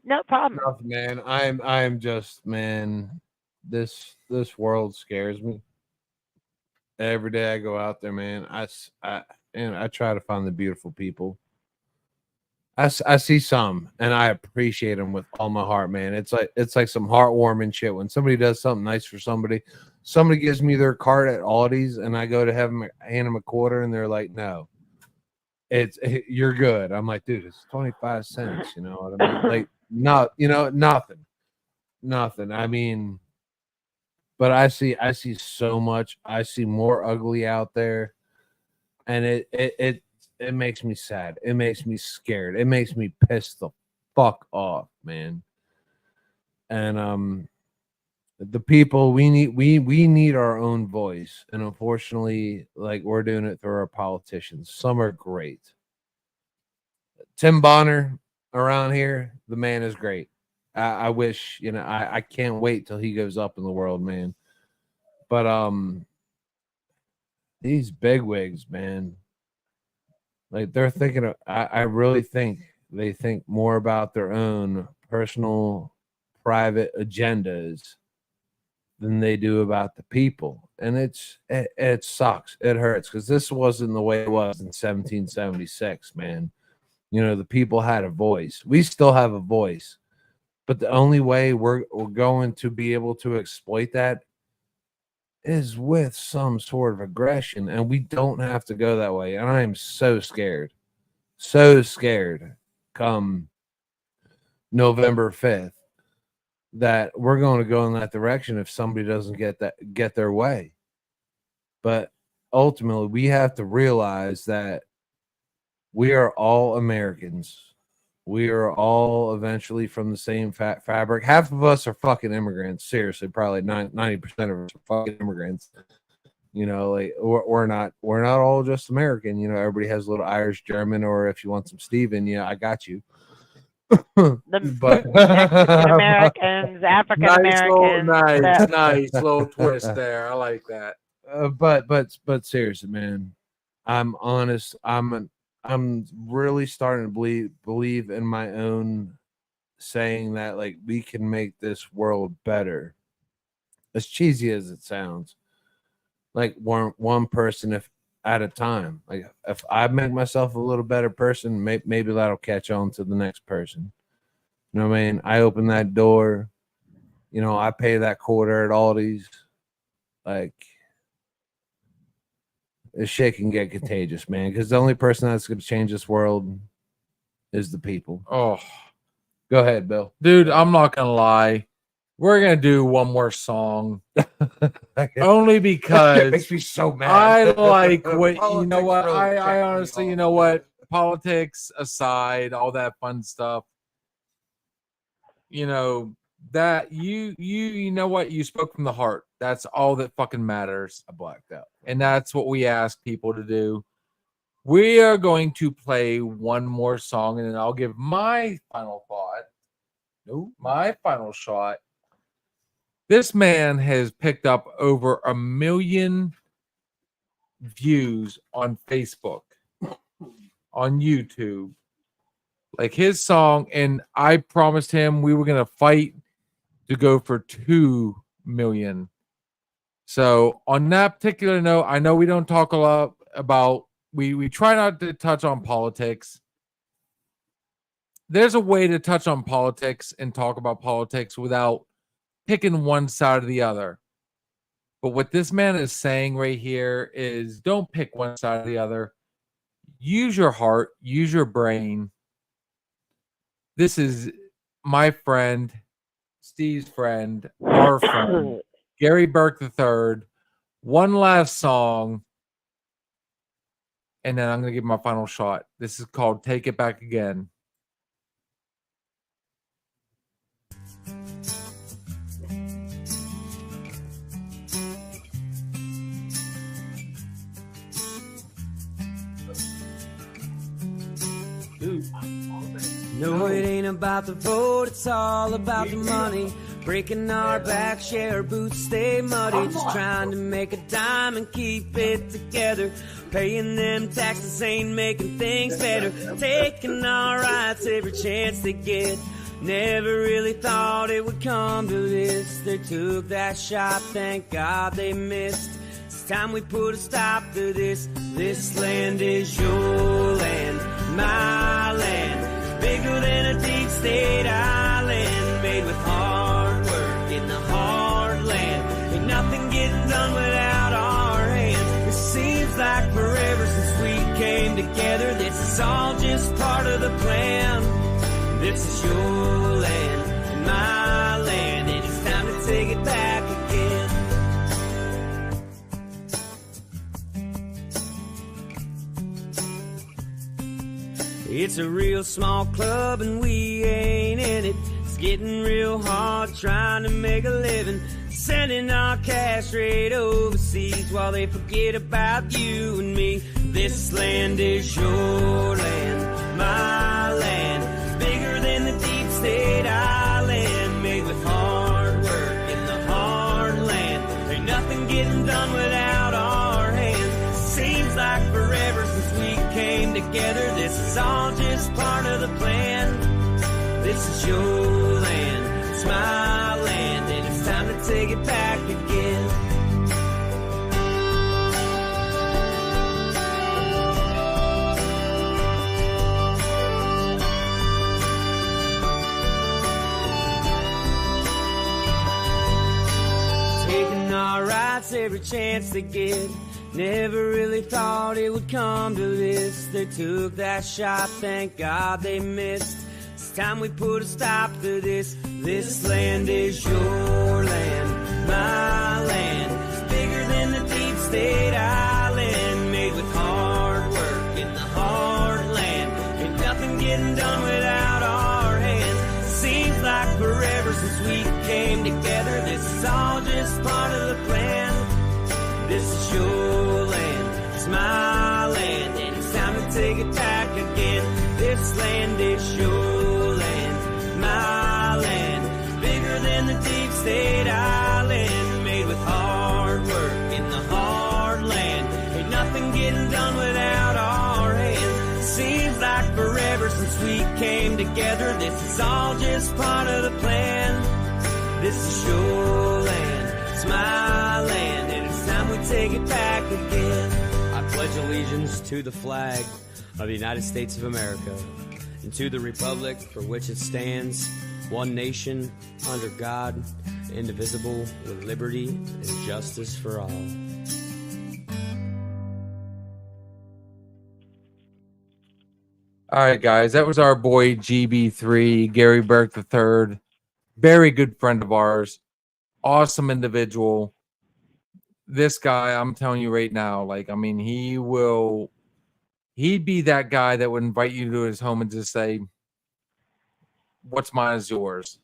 [SPEAKER 6] No problem.
[SPEAKER 2] Nothing, man. I'm just, man. This world scares me. Every day I go out there, man. I try to find the beautiful people. I see some, and I appreciate them with all my heart, man. It's like some heartwarming shit when somebody does something nice for somebody. Somebody gives me their card at Aldi's, and I go to hand them a quarter, and they're like, "No, you're good." I'm like, "Dude, it's 25 cents." You know what I mean? Like, nothing. I mean, but I see so much. I see more ugly out there, and it makes me sad. It makes me scared. It makes me pissed the fuck off, man. And the people we need our own voice, and unfortunately, like, we're doing it through our politicians. Some are great. Tim Bonner around here, the man is great. I wish, I can't wait till he goes up in the world, man. But these bigwigs, man, like, they're thinking of, I really think they think more about their own personal, private agendas than they do about the people. And it sucks. It hurts, because this wasn't the way it was in 1776, man. The people had a voice. We still have a voice. But the only way we're going to be able to exploit that is with some sort of aggression, and we don't have to go that way. And I am so scared come November 5th, that we're going to go in that direction if somebody doesn't get their way. But ultimately, we have to realize that we are all Americans. We are all eventually from the same fabric. Half of us are fucking immigrants. Seriously, probably 90% of us are fucking immigrants. You know, like we're not all just American. You know, everybody has a little Irish, German, or if you want some Steven, yeah, I got you.
[SPEAKER 6] The
[SPEAKER 2] But
[SPEAKER 6] Mexican Americans, African Americans.
[SPEAKER 1] nice little twist there. I like that.
[SPEAKER 2] But seriously, man, I'm honest. I'm really starting to believe in my own saying that like we can make this world better. As cheesy as it sounds, like one person if at a time. Like if I make myself a little better person, maybe that'll catch on to the next person. You know what I mean? I open that door, you know, I pay that quarter at Aldi's. Like this shit can get contagious, man. Because the only person that's going to change this world is the people.
[SPEAKER 1] Oh,
[SPEAKER 2] go ahead, Bill.
[SPEAKER 1] Dude, I'm not gonna lie. We're gonna do one more song, only
[SPEAKER 2] It
[SPEAKER 1] because
[SPEAKER 2] makes me so mad.
[SPEAKER 1] I like what you know.
[SPEAKER 2] Politics
[SPEAKER 1] What
[SPEAKER 2] really
[SPEAKER 1] I
[SPEAKER 2] checked me
[SPEAKER 1] honestly, you
[SPEAKER 2] off.
[SPEAKER 1] know what? Politics aside, all that fun stuff. You know that you know what? You spoke from the heart. That's all that fucking matters.
[SPEAKER 2] I blacked out.
[SPEAKER 1] And that's what we ask people to do. We are going to play one more song, and then I'll give my final thought. No, my final shot. This man has picked up over 1 million views on Facebook, on YouTube. Like his song, and I promised him we were going to fight to go for 2 million. So on that particular note, I know we don't talk a lot about, we try not to touch on politics. There's a way to touch on politics and talk about politics without picking one side or the other. But what this man is saying right here is don't pick one side or the other. Use your heart, use your brain. This is my friend, Steve's friend, our friend, Gary Burke III. One last song, and then I'm going to give my final shot. This is called Take It Back Again.
[SPEAKER 7] No, it ain't about the vote, it's all about the money. Breaking our backs, yeah, our boots stay muddy. Just trying to make a dime and keep it together. Paying them taxes ain't making things better. Taking our rights every chance they get. Never really thought it would come to this. They took that shot, thank God they missed. It's time we put a stop to this. This land is your land, my land. Bigger than a deep state island, made with hard work in the heartland. Ain't nothing getting done without our hands. It seems like forever since we came together. This is all just part of the plan. This is your land and my land, and it's time to take it back again. It's a real small club and we ain't in it. It's getting real hard trying to make a living. Sending our cash right overseas while they forget about you and me. This land is your land, my land. Bigger than the deep state island, made with hard work in the heartland. Ain't nothing getting done without our hands. Seems like forever since we came together. This is all just part of the plan. This is your land, it's my land, and it's time to take it back again. Taking our rights every chance they get. Never really thought it would come to this. They took that shot, thank God they missed. It's time we put a stop to this. This land is your land, my land. It's bigger than the deep state island, made with hard work in the heartland. Ain't nothing getting done without our hands. Seems like forever since we came together. This is all just part of the plan. This is your land, it's my land, and it's time to take it back again. This land is your land, my land. Bigger than the deep state island, made with hard work in the heartland. Ain't nothing getting done without our hands. Seems like forever since we came together. This is all just part of the plan. This is your land, it's my land, and it's time we take it back again. I pledge allegiance to the flag of the United States of America and to the republic for which it stands, one nation, under God, indivisible, with liberty and justice for all.
[SPEAKER 1] All right, guys, that was our boy GB3, Gary Burke III. Very good friend of ours. Awesome individual. This guy, I'm telling you right now, like, I mean, he'd be that guy that would invite you to his home and just say, what's mine is yours.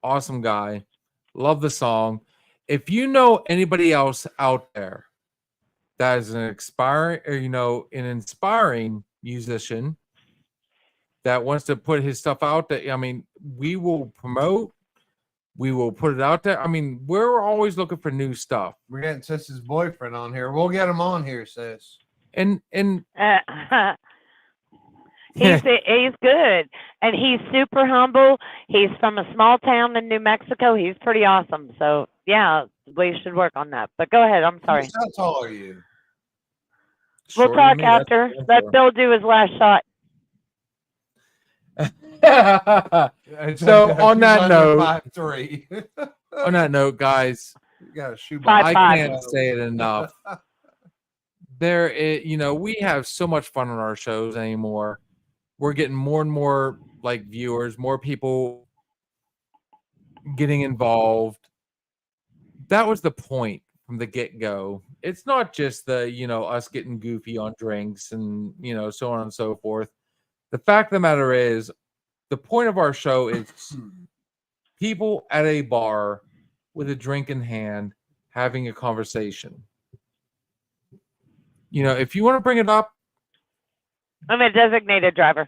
[SPEAKER 1] Awesome guy. Love the song. If you know anybody else out there that is an inspiring musician that wants to put his stuff out there, I mean, we will promote. We will put it out there. I mean, we're always looking for new stuff.
[SPEAKER 2] We're getting Sis's boyfriend on here. We'll get him on here, Sis.
[SPEAKER 1] And
[SPEAKER 6] He's good, and he's super humble. He's from a small town in New Mexico. He's pretty awesome. So yeah, we should work on that. But go ahead. I'm sorry.
[SPEAKER 2] How tall are you?
[SPEAKER 6] We'll
[SPEAKER 1] shorter
[SPEAKER 6] talk
[SPEAKER 1] than me, that's
[SPEAKER 6] after.
[SPEAKER 1] what I'm
[SPEAKER 6] Let
[SPEAKER 1] for.
[SPEAKER 6] Bill do his last shot.
[SPEAKER 1] So on that note,
[SPEAKER 2] 5'3".
[SPEAKER 1] on that note, guys,
[SPEAKER 2] You got a shoe
[SPEAKER 6] Five,
[SPEAKER 1] I
[SPEAKER 6] five.
[SPEAKER 1] can't say it enough. We have so much fun on our shows anymore. We're getting more and more like viewers, more people getting involved. That was the point from the get-go. It's not just the, us getting goofy on drinks and, so on and so forth. The fact of the matter is, the point of our show is people at a bar with a drink in hand having a conversation. If you want to bring it up,
[SPEAKER 6] I'm a designated driver.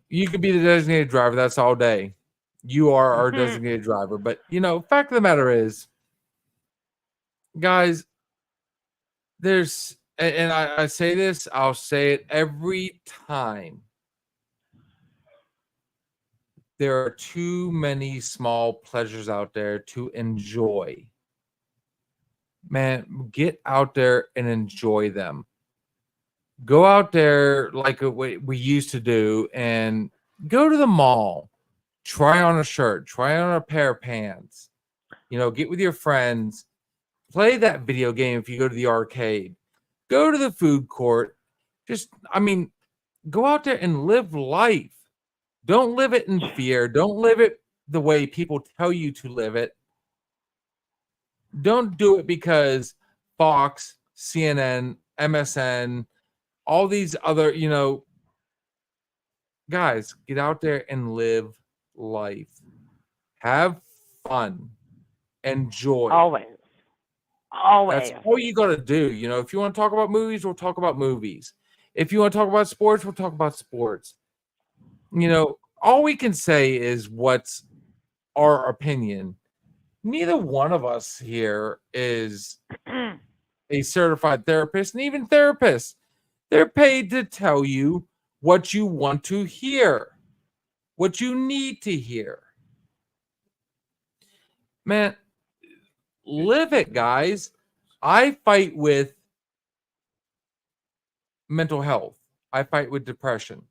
[SPEAKER 1] you could be the designated driver. That's all day. You are our designated driver. But, fact of the matter is, guys, and I say this, I'll say it every time. There are too many small pleasures out there to enjoy. Man, get out there and enjoy them. Go out there like we used to do and go to the mall. Try on a shirt. Try on a pair of pants. Get with your friends. Play that video game if you go to the arcade. Go to the food court. Go out there and live life. Don't live it in fear. Don't live it the way people tell you to live it. Don't do it because Fox, CNN, MSN, all these other, guys, get out there and live life. Have fun. Enjoy.
[SPEAKER 6] Always.
[SPEAKER 1] That's all you got to do. If you want to talk about movies, we'll talk about movies. If you want to talk about sports, we'll talk about sports. All we can say is what's our opinion. Neither one of us here is a certified therapist, and even therapists, they're paid to tell you what you want to hear, what you need to hear. Man, live it, guys. I fight with mental health. I fight with depression.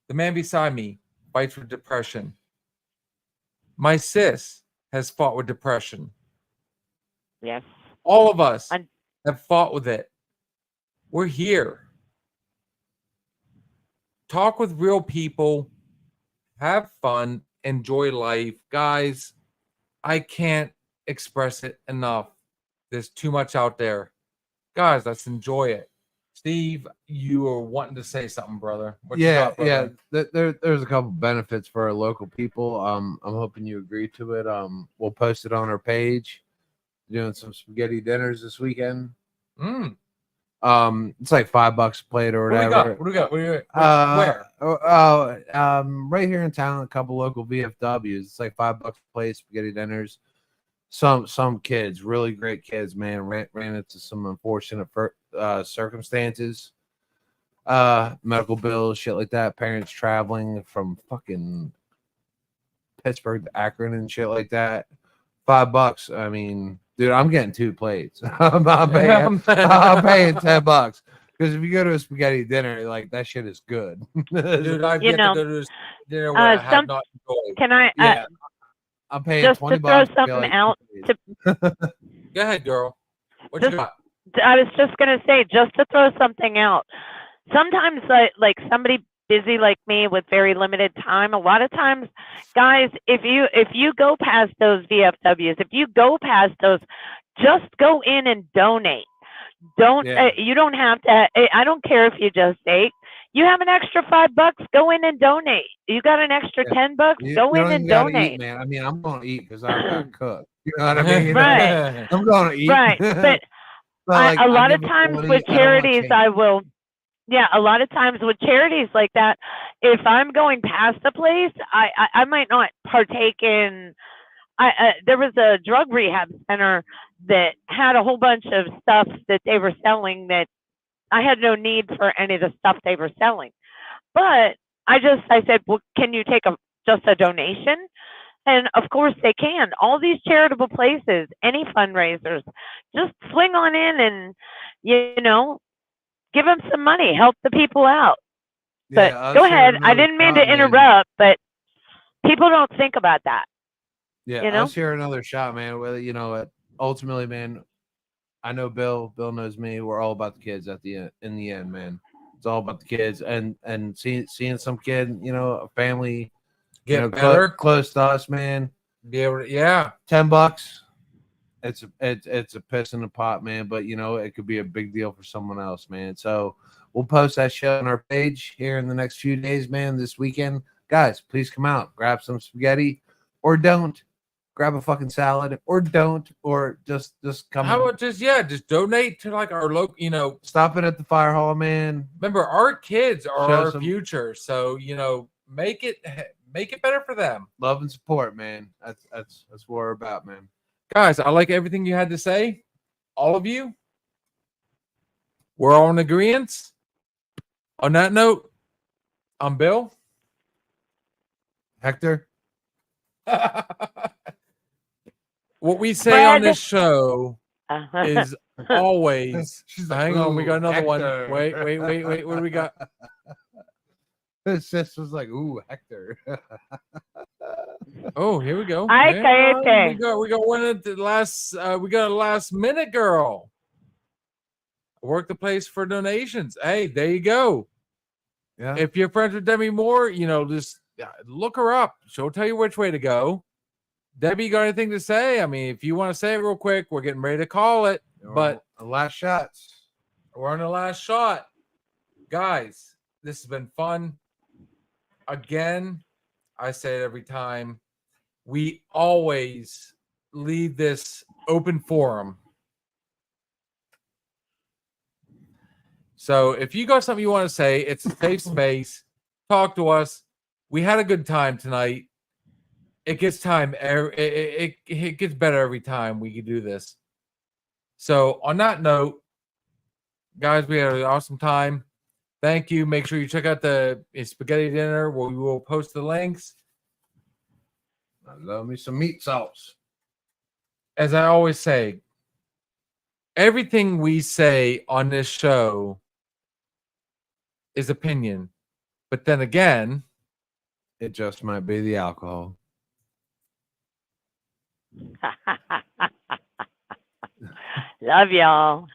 [SPEAKER 1] The man beside me fights with depression. My sis has fought with depression.
[SPEAKER 6] Yes.
[SPEAKER 1] All of us have fought with it. We're here. Talk with real people. Have fun. enjoy life. Guys, I can't express it enough. There's too much out there. Guys, let's enjoy it. Steve, you are wanting to say something, brother. What you
[SPEAKER 2] Yeah,
[SPEAKER 1] got, brother?
[SPEAKER 2] there's a couple benefits for our local people. I'm hoping you agree to it. We'll post it on our page. Doing some spaghetti dinners this weekend.
[SPEAKER 1] Mm.
[SPEAKER 2] It's like $5 a plate or
[SPEAKER 1] What do we
[SPEAKER 2] whatever.
[SPEAKER 1] got? What do we got? Where?
[SPEAKER 2] Right here in town, a couple local VFWs. It's like $5 a plate, spaghetti dinners. Some kids, really great kids, man, ran into some unfortunate circumstances, medical bills, shit like that. Parents traveling from fucking Pittsburgh to Akron and shit like that. $5. I mean, dude, I'm getting 2 plates. I'm paying $10 because if you go to a spaghetti dinner, like that shit is good.
[SPEAKER 1] Dude, I've
[SPEAKER 6] You
[SPEAKER 1] yet
[SPEAKER 6] know,
[SPEAKER 1] to go to this dinner where I have
[SPEAKER 6] some-
[SPEAKER 1] not enjoyed.
[SPEAKER 6] Can I
[SPEAKER 2] Yeah, I'm paying
[SPEAKER 6] just to
[SPEAKER 2] $20
[SPEAKER 6] throw
[SPEAKER 2] to be
[SPEAKER 6] something
[SPEAKER 2] like,
[SPEAKER 6] out to
[SPEAKER 1] Go ahead, girl. What you
[SPEAKER 6] Just-
[SPEAKER 1] got?
[SPEAKER 6] I was just gonna say, just to throw something out. Sometimes, like somebody busy like me with very limited time, a lot of times, guys, if you go past those VFWs, if you go past those, just go in and donate. Don't
[SPEAKER 2] Yeah.
[SPEAKER 6] you don't have to. I don't care if you just ate. You have an extra $5, go in and donate. You got an extra
[SPEAKER 2] Yeah.
[SPEAKER 6] $10,
[SPEAKER 2] You
[SPEAKER 6] go in
[SPEAKER 2] don't
[SPEAKER 6] and
[SPEAKER 2] even gotta
[SPEAKER 6] donate.
[SPEAKER 2] eat, man. I mean, I'm gonna eat because I've got to cook. You know what I mean?
[SPEAKER 6] Right.
[SPEAKER 2] I'm gonna eat.
[SPEAKER 6] Right, but
[SPEAKER 2] Like,
[SPEAKER 6] a lot
[SPEAKER 2] I
[SPEAKER 6] of
[SPEAKER 2] give
[SPEAKER 6] times
[SPEAKER 2] 20,
[SPEAKER 6] with
[SPEAKER 2] I don't wanna
[SPEAKER 6] charities,
[SPEAKER 2] change.
[SPEAKER 6] I will. Yeah, a lot of times with charities like that, if I'm going past a place, I might not partake in. There was a drug rehab center that had a whole bunch of stuff that they were selling that I had no need for any of the stuff they were selling. But I said, well, can you take just a donation? And of course they can. All these charitable places, any fundraisers, just swing on in and, give them some money, help the people out. But
[SPEAKER 2] Yeah,
[SPEAKER 6] go
[SPEAKER 2] us here
[SPEAKER 6] ahead.
[SPEAKER 2] in
[SPEAKER 6] I
[SPEAKER 2] another
[SPEAKER 6] didn't mean
[SPEAKER 2] shot,
[SPEAKER 6] to
[SPEAKER 2] man.
[SPEAKER 6] interrupt, but people don't think about that.
[SPEAKER 2] Yeah,
[SPEAKER 6] you know?
[SPEAKER 2] us here another shot, man. Whether ultimately, man, I know Bill. Bill knows me. We're all about the kids at the end. In the end, man, it's all about the kids and seeing some kid, a family,
[SPEAKER 1] Get better.
[SPEAKER 2] close to us, man.
[SPEAKER 1] Be able to, yeah.
[SPEAKER 2] $10. It's a piss in the pot, man. But it could be a big deal for someone else, man. So we'll post that show on our page here in the next few days, man. This weekend, guys, please come out, grab some spaghetti, or don't. Grab a fucking salad, or don't, or just come.
[SPEAKER 1] How about just donate to like our local,
[SPEAKER 2] Stop it at the fire hall, man.
[SPEAKER 1] remember our kids are
[SPEAKER 2] Show
[SPEAKER 1] our
[SPEAKER 2] some-
[SPEAKER 1] future. So, make it better for them.
[SPEAKER 2] Love and support, man. That's what we're about, man.
[SPEAKER 1] Guys, I like everything you had to say. All of you. We're all in agreement. On that note, I'm Bill.
[SPEAKER 2] Hector,
[SPEAKER 1] What we say on
[SPEAKER 6] Fred.
[SPEAKER 1] this show is always.
[SPEAKER 2] She's like,
[SPEAKER 1] Hang on, we got
[SPEAKER 2] "Ooh,
[SPEAKER 1] another one.
[SPEAKER 2] Hector."
[SPEAKER 1] Wait. What do we got?
[SPEAKER 2] His sister's like, "Ooh, Hector."
[SPEAKER 1] Oh, here we go.
[SPEAKER 6] Ay,
[SPEAKER 1] Hang on.
[SPEAKER 6] cállate.
[SPEAKER 1] We got one at the last. We got a last minute girl. Work the place for donations. Hey, there you go.
[SPEAKER 2] Yeah.
[SPEAKER 1] If you're friends with Demi Moore, just look her up. She'll tell you which way to go. Debbie, you got anything to say? I mean, if you want to say it real quick, we're getting ready to call it. But
[SPEAKER 2] the last shots.
[SPEAKER 1] we're on the last shot. Guys, this has been fun. Again, I say it every time. We always leave this open forum. So if you got something you want to say, it's a safe space. Talk to us. We had a good time tonight. It gets it gets better every time we can do this. So on that note, guys, we had an awesome time. Thank you. Make sure you check out the spaghetti dinner where we will post the links.
[SPEAKER 2] I love me some meat sauce.
[SPEAKER 1] As I always say, everything we say on this show is opinion. But then again,
[SPEAKER 2] It just might be the alcohol.
[SPEAKER 6] Love y'all.